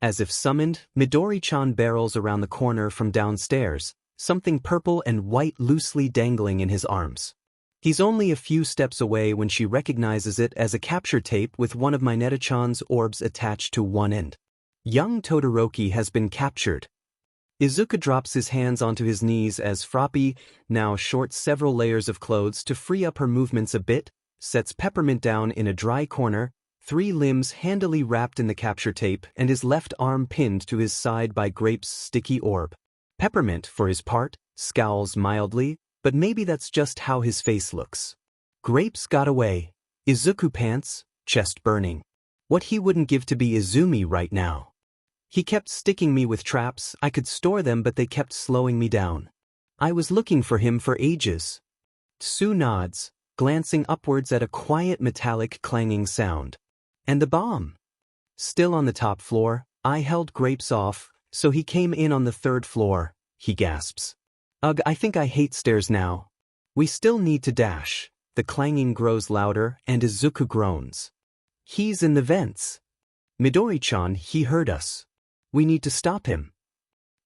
As if summoned, Midori-chan barrels around the corner from downstairs, something purple and white loosely dangling in his arms. He's only a few steps away when she recognizes it as a capture tape with one of Mineta-chan's orbs attached to one end. Young Todoroki has been captured. Izuku drops his hands onto his knees as Froppy now shorts several layers of clothes to free up her movements a bit, sets Peppermint down in a dry corner, 3 limbs handily wrapped in the capture tape and his left arm pinned to his side by Grape's sticky orb. Peppermint, for his part, scowls mildly, but maybe that's just how his face looks. Grapes got away. Izuku pants, chest burning. What he wouldn't give to be Izumi right now. He kept sticking me with traps. I could store them, but they kept slowing me down. I was looking for him for ages. Tsu nods, glancing upwards at a quiet metallic clanging sound. And the bomb. Still on the top floor, I held Grapes off, so he came in on the 3rd floor, he gasps. Ugh, I think I hate stairs now. We still need to dash. The clanging grows louder and Izuku groans. He's in the vents. Midori-chan, he heard us. We need to stop him.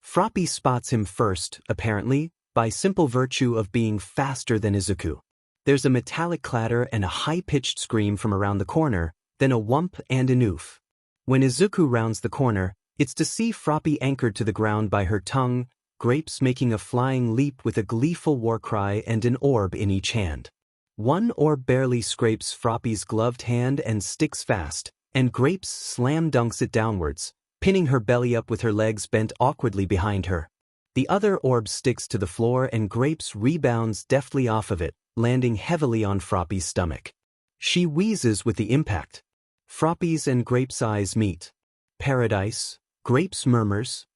Froppy spots him first, apparently, by simple virtue of being faster than Izuku. There's a metallic clatter and a high-pitched scream from around the corner, then a whump and an oof. When Izuku rounds the corner, it's to see Froppy anchored to the ground by her tongue, Grapes making a flying leap with a gleeful war cry and an orb in each hand. One orb barely scrapes Froppy's gloved hand and sticks fast, and Grapes slam dunks it downwards, pinning her belly up with her legs bent awkwardly behind her. The other orb sticks to the floor and Grapes rebounds deftly off of it, landing heavily on Froppy's stomach. She wheezes with the impact. Froppy's and Grapes' eyes meet. Paradise, Grapes murmurs.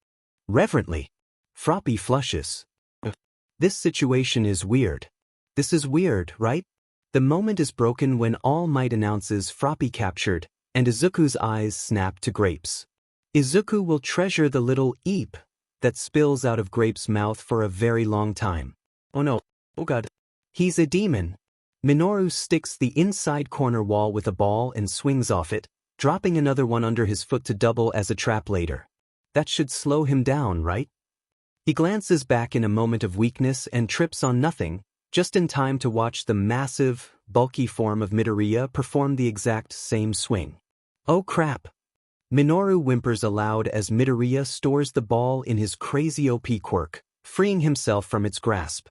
Reverently. Froppy flushes. This situation is weird. This is weird, right? The moment is broken when All Might announces Froppy captured, and Izuku's eyes snap to Grapes. Izuku will treasure the little eep that spills out of Grapes' mouth for a very long time. Oh no, oh god. He's a demon. Minoru sticks the inside corner wall with a ball and swings off it, dropping another one under his foot to double as a trap later. That should slow him down, right? He glances back in a moment of weakness and trips on nothing, just in time to watch the massive, bulky form of Midoriya perform the exact same swing. Oh crap! Minoru whimpers aloud as Midoriya stores the ball in his crazy OP quirk, freeing himself from its grasp.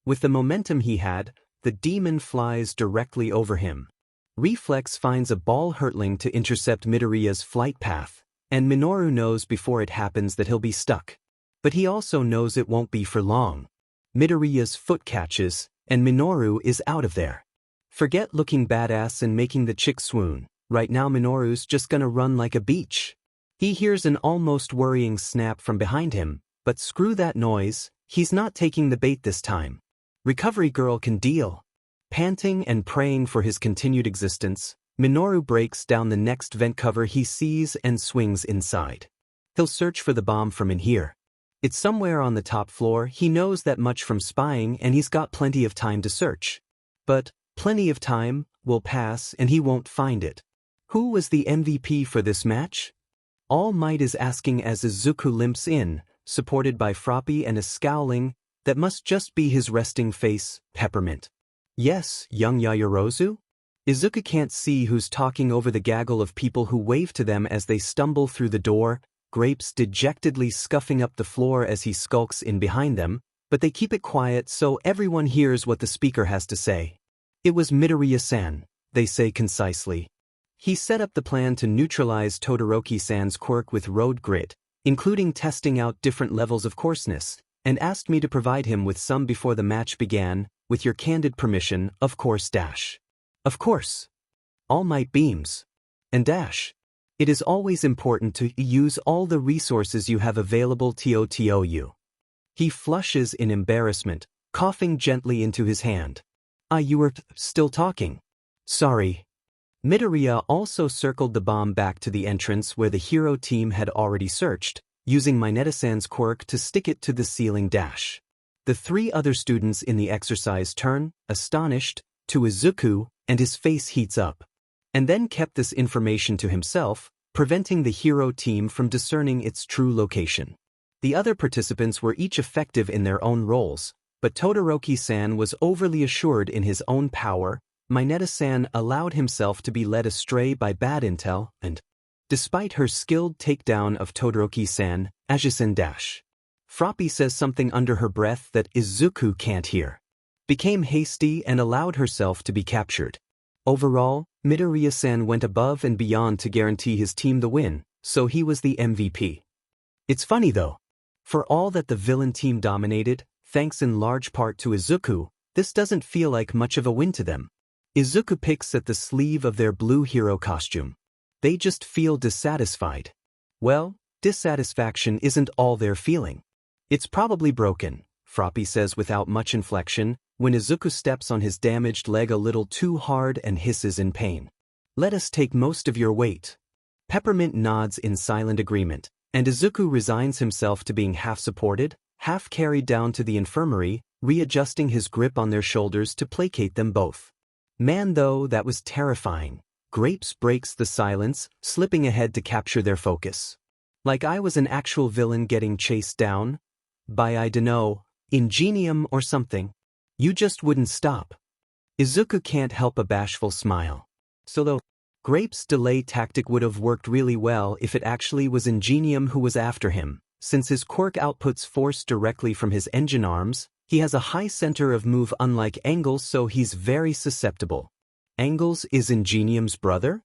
With the momentum he had, the demon flies directly over him. Reflex finds a ball hurtling to intercept Midoriya's flight path, and Minoru knows before it happens that he'll be stuck. But he also knows it won't be for long. Midoriya's foot catches, and Minoru is out of there. Forget looking badass and making the chick swoon. Right now Minoru's just gonna run like a beach. He hears an almost worrying snap from behind him, but screw that noise, he's not taking the bait this time. Recovery Girl can deal. Panting and praying for his continued existence, Minoru breaks down the next vent cover he sees and swings inside. He'll search for the bomb from in here. It's somewhere on the top floor. He knows that much from spying and he's got plenty of time to search. But plenty of time will pass and he won't find it. Who was the MVP for this match? All Might is asking as Izuku limps in, supported by Froppy and a scowling, that must just be his resting face, Peppermint. Yes, young Yaoyorozu? Izuku can't see who's talking over the gaggle of people who wave to them as they stumble through the door, Grapes dejectedly scuffing up the floor as he skulks in behind them, but they keep it quiet so everyone hears what the speaker has to say. It was Midoriya-san, they say concisely. He set up the plan to neutralize Todoroki-san's quirk with road grit, including testing out different levels of coarseness, and asked me to provide him with some before the match began, with your candid permission, of course dash. Of course. All Might beams. And dash. It is always important to use all the resources you have available TOTOU. He flushes in embarrassment, coughing gently into his hand. You were still talking. Sorry. Midoriya also circled the bomb back to the entrance where the hero team had already searched, using Mineta-san's quirk to stick it to the ceiling dash. The 3 other students in the exercise turn, astonished, to Izuku, and his face heats up. And then kept this information to himself, preventing the hero team from discerning its true location. The other participants were each effective in their own roles, But Todoroki-san was overly assured in his own power. Mineta-san allowed himself to be led astray by bad intel, and, despite her skilled takedown of Todoroki-san, Ajisan dash. Froppy says something under her breath that Izuku can't hear. Became hasty and allowed herself to be captured. Overall, Midoriya-san went above and beyond to guarantee his team the win, so he was the MVP. It's funny though. For all that the villain team dominated, thanks in large part to Izuku, this doesn't feel like much of a win to them. Izuku picks at the sleeve of their blue hero costume. They just feel dissatisfied. Well, dissatisfaction isn't all they're feeling. It's probably broken, Froppy says without much inflection, when Izuku steps on his damaged leg a little too hard and hisses in pain. Let us take most of your weight. Peppermint nods in silent agreement, and Izuku resigns himself to being half supported, half carried down to the infirmary, readjusting his grip on their shoulders to placate them both. Man though, that was terrifying. Grapes breaks the silence, slipping ahead to capture their focus. Like I was an actual villain getting chased down? By I dunno, Ingenium or something. You just wouldn't stop. Izuku can't help a bashful smile. So though Grape's delay tactic would have worked really well if it actually was Ingenium who was after him. Since his quirk outputs force directly from his engine arms, he has a high center of move unlike Angles, so he's very susceptible. Angles is Ingenium's brother?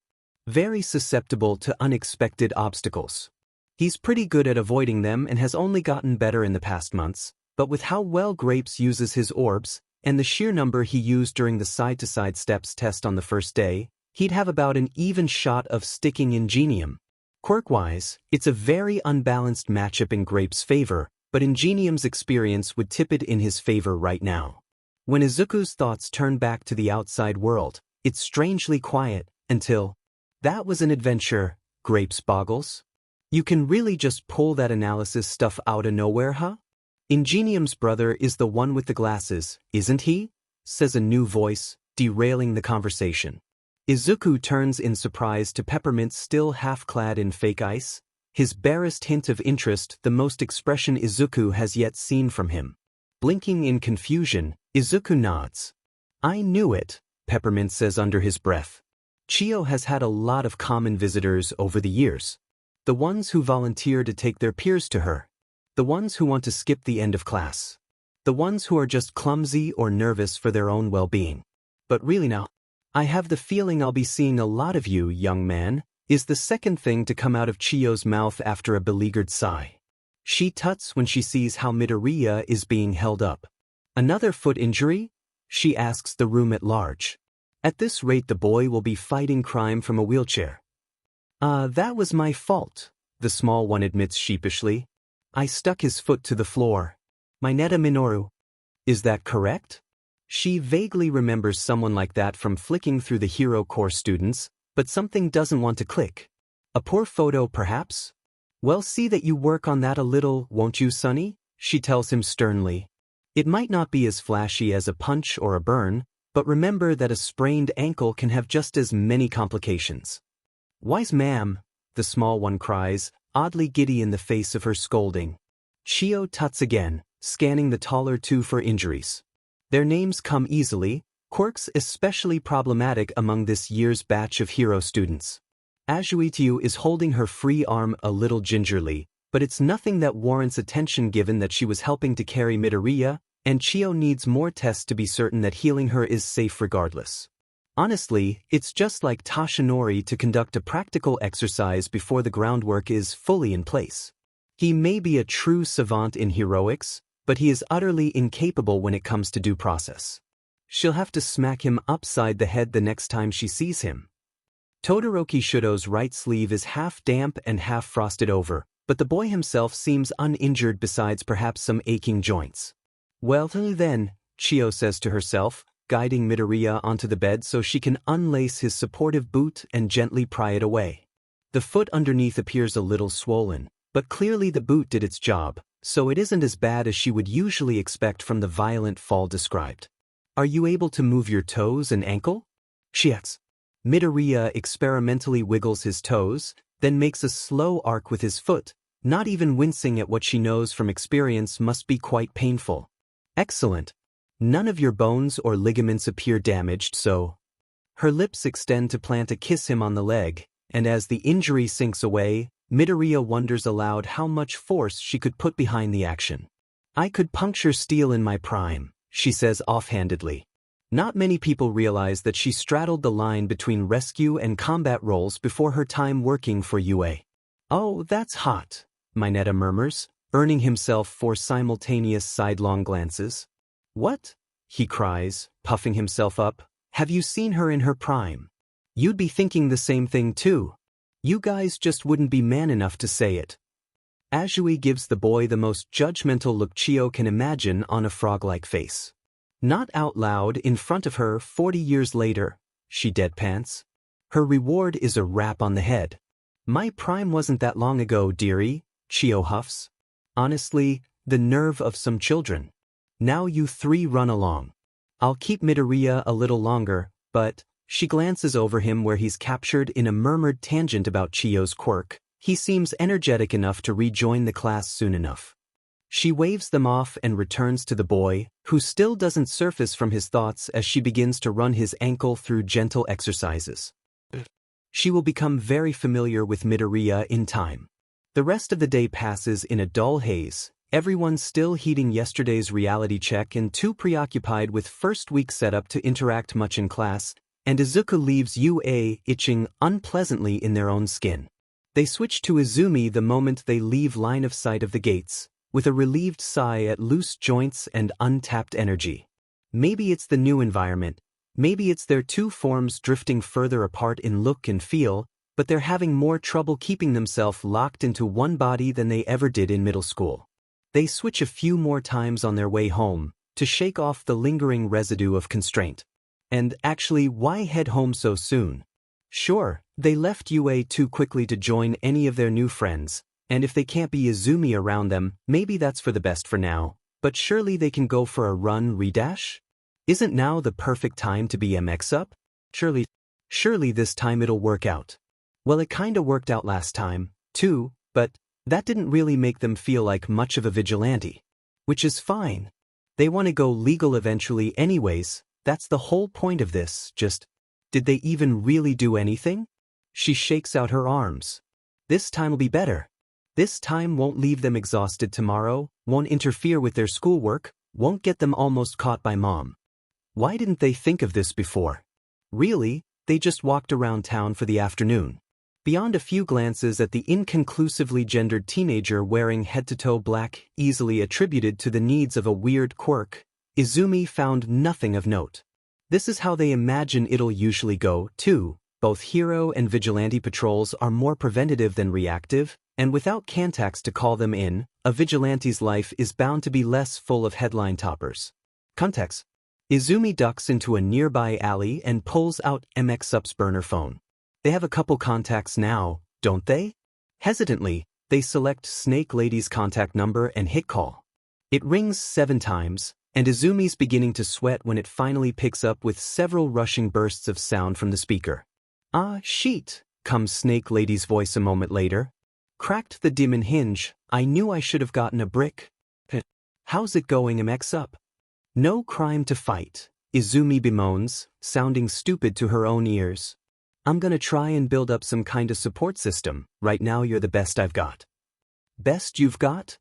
Very susceptible to unexpected obstacles. He's pretty good at avoiding them and has only gotten better in the past months, but with how well Grapes uses his orbs, and the sheer number he used during the side-to-side steps test on the first day, he'd have about an even shot of sticking Ingenium. Quirk-wise, it's a very unbalanced matchup in Grape's favor, but Ingenium's experience would tip it in his favor right now. When Izuku's thoughts turn back to the outside world, it's strangely quiet, until, that was an adventure, Grapes boggles. You can really just pull that analysis stuff out of nowhere, huh? Ingenium's brother is the one with the glasses, isn't he? Says a new voice, derailing the conversation. Izuku turns in surprise to Peppermint still half-clad in fake ice, his barest hint of interest the most expression Izuku has yet seen from him. Blinking in confusion, Izuku nods. I knew it, Peppermint says under his breath. Chio has had a lot of common visitors over the years. The ones who volunteer to take their peers to her. The ones who want to skip the end of class. The ones who are just clumsy or nervous for their own well-being. But really now, I have the feeling I'll be seeing a lot of you, young man, is the second thing to come out of Chio's mouth after a beleaguered sigh. She tuts when she sees how Midoriya is being held up. Another foot injury? She asks the room at large. At this rate the boy will be fighting crime from a wheelchair. That was my fault, the small one admits sheepishly. I stuck his foot to the floor. Mineta Minoru. Is that correct? She vaguely remembers someone like that from flicking through the Hero Corps students, but something doesn't want to click. A poor photo perhaps? Well, see that you work on that a little, won't you, Sonny? She tells him sternly. It might not be as flashy as a punch or a burn, but remember that a sprained ankle can have just as many complications. Wise ma'am, the small one cries, oddly giddy in the face of her scolding. Chio tuts again, scanning the taller two for injuries. Their names come easily, Quirk's especially problematic among this year's batch of hero students. Azuitiu is holding her free arm a little gingerly, but it's nothing that warrants attention given that she was helping to carry Midoriya, and Chio needs more tests to be certain that healing her is safe regardless. Honestly, it's just like Tashinori to conduct a practical exercise before the groundwork is fully in place. He may be a true savant in heroics, but he is utterly incapable when it comes to due process. She'll have to smack him upside the head the next time she sees him. Todoroki Shudo's right sleeve is half damp and half frosted over, but the boy himself seems uninjured besides perhaps some aching joints. Well then, Chio says to herself, guiding Midoriya onto the bed so she can unlace his supportive boot and gently pry it away. The foot underneath appears a little swollen, but clearly the boot did its job, so it isn't as bad as she would usually expect from the violent fall described. Are you able to move your toes and ankle? She asks. Midoriya experimentally wiggles his toes, then makes a slow arc with his foot, not even wincing at what she knows from experience must be quite painful. Excellent. None of your bones or ligaments appear damaged, so. Her lips extend to plant a kiss him on the leg, and as the injury sinks away, Midoriya wonders aloud how much force she could put behind the action. I could puncture steel in my prime, she says offhandedly. Not many people realize that she straddled the line between rescue and combat roles before her time working for UA. Oh, that's hot, Mineta murmurs, earning himself 4 simultaneous sidelong glances. What? He cries, puffing himself up. Have you seen her in her prime? You'd be thinking the same thing too. You guys just wouldn't be man enough to say it. Azui gives the boy the most judgmental look Chio can imagine on a frog-like face. Not out loud in front of her 40 years later, she deadpants. Her reward is a rap on the head. My prime wasn't that long ago, dearie, Chio huffs. Honestly, the nerve of some children. Now you 3 run along. I'll keep Midoriya a little longer, but, she glances over him where he's captured in a murmured tangent about Chio's quirk. He seems energetic enough to rejoin the class soon enough. She waves them off and returns to the boy, who still doesn't surface from his thoughts as she begins to run his ankle through gentle exercises. She will become very familiar with Midoriya in time. The rest of the day passes in a dull haze, everyone still heeding yesterday's reality check and too preoccupied with first week setup to interact much in class, and Izuku leaves UA itching unpleasantly in their own skin. They switch to Izumi the moment they leave line of sight of the gates, with a relieved sigh at loose joints and untapped energy. Maybe it's the new environment, maybe it's their 2 forms drifting further apart in look and feel, but they're having more trouble keeping themselves locked into one body than they ever did in middle school. They switch a few more times on their way home, to shake off the lingering residue of constraint. And actually, why head home so soon? Sure, they left UA too quickly to join any of their new friends, and if they can't be Izumi around them, maybe that's for the best for now, but surely they can go for a run redash? Isn't now the perfect time to be MX up? Surely this time it'll work out. Well, it kinda worked out last time, too, but that didn't really make them feel like much of a vigilante. Which is fine. They want to go legal eventually anyways, that's the whole point of this, just, did they even really do anything? She shakes out her arms. This time'll be better. This time won't leave them exhausted tomorrow, won't interfere with their schoolwork, won't get them almost caught by mom. Why didn't they think of this before? Really, they just walked around town for the afternoon. Beyond a few glances at the inconclusively gendered teenager wearing head-to-toe black, easily attributed to the needs of a weird quirk, Izumi found nothing of note. This is how they imagine it'll usually go, too. Both hero and vigilante patrols are more preventative than reactive, and without Kantax to call them in, a vigilante's life is bound to be less full of headline toppers. Context. Izumi ducks into a nearby alley and pulls out MX Up's burner phone. They have a couple contacts now, don't they? Hesitantly, they select Snake Lady's contact number and hit call. It rings 7 times, and Izumi's beginning to sweat when it finally picks up with several rushing bursts of sound from the speaker. Ah, sheet, comes Snake Lady's voice a moment later. Cracked the demon hinge, I knew I should have gotten a brick. How's it going, MX Up? No crime to fight, Izumi bemoans, sounding stupid to her own ears. I'm gonna try and build up some kind of support system, right now you're the best I've got. Best you've got?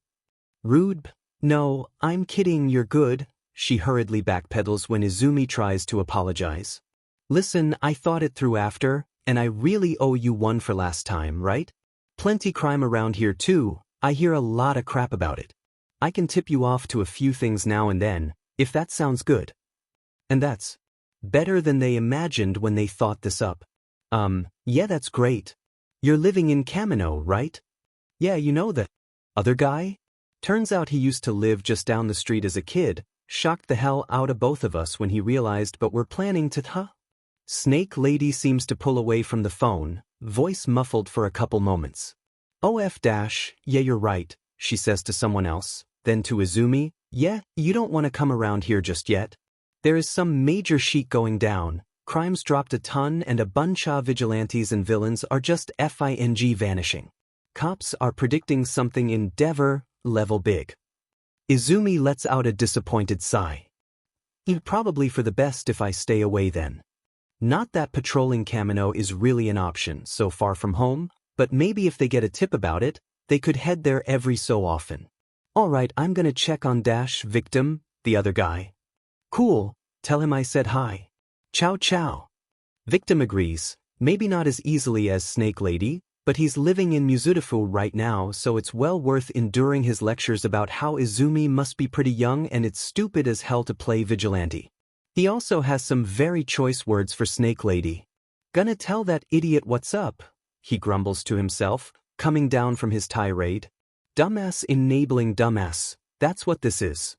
Rude. No, I'm kidding, you're good, she hurriedly backpedals when Izumi tries to apologize. Listen, I thought it through after, and I really owe you one for last time, right? Plenty crime around here too, I hear a lot of crap about it. I can tip you off to a few things now and then, if that sounds good. And that's better than they imagined when they thought this up. Yeah, that's great. You're living in Kamino, right? Yeah, you know the other guy? Turns out he used to live just down the street as a kid, shocked the hell out of both of us when he realized but we're planning to Snake Lady seems to pull away from the phone, voice muffled for a couple moments. Yeah, you're right, she says to someone else, then to Izumi, yeah, you don't want to come around here just yet. There is some major shit going down. Crimes dropped a ton and a bunch of vigilantes and villains are just FING vanishing. Cops are predicting something in Dever level big. Izumi lets out a disappointed sigh. Probably for the best if I stay away then. Not that patrolling Kamino is really an option so far from home, but maybe if they get a tip about it, they could head there every so often. Alright, I'm gonna check on Victim, the other guy. Cool, tell him I said hi. Ciao ciao. Victim agrees, maybe not as easily as Snake Lady, but he's living in Muzutafu right now, so it's well worth enduring his lectures about how Izumi must be pretty young and it's stupid as hell to play vigilante. He also has some very choice words for Snake Lady. Gonna tell that idiot what's up, he grumbles to himself, coming down from his tirade. Dumbass enabling dumbass, that's what this is.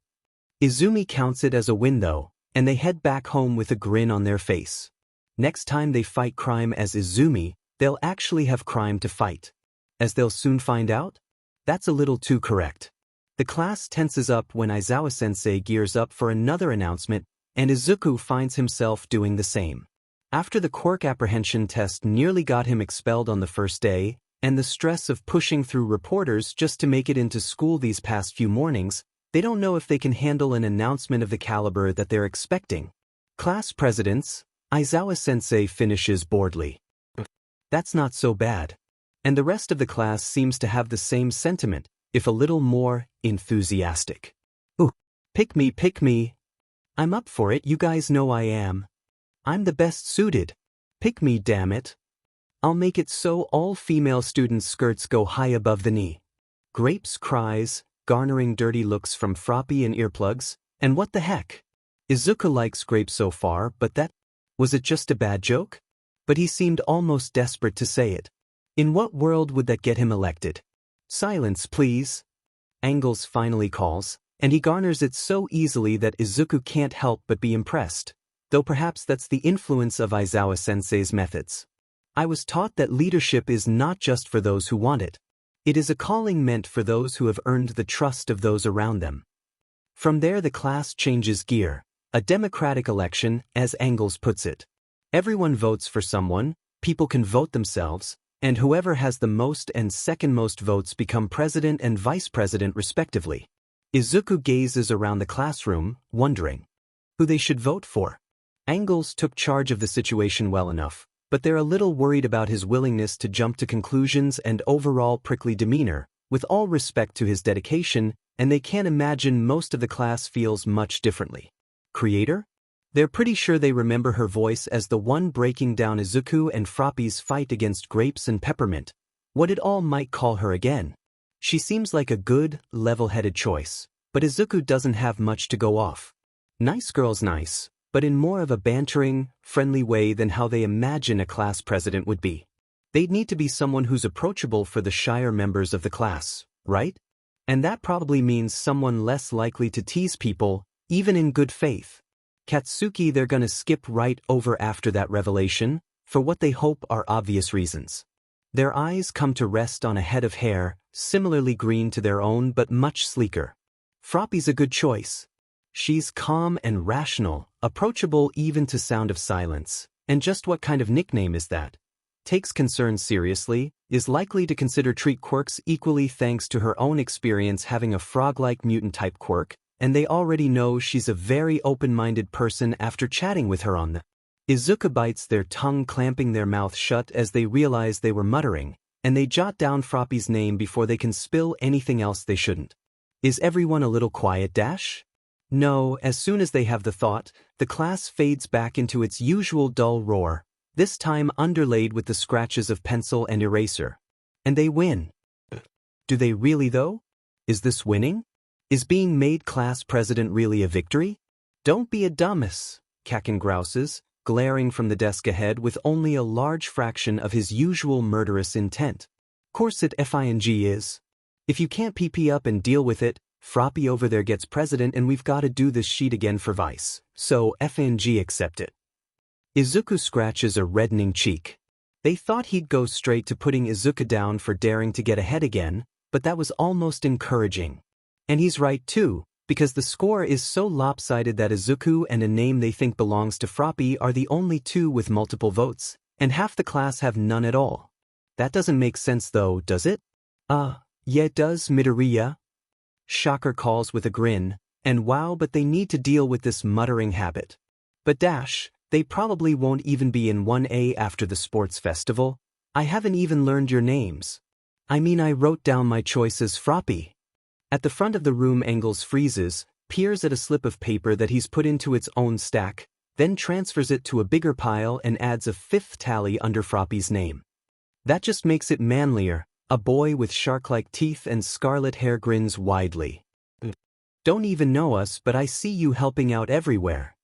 Izumi counts it as a win though, and they head back home with a grin on their face. Next time they fight crime as Izumi, they'll actually have crime to fight. As they'll soon find out? That's a little too correct. The class tenses up when Aizawa-sensei gears up for another announcement, and Izuku finds himself doing the same. After the Quirk apprehension test nearly got him expelled on the first day, and the stress of pushing through reporters just to make it into school these past few mornings, they don't know if they can handle an announcement of the caliber that they're expecting. Class presidents, Aizawa-sensei finishes boredly. That's not so bad. And the rest of the class seems to have the same sentiment, if a little more enthusiastic. Ooh, pick me. I'm up for it, you guys know I am. I'm the best suited. Pick me, damn it. I'll make it so all female students' skirts go high above the knee. Grapes cries, garnering dirty looks from Froppy and earplugs, and what the heck? Izuku likes Grapes so far, but was it just a bad joke? But he seemed almost desperate to say it. In what world would that get him elected? Silence, please. Angles finally calls, and he garners it so easily that Izuku can't help but be impressed, though perhaps that's the influence of Aizawa-sensei's methods. I was taught that leadership is not just for those who want it. It is a calling meant for those who have earned the trust of those around them. From there the class changes gear, a democratic election, as Angles puts it. Everyone votes for someone, people can vote themselves, and whoever has the most and second most votes become president and vice president respectively. Izuku gazes around the classroom, wondering who they should vote for. Angles took charge of the situation well enough, but they're a little worried about his willingness to jump to conclusions and overall prickly demeanor, with all respect to his dedication, and they can't imagine most of the class feels much differently. Creator? They're pretty sure they remember her voice as the one breaking down Izuku and Froppy's fight against Grapes and Peppermint. What it all might call her again. She seems like a good, level-headed choice, but Izuku doesn't have much to go off. Nice girl's nice, but in more of a bantering, friendly way than how they imagine a class president would be. They'd need to be someone who's approachable for the shyer members of the class, right? And that probably means someone less likely to tease people, even in good faith. Katsuki they're gonna skip right over after that revelation, for what they hope are obvious reasons. Their eyes come to rest on a head of hair, similarly green to their own but much sleeker. Froppy's a good choice. She's calm and rational, approachable even to sound of silence, and just what kind of nickname is that? Takes concerns seriously, is likely to treat quirks equally thanks to her own experience having a frog-like mutant-type quirk, and they already know she's a very open-minded person after chatting with her on the. Izuku bites their tongue, clamping their mouth shut as they realize they were muttering, and they jot down Froppy's name before they can spill anything else they shouldn't. Is everyone a little quiet, Dash? No, as soon as they have the thought, the class fades back into its usual dull roar, this time underlaid with the scratches of pencil and eraser. And they win. Do they really though? Is this winning? Is being made class president really a victory? Don't be a dumbass, Kakin grouses, glaring from the desk ahead with only a large fraction of his usual murderous intent. Course it FING is. If you can't PP up and deal with it, Froppy over there gets president and we've gotta do this sheet again for vice, so FNG accept it. Izuku scratches a reddening cheek. They thought he'd go straight to putting Izuku down for daring to get ahead again, but that was almost encouraging. And he's right too, because the score is so lopsided that Izuku and a name they think belongs to Froppy are the only two with multiple votes, and half the class have none at all. That doesn't make sense though, does it? Yeah it does, Midoriya. Shocker calls with a grin, and wow, but they need to deal with this muttering habit. But dash, they probably won't even be in 1A after the sports festival. I haven't even learned your names. I mean, I wrote down my choices, Froppy. At the front of the room, Engels freezes, peers at a slip of paper that he's put into its own stack, then transfers it to a bigger pile and adds a fifth tally under Froppy's name. That just makes it manlier. A boy with shark-like teeth and scarlet hair grins widely. Don't even know us, but I see you helping out everywhere.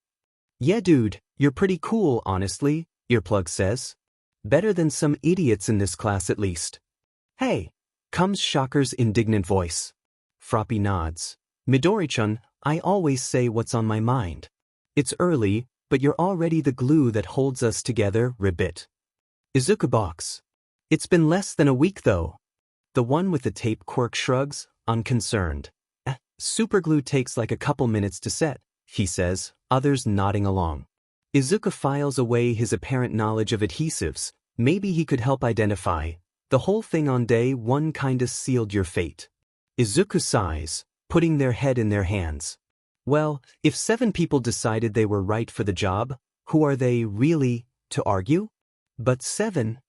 Yeah dude, you're pretty cool honestly, Earplug says. Better than some idiots in this class at least. Hey, comes Shocker's indignant voice. Froppy nods. Midori-chan, I always say what's on my mind. It's early, but you're already the glue that holds us together, ribbit. Izuku box. It's been less than a week though. The one with the tape, Quirk shrugs, unconcerned. Superglue takes like a couple minutes to set, he says, others nodding along. Izuku files away his apparent knowledge of adhesives. Maybe he could help identify. The whole thing on day one kinda sealed your fate. Izuku sighs, putting their head in their hands. Well, if 7 people decided they were right for the job, who are they really to argue? But 7?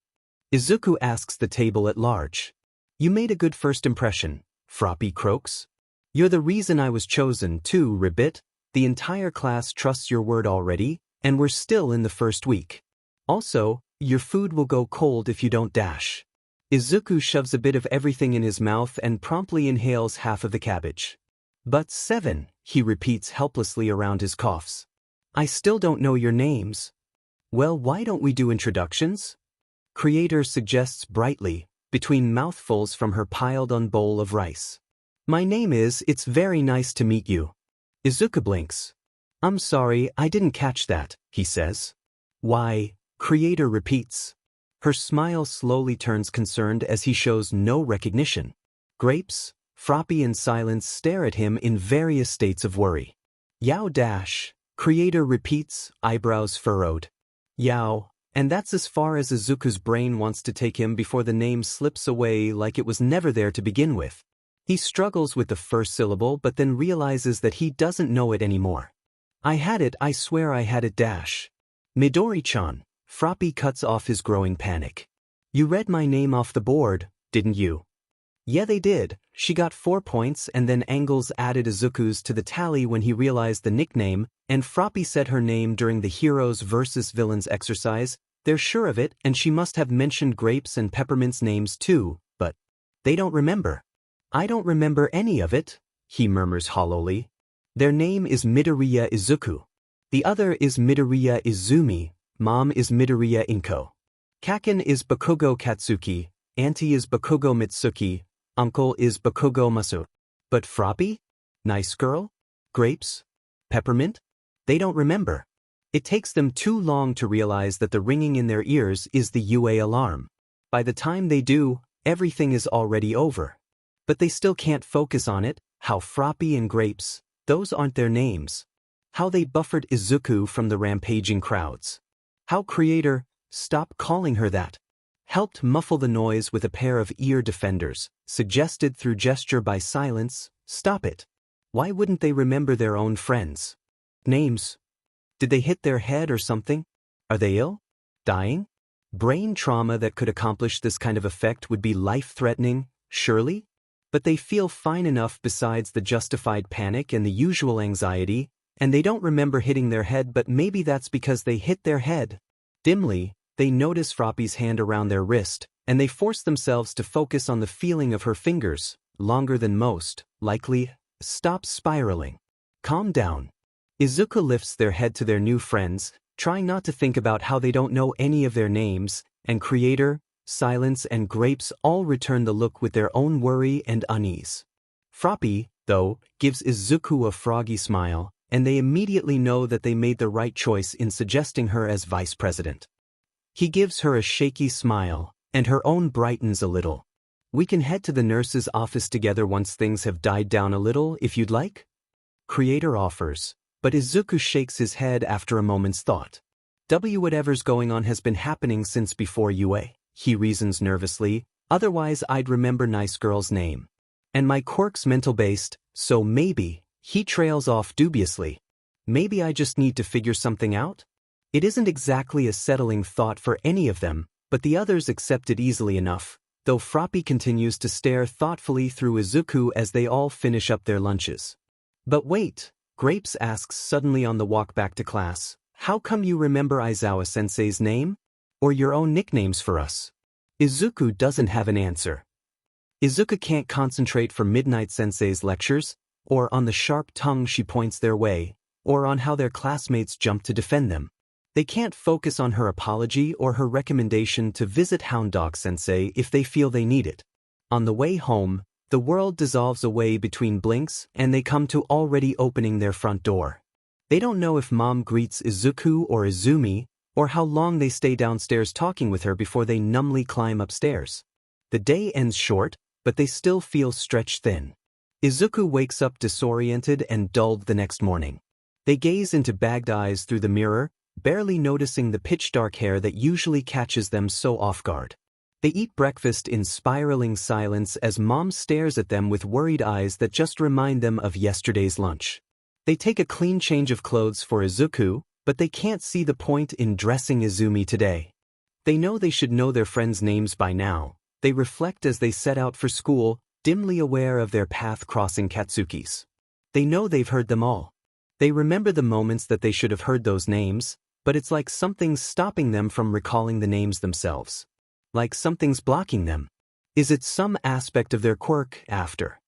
Izuku asks the table at large. You made a good first impression, Froppy croaks. You're the reason I was chosen too, ribbit. The entire class trusts your word already, and we're still in the first week. Also, your food will go cold if you don't dash. Izuku shoves a bit of everything in his mouth and promptly inhales half of the cabbage. But 7, he repeats helplessly around his coughs. I still don't know your names. Well, why don't we do introductions? Creator suggests brightly, between mouthfuls from her piled-on bowl of rice. My name is, it's very nice to meet you. Izuku blinks. I'm sorry, I didn't catch that, he says. Why, Creator repeats. Her smile slowly turns concerned as he shows no recognition. Grapes, Froppy in silence stare at him in various states of worry. Yao dash, Creator repeats, eyebrows furrowed. Yao, and that's as far as Izuku's brain wants to take him before the name slips away like it was never there to begin with. He struggles with the first syllable but then realizes that he doesn't know it anymore. I had it, I swear I had it dash. Midori-chan, Froppy cuts off his growing panic. You read my name off the board, didn't you? Yeah they did. She got 4 points and then Engels added Izuku's to the tally when he realized the nickname, and Froppy said her name during the Heroes vs. Villains exercise. They're sure of it, and she must have mentioned Grapes and Peppermint's names too, but they don't remember. I don't remember any of it, he murmurs hollowly. Their name is Midoriya Izuku. The other is Midoriya Izumi, mom is Midoriya Inko. Kaken is Bakugo Katsuki, auntie is Bakugo Mitsuki, uncle is Bakugo Masu. But Froppy? Nice girl? Grapes? Peppermint? They don't remember. It takes them too long to realize that the ringing in their ears is the UA alarm. By the time they do, everything is already over. But they still can't focus on it, how Froppy and Grapes, those aren't their names. How they buffered Izuku from the rampaging crowds. How Creator, stop calling her that, helped muffle the noise with a pair of ear defenders, suggested through gesture by silence, stop it. Why wouldn't they remember their own friends? Names. Did they hit their head or something? Are they ill? Dying? Brain trauma that could accomplish this kind of effect would be life-threatening, surely? But they feel fine enough besides the justified panic and the usual anxiety, and they don't remember hitting their head, but maybe that's because they hit their head. Dimly, they notice Froppy's hand around their wrist, and they force themselves to focus on the feeling of her fingers, longer than most, likely. Stop spiraling. Calm down. Izuku lifts their head to their new friends, trying not to think about how they don't know any of their names, and Creator, Silence and Grapes all return the look with their own worry and unease. Froppy, though, gives Izuku a froggy smile, and they immediately know that they made the right choice in suggesting her as vice president. He gives her a shaky smile, and her own brightens a little. We can head to the nurse's office together once things have died down a little, if you'd like? Creator offers, but Izuku shakes his head after a moment's thought. Whatever's going on has been happening since before UA, he reasons nervously, otherwise I'd remember nice girl's name. And my Quirk's mental-based, so maybe, he trails off dubiously. Maybe I just need to figure something out? It isn't exactly a settling thought for any of them, but the others accept it easily enough, though Froppy continues to stare thoughtfully through Izuku as they all finish up their lunches. But wait, Grapes asks suddenly on the walk back to class, how come you remember Aizawa-sensei's name? Or your own nicknames for us? Izuku doesn't have an answer. Izuku can't concentrate for Midnight Sensei's lectures, or on the sharp tongue she points their way, or on how their classmates jump to defend them. They can't focus on her apology or her recommendation to visit Hound Dog Sensei if they feel they need it. On the way home, the world dissolves away between blinks and they come to already opening their front door. They don't know if Mom greets Izuku or Izumi, or how long they stay downstairs talking with her before they numbly climb upstairs. The day ends short, but they still feel stretched thin. Izuku wakes up disoriented and dulled the next morning. They gaze into bagged eyes through the mirror, barely noticing the pitch-dark hair that usually catches them so off guard. They eat breakfast in spiraling silence as Mom stares at them with worried eyes that just remind them of yesterday's lunch. They take a clean change of clothes for Izuku, but they can't see the point in dressing Izumi today. They know they should know their friends' names by now. They reflect as they set out for school, dimly aware of their path-crossing Katsukis. They know they've heard them all. They remember the moments that they should have heard those names, but it's like something's stopping them from recalling the names themselves. Like something's blocking them. Is it some aspect of their quirk after?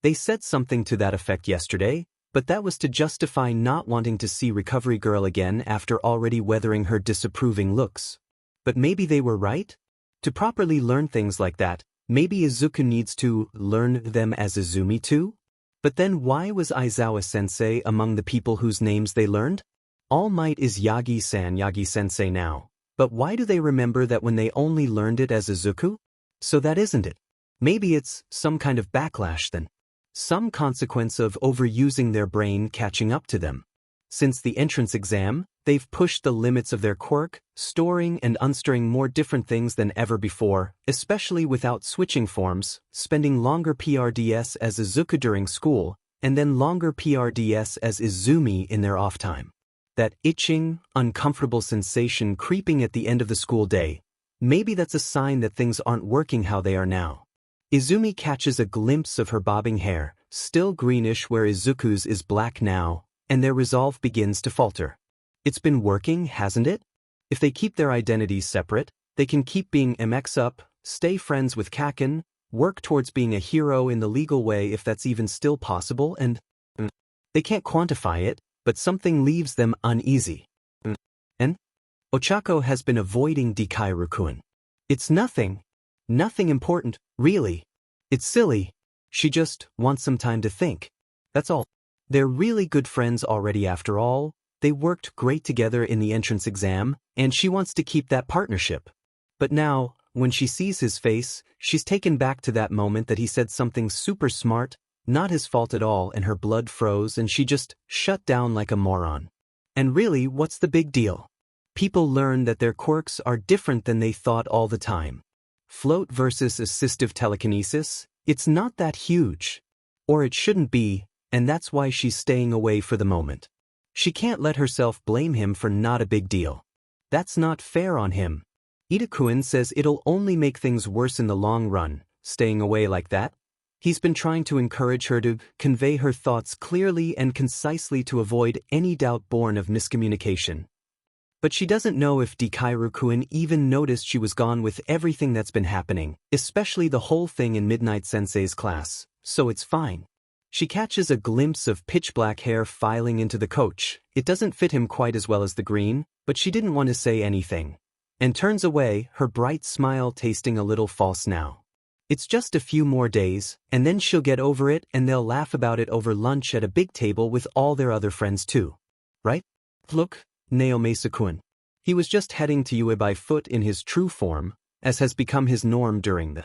They said something to that effect yesterday, but that was to justify not wanting to see Recovery Girl again after already weathering her disapproving looks. But maybe they were right? To properly learn things like that, maybe Izuku needs to learn them as Izumi too? But then why was Aizawa-sensei among the people whose names they learned? All Might is Yagi-san Yagi-sensei now, but why do they remember that when they only learned it as Izuku? So that isn't it. Maybe it's some kind of backlash then. Some consequence of overusing their brain catching up to them. Since the entrance exam, they've pushed the limits of their quirk, storing and unstoring more different things than ever before, especially without switching forms, spending longer PRDS as Izuku during school, and then longer PRDS as Izumi in their off time. That itching, uncomfortable sensation creeping at the end of the school day, maybe that's a sign that things aren't working how they are now. Izumi catches a glimpse of her bobbing hair, still greenish where Izuku's is black now, and their resolve begins to falter. It's been working, hasn't it? If they keep their identities separate, they can keep being MX up, stay friends with Kaken, work towards being a hero in the legal way if that's even still possible, and they can't quantify it, but something leaves them uneasy. And Ochako has been avoiding Dikairu-kun. It's nothing important, really. It's silly. She just wants some time to think. That's all. They're really good friends already after all. They worked great together in the entrance exam, and she wants to keep that partnership. But now, when she sees his face, she's taken back to that moment that he said something super smart, not his fault at all, and her blood froze and she just shut down like a moron. And really, what's the big deal? People learn that their quirks are different than they thought all the time. Float versus assistive telekinesis, it's not that huge. Or it shouldn't be, and that's why she's staying away for the moment. She can't let herself blame him for not a big deal. That's not fair on him. Itakuen says it'll only make things worse in the long run, staying away like that. He's been trying to encourage her to convey her thoughts clearly and concisely to avoid any doubt born of miscommunication. But she doesn't know if Dikairu-kun even noticed she was gone with everything that's been happening, especially the whole thing in Midnight Sensei's class, so it's fine. She catches a glimpse of pitch-black hair filing into the coach. It doesn't fit him quite as well as the green, but she didn't want to say anything. And turns away, her bright smile tasting a little false now. It's just a few more days, and then she'll get over it and they'll laugh about it over lunch at a big table with all their other friends too. Right? Look, Naomasa-kun. He was just heading to Ue by foot in his true form, as has become his norm during the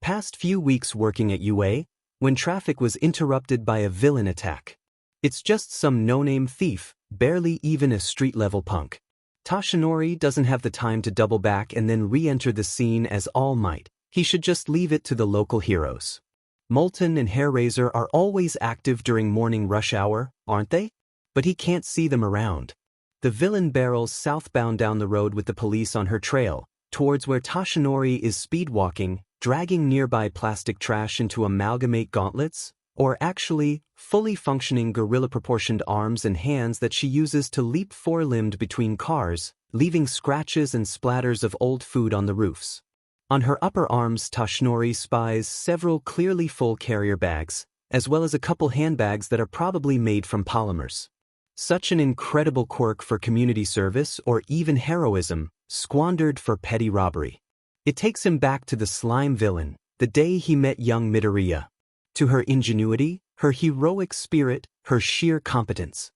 past few weeks working at Ue, when traffic was interrupted by a villain attack. It's just some no-name thief, barely even a street-level punk. Tashinori doesn't have the time to double back and then re-enter the scene as All Might. He should just leave it to the local heroes. Molten and Hairraiser are always active during morning rush hour, aren't they? But he can't see them around. The villain barrels southbound down the road with the police on her trail, towards where Tashinori is speedwalking, dragging nearby plastic trash into amalgamate gauntlets, or actually, fully functioning gorilla-proportioned arms and hands that she uses to leap four-limbed between cars, leaving scratches and splatters of old food on the roofs. On her upper arms, Tashinori spies several clearly full carrier bags, as well as a couple handbags that are probably made from polymers. Such an incredible quirk for community service or even heroism, squandered for petty robbery. It takes him back to the slime villain, the day he met young Midoriya. To her ingenuity, her heroic spirit, her sheer competence.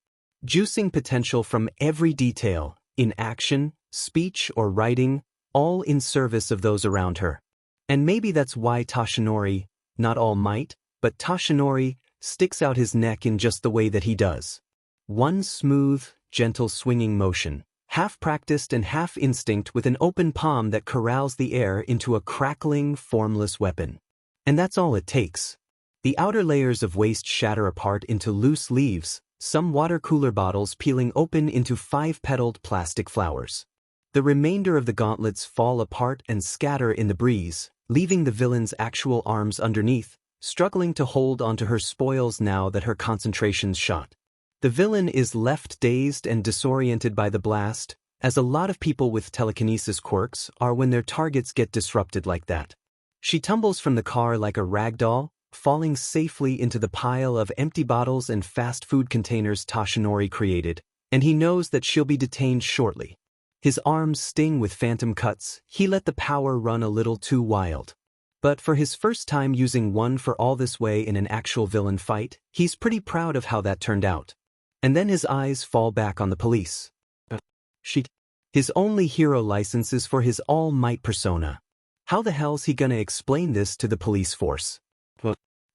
Juicing potential from every detail, in action, speech, or writing, all in service of those around her. And maybe that's why Tashinori, not All Might, but Tashinori, sticks out his neck in just the way that he does. One smooth, gentle swinging motion, half-practiced and half-instinct with an open palm that corrals the air into a crackling, formless weapon. And that's all it takes. The outer layers of waste shatter apart into loose leaves, some water cooler bottles peeling open into 5-petaled plastic flowers. The remainder of the gauntlets fall apart and scatter in the breeze, leaving the villain's actual arms underneath, struggling to hold onto her spoils now that her concentration's shot. The villain is left dazed and disoriented by the blast, as a lot of people with telekinesis quirks are when their targets get disrupted like that. She tumbles from the car like a rag doll, falling safely into the pile of empty bottles and fast food containers Tashinori created, and he knows that she'll be detained shortly. His arms sting with phantom cuts, he let the power run a little too wild. But for his first time using one for all this way in an actual villain fight, he's pretty proud of how that turned out. And then his eyes fall back on the police. His only hero license is for his All Might persona. How the hell's he gonna explain this to the police force?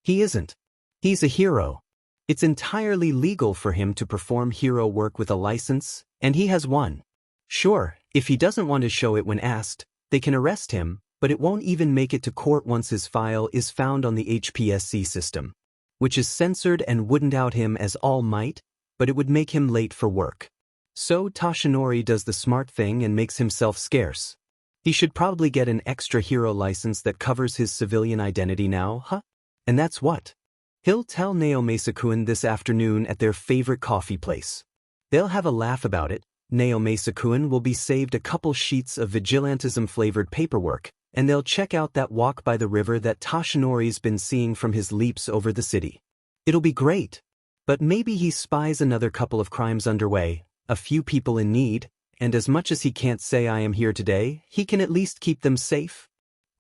He isn't. He's a hero. It's entirely legal for him to perform hero work with a license, and he has one. Sure, if he doesn't want to show it when asked, they can arrest him, but it won't even make it to court once his file is found on the HPSC system, which is censored and wouldn't out him as All Might, but it would make him late for work. So Tashinori does the smart thing and makes himself scarce. He should probably get an extra hero license that covers his civilian identity now, huh? And that's what? He'll tell Naomasa-kun this afternoon at their favorite coffee place. They'll have a laugh about it. Naomasa-kun will be saved a couple sheets of vigilantism-flavored paperwork, and they'll check out that walk by the river that Tashinori's been seeing from his leaps over the city. It'll be great. But maybe he spies another couple of crimes underway, a few people in need, and as much as he can't say I am here today, he can at least keep them safe.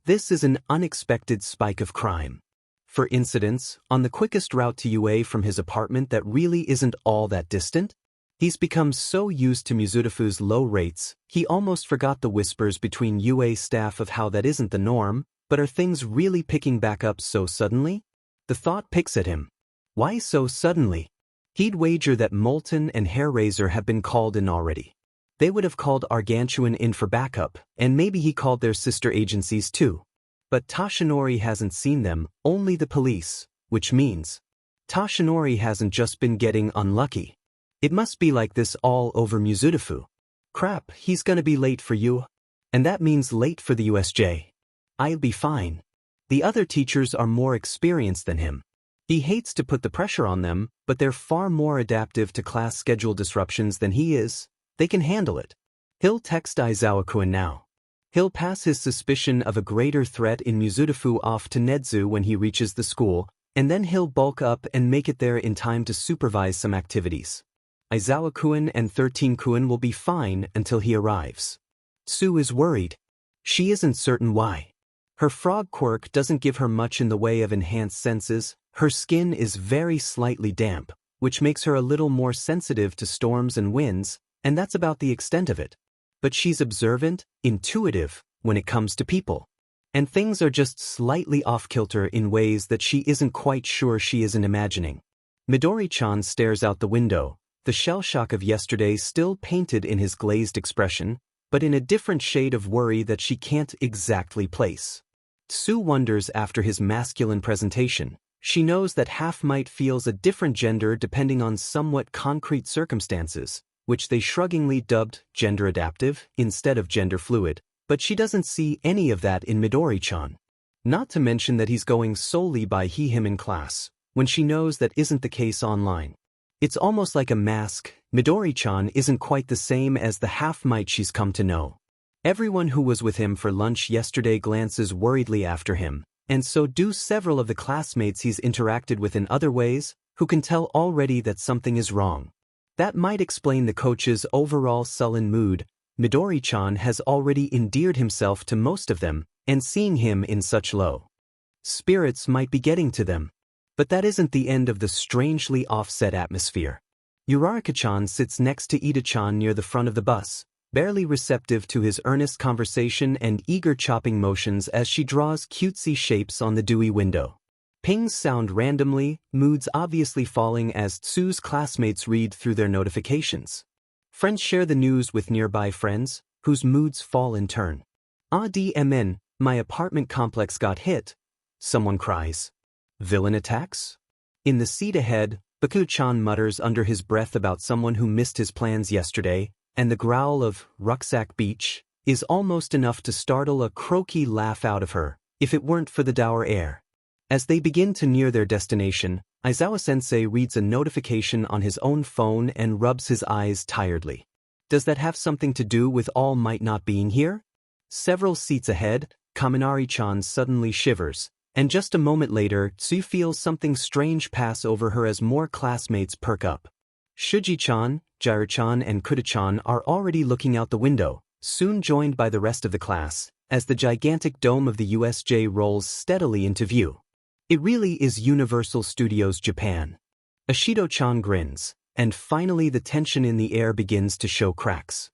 This is an unexpected spike of crime. For incidents, on the quickest route to UA from his apartment that really isn't all that distant, he's become so used to Mizurufu's low rates, he almost forgot the whispers between UA staff of how that isn't the norm, but are things really picking back up so suddenly? The thought picks at him. Why so suddenly? He'd wager that Molten and Hairraiser have been called in already. They would have called Argantuan in for backup, and maybe he called their sister agencies too. But Tashinori hasn't seen them, only the police, which means Tashinori hasn't just been getting unlucky. It must be like this all over Mizurufu. Crap, he's gonna be late for you. And that means late for the USJ. I'll be fine. The other teachers are more experienced than him. He hates to put the pressure on them, but they're far more adaptive to class schedule disruptions than he is. They can handle it. He'll text Izuku now. He'll pass his suspicion of a greater threat in Mizurufu off to Nedzu when he reaches the school, and then he'll bulk up and make it there in time to supervise some activities. Izuku and 13-kun will be fine until he arrives. Sue is worried. She isn't certain why. Her frog quirk doesn't give her much in the way of enhanced senses. Her skin is very slightly damp, which makes her a little more sensitive to storms and winds, and that's about the extent of it. But she's observant, intuitive, when it comes to people. And things are just slightly off-kilter in ways that she isn't quite sure she isn't imagining. Midori-chan stares out the window, the shell shock of yesterday still painted in his glazed expression, but in a different shade of worry that she can't exactly place. Tsu wonders after his masculine presentation. She knows that half-might feels a different gender depending on somewhat concrete circumstances, which they shruggingly dubbed gender-adaptive instead of gender-fluid, but she doesn't see any of that in Midori-chan. Not to mention that he's going solely by he-him in class, when she knows that isn't the case online. It's almost like a mask. Midori-chan isn't quite the same as the half-might she's come to know. Everyone who was with him for lunch yesterday glances worriedly after him, and so do several of the classmates he's interacted with in other ways, who can tell already that something is wrong. That might explain the coach's overall sullen mood. Midori-chan has already endeared himself to most of them, and seeing him in such low spirits might be getting to them. But that isn't the end of the strangely offset atmosphere. Uraraka-chan sits next to Ida-chan near the front of the bus, barely receptive to his earnest conversation and eager chopping motions as she draws cutesy shapes on the dewy window. Pings sound randomly, moods obviously falling as Tsu's classmates read through their notifications. Friends share the news with nearby friends, whose moods fall in turn. DMN, my apartment complex got hit. Someone cries. Villain attacks? In the seat ahead, Baku-chan mutters under his breath about someone who missed his plans yesterday, and the growl of Rucksack Beach is almost enough to startle a croaky laugh out of her, if it weren't for the dour air. As they begin to near their destination, Aizawa-sensei reads a notification on his own phone and rubs his eyes tiredly. Does that have something to do with All Might not being here? Several seats ahead, Kaminari-chan suddenly shivers, and just a moment later, Tsu feels something strange pass over her as more classmates perk up. Shuji-chan, Jiro-chan and Kuda-chan are already looking out the window, soon joined by the rest of the class, as the gigantic dome of the USJ rolls steadily into view. It really is Universal Studios Japan. Ashido-chan grins, and finally the tension in the air begins to show cracks.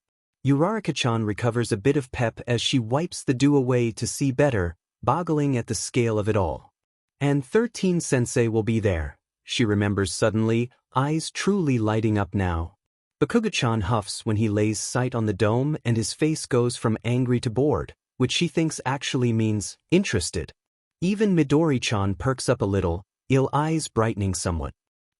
Uraraka-chan recovers a bit of pep as she wipes the dew away to see better, boggling at the scale of it all. And 13 Sensei will be there, she remembers suddenly, eyes truly lighting up now. Bakuga-chan huffs when he lays sight on the dome and his face goes from angry to bored, which she thinks actually means interested. Even Midori-chan perks up a little, ill eyes brightening somewhat.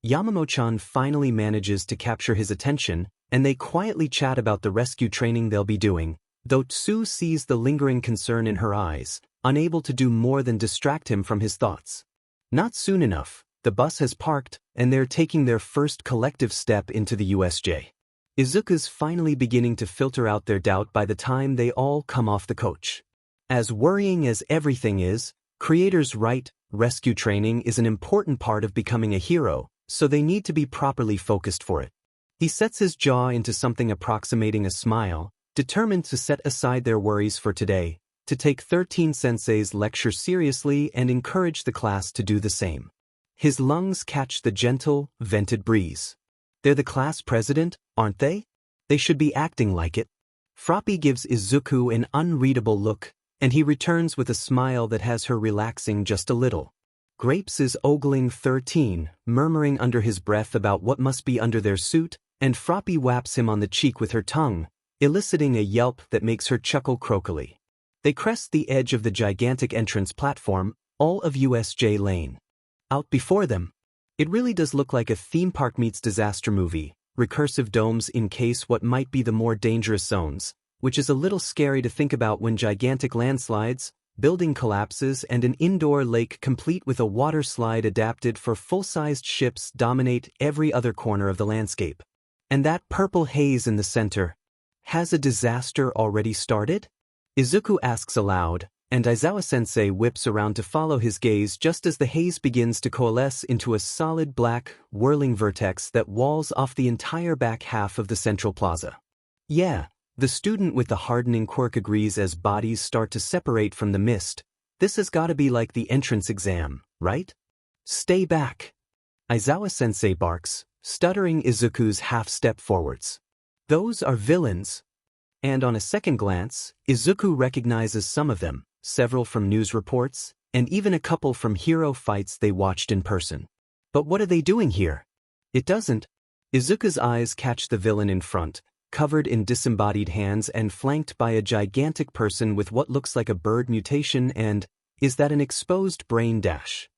Yamamoto-chan finally manages to capture his attention, and they quietly chat about the rescue training they'll be doing, though Tsu sees the lingering concern in her eyes, unable to do more than distract him from his thoughts. Not soon enough, the bus has parked, and they're taking their first collective step into the USJ. Izuku's finally beginning to filter out their doubt by the time they all come off the coach. As worrying as everything is, creators write, rescue training is an important part of becoming a hero, so they need to be properly focused for it. He sets his jaw into something approximating a smile, determined to set aside their worries for today, to take 13 Sensei's lecture seriously and encourage the class to do the same. His lungs catch the gentle, vented breeze. They're the class president, aren't they? They should be acting like it. Froppy gives Izuku an unreadable look, and he returns with a smile that has her relaxing just a little. Grapes is ogling 13, murmuring under his breath about what must be under their suit, and Froppy whaps him on the cheek with her tongue, eliciting a yelp that makes her chuckle croakily. They crest the edge of the gigantic entrance platform, all of USJ Lane. Out before them, it really does look like a theme park meets disaster movie, recursive domes encase what might be the more dangerous zones, which is a little scary to think about when gigantic landslides, building collapses and an indoor lake complete with a water slide adapted for full-sized ships dominate every other corner of the landscape. And that purple haze in the center. Has a disaster already started? Izuku asks aloud, and Aizawa-sensei whips around to follow his gaze just as the haze begins to coalesce into a solid black, whirling vertex that walls off the entire back half of the central plaza. Yeah. The student with the hardening quirk agrees as bodies start to separate from the mist. This has got to be like the entrance exam, right? Stay back. Aizawa-sensei barks, stuttering Izuku's half-step forwards. Those are villains. And on a second glance, Izuku recognizes some of them, several from news reports, and even a couple from hero fights they watched in person. But what are they doing here? It doesn't. Izuku's eyes catch the villain in front, covered in disembodied hands and flanked by a gigantic person with what looks like a bird mutation and, Is that an exposed brain dash?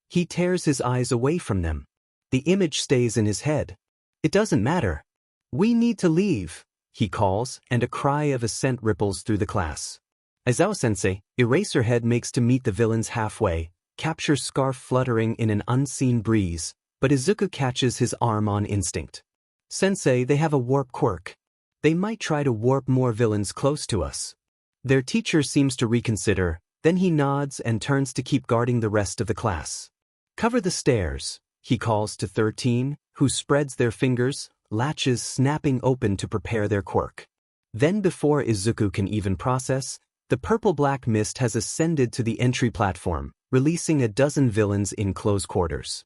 He tears his eyes away from them. The image stays in his head. It doesn't matter. We need to leave, he calls, and a cry of assent ripples through the class. Aizawa-sensei, Eraserhead makes to meet the villains halfway, capture scarf fluttering in an unseen breeze, but Izuku catches his arm on instinct. Sensei, they have a warp quirk. They might try to warp more villains close to us. Their teacher seems to reconsider, then he nods and turns to keep guarding the rest of the class. Cover the stairs, he calls to 13, who spreads their fingers, latches snapping open to prepare their quirk. Then before Izuku can even process, the purple-black mist has ascended to the entry platform, releasing a dozen villains in close quarters.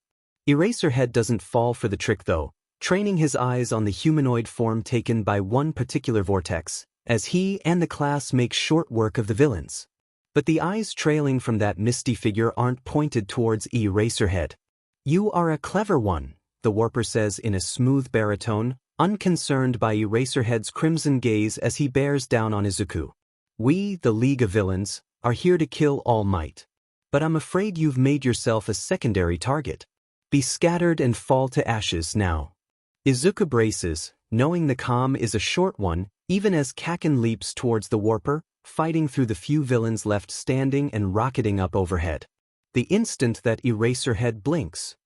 Eraserhead doesn't fall for the trick though, training his eyes on the humanoid form taken by one particular vortex, as he and the class make short work of the villains. But the eyes trailing from that misty figure aren't pointed towards Eraserhead. You are a clever one, the warper says in a smooth baritone, unconcerned by Eraserhead's crimson gaze as he bears down on Izuku. We, the League of Villains, are here to kill All Might. But I'm afraid you've made yourself a secondary target. Be scattered and fall to ashes now. Izuku braces, knowing the calm is a short one, even as Kaken leaps towards the warper, fighting through the few villains left standing and rocketing up overhead. The instant that Eraserhead blinks.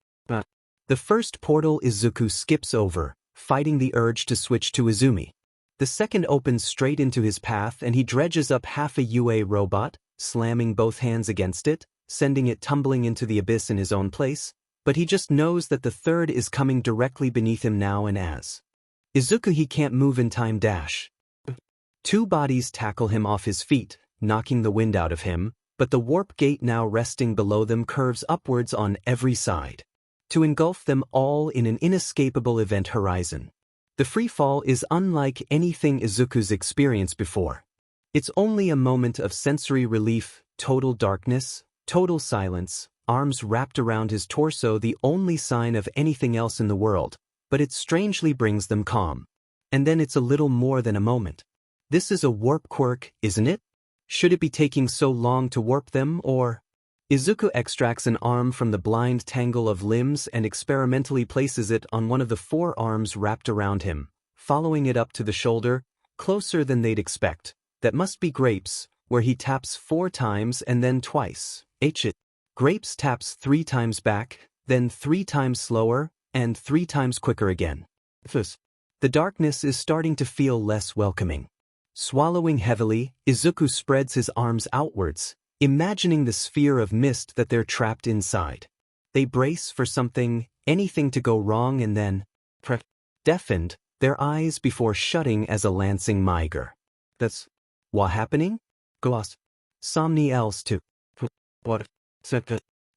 The first portal Izuku skips over, fighting the urge to switch to Izumi. The second opens straight into his path and he dredges up half a UA robot, slamming both hands against it, sending it tumbling into the abyss in his own place, but he just knows that the third is coming directly beneath him now and as Izuku he can't move in time dash. Two bodies tackle him off his feet, knocking the wind out of him, but the warp gate now resting below them curves upwards on every side, to engulf them all in an inescapable event horizon. The free fall is unlike anything Izuku's experienced before. It's only a moment of sensory relief, total darkness, total silence, arms wrapped around his torso, the only sign of anything else in the world, but it strangely brings them calm. And then it's a little more than a moment. This is a warp quirk, isn't it? Should it be taking so long to warp them, or? Izuku extracts an arm from the blind tangle of limbs and experimentally places it on one of the four arms wrapped around him, following it up to the shoulder, closer than they'd expect. That must be Grapes, where he taps 4 times and then twice. Grapes taps 3 times back, then 3 times slower, and 3 times quicker again. The darkness is starting to feel less welcoming. Swallowing heavily, Izuku spreads his arms outwards, imagining the sphere of mist that they're trapped inside. They brace for something, anything to go wrong, and then, deafened, their eyes before shutting as a lancing miger. That's what happening? Gloss. Somni else to. What?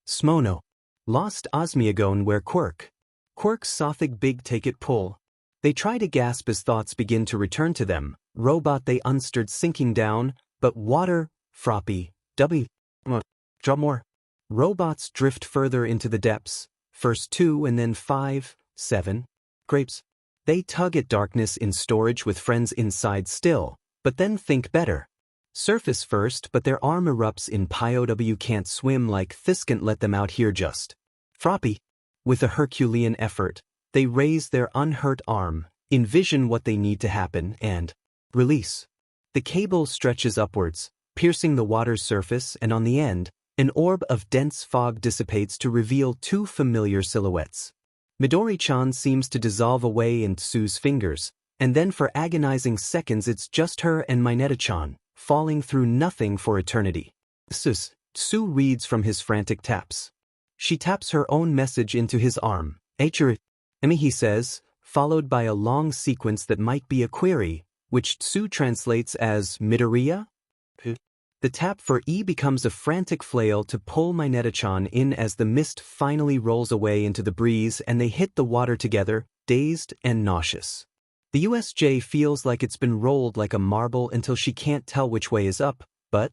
Smono. Lost Osmiagon where Quirk. Quirk's Sothic big take it pull. They try to gasp as thoughts begin to return to them. Robot they unstirred sinking down, but water, froppy, draw more. Robots drift further into the depths, first 2 and then 5, 7. Grapes. They tug at darkness in storage with friends inside still, but then think better. Surface first, but their arm erupts in POW can't swim like Thiskant let them out here just. Froppy. With a Herculean effort, they raise their unhurt arm, envision what they need to happen, and release. The cable stretches upwards, piercing the water's surface, and on the end, an orb of dense fog dissipates to reveal 2 familiar silhouettes. Midori-chan seems to dissolve away in Tsu's fingers, and then for agonizing seconds it's just her and Mineta-chan, falling through nothing for eternity. Tsu reads from his frantic taps. She taps her own message into his arm. Emi, he says, followed by a long sequence that might be a query, which Tsu translates as Midoriya? The tap for E becomes a frantic flail to pull Mineta-chan in as the mist finally rolls away into the breeze and they hit the water together, dazed and nauseous. The USJ feels like it's been rolled like a marble until she can't tell which way is up, but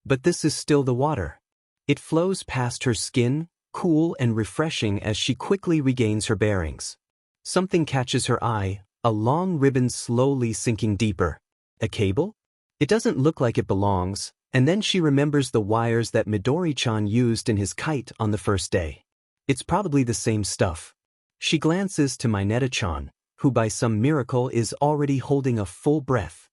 this is still the water. It flows past her skin, cool and refreshing as she quickly regains her bearings. Something catches her eye, a long ribbon slowly sinking deeper. A cable? It doesn't look like it belongs, And then she remembers the wires that Midori-chan used in his kite on the first day. It's probably the same stuff. She glances to Mineta-chan, who by some miracle is already holding a full breath.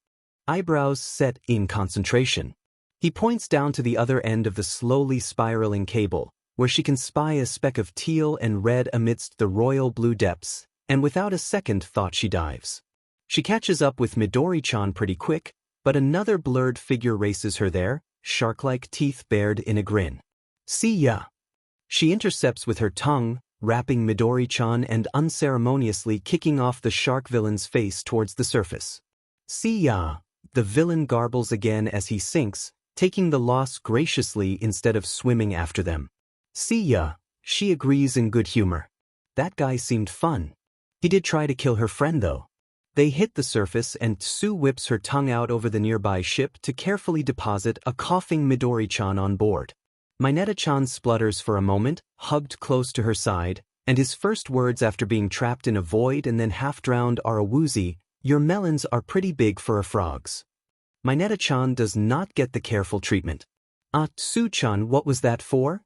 Eyebrows set in concentration. He points down to the other end of the slowly spiraling cable, where she can spy a speck of teal and red amidst the royal blue depths, and without a second thought she dives. She catches up with Midori-chan pretty quick, but another blurred figure races her there, shark-like teeth bared in a grin. See ya! She intercepts with her tongue, wrapping Midori-chan and unceremoniously kicking off the shark villain's face towards the surface. See ya! The villain garbles again as he sinks, taking the loss graciously instead of swimming after them. See ya! She agrees in good humor. That guy seemed fun. He did try to kill her friend though. They hit the surface and Tsu whips her tongue out over the nearby ship to carefully deposit a coughing Midori-chan on board. Mineta-chan splutters for a moment, hugged close to her side, and his first words after being trapped in a void and then half-drowned are a woozy, "Your melons are pretty big for a frog's." Mineta-chan does not get the careful treatment. Tsu-chan, what was that for?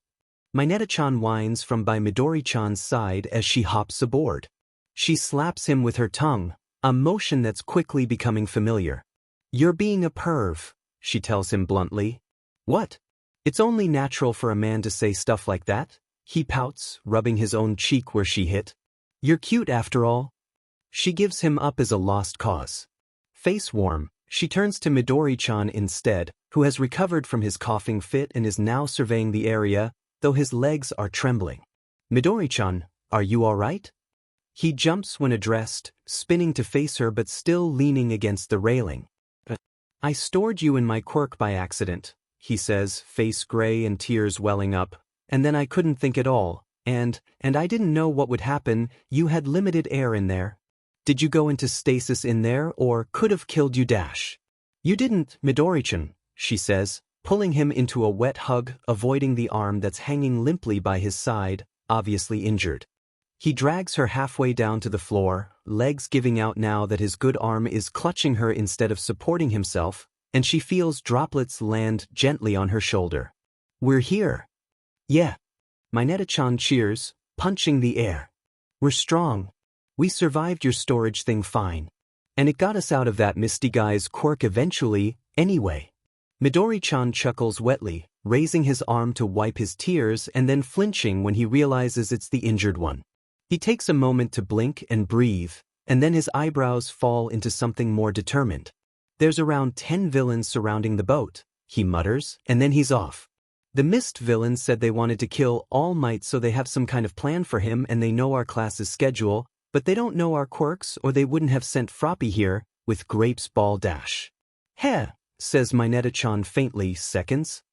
Mineta-chan whines from by Midori-chan's side as she hops aboard. She slaps him with her tongue, a motion that's quickly becoming familiar. "You're being a perv," she tells him bluntly. "What? It's only natural for a man to say stuff like that," he pouts, rubbing his own cheek where she hit. "You're cute after all." She gives him up as a lost cause. Face warm, she turns to Midori-chan instead, who has recovered from his coughing fit and is now surveying the area, though his legs are trembling. "Midori-chan, are you all right?" He jumps when addressed, spinning to face her but still leaning against the railing. "I stored you in my quirk by accident," he says, face gray and tears welling up, "and then I couldn't think at all, and I didn't know what would happen. You had limited air in there. Did you go into stasis in there or could have killed you dash?" "You didn't, Midori-chan," she says, pulling him into a wet hug, avoiding the arm that's hanging limply by his side, obviously injured. He drags her halfway down to the floor, legs giving out now that his good arm is clutching her instead of supporting himself, and she feels droplets land gently on her shoulder. "We're here." "Yeah." Mineta-chan cheers, punching the air. "We're strong. We survived your storage thing fine. And it got us out of that misty guy's quirk eventually, anyway." Midori-chan chuckles wetly, raising his arm to wipe his tears and then flinching when he realizes it's the injured one. He takes a moment to blink and breathe, and then his eyebrows fall into something more determined. "There's around 10 villains surrounding the boat," he mutters, and then he's off. "The Mist villains said they wanted to kill All Might, so they have some kind of plan for him and they know our class's schedule, but they don't know our quirks or they wouldn't have sent Froppy here with Grapes Ball Dash." "Heh," says Mineta-chan faintly, seconds.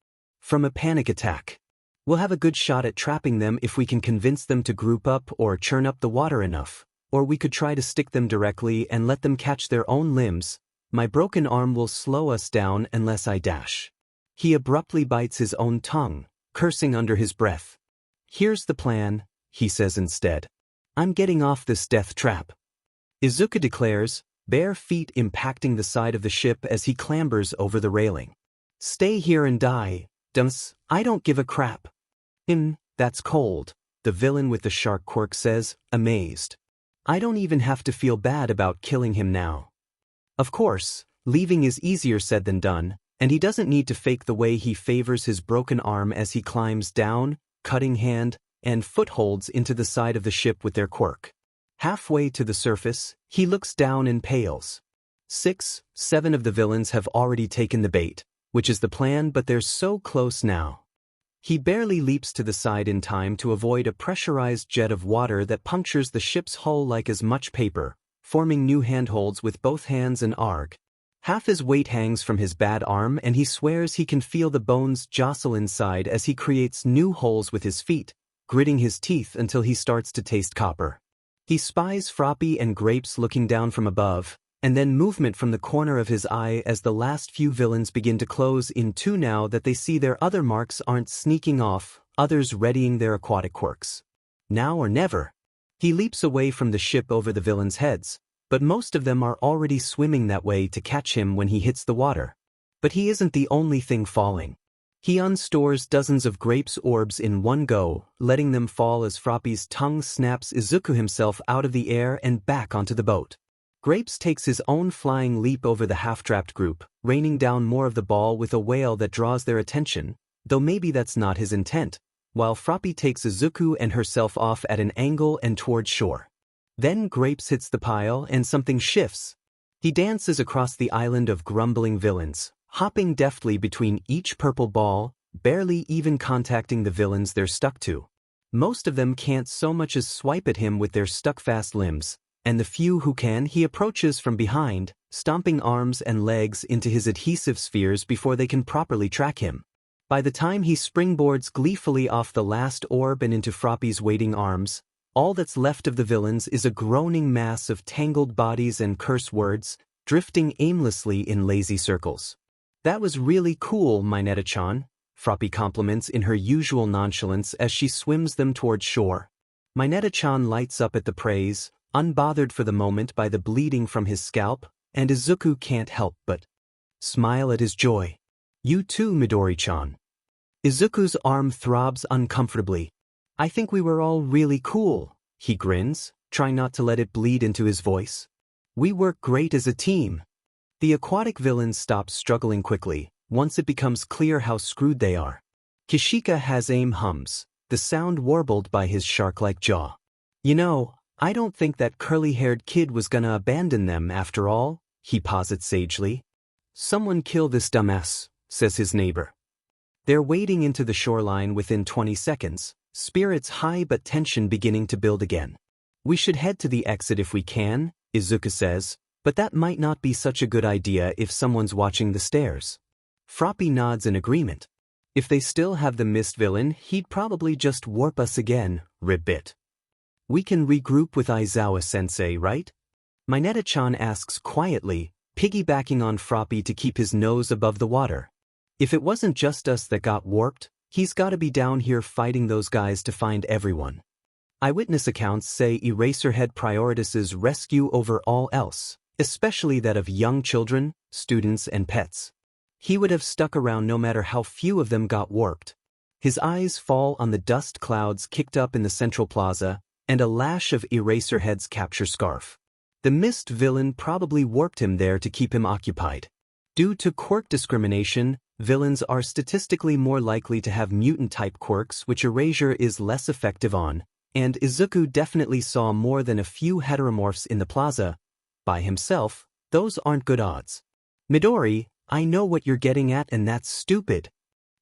"From a panic attack. We'll have a good shot at trapping them if we can convince them to group up or churn up the water enough, or we could try to stick them directly and let them catch their own limbs. My broken arm will slow us down unless I dash." He abruptly bites his own tongue, cursing under his breath. "Here's the plan," he says instead. "I'm getting off this death trap." Izuku declares, bare feet impacting the side of the ship as he clambers over the railing. "Stay here and die, dunce, I don't give a crap." That's cold," the villain with the shark quirk says, amazed. "I don't even have to feel bad about killing him now." Of course, leaving is easier said than done, and he doesn't need to fake the way he favors his broken arm as he climbs down, cutting hand, and footholds into the side of the ship with their quirk. Halfway to the surface, he looks down and pales. 6, 7 of the villains have already taken the bait, which is the plan, but they're so close now. He barely leaps to the side in time to avoid a pressurized jet of water that punctures the ship's hull like as much paper, forming new handholds with both hands and arg. Half his weight hangs from his bad arm and he swears he can feel the bones jostle inside as he creates new holes with his feet, gritting his teeth until he starts to taste copper. He spies Froppy and Grapes looking down from above, and then movement from the corner of his eye as the last few villains begin to close in too now that they see their other marks aren't sneaking off, others readying their aquatic quirks. Now or never. He leaps away from the ship over the villains' heads, but most of them are already swimming that way to catch him when he hits the water. But he isn't the only thing falling. He unstores dozens of grapes orbs in one go, letting them fall as Froppy's tongue snaps Izuku himself out of the air and back onto the boat. Grapes takes his own flying leap over the half-trapped group, raining down more of the ball with a wail that draws their attention, though maybe that's not his intent, while Froppy takes Izuku and herself off at an angle and towards shore. Then Grapes hits the pile and something shifts. He dances across the island of grumbling villains, hopping deftly between each purple ball, barely even contacting the villains they're stuck to. Most of them can't so much as swipe at him with their stuck-fast limbs, and the few who can he approaches from behind, stomping arms and legs into his adhesive spheres before they can properly track him. By the time he springboards gleefully off the last orb and into Froppy's waiting arms, all that's left of the villains is a groaning mass of tangled bodies and curse words, drifting aimlessly in lazy circles. "That was really cool, Mineta-chan," Froppy compliments in her usual nonchalance as she swims them towards shore. Mineta-chan lights up at the praise, unbothered for the moment by the bleeding from his scalp, and Izuku can't help but smile at his joy. "You too, Midori-chan." Izuku's arm throbs uncomfortably. "I think we were all really cool," he grins, trying not to let it bleed into his voice. "We work great as a team." The aquatic villains stop struggling quickly, once it becomes clear how screwed they are. Kishika has aim hums, the sound warbled by his shark-like jaw. "You know, I don't think that curly-haired kid was gonna abandon them after all," he posits sagely. "Someone kill this dumbass," says his neighbor. They're wading into the shoreline within 20 seconds, spirits high but tension beginning to build again. "We should head to the exit if we can," Izuku says, "but that might not be such a good idea if someone's watching the stairs." Froppy nods in agreement. "If they still have the mist villain, he'd probably just warp us again," Ribbit. "We can regroup with Aizawa-sensei, right?" Mineta-chan asks quietly, piggybacking on Froppy to keep his nose above the water. "If it wasn't just us that got warped, he's gotta be down here fighting those guys to find everyone." Eyewitness accounts say Eraserhead prioritizes rescue over all else, especially that of young children, students, and pets. He would have stuck around no matter how few of them got warped. His eyes fall on the dust clouds kicked up in the central plaza, and a lash of Eraserhead's capture scarf. The mist villain probably warped him there to keep him occupied. Due to quirk discrimination, villains are statistically more likely to have mutant-type quirks which Erasure is less effective on, and Izuku definitely saw more than a few heteromorphs in the plaza. By himself, those aren't good odds. "Midori, I know what you're getting at and that's stupid."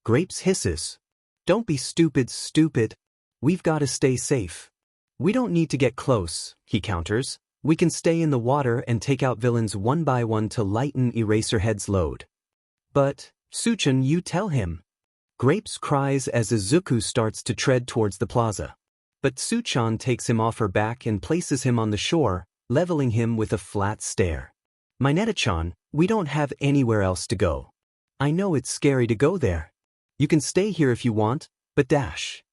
Grapes hisses. "Don't be stupid, stupid. We've gotta stay safe." "We don't need to get close," he counters. "We can stay in the water and take out villains one by one to lighten Eraserhead's load." "But, Suchan, you tell him." Grapes cries as Izuku starts to tread towards the plaza. But Suchan takes him off her back and places him on the shore, leveling him with a flat stare. "Mineta-chan, we don't have anywhere else to go. I know it's scary to go there. You can stay here if you want, but dash.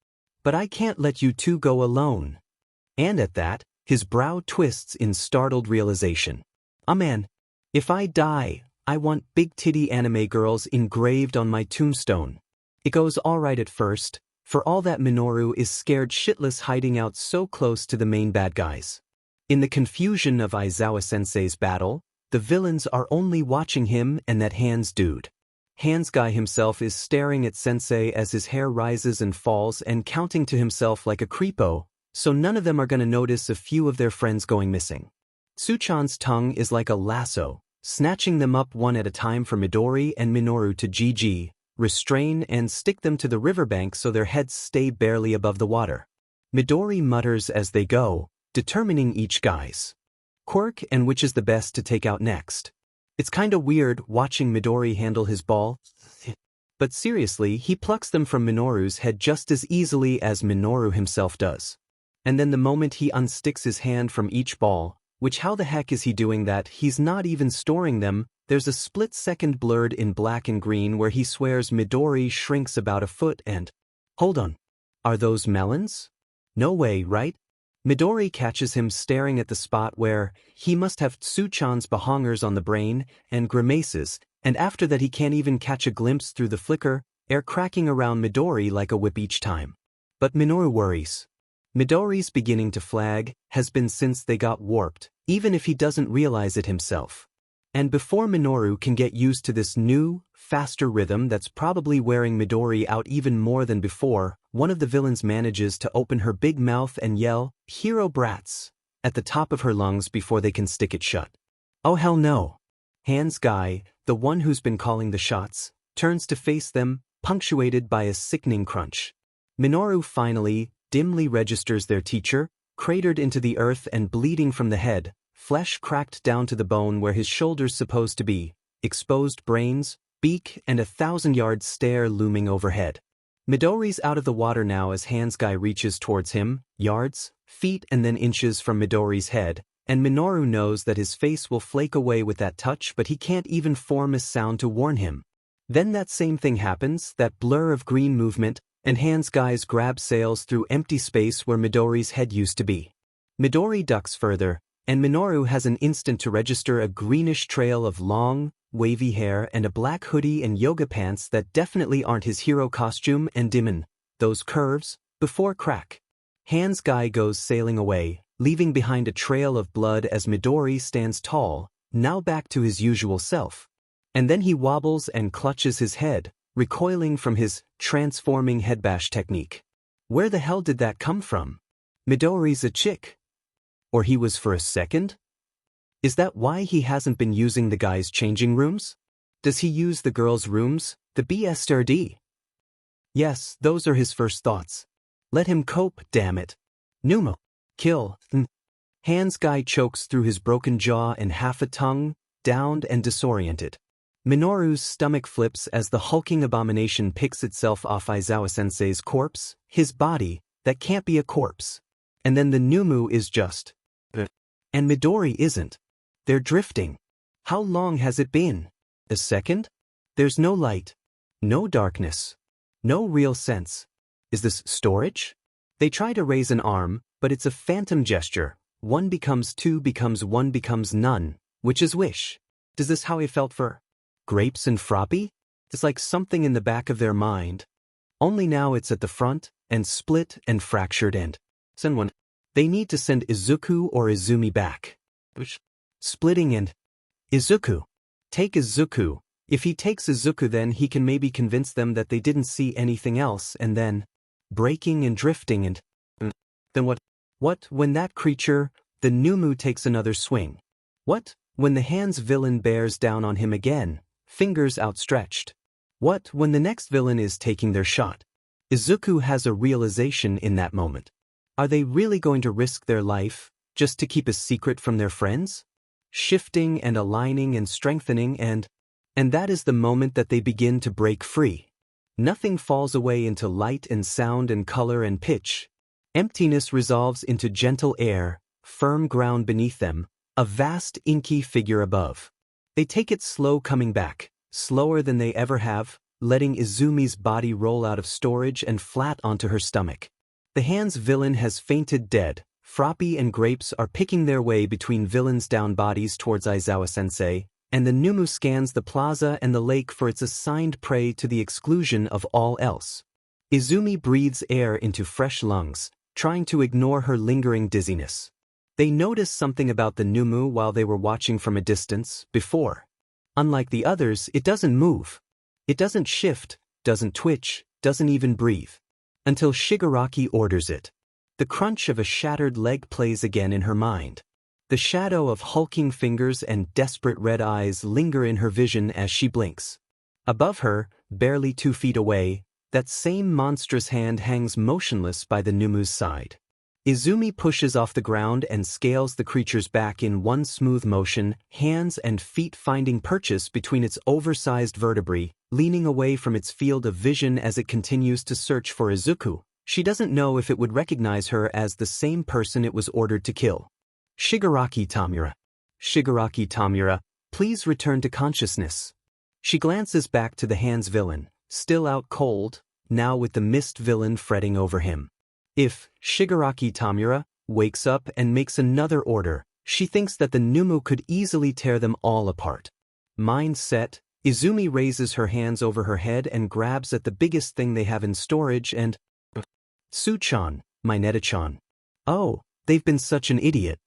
But I can't let you two go alone." And at that, his brow twists in startled realization. Man, if I die, I want big titty anime girls engraved on my tombstone." It goes alright at first, for all that Minoru is scared shitless hiding out so close to the main bad guys. In the confusion of Aizawa-sensei's battle, the villains are only watching him and that Hands dude. Hands guy himself is staring at Sensei as his hair rises and falls and counting to himself like a creepo, so none of them are gonna notice a few of their friends going missing. Suchan's tongue is like a lasso, snatching them up one at a time for Midori and Minoru to GG, restrain and stick them to the riverbank so their heads stay barely above the water. Midori mutters as they go, determining each guy's quirk and which is the best to take out next. It's kinda weird watching Midori handle his ball, but seriously, he plucks them from Minoru's head just as easily as Minoru himself does. And then the moment he unsticks his hand from each ball, which how the heck is he doing that, he's not even storing them, there's a split-second blurred in black and green where he swears Midori shrinks about a foot and... Hold on. Are those melons? No way, right? Midori catches him staring at the spot where he must have Tsuchan's behongers on the brain and grimaces, And after that he can't even catch a glimpse through the flicker, air cracking around Midori like a whip each time. But Minoru worries. Midori's beginning to flag, has been since they got warped, even if he doesn't realize it himself. And before Minoru can get used to this new, faster rhythm that's probably wearing Midori out even more than before, one of the villains manages to open her big mouth and yell, "Hero brats!" at the top of her lungs before they can stick it shut. Oh hell no. Hands guy, the one who's been calling the shots, turns to face them, punctuated by a sickening crunch. Minoru finally, dimly registers their teacher, cratered into the earth and bleeding from the head, flesh cracked down to the bone where his shoulder's supposed to be, exposed brains, beak and 1,000-yard stare looming overhead. Midori's out of the water now as Hands guy reaches towards him, yards, feet and then inches from Midori's head, and Minoru knows that his face will flake away with that touch but he can't even form a sound to warn him. Then that same thing happens, that blur of green movement, and Hands guy's grab sails through empty space where Midori's head used to be. Midori ducks further, and Minoru has an instant to register a greenish trail of long, wavy hair and a black hoodie and yoga pants that definitely aren't his hero costume and dimmin, those curves, before crack. Hands guy goes sailing away, leaving behind a trail of blood as Midori stands tall, now back to his usual self. And then he wobbles and clutches his head, recoiling from his transforming headbash technique. Where the hell did that come from? Midori's a chick. Or he was for a second? Is that why he hasn't been using the guys' changing rooms? Does he use the girls' rooms, the BSRD? Yes, those are his first thoughts. Let him cope, damn it. Numo. Kill. Hands guy chokes through his broken jaw and half a tongue, downed and disoriented. Minoru's stomach flips as the hulking abomination picks itself off Aizawa-sensei's corpse, his body, that can't be a corpse. And then the Numu is just. And Midori isn't. They're drifting. How long has it been? A second? There's no light. No darkness. No real sense. Is this storage? They try to raise an arm, but it's a phantom gesture. One becomes two becomes one becomes none, which is wish. Is this how he felt for grapes and froppy? It's like something in the back of their mind. Only now it's at the front, and split and fractured and send one. They need to send Izuku or Izumi back. Splitting and Izuku. Take Izuku. If he takes Izuku then he can maybe convince them that they didn't see anything else and then breaking and drifting and then what? What when that creature, the Numu takes another swing? What when the Hands villain bears down on him again, fingers outstretched? What when the next villain is taking their shot? Izuku has a realization in that moment. Are they really going to risk their life, just to keep a secret from their friends? Shifting and aligning and strengthening and that is the moment that they begin to break free. Nothing falls away into light and sound and color and pitch. Emptiness resolves into gentle air, firm ground beneath them, a vast inky figure above. They take it slow coming back, slower than they ever have, letting Izumi's body roll out of storage and flat onto her stomach. The Hands villain has fainted dead. Froppy and Grapes are picking their way between villains' down bodies towards Aizawa-sensei, and the Numu scans the plaza and the lake for its assigned prey to the exclusion of all else. Izumi breathes air into fresh lungs, trying to ignore her lingering dizziness. They notice something about the Numu while they were watching from a distance, before. Unlike the others, it doesn't move. It doesn't shift, doesn't twitch, doesn't even breathe. Until Shigaraki orders it. The crunch of a shattered leg plays again in her mind. The shadow of hulking fingers and desperate red eyes linger in her vision as she blinks. Above her, barely 2 feet away, that same monstrous hand hangs motionless by the Numu's side. Izumi pushes off the ground and scales the creature's back in one smooth motion, hands and feet finding purchase between its oversized vertebrae, leaning away from its field of vision as it continues to search for Izuku. She doesn't know if it would recognize her as the same person it was ordered to kill. Shigaraki Tamura. Shigaraki Tamura, please return to consciousness. She glances back to the Hands villain, still out cold, now with the mist villain fretting over him. If Shigaraki Tamura wakes up and makes another order, she thinks that the Numu could easily tear them all apart. Mind set, Izumi raises her hands over her head and grabs at the biggest thing they have in storage and… Su-chan, Mineta-chan. Oh, they've been such an idiot.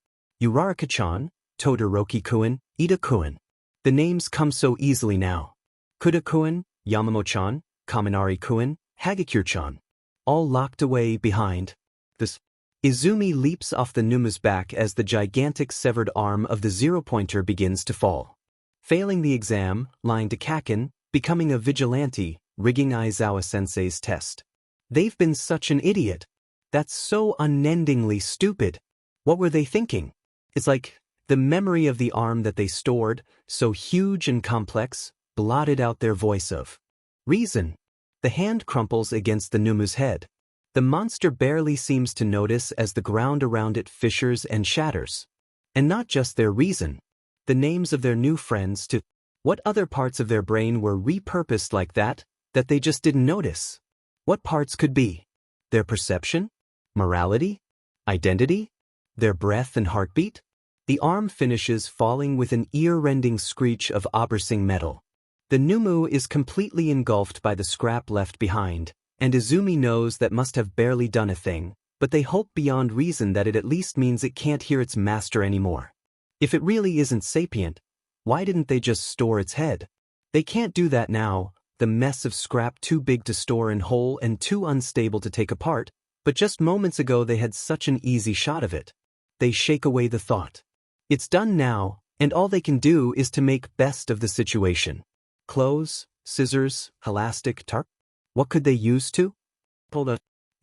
Uraraka-chan, Todoroki-kun, Ida-kun. The names come so easily now. Kuda-kun, Yamamo-chan, Kaminari-kun, Hagakure-chan. All locked away behind. This… Izumi leaps off the Numu's back as the gigantic severed arm of the zero-pointer begins to fall. Failing the exam, lying to Kaken, becoming a vigilante, rigging Aizawa-sensei's test. They've been such an idiot. That's so unendingly stupid. What were they thinking? It's like the memory of the arm that they stored, so huge and complex, blotted out their voice of reason. The hand crumples against the Numu's head. The monster barely seems to notice as the ground around it fissures and shatters. And not just their reason. The names of their new friends too. What other parts of their brain were repurposed like that they just didn't notice? What parts could be? Their perception? Morality? Identity? Their breath and heartbeat? The arm finishes falling with an ear-rending screech of abrasing metal. The Numu is completely engulfed by the scrap left behind, and Izumi knows that must have barely done a thing, but they hope beyond reason that it at least means it can't hear its master anymore. If it really isn't sapient, why didn't they just store its head? They can't do that now, the mess of scrap too big to store in whole and too unstable to take apart, but just moments ago they had such an easy shot of it. They shake away the thought. It's done now, and all they can do is to make best of the situation. Clothes, scissors, elastic, tarp? What could they use to?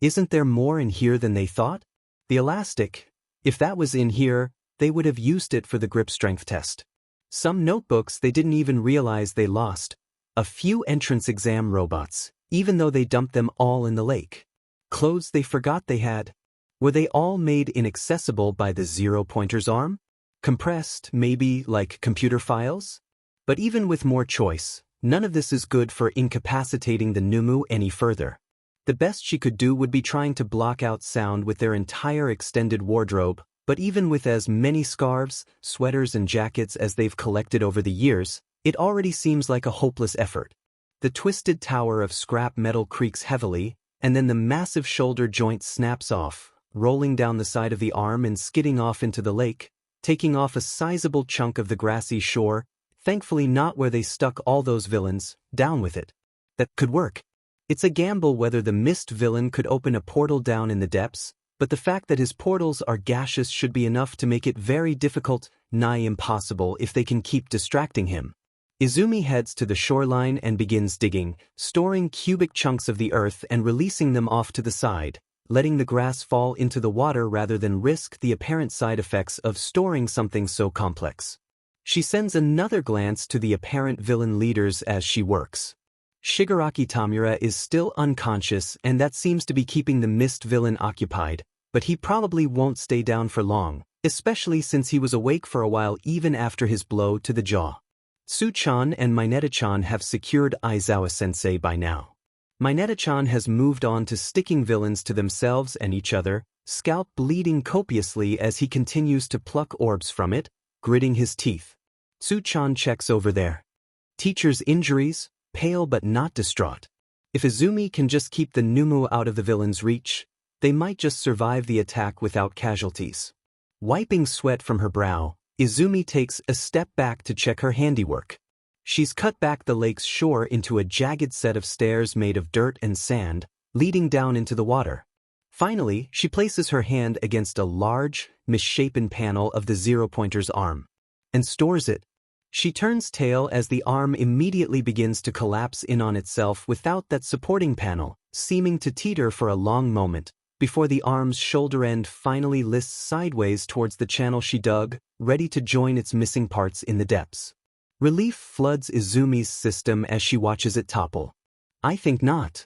Isn't there more in here than they thought? The elastic, if that was in here, they would have used it for the grip strength test. Some notebooks they didn't even realize they lost. A few entrance exam robots, even though they dumped them all in the lake. Clothes they forgot they had. Were they all made inaccessible by the zero-pointer's arm? Compressed, maybe, like computer files? But even with more choice, none of this is good for incapacitating the Numu any further. The best she could do would be trying to block out sound with their entire extended wardrobe, but even with as many scarves, sweaters and jackets as they've collected over the years, it already seems like a hopeless effort. The twisted tower of scrap metal creaks heavily, and then the massive shoulder joint snaps off, rolling down the side of the arm and skidding off into the lake, taking off a sizable chunk of the grassy shore, thankfully not where they stuck all those villains, down with it. That could work. It's a gamble whether the mist villain could open a portal down in the depths, but the fact that his portals are gaseous should be enough to make it very difficult, nigh impossible if they can keep distracting him. Izumi heads to the shoreline and begins digging, storing cubic chunks of the earth and releasing them off to the side, letting the grass fall into the water rather than risk the apparent side effects of storing something so complex. She sends another glance to the apparent villain leaders as she works. Shigaraki Tamura is still unconscious and that seems to be keeping the mist villain occupied, but he probably won't stay down for long, especially since he was awake for a while even after his blow to the jaw. Su-chan and Mineta-chan have secured Aizawa-sensei by now. Mineta-chan has moved on to sticking villains to themselves and each other, scalp bleeding copiously as he continues to pluck orbs from it, gritting his teeth. Su-chan checks over there. Teacher's injuries, pale but not distraught. If Izumi can just keep the Numu out of the villain's reach, they might just survive the attack without casualties. Wiping sweat from her brow, Izumi takes a step back to check her handiwork. She's cut back the lake's shore into a jagged set of stairs made of dirt and sand, leading down into the water. Finally, she places her hand against a large, misshapen panel of the zero-pointer's arm, and stores it. She turns tail as the arm immediately begins to collapse in on itself without that supporting panel, seeming to teeter for a long moment, before the arm's shoulder end finally lists sideways towards the channel she dug, ready to join its missing parts in the depths. Relief floods Izumi's system as she watches it topple. I think not.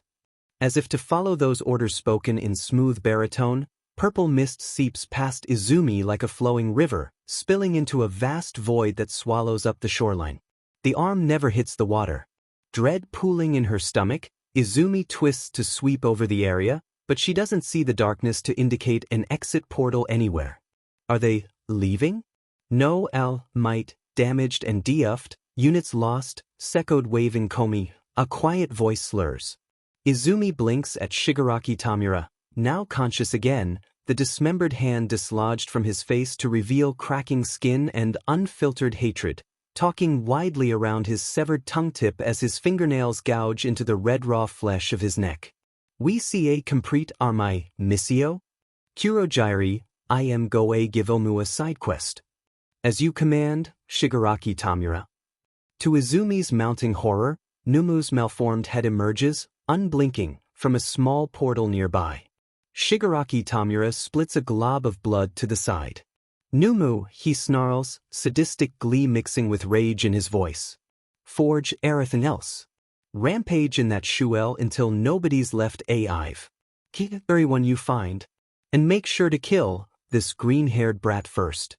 As if to follow those orders spoken in smooth baritone, purple mist seeps past Izumi like a flowing river, spilling into a vast void that swallows up the shoreline. The arm never hits the water. Dread pooling in her stomach, Izumi twists to sweep over the area, but she doesn't see the darkness to indicate an exit portal anywhere. Are they leaving? No, might, damaged and de-uffed, Units lost, Sekode waving Komi, a quiet voice slurs. Izumi blinks at Shigaraki Tamura, now conscious again, the dismembered hand dislodged from his face to reveal cracking skin and unfiltered hatred, talking widely around his severed tongue tip as his fingernails gouge into the red raw flesh of his neck. We see a complete armai, missio? Kurojairi, I am go a give Omu a side quest. As you command, Shigaraki Tamura. To Izumi's mounting horror, Numu's malformed head emerges, unblinking, from a small portal nearby. Shigaraki Tamura splits a glob of blood to the side. Numu, he snarls, sadistic glee mixing with rage in his voice. Forge everything else. Rampage in that shuel until nobody's left alive. Kill everyone you find. And make sure to kill this green-haired brat first.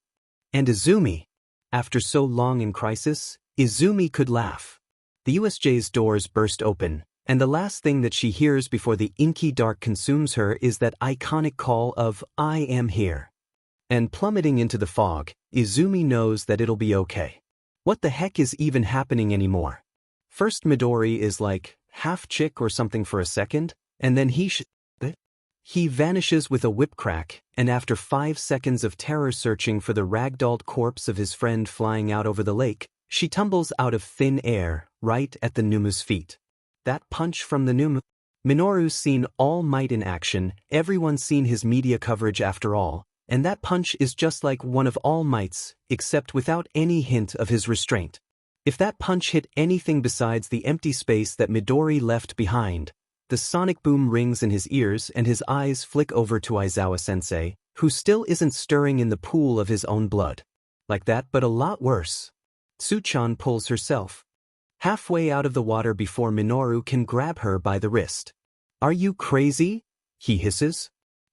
And Izumi. After so long in crisis, Izumi could laugh. The USJ's doors burst open, and the last thing that she hears before the inky dark consumes her is that iconic call of, I am here. And plummeting into the fog, Izumi knows that it'll be okay. What the heck is even happening anymore? First Midori is like, half chick or something for a second, and then he vanishes with a whip crack, and after 5 seconds of terror searching for the ragdolled corpse of his friend flying out over the lake, she tumbles out of thin air, right at the Numu's feet. That punch from the Numu. Minoru's seen All Might in action, everyone's seen his media coverage after all, and that punch is just like one of All Might's, except without any hint of his restraint. If that punch hit anything besides the empty space that Midori left behind, the sonic boom rings in his ears and his eyes flick over to Aizawa-sensei, who still isn't stirring in the pool of his own blood. Like that, but a lot worse. Tsuchan pulls herself halfway out of the water before Minoru can grab her by the wrist. Are you crazy? He hisses.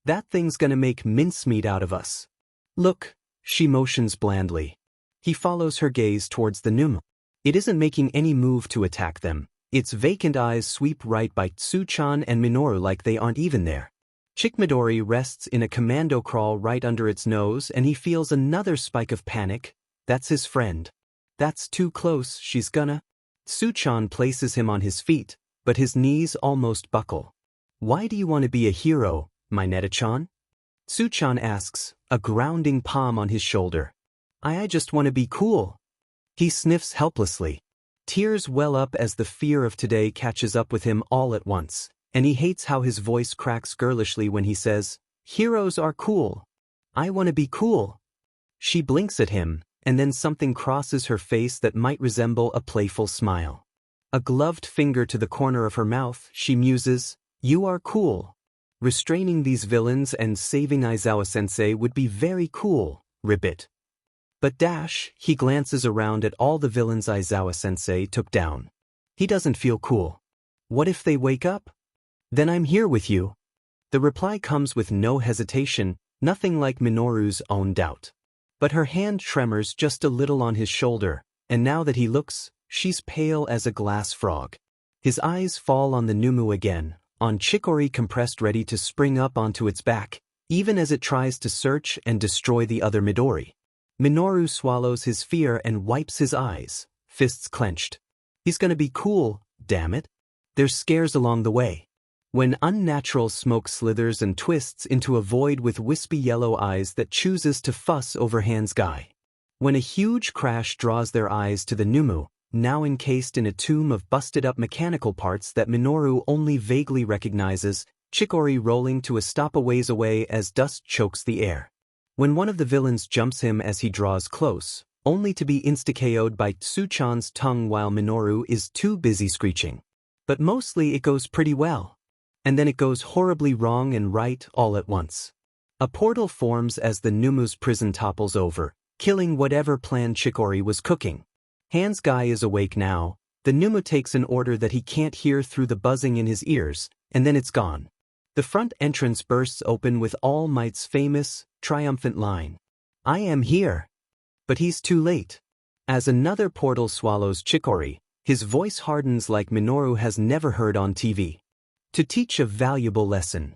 That thing's gonna make mincemeat out of us. Look, she motions blandly. He follows her gaze towards the Numu. It isn't making any move to attack them. Its vacant eyes sweep right by Tsuchan and Minoru like they aren't even there. Chick Midori rests in a commando crawl right under its nose and he feels another spike of panic. That's his friend. That's too close, she's gonna. Tsuchan places him on his feet, but his knees almost buckle. Why do you want to be a hero, my Neta-chan? Tsuchan asks, a grounding palm on his shoulder. I just want to be cool. He sniffs helplessly. Tears well up as the fear of today catches up with him all at once, and he hates how his voice cracks girlishly when he says, heroes are cool. I want to be cool. She blinks at him, and then something crosses her face that might resemble a playful smile. A gloved finger to the corner of her mouth, she muses, you are cool. Restraining these villains and saving Aizawa-sensei would be very cool, ribbit. But he glances around at all the villains Aizawa-sensei took down. He doesn't feel cool. What if they wake up? Then I'm here with you. The reply comes with no hesitation, nothing like Minoru's own doubt. But her hand tremors just a little on his shoulder, and now that he looks, she's pale as a glass frog. His eyes fall on the Numu again, on Chikori compressed ready to spring up onto its back, even as it tries to search and destroy the other Midori. Minoru swallows his fear and wipes his eyes, fists clenched. He's gonna be cool, damn it. There's scares along the way. When unnatural smoke slithers and twists into a void with wispy yellow eyes that chooses to fuss over Han's guy. When a huge crash draws their eyes to the Numu, now encased in a tomb of busted-up mechanical parts that Minoru only vaguely recognizes, Chikori rolling to a stop a ways away as dust chokes the air. When one of the villains jumps him as he draws close, only to be insta-KO'd by Tsuchan's tongue while Minoru is too busy screeching. But mostly it goes pretty well. And then it goes horribly wrong and right all at once. A portal forms as the Numu's prison topples over, killing whatever plan Chikori was cooking. Han's guy is awake now. The Numu takes an order that he can't hear through the buzzing in his ears, and then it's gone. The front entrance bursts open with All Might's famous, triumphant line. I am here. But he's too late. As another portal swallows Chikori, his voice hardens like Minoru has never heard on TV. To teach a valuable lesson.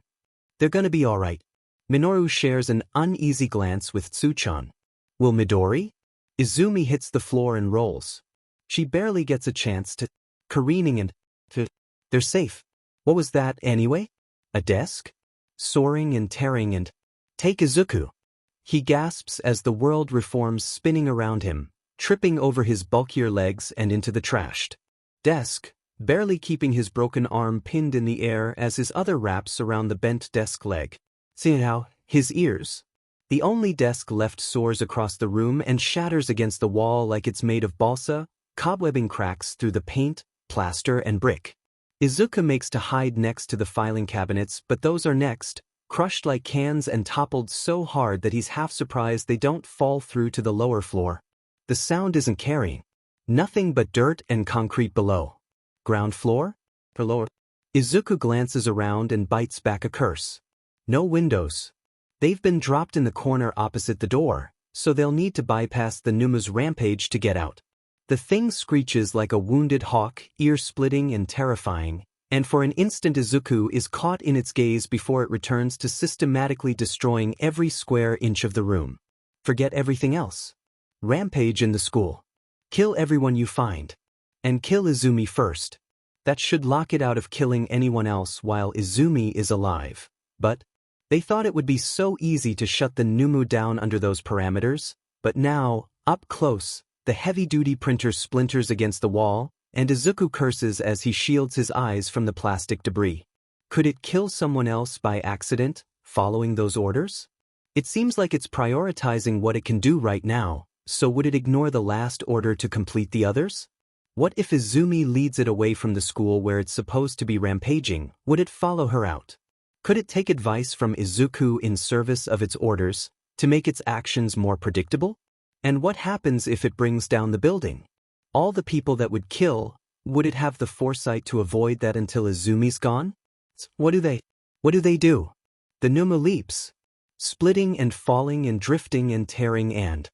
They're gonna be alright. Minoru shares an uneasy glance with Tsuchan. Will Midori? Izumi hits the floor and rolls. She barely gets a chance to careening and they're safe. What was that anyway? A desk? Soaring and tearing and take Izuku. He gasps as the world reforms spinning around him, tripping over his bulkier legs and into the trashed desk, barely keeping his broken arm pinned in the air as his other wraps around the bent desk leg. See how his ears. The only desk left soars across the room and shatters against the wall like it's made of balsa, cobwebbing cracks through the paint, plaster, and brick. Izuku makes to hide next to the filing cabinets, but those are next, crushed like cans and toppled so hard that he's half surprised they don't fall through to the lower floor. The sound isn't carrying. Nothing but dirt and concrete below. Ground floor? For lower. Izuku glances around and bites back a curse. No windows. They've been dropped in the corner opposite the door, so they'll need to bypass the Numu's rampage to get out. The thing screeches like a wounded hawk, ear-splitting and terrifying, and for an instant Izuku is caught in its gaze before it returns to systematically destroying every square inch of the room. Forget everything else. Rampage in the school. Kill everyone you find. And kill Izumi first. That should lock it out of killing anyone else while Izumi is alive. But they thought it would be so easy to shut the Numu down under those parameters, but now, up close, the heavy-duty printer splinters against the wall, and Izuku curses as he shields his eyes from the plastic debris. Could it kill someone else by accident, following those orders? It seems like it's prioritizing what it can do right now, so would it ignore the last order to complete the others? What if Izumi leads it away from the school where it's supposed to be rampaging? Would it follow her out? Could it take advice from Izuku in service of its orders, to make its actions more predictable? And what happens if it brings down the building? All the people that would kill, would it have the foresight to avoid that until Izumi's gone? What do they do? The Numu leaps, splitting and falling and drifting and tearing and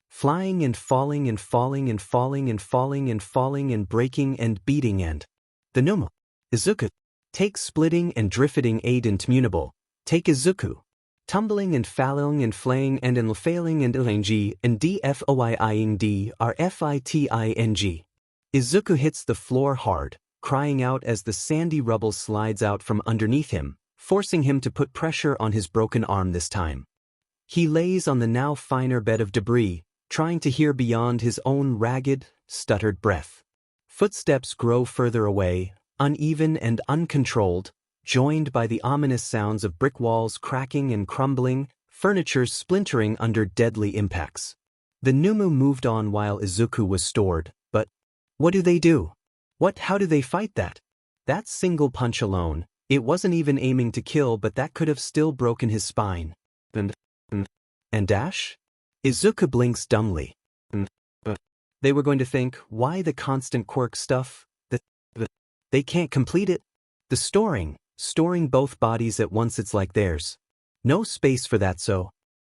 flying and falling and falling and falling and falling and falling and breaking and beating and the Numu. Izuku. Take splitting and drifting aid intmunable. Take Izuku. Tumbling and falling and flaying and failing and ilang and dfoying drfiting. Izuku hits the floor hard, crying out as the sandy rubble slides out from underneath him, forcing him to put pressure on his broken arm this time. He lays on the now finer bed of debris, trying to hear beyond his own ragged, stuttered breath. Footsteps grow further away, uneven and uncontrolled, joined by the ominous sounds of brick walls cracking and crumbling, furniture splintering under deadly impacts. The Numu moved on while Izuku was stored, but what do they do? How do they fight that? That single punch alone, it wasn't even aiming to kill, but that could have still broken his spine. And dash? Izuku blinks dumbly. They were going to think, why the constant Quirk stuff? They can't complete it. The storing both bodies at once, it's like there's no space for that, so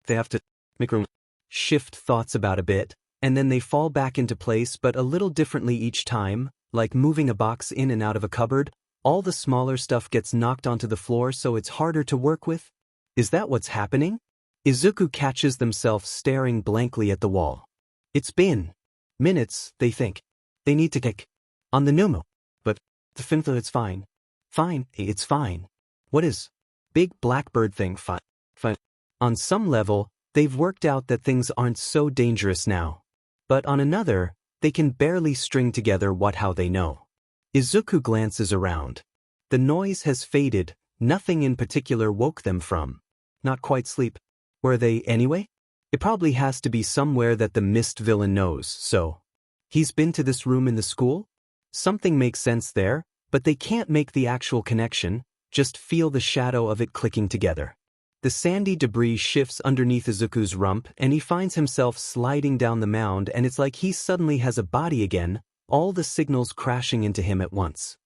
they have to make room. Shift thoughts about a bit, and then they fall back into place but a little differently each time, like moving a box in and out of a cupboard. All the smaller stuff gets knocked onto the floor so it's harder to work with. Is that what's happening? Izuku catches themselves staring blankly at the wall. It's been minutes, they think. They need to kick on the Numu. But the Finfa, it's fine. Fine, it's fine. What is big blackbird thing fine? On some level, they've worked out that things aren't so dangerous now. But on another, they can barely string together how they know. Izuku glances around. The noise has faded, nothing in particular woke them from. Not quite sleep. Where are they anyway? It probably has to be somewhere that the mist villain knows, so. He's been to this room in the school? Something makes sense there, but they can't make the actual connection, just feel the shadow of it clicking together. The sandy debris shifts underneath Izuku's rump and he finds himself sliding down the mound, and it's like he suddenly has a body again, all the signals crashing into him at once.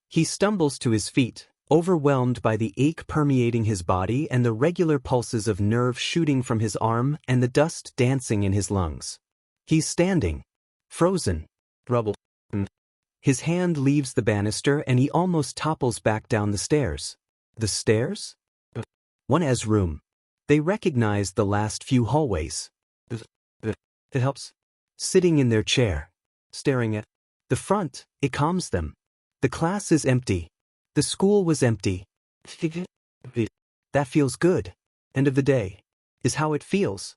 He stumbles to his feet, overwhelmed by the ache permeating his body and the regular pulses of nerve shooting from his arm and the dust dancing in his lungs. He's standing, frozen, rubble. His hand leaves the banister and he almost topples back down the stairs. The stairs? One has room. They recognize the last few hallways. It helps. sitting in their chair, staring at the front. It calms them. The class is empty. The school was empty. That feels good. End of the day. Is how it feels.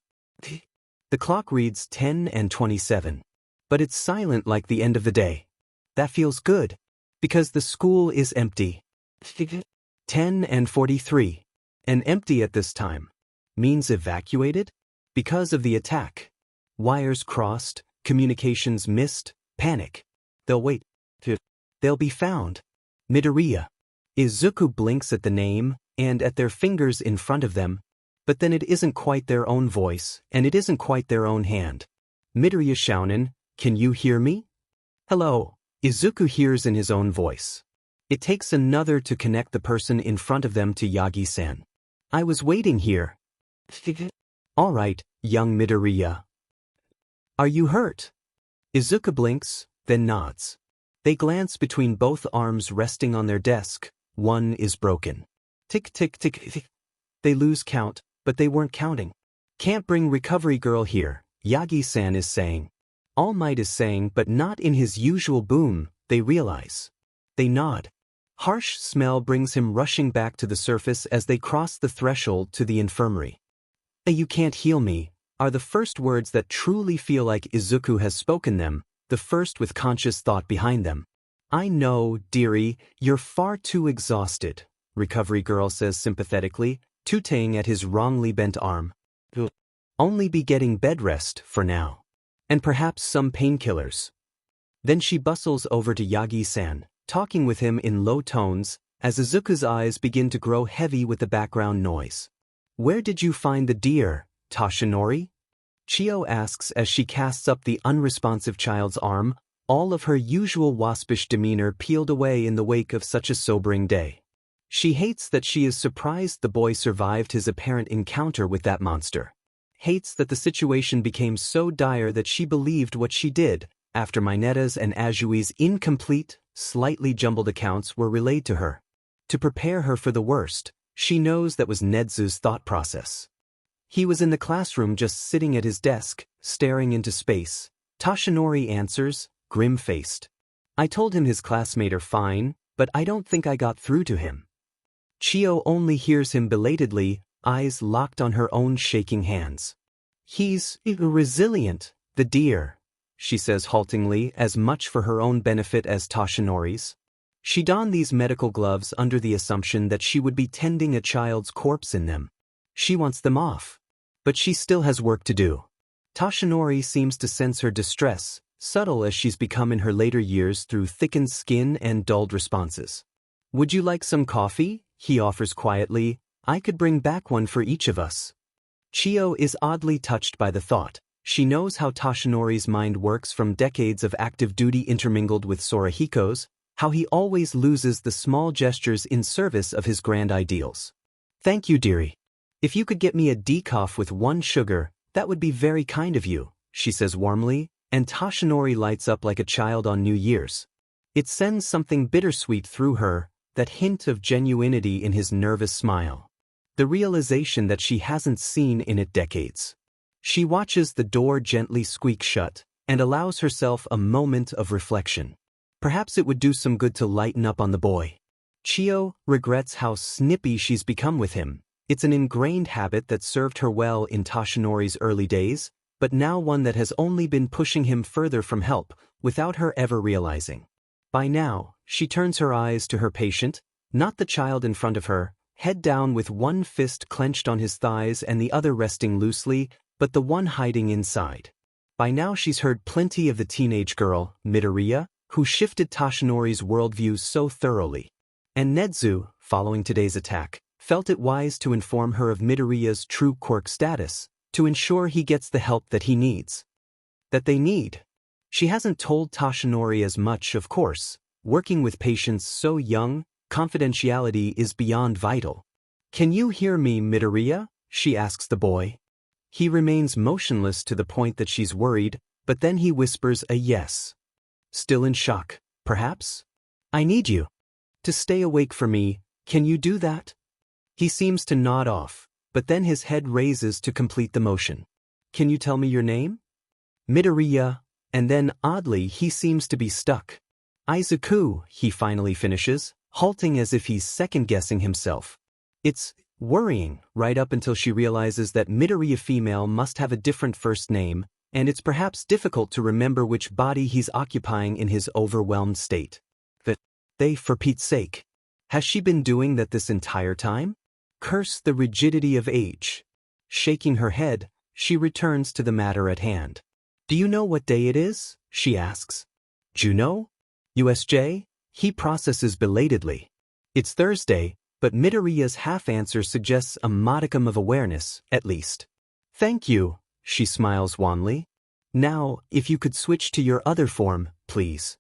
The clock reads 10:27. But it's silent like the end of the day. That feels good. Because the school is empty. 10:43. And empty at this time. Means evacuated? Because of the attack. Wires crossed, communications missed, panic. They'll wait. They'll be found. Midoriya. Izuku blinks at the name, and at their fingers in front of them, but then it isn't quite their own voice, and it isn't quite their own hand. Midoriya shounen, can you hear me? Hello, Izuku hears in his own voice. It takes another to connect the person in front of them to Yagi-san. I was waiting here. All right, young Midoriya. Are you hurt? Izuku blinks, then nods. They glance between both arms resting on their desk. One is broken. Tick, tick, tick, tick. They lose count, but they weren't counting. Can't bring recovery girl here, Yagi-san is saying. All Might is saying, but not in his usual boom, they realize. They nod. Harsh smell brings him rushing back to the surface as they cross the threshold to the infirmary. You can't heal me, are the first words that truly feel like Izuku has spoken them, the first with conscious thought behind them. I know, dearie, you're far too exhausted, recovery girl says sympathetically, tooting at his wrongly bent arm. You'll only be getting bed rest for now. And perhaps some painkillers. Then she bustles over to Yagi-san, talking with him in low tones, as Izuku's eyes begin to grow heavy with the background noise. Where did you find the deer, Toshinori? Chio asks as she casts up the unresponsive child's arm, all of her usual waspish demeanor peeled away in the wake of such a sobering day. She hates that she is surprised the boy survived his apparent encounter with that monster. Hates that the situation became so dire that she believed what she did, after Minetta's and Ajui's incomplete, slightly jumbled accounts were relayed to her. To prepare her for the worst, she knows that was Nedzu's thought process. He was in the classroom just sitting at his desk, staring into space. Toshinori answers, grim-faced. I told him his classmates are fine, but I don't think I got through to him. Chio only hears him belatedly, eyes locked on her own shaking hands. He's resilient, the dear, she says haltingly, as much for her own benefit as Toshinori's. She donned these medical gloves under the assumption that she would be tending a child's corpse in them. She wants them off. But she still has work to do. Toshinori seems to sense her distress, subtle as she's become in her later years through thickened skin and dulled responses. Would you like some coffee? He offers quietly. I could bring back one for each of us. Chio is oddly touched by the thought. She knows how Toshinori's mind works from decades of active duty intermingled with Sorahiko's, how he always loses the small gestures in service of his grand ideals. Thank you, dearie. If you could get me a decaf with 1 sugar, that would be very kind of you, she says warmly, and Toshinori lights up like a child on New Year's. It sends something bittersweet through her, that hint of genuinity in his nervous smile. The realization that she hasn't seen in it decades. She watches the door gently squeak shut, and allows herself a moment of reflection. Perhaps it would do some good to lighten up on the boy. Chio regrets how snippy she's become with him. It's an ingrained habit that served her well in Toshinori's early days, but now one that has only been pushing him further from help, without her ever realizing. By now, she turns her eyes to her patient, not the child in front of her, head down with one fist clenched on his thighs and the other resting loosely, but the one hiding inside. By now she's heard plenty of the teenage girl, Midoriya, who shifted Toshinori's worldview so thoroughly. And Nedzu, following today's attack, felt it wise to inform her of Midoriya's true Quirk status, to ensure he gets the help that he needs. That they need. She hasn't told Toshinori as much, of course. Working with patients so young, confidentiality is beyond vital. Can you hear me, Midoriya? She asks the boy. He remains motionless to the point that she's worried, but then he whispers a yes. Still in shock, perhaps? I need you. To stay awake for me, can you do that? He seems to nod off, but then his head raises to complete the motion. Can you tell me your name? Midoriya, and then, oddly, he seems to be stuck. Izuku, he finally finishes, halting as if he's second-guessing himself. It's worrying, right up until she realizes that Midoriya female must have a different first name, and it's perhaps difficult to remember which body he's occupying in his overwhelmed state. For Pete's sake. Has she been doing that this entire time? Curse the rigidity of age. Shaking her head, she returns to the matter at hand. Do you know what day it is? She asks. Juno? USJ? He processes belatedly. It's Thursday, but Midoriya's half-answer suggests a modicum of awareness, at least. Thank you, she smiles wanly. Now, if you could switch to your other form, please.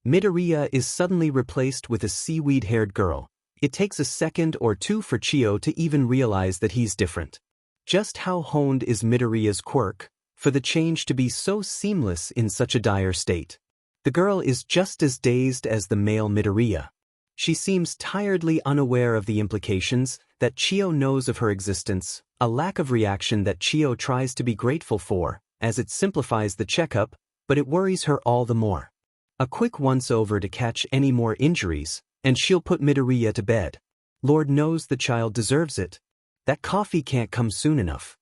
Midoriya is suddenly replaced with a seaweed-haired girl. It takes a second or two for Chio to even realize that he's different. Just how honed is Midoriya's quirk, for the change to be so seamless in such a dire state? The girl is just as dazed as the male Midoriya. She seems tiredly unaware of the implications, that Chio knows of her existence, a lack of reaction that Chio tries to be grateful for, as it simplifies the checkup, but it worries her all the more. A quick once-over to catch any more injuries, and she'll put Midoriya to bed. Lord knows the child deserves it. That coffee can't come soon enough.